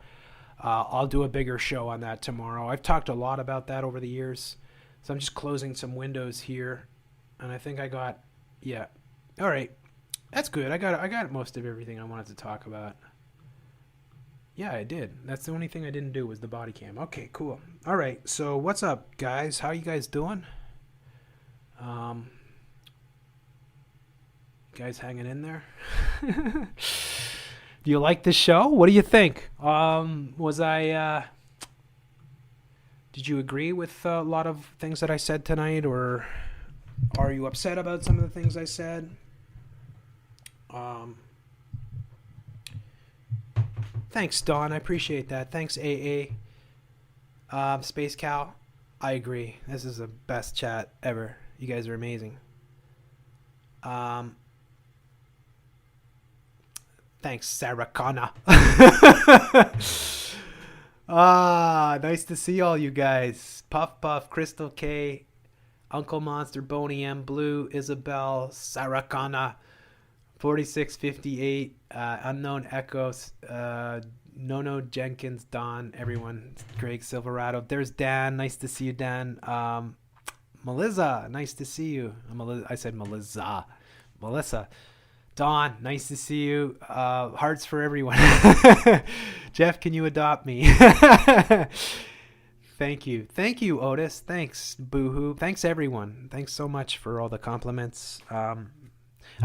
I'll do a bigger show on that tomorrow. I've talked a lot about that over the years, so I'm just closing some windows here, and I think I got, yeah. All right, that's good. I got most of everything I wanted to talk about. Yeah, I did. That's the only thing I didn't do was the body cam. Okay, cool. All right, so what's up, guys? How you guys doing? You guys hanging in there? Do you like this show? What do you think? Did you agree with a lot of things that I said tonight, or are you upset about some of the things I said? Thanks, Dawn. I appreciate that. Thanks, AA. Space Cow. I agree. This is the best chat ever. You guys are amazing. Thanks, Sarah Connor. Nice to see all you guys. Puff Puff, Crystal K, Uncle Monster, Boney M, Blue, Isabel, Sarah Connor, 4658, Unknown Echoes, Nono Jenkins, Don, everyone, Greg Silverado. There's Dan. Nice to see you, Dan. Melissa, nice to see you. I said Melissa. Melissa. Dawn, nice to see you. Hearts for everyone. Jeff, can you adopt me? Thank you. Thank you, Otis. Thanks, Boohoo. Thanks, everyone. Thanks so much for all the compliments. I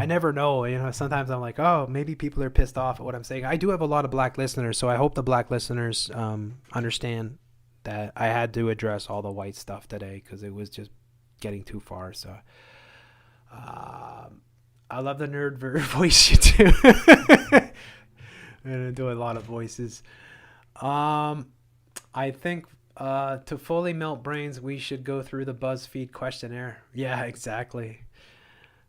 never know. Sometimes I'm like, oh, maybe people are pissed off at what I'm saying. I do have a lot of black listeners, so I hope the black listeners understand that I had to address all the white stuff today, because it was just getting too far. So I love the nerd voice you do. I'm gonna do a lot of voices. I think to fully melt brains, we should go through the BuzzFeed questionnaire. Yeah, exactly.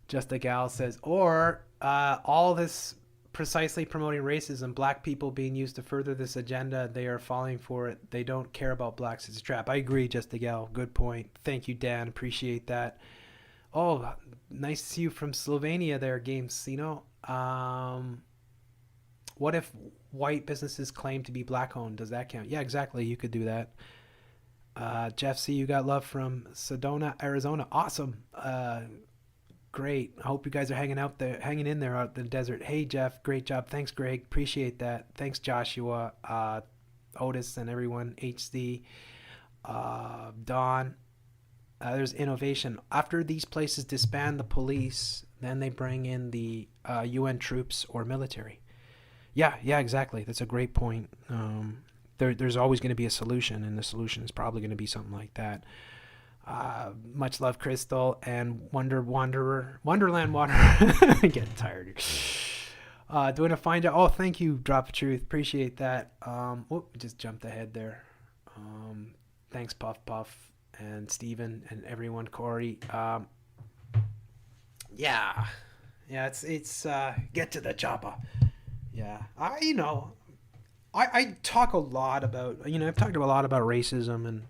Just a gal says, or all this precisely promoting racism, black people being used to further this agenda, they are falling for it. They don't care about blacks. It's a trap. I agree, Just a gal. Good point. Thank you, Dan. Appreciate that. Oh, nice to see you from Slovenia there, Gamesino. What if white businesses claim to be black owned? Does that count? Yeah, exactly. You could do that. Jeff C., you got love from Sedona, Arizona. Awesome. Great. I hope you guys are hanging in there out in the desert. Hey, Jeff. Great job. Thanks, Greg. Appreciate that. Thanks, Joshua, Otis, and everyone. HD, Don. There's innovation. After these places disband the police, then they bring in the UN troops or military. Yeah, exactly. That's a great point. There's always going to be a solution, and the solution is probably going to be something like that. Much love, Crystal, and Wonderland Water. I'm getting tired. Doing a fine job. Oh, thank you, Drop of Truth. Appreciate that. Just jumped ahead there. Thanks, Puff Puff and Steven and everyone, Corey. Yeah, it's get to the chopper. Yeah, I talk a lot about, I've talked a lot about racism and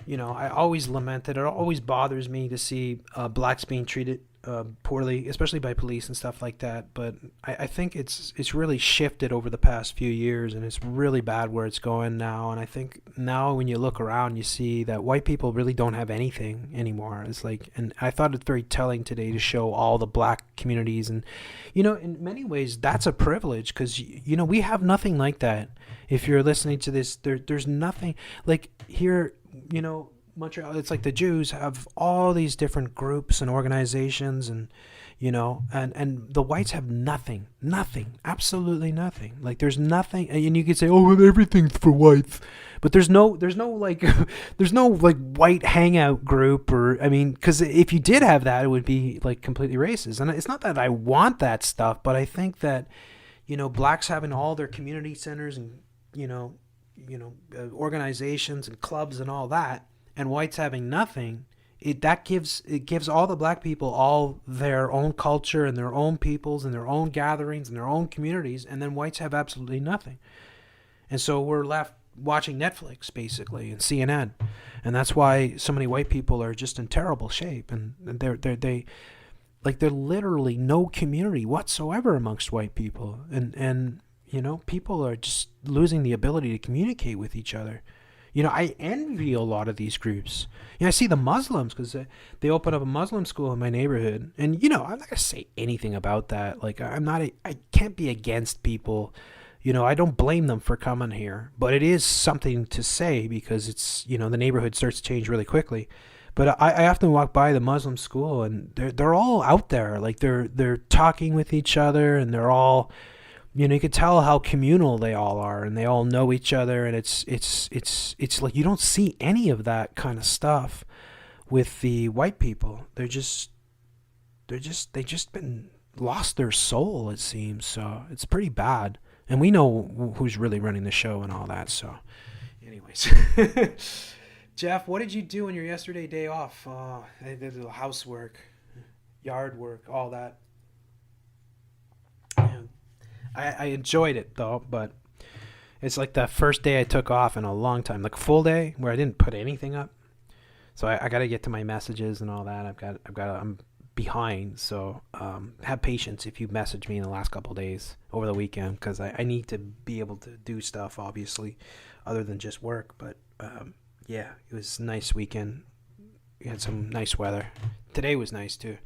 I always lamented. It always bothers me to see blacks being treated poorly, especially by police and stuff like that. But I think it's really shifted over the past few years, and it's really bad where it's going now. And I think now when you look around, you see that white people really don't have anything anymore. It's like, and I thought it's very telling today to show all the black communities, and in many ways that's a privilege, because we have nothing like that. If you're listening to this, there's nothing like here. Montreal, it's like the Jews have all these different groups and organizations, and and the whites have nothing, absolutely nothing. Like there's nothing, and you could say, oh, well, everything's for whites, but there's no like there's no like white hangout group, or because if you did have that, it would be like completely racist. And it's not that I want that stuff, but I think that blacks having all their community centers and organizations and clubs and all that, and whites having nothing, it gives all the black people all their own culture and their own peoples and their own gatherings and their own communities, and then whites have absolutely nothing. And so we're left watching Netflix basically and CNN, and that's why so many white people are just in terrible shape, and they're literally no community whatsoever amongst white people, and people are just losing the ability to communicate with each other. I envy a lot of these groups. I see the Muslims, because they open up a Muslim school in my neighborhood, and I'm not gonna say anything about that. Like I can't be against people. I don't blame them for coming here, but it is something to say, because it's the neighborhood starts to change really quickly. But I often walk by the Muslim school, and they're all out there, like they're talking with each other, and they're all. You could tell how communal they all are, and they all know each other, and it's like you don't see any of that kind of stuff with the white people. They just been lost their soul, it seems. So it's pretty bad, and we know who's really running the show and all that. So, anyways, Jeff, what did you do on your yesterday day off? I did the housework, yard work, all that. I enjoyed it though, but it's like the first day I took off in a long time, like a full day where I didn't put anything up. So I got to get to my messages and all that. I'm behind. So have patience if you message me in the last couple of days over the weekend, because I need to be able to do stuff, obviously, other than just work. But yeah, it was a nice weekend. We had some nice weather. Today was nice too.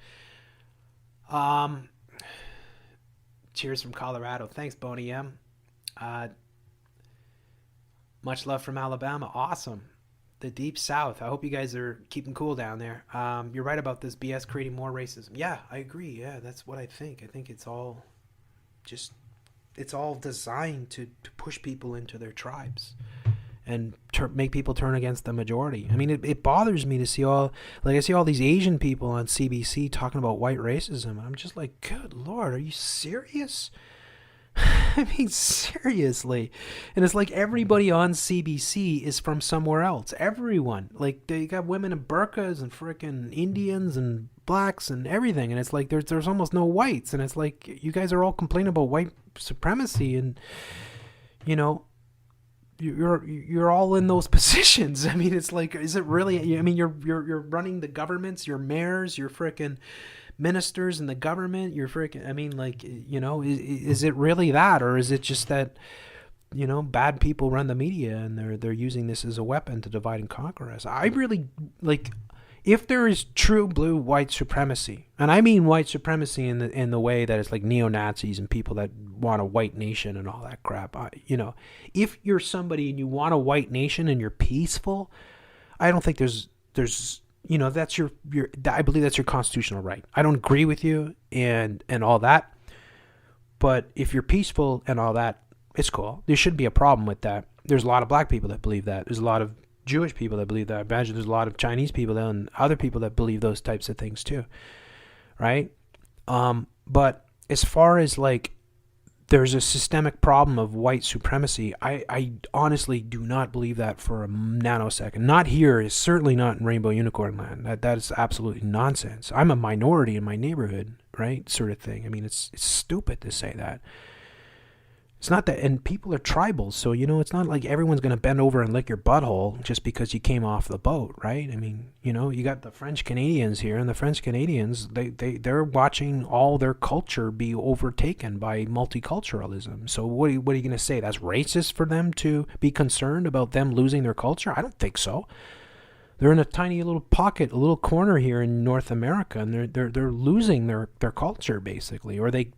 Cheers from Colorado. Thanks, Boney M. Much love from Alabama. Awesome. The Deep South. I hope you guys are keeping cool down there. You're right about this BS creating more racism. Yeah, I agree. Yeah, that's what I think. I think it's all designed to push people into their tribes and make people turn against the majority. It bothers me to see I see all these Asian people on CBC talking about white racism. I'm just like, good Lord, are you serious? Seriously. And it's like everybody on CBC is from somewhere else. Everyone. Like, they got women in burqas and freaking Indians and blacks and everything. And it's like there's almost no whites. And it's like, you guys are all complaining about white supremacy, and, you're all in those positions. It's like, is it really? You're running the governments, your mayors, your freaking ministers in the government. You're freaking. Is it really that, or is it just that bad people run the media and they're using this as a weapon to divide and conquer us? I really like. If there is true blue white supremacy, and I mean white supremacy in the way that it's like neo-Nazis and people that want a white nation and all that crap, if you're somebody and you want a white nation and you're peaceful, I don't think there's that's your I believe that's your constitutional right. I don't agree with you and all that, but if you're peaceful and all that, it's cool. There shouldn't be a problem with that. There's a lot of black people that believe that. There's a lot of Jewish people that believe that. I imagine there's a lot of Chinese people and other people that believe those types of things too, right? But as far as like there's a systemic problem of white supremacy, I honestly do not believe that for a nanosecond. Not here, is certainly not in Rainbow Unicorn Land. That is absolutely nonsense. I'm a minority in my neighborhood, right? Sort of thing. It's stupid to say that. It's not that, and people are tribal, so it's not like everyone's gonna bend over and lick your butthole just because you came off the boat, right? I mean, you got the French Canadians here, and the French Canadians, they're watching all their culture be overtaken by multiculturalism. So what are you gonna say? That's racist for them to be concerned about them losing their culture? I don't think so. They're in a tiny little pocket, a little corner here in North America, and they're losing their culture basically, or they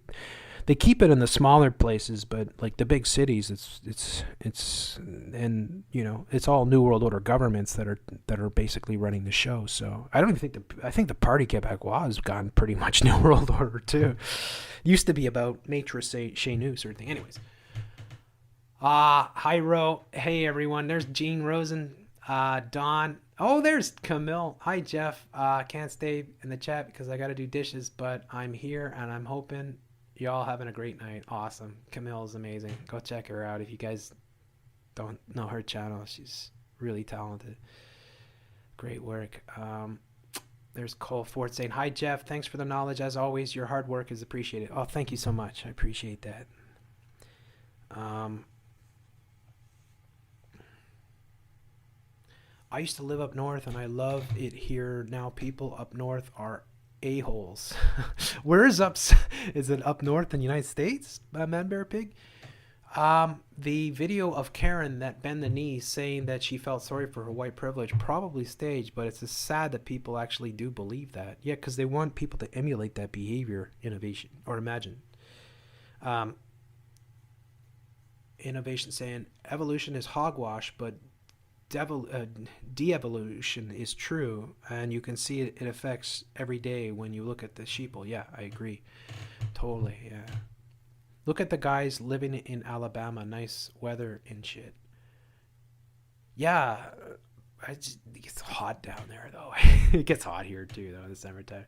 keep it in the smaller places, but like the big cities, it's and it's all New World Order governments that are basically running the show. So I don't even think I think the Parti Québécois has gone pretty much New World Order too. It used to be about Maître chez nous sort of thing. Anyways, hi Ro, hey everyone. There's Gene Rosen, Don. Oh, there's Camille. Hi Jeff. Can't stay in the chat because I got to do dishes, but I'm here and I'm hoping y'all having a great night. Awesome. Camille is amazing. Go check her out if you guys don't know her channel. She's really talented. Great work. There's Cole Ford saying, hi, Jeff. Thanks for the knowledge. As always, your hard work is appreciated. Oh, thank you so much. I appreciate that. I used to live up north, and I love it here. Now people up north are a-holes. Where is is it up north in the United States, Man Bear Pig? The video of Karen that bent the knee saying that she felt sorry for her white privilege, probably staged, but it's just sad that people actually do believe that. Yeah, because they want people to emulate that behavior, innovation, or imagine. Innovation saying evolution is hogwash, but de-evolution is true, and you can see it affects every day when you look at the sheeple. Yeah, I agree. Totally, yeah. Look at the guys living in Alabama. Nice weather and shit. Yeah, it gets hot down there, though. It gets hot here, too, though, in the summertime.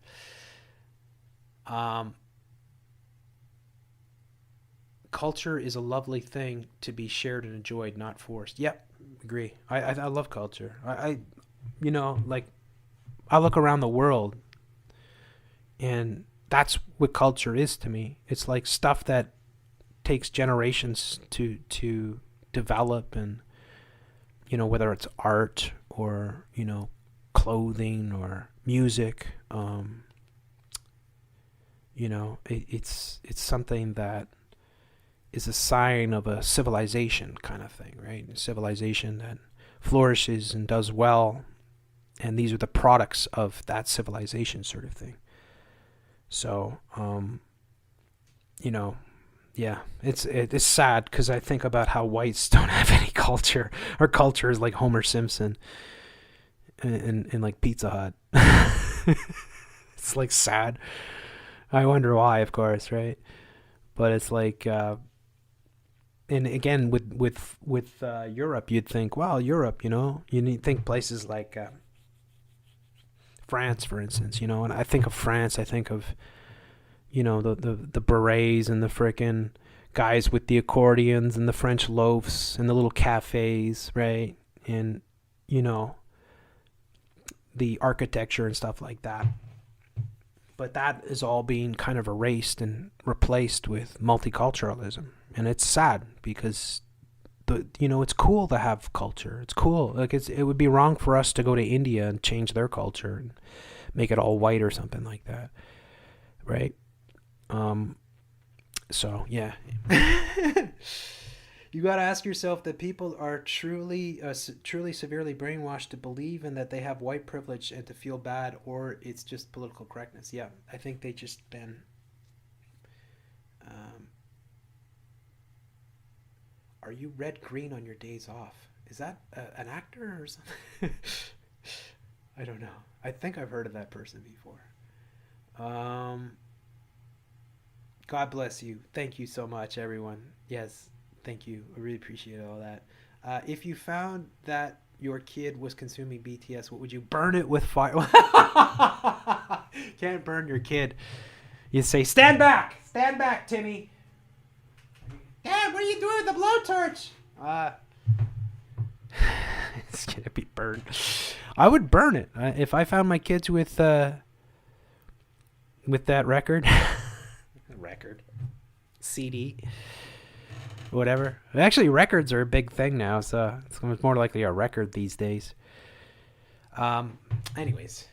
Culture is a lovely thing to be shared and enjoyed, not forced. Yep. Agree. I love culture. I look around the world, and that's what culture is to me. It's like stuff that takes generations to develop, and whether it's art or clothing or music, it's something that is a sign of a civilization kind of thing, right? A civilization that flourishes and does well, and these are the products of that civilization sort of thing. So, yeah, it's sad because I think about how whites don't have any culture. Our culture is like Homer Simpson in like Pizza Hut. It's like sad. I wonder why, of course, right? But it's like, and again, with Europe, you'd think, well, Europe, you think places like France, for instance, and I think of France, I think of, the berets and the frickin' guys with the accordions and the French loaves and the little cafes, right? And, the architecture and stuff like that. But that is all being kind of erased and replaced with multiculturalism. And it's sad because it's cool to have culture. It's cool. Like it would be wrong for us to go to India and change their culture and make it all white or something like that. Right? So yeah. You got to ask yourself that people are truly severely brainwashed to believe in that they have white privilege and to feel bad, or it's just political correctness. Yeah, I think they just been are you red green on your days off? Is that an actor or something? I don't know. I think I've heard of that person before. God bless you. Thank you so much, everyone. Yes, thank you. I really appreciate all that. If you found that your kid was consuming BTS, what would you burn it with fire? Can't burn your kid. You say, stand back, Timmy. Dad, what are you doing with the blowtorch? It's gonna be burned. I would burn it if I found my kids with that record. CD. whatever. Actually, records are a big thing now, so it's more likely a record these days. Anyways.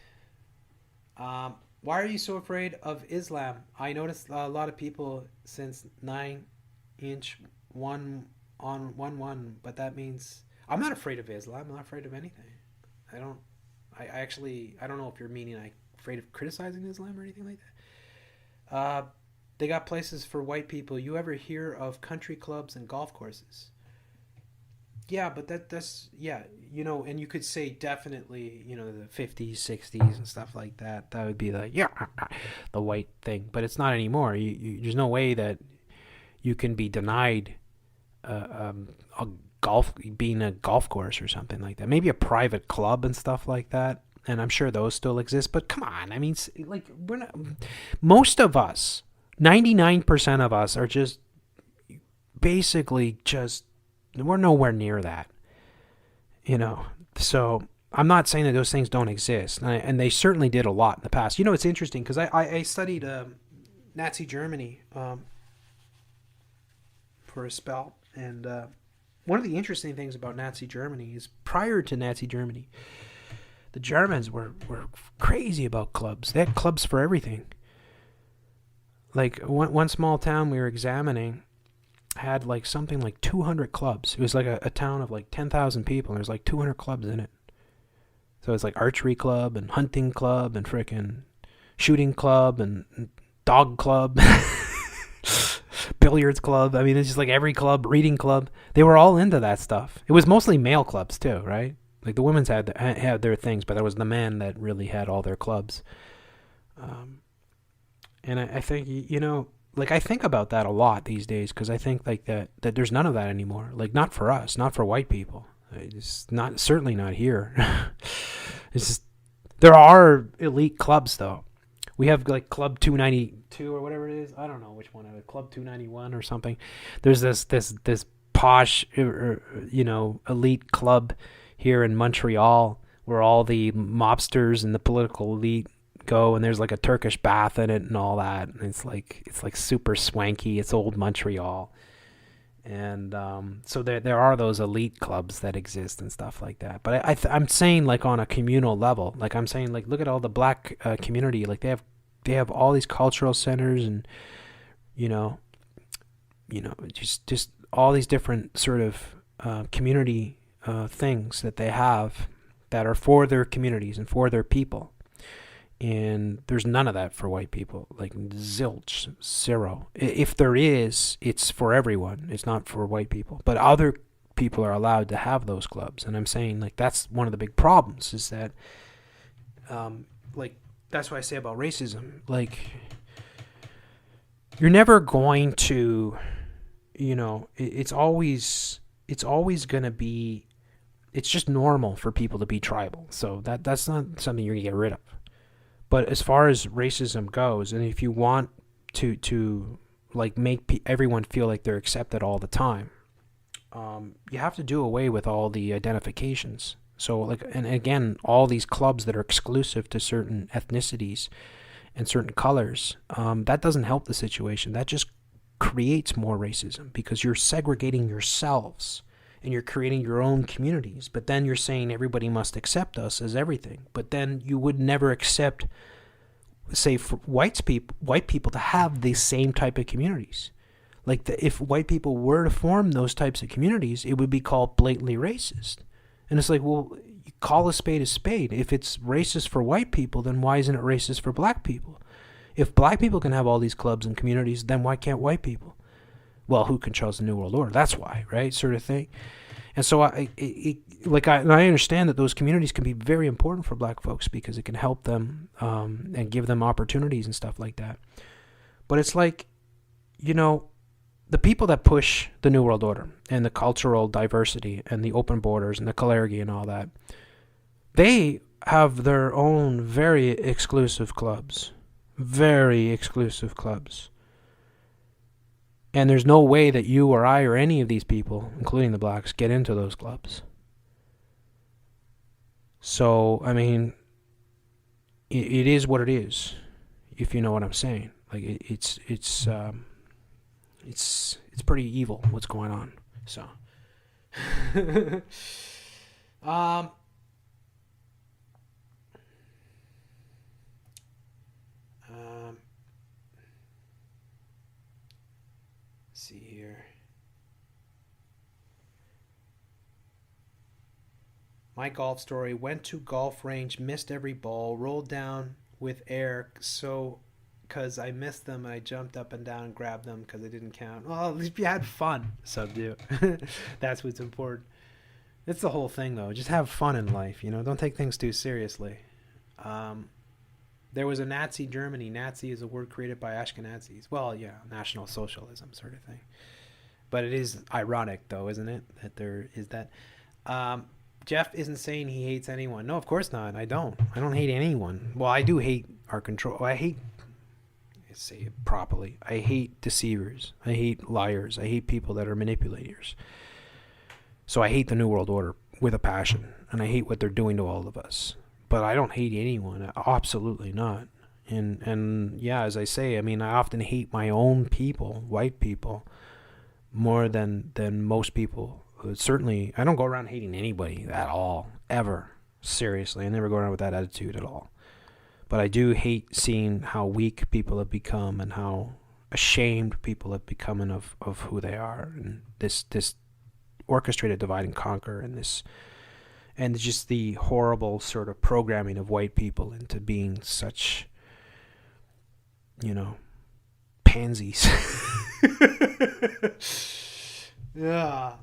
Why are you so afraid of Islam? I noticed a lot of people since 9-inch 1 on 1-1, but that means I'm not afraid of Islam. I'm not afraid of anything. I don't know if you're meaning I'm afraid of criticizing Islam or anything like that. They got places for white people. You ever hear of country clubs and golf courses? Yeah, but that's you know, and you could say definitely, you know, the 50s, 60s and stuff like that. That would be the white thing, but it's not anymore. There's no way that you can be denied being a golf course or something like that. Maybe a private club and stuff like that, and I'm sure those still exist. But come on, I mean, like we're not. Most of us, 99% of us, are just basically just. We're nowhere near that, you know. So I'm not saying that those things don't exist, and they certainly did a lot in the past. You know, it's interesting because I studied Nazi Germany for a spell, and one of the interesting things about Nazi Germany is prior to Nazi Germany, the Germans were crazy about clubs. They had clubs for everything. Like one small town we were examining had like something like 200 clubs. It was like a town of like 10,000 people, and there's like 200 clubs in it. So it's like archery club and hunting club and frickin' shooting club and dog club, billiards club. I mean, it's just like every club, reading club. They were all into that stuff. It was mostly male clubs too, right? Like the women's had their things, but there was the men that really had all their clubs. And I think, you know, like I think about that a lot these days, because I think like that there's none of that anymore. Like not for us, not for white people. It's not, certainly not here. It's just, there are elite clubs though. We have like Club 292 or whatever it is. I don't know which one. Club 291 or something. There's this posh, you know, elite club here in Montreal where all the mobsters and the political elite go, and there's like a Turkish bath in it and all that, and it's like super swanky. It's old Montreal, and so there are those elite clubs that exist and stuff like that. But I'm saying like on a communal level, like I'm saying like look at all the black community. Like they have all these cultural centers, and you know just all these different sort of community things that they have that are for their communities and for their people. And there's none of that for white people, like zilch, zero. If there is, it's for everyone. It's not for white people. But other people are allowed to have those clubs. And I'm saying, like, that's one of the big problems is that, like, that's what I say about racism. Like, you're never going to, you know, it's always going to be, it's just normal for people to be tribal. So that's not something you're going to get rid of. But as far as racism goes, and if you want to like make everyone feel like they're accepted all the time, you have to do away with all the identifications. So like, and again, all these clubs that are exclusive to certain ethnicities and certain colors, that doesn't help the situation. That just creates more racism because you're segregating yourselves. And you're creating your own communities, but then you're saying everybody must accept us as everything. But then you would never accept, say, for white people to have the same type of communities. Like if white people were to form those types of communities, it would be called blatantly racist. And it's like, well, you call a spade a spade. If it's racist for white people, then why isn't it racist for black people? If black people can have all these clubs and communities, then why can't white people? Well, who controls the New World Order? That's why, right? Sort of thing. And so I understand that those communities can be very important for black folks because it can help them and give them opportunities and stuff like that. But it's like, you know, the people that push the New World Order and the cultural diversity and the open borders and the Kalergi and all that, they have their own very exclusive clubs. Very exclusive clubs. And there's no way that you or I or any of these people, including the blacks, get into those clubs. So, I mean, it is what it is, if you know what I'm saying. Like, it's it's pretty evil what's going on. So, see here. My golf story: went to golf range, missed every ball, rolled down with air, so because I missed them and I jumped up and down and grabbed them because they didn't count. Well, at least you had fun, subdue. That's what's important. It's the whole thing, though. Just have fun in life, you know. Don't take things too seriously. There was a Nazi Germany. Nazi is a word created by Ashkenazis. Well, yeah, National Socialism sort of thing. But it is ironic, though, isn't it, that there is that. Jeff isn't saying he hates anyone. No, of course not. I don't hate anyone. Well, I do hate our control. I hate, say it properly, I hate deceivers. I hate liars. I hate people that are manipulators. So I hate the New World Order with a passion. And I hate what they're doing to all of us. But I don't hate anyone. Absolutely not. And yeah, as I say, I mean, I often hate my own people, white people, more than most people. Certainly, I don't go around hating anybody at all, ever. Seriously, I never go around with that attitude at all. But I do hate seeing how weak people have become and how ashamed people have become of who they are. And this orchestrated divide and conquer and just the horrible sort of programming of white people into being such, you know, pansies. Yeah,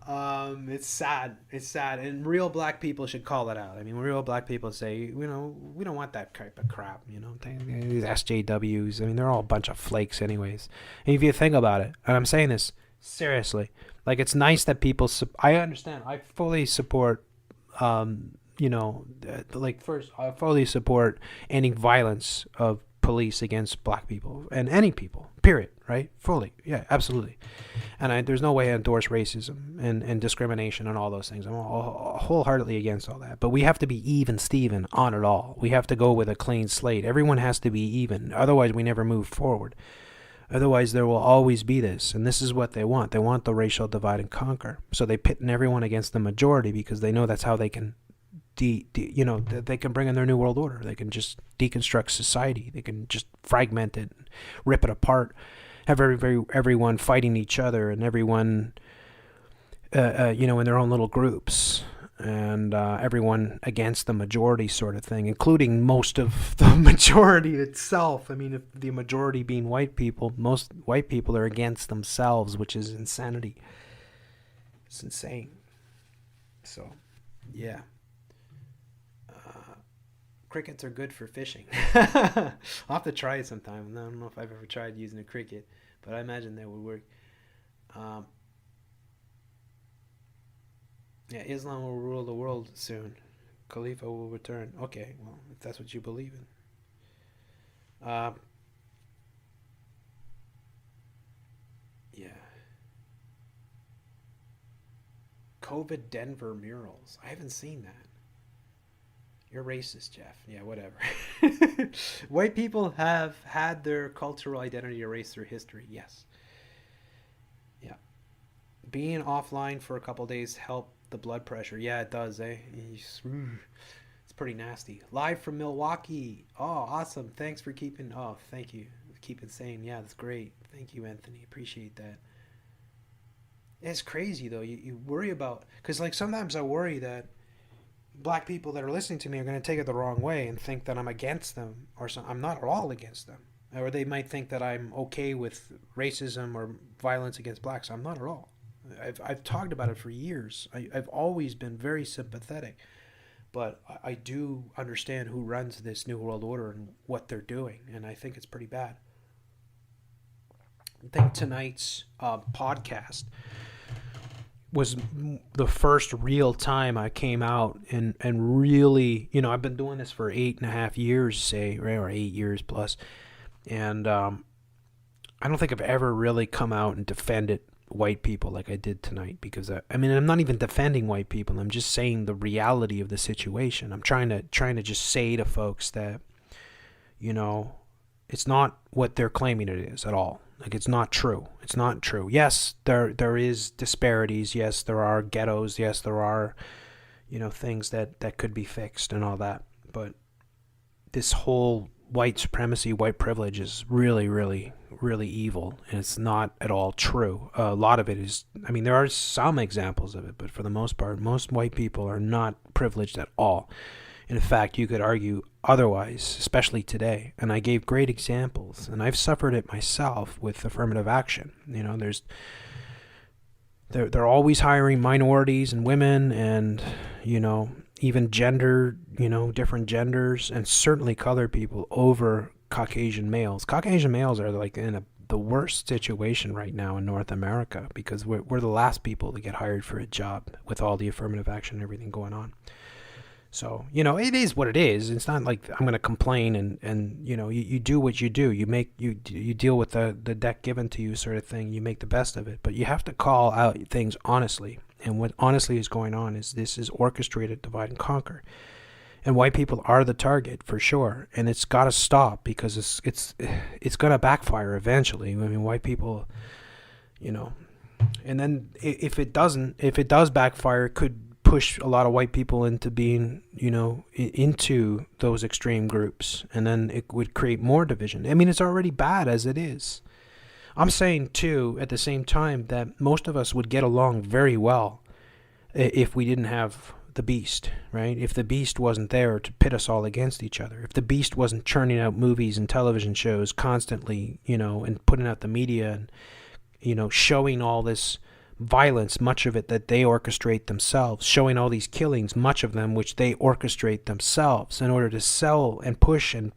it's sad. It's sad, and real black people should call it out. I mean, real black people say, you know, we don't want that type of crap. You know, these SJWs. I mean, they're all a bunch of flakes, anyways. And if you think about it, and I'm saying this seriously, like, it's nice that people. I understand. I fully support. You know, like, first, I fully support ending violence of police against black people and any people. Period. Right? Fully. Yeah, absolutely. And there's no way I endorse racism and discrimination and all those things. I'm wholeheartedly against all that. But we have to be even Steven on it all. We have to go with a clean slate. Everyone has to be even. Otherwise, we never move forward. Otherwise, there will always be this. And this is what they want. They want the racial divide and conquer. So they pit everyone against the majority because they know that's how they can you know, they can bring in their new world order. They can just deconstruct society. They can just fragment it, rip it apart, have everyone fighting each other and everyone, you know, in their own little groups, and everyone against the majority sort of thing, including most of the majority itself. I mean, if the majority being white people, most white people are against themselves, which is insanity. It's insane. So, yeah. Crickets are good for fishing. I'll have to try it sometime. I don't know if I've ever tried using a cricket, but I imagine that would work. Yeah, Islam will rule the world soon. Khalifa will return. Okay, well, if that's what you believe in. Yeah. COVID Denver murals. I haven't seen that. You're racist, Jeff. Yeah, whatever. White people have had their cultural identity erased through history. Yes. Yeah. Being offline for a couple days helped the blood pressure. Yeah, it does, eh? It's pretty nasty. Live from Milwaukee. Oh, awesome. Thanks for keeping... Oh, thank you. Keeping sane. Yeah, that's great. Thank you, Anthony. Appreciate that. It's crazy, though. You worry about... Because, like, sometimes I worry that black people that are listening to me are going to take it the wrong way and think that I'm against them, or I'm not at all against them. Or they might think that I'm okay with racism or violence against blacks. I'm not at all. I've talked about it for years. I've always been very sympathetic, but I do understand who runs this New World Order and what they're doing, and I think it's pretty bad. I think tonight's podcast was the first real time I came out and really, you know, I've been doing this for 8.5 years, say, or 8 years plus. And I don't think I've ever really come out and defended white people like I did tonight, because I mean, I'm not even defending white people. I'm just saying the reality of the situation. I'm trying to just say to folks that, you know, it's not what they're claiming it is at all. Like, it's not true. It's not true. Yes, there is disparities. Yes, there are ghettos. Yes, there are, things that could be fixed and all that. But this whole white supremacy, white privilege is really, really, really evil, and it's not at all true. A lot of it is, there are some examples of it, but for the most part, most white people are not privileged at all. In fact, you could argue otherwise, especially today. And I gave great examples, and I've suffered it myself with affirmative action. They're always hiring minorities and women and, even gender, different genders, and certainly colored people over Caucasian males. Caucasian males are like in the worst situation right now in North America because we're the last people to get hired for a job with all the affirmative action and everything going on. So, it is what it is. It's not like I'm going to complain and you do what you do. You deal with the deck given to you sort of thing. You make the best of it. But you have to call out things honestly. And what honestly is going on is this is orchestrated divide and conquer. And white people are the target for sure. And it's got to stop because it's going to backfire eventually. White people, and then if it does backfire, it could push a lot of white people into being, into those extreme groups, and then it would create more division. It's already bad as it is. I'm saying too, at the same time, that most of us would get along very well if we didn't have the beast, right? If the beast wasn't there to pit us all against each other, if the beast wasn't churning out movies and television shows constantly, and putting out the media and, showing all this violence, much of it that they orchestrate themselves, showing all these killings, much of them which they orchestrate themselves in order to sell and push and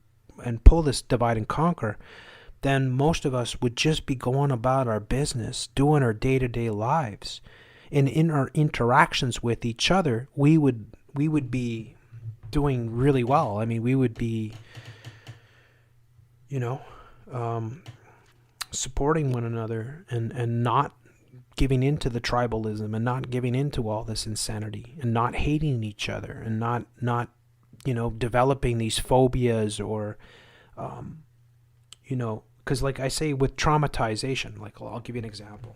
pull this divide and conquer, then most of us would just be going about our business, doing our day-to-day lives. And in our interactions with each other, we would be doing really well. We would be, supporting one another and not giving into the tribalism and not giving into all this insanity and not hating each other and not developing these phobias or because like I say with traumatization, like I'll give you an example.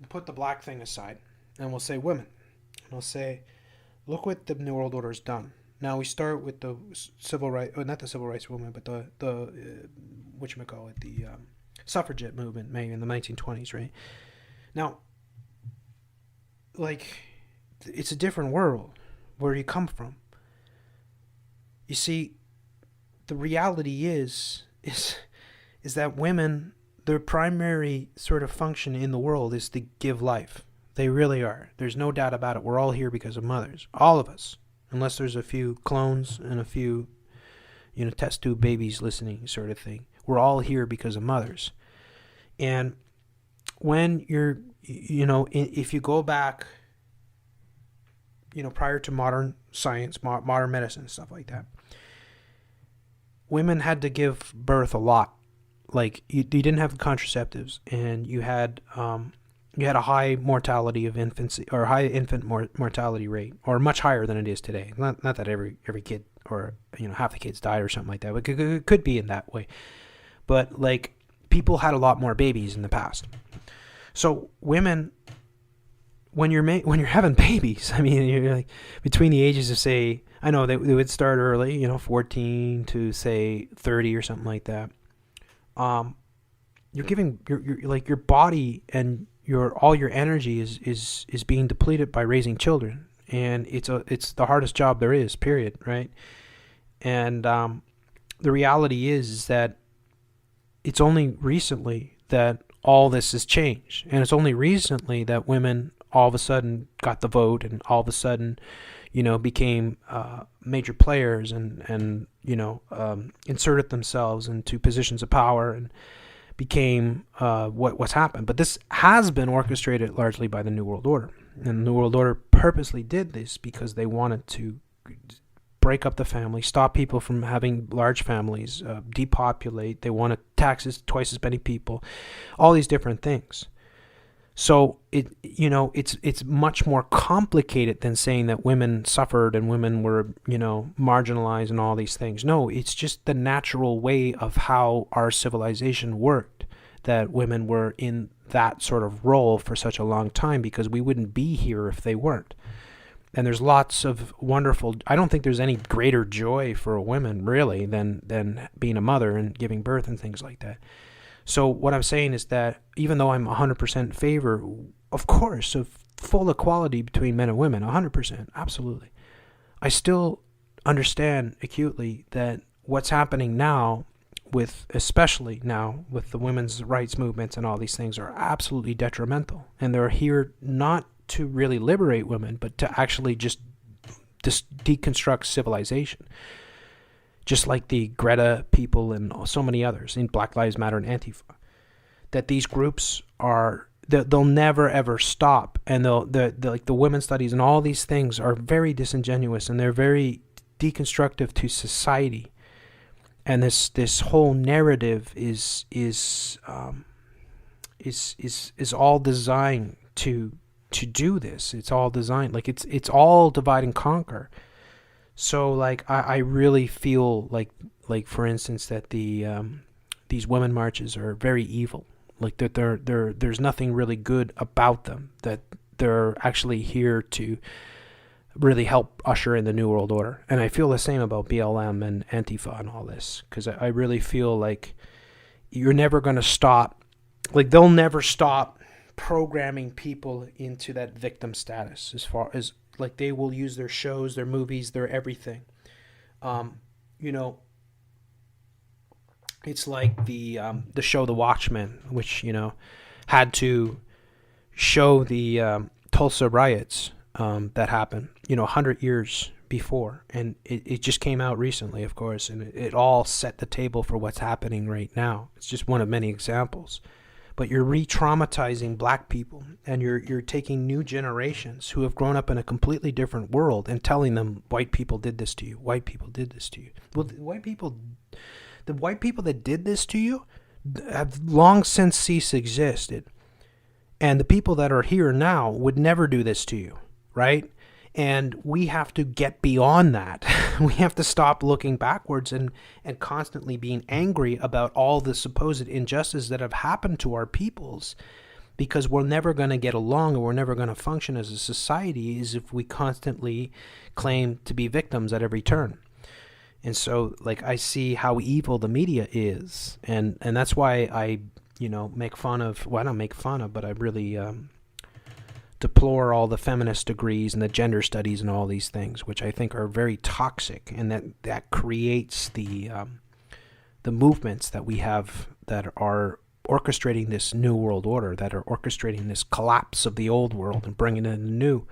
Put the black thing aside and we'll say women, and we'll say look what the New World Order's done. Now we start with the civil rights, not the civil rights movement, but the whatchamacallit, the suffragette movement maybe in the 1920s, right? Now, like, it's a different world where you come from. You see, the reality is that women, their primary sort of function in the world is to give life. They really are. There's no doubt about it. We're all here because of mothers. All of us. Unless there's a few clones and a few, test tube babies listening sort of thing. We're all here because of mothers. And when you're, if you go back, prior to modern science, modern medicine, stuff like that, women had to give birth a lot. Like, you didn't have contraceptives, and you had a high mortality of infancy, or high infant mortality rate, or much higher than it is today. Not that every kid, or half the kids died or something like that. It could be in that way, but like people had a lot more babies in the past. So women, when you're having babies, you're like between the ages of, say, I know they would start early, 14 to say 30 or something like that. You're giving your body and all your energy is being depleted by raising children, and it's the hardest job there is, period, right? And the reality is that it's only recently that all this has changed, and it's only recently that women all of a sudden got the vote and all of a sudden became major players and inserted themselves into positions of power and became what's happened. But this has been orchestrated largely by the New World Order, and the New World Order purposely did this because they wanted to break up the family, stop people from having large families, depopulate. They wanted taxes twice as many people, all these different things. So it's much more complicated than saying that women suffered and women were, marginalized and all these things. No, it's just the natural way of how our civilization worked. that women were in that sort of role for such a long time, because we wouldn't be here if they weren't. And there's lots of wonderful, I don't think there's any greater joy for a woman really than being a mother and giving birth and things like that. So what I'm saying is that even though I'm 100% in favor, of course, of full equality between men and women, 100%, absolutely, I still understand acutely that what's happening now, especially now with the women's rights movements and all these things, are absolutely detrimental. And they're here not to really liberate women, but to actually just deconstruct civilization. Just like the Greta people and so many others in Black Lives Matter and Antifa. That these groups they'll never ever stop, and like the women's studies and all these things are very disingenuous, and they're very deconstructive to society. And this whole narrative is all designed to do this. It's all designed, like it's all divide and conquer. So like I really feel like for instance that these women marches are very evil. Like that there's nothing really good about them. That they're actually here to really help usher in the New World Order. And I feel the same about BLM and Antifa and all this, because I really feel like you're never going to stop. Like they'll never stop programming people into that victim status, as far as like they will use their shows, their movies, their everything. It's like the show The Watchmen, which had to show the Tulsa riots that happened 100 years before, and it just came out recently, of course, and it all set the table for what's happening right now. It's just one of many examples. But you're re-traumatizing black people, and you're taking new generations who have grown up in a completely different world and telling them white people did this to you. White people did this to you. Well, the white people that did this to you have long since ceased existed, and the people that are here now would never do this to you, right? And we have to get beyond that. We have to stop looking backwards and constantly being angry about all the supposed injustices that have happened to our peoples, because we're never going to get along, or we're never going to function as a society is if we constantly claim to be victims at every turn. And so, like, I see how evil the media is, and that's why I, make fun of, well, I don't make fun of, but I really deplore all the feminist degrees and the gender studies and all these things, which I think are very toxic, and that creates the movements that we have that are orchestrating this new world order, that are orchestrating this collapse of the old world and bringing in the new,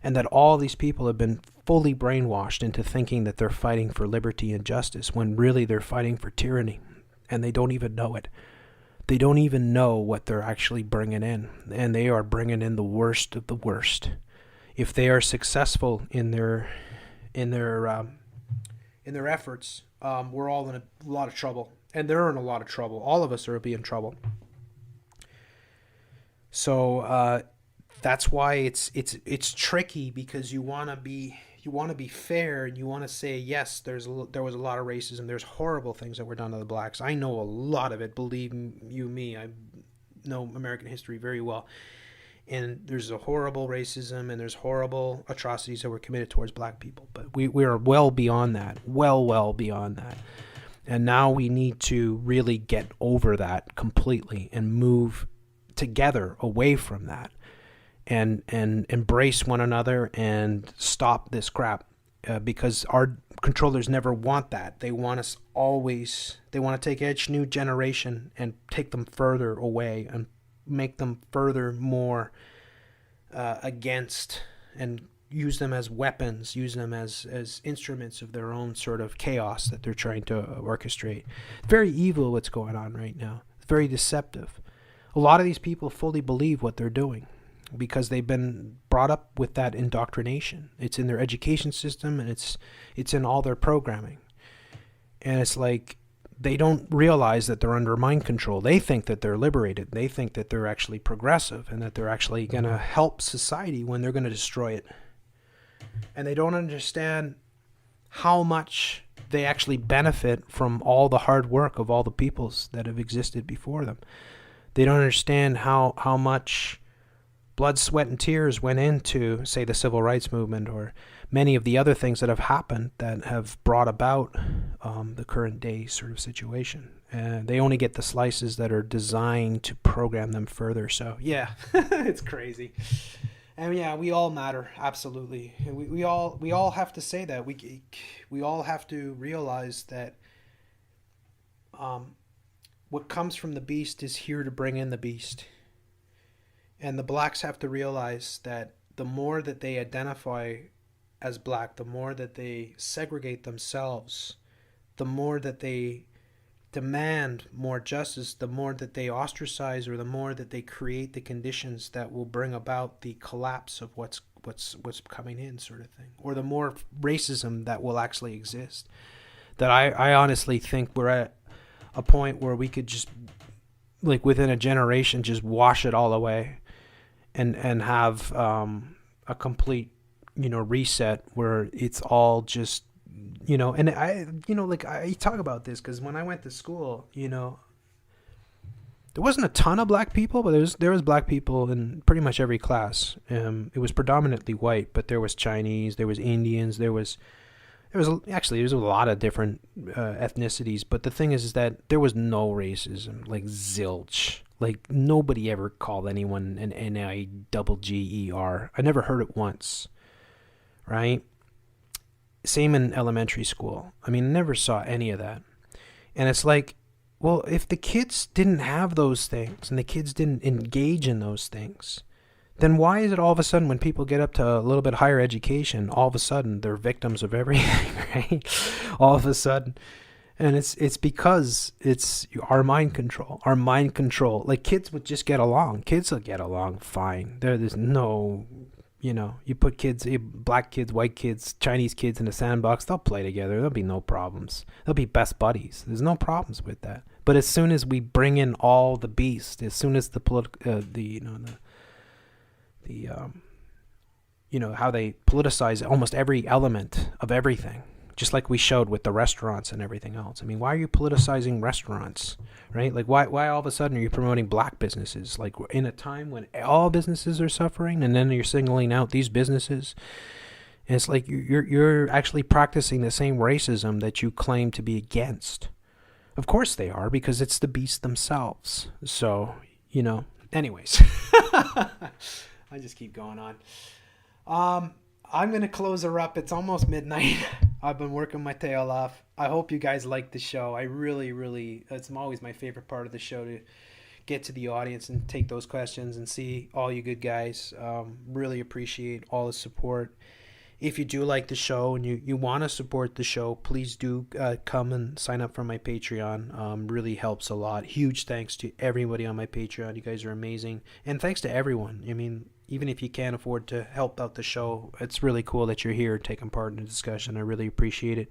and that all these people have been fully brainwashed into thinking that they're fighting for liberty and justice, when really they're fighting for tyranny, and they don't even know it. They don't even know what they're actually bringing in, and they are bringing in the worst of the worst. If they are successful in their efforts, we're all in a lot of trouble, and they're in a lot of trouble. All of us are in trouble. So that's why it's tricky, because you want to be fair, and you want to say, yes, there was a lot of racism, there's horrible things that were done to the blacks. I know a lot of it, believe you me, I know American history very well. And there's a horrible racism, and there's horrible atrocities that were committed towards black people. But we are well beyond that, well beyond that. And now we need to really get over that completely and move together away from that. And embrace one another and stop this crap, because our controllers never want that. They want us always. They want to take each new generation and take them further away and make them further more against, and use them as weapons, use them as instruments of their own sort of chaos that they're trying to orchestrate. Very evil what's going on right now. Very deceptive. A lot of these people fully believe what they're doing, because they've been brought up with that indoctrination. It's in their education system, and it's in all their programming. And it's like they don't realize that they're under mind control. They think that they're liberated. They think that they're actually progressive, and that they're actually going to help society when they're going to destroy it. And they don't understand how much they actually benefit from all the hard work of all the peoples that have existed before them. They don't understand how much blood, sweat, and tears went into, say, the civil rights movement or many of the other things that have happened that have brought about the current day sort of situation. And they only get the slices that are designed to program them further. So, yeah, it's crazy. And yeah, we all matter, absolutely. We all have to say that. We all have to realize that what comes from the beast is here to bring in the beast. And the blacks have to realize that the more that they identify as black, the more that they segregate themselves, the more that they demand more justice, the more that they ostracize, or the more that they create the conditions that will bring about the collapse of what's coming in, sort of thing, or the more racism that will actually exist. That I honestly think we're at a point where we could just, like, within a generation, just wash it all away and have a complete, reset where it's all just, and I talk about this because when I went to school, there wasn't a ton of black people, but there was black people in pretty much every class. It was predominantly white, but there was Chinese, there was Indians, there was a lot of different ethnicities. But the thing is that there was no racism, like zilch. Like, nobody ever called anyone an N-I-double-G-E-R. I never heard it once, right? Same in elementary school. I mean, never saw any of that. And it's like, well, if the kids didn't have those things and the kids didn't engage in those things, then why is it all of a sudden when people get up to a little bit higher education, all of a sudden they're victims of everything, right? All of a sudden. And it's because it's our mind control. Our mind control. Like, kids would just get along. Kids will get along fine. There's no, you put kids, black kids, white kids, Chinese kids in a sandbox, they'll play together. There'll be no problems. They'll be best buddies. There's no problems with that. But as soon as we bring in all the beast, as soon as the how they politicize almost every element of everything, just like we showed with the restaurants and everything else. I mean, why are you politicizing restaurants, right? Like, why all of a sudden are you promoting black businesses? Like, in a time when all businesses are suffering, and then you're singling out these businesses. And it's like you're actually practicing the same racism that you claim to be against. Of course they are, because it's the beast themselves. So, anyways. I just keep going on. I'm going to close her up. It's almost midnight. I've been working my tail off. I hope you guys like the show. I really, really, it's always my favorite part of the show to get to the audience and take those questions and see all you good guys. Really appreciate all the support. If you do like the show and you want to support the show, please do come and sign up for my Patreon. Really helps a lot. Huge thanks to everybody on my Patreon. You guys are amazing. And thanks to everyone. I mean, even if you can't afford to help out the show, it's really cool that you're here taking part in the discussion. I really appreciate it.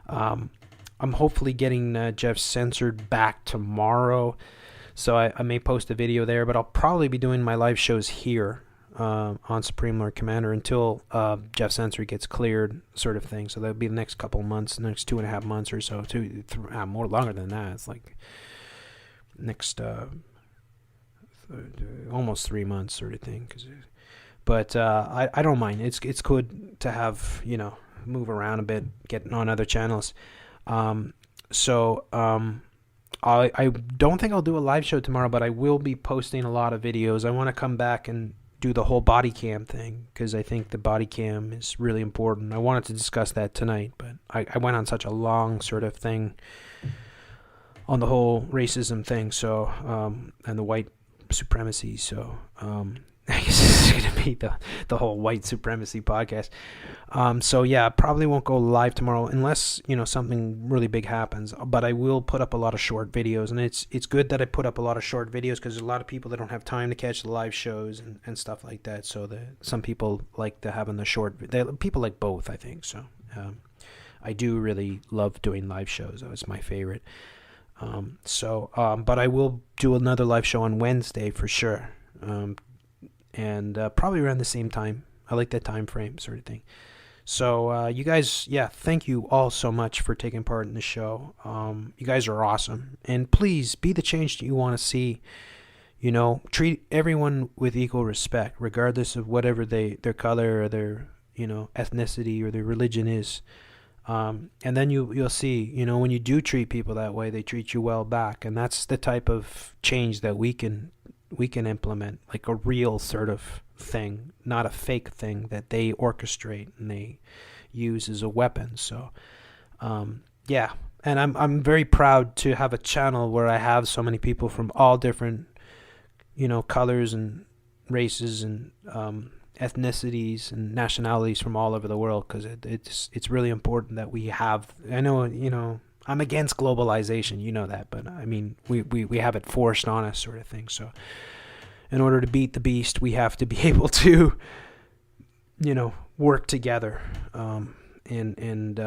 I'm hopefully getting Jeff Censored back tomorrow, so I may post a video there, but I'll probably be doing my live shows here on Supreme Lord Commander until Jeff Censored gets cleared, sort of thing. So that'll be the next couple of months, the next 2.5 months or so, more longer than that. It's like next almost 3 months, sort of thing. But I don't mind. It's good to have, move around a bit, get on other channels. I don't think I'll do a live show tomorrow, but I will be posting a lot of videos. I want to come back and do the whole body cam thing, because I think the body cam is really important. I wanted to discuss that tonight, but I went on such a long sort of thing on the whole racism thing, and the white supremacy, so I guess this is going to be the whole white supremacy podcast. Probably won't go live tomorrow unless, something really big happens. But I will put up a lot of short videos, and it's good that I put up a lot of short videos, because there's a lot of people that don't have time to catch the live shows and stuff like that. So some people like to have in the short. People like both, I think. So I do really love doing live shows. It's my favorite. But I will do another live show on Wednesday for sure. And probably around the same time. I like that time frame, sort of thing. So you guys, thank you all so much for taking part in the show. You guys are awesome. And please be the change that you want to see. treat everyone with equal respect, regardless of whatever their color or their, ethnicity or their religion is. And then you'll see, when you do treat people that way, they treat you well back. And that's the type of change that we can implement, like a real sort of thing, not a fake thing that they orchestrate and they use as a weapon. So, yeah. And I'm very proud to have a channel where I have so many people from all different, colors and races and ethnicities and nationalities from all over the world, because it's really important that we have. I know, I'm against globalization, that, but I mean we have it forced on us, sort of thing. So in order to beat the beast, we have to be able to work together and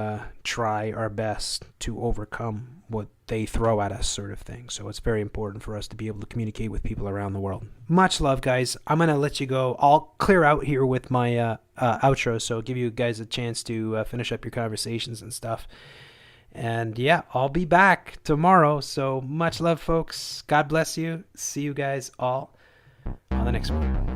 try our best to overcome what they throw at us, sort of thing. So it's very important for us to be able to communicate with people around the world. Much love, guys. I'm going to let you go. I'll clear out here with my outro, so give you guys a chance to finish up your conversations and stuff. And yeah, I'll be back tomorrow. So much love, folks. God bless you. See you guys all on the next one.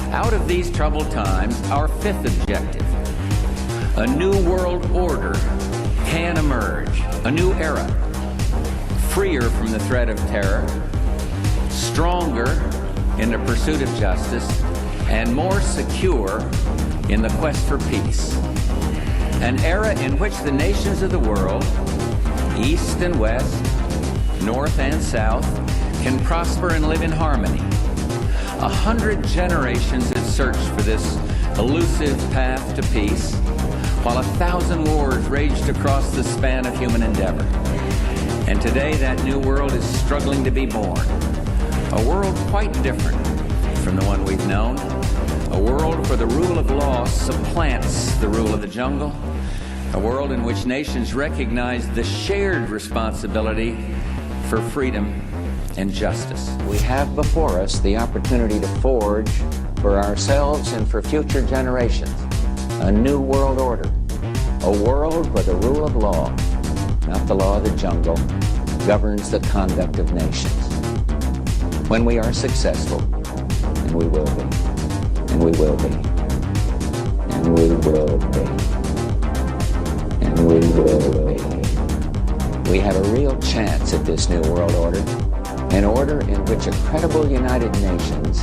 Out of these troubled times, our fifth objective, a new world order can emerge, a new era, freer from the threat of terror, stronger in the pursuit of justice, and more secure in the quest for peace. An era in which the nations of the world, east and west, north and south, can prosper and live in harmony. 100 generations have searched for this elusive path to peace, while 1,000 wars raged across the span of human endeavor. And today that new world is struggling to be born. A world quite different from the one we've known. A world where the rule of law supplants the rule of the jungle. A world in which nations recognize the shared responsibility for freedom and justice. We have before us the opportunity to forge for ourselves and for future generations a new world order, a world where the rule of law, not the law of the jungle, governs the conduct of nations. When we are successful, and we will be, and we will be, and we will be, and we will be, we have a real chance at this new world order. An order in which a credible United Nations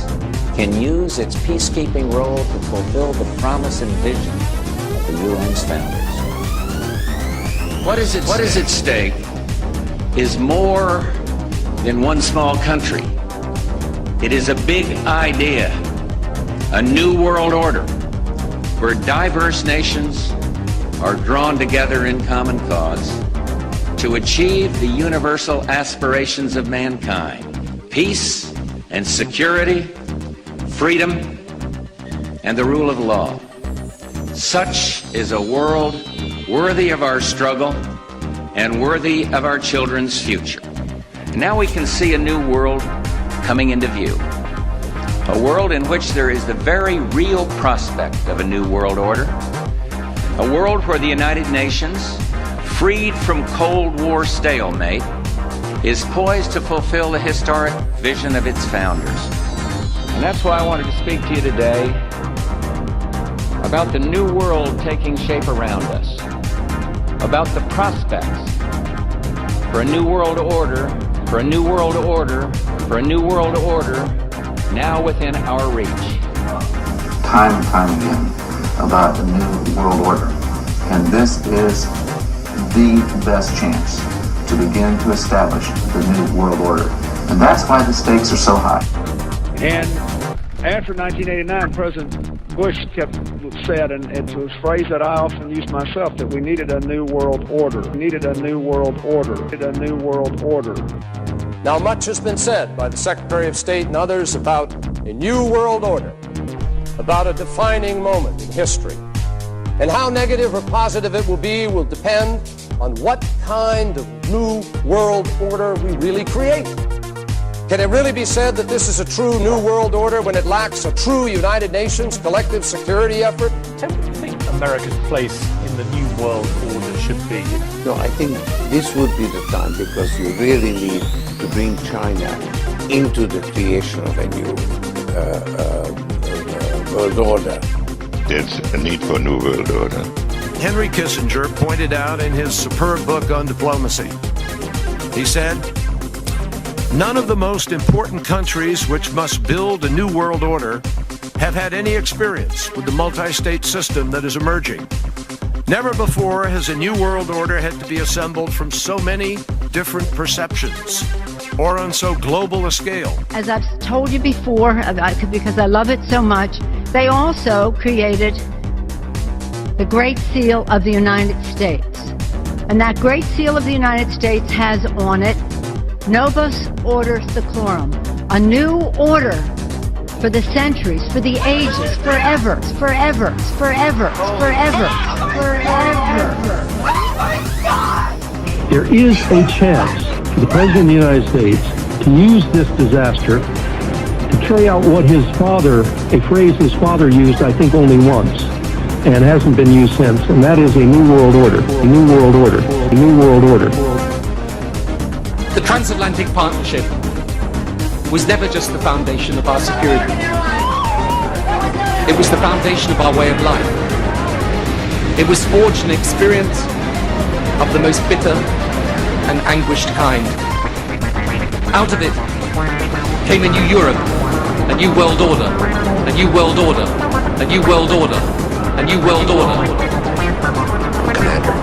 can use its peacekeeping role to fulfill the promise and vision of the UN's founders. What is at stake is more than one small country. It is a big idea, a new world order, where diverse nations are drawn together in common cause to achieve the universal aspirations of mankind: peace and security, freedom, and the rule of law. Such is a world worthy of our struggle and worthy of our children's future. And now we can see a new world coming into view. A world in which there is the very real prospect of a new world order. A world where the United Nations, freed from Cold War stalemate, is poised to fulfill the historic vision of its founders. And that's why I wanted to speak to you today about the new world taking shape around us, about the prospects for a new world order, for a new world order, for a new world order now within our reach. Time and time again about a new world order, and this is the best chance to begin to establish the new world order. And that's why the stakes are so high. And after 1989, President Bush said, and it's a phrase that I often use myself, that we needed a new world order. We needed a new world order. We needed a new world order. Now, much has been said by the Secretary of State and others about a new world order, about a defining moment in history. And how negative or positive it will be will depend on what kind of new world order we really create. Can it really be said that this is a true New World Order when it lacks a true United Nations collective security effort? What do you think America's place in the New World Order should be? No, I think this would be the time, because you really need to bring China into the creation of a new world order. There's a need for a new world order. Henry Kissinger pointed out in his superb book on diplomacy. He said, "None of the most important countries which must build a new world order have had any experience with the multi-state system that is emerging. Never before has a new world order had to be assembled from so many different perceptions or on so global a scale." As I've told you before, because I love it so much, they also created the Great Seal of the United States. And that Great Seal of the United States has on it, Novus Order Seclorum, a new order for the centuries, for the ages, forever, forever, forever, forever, forever. There is a chance for the President of the United States to use this disaster to carry out what his father, a phrase his father used, I think, only once, and hasn't been used since, and that is a new world order, a new world order, a new world order. The transatlantic partnership was never just the foundation of our security. It was the foundation of our way of life. It was forged in experience of the most bitter and anguished kind. Out of it came a new Europe, a new world order, a new world order, a new world order, a new world order. Commander,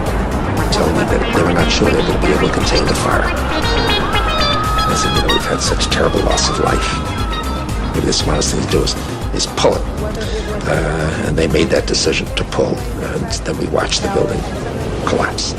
telling me that they were not sure they would be able to contain the fire. I said, we've had such terrible loss of life. Maybe the smartest thing to do is pull it. And they made that decision to pull, and then we watched the building collapse.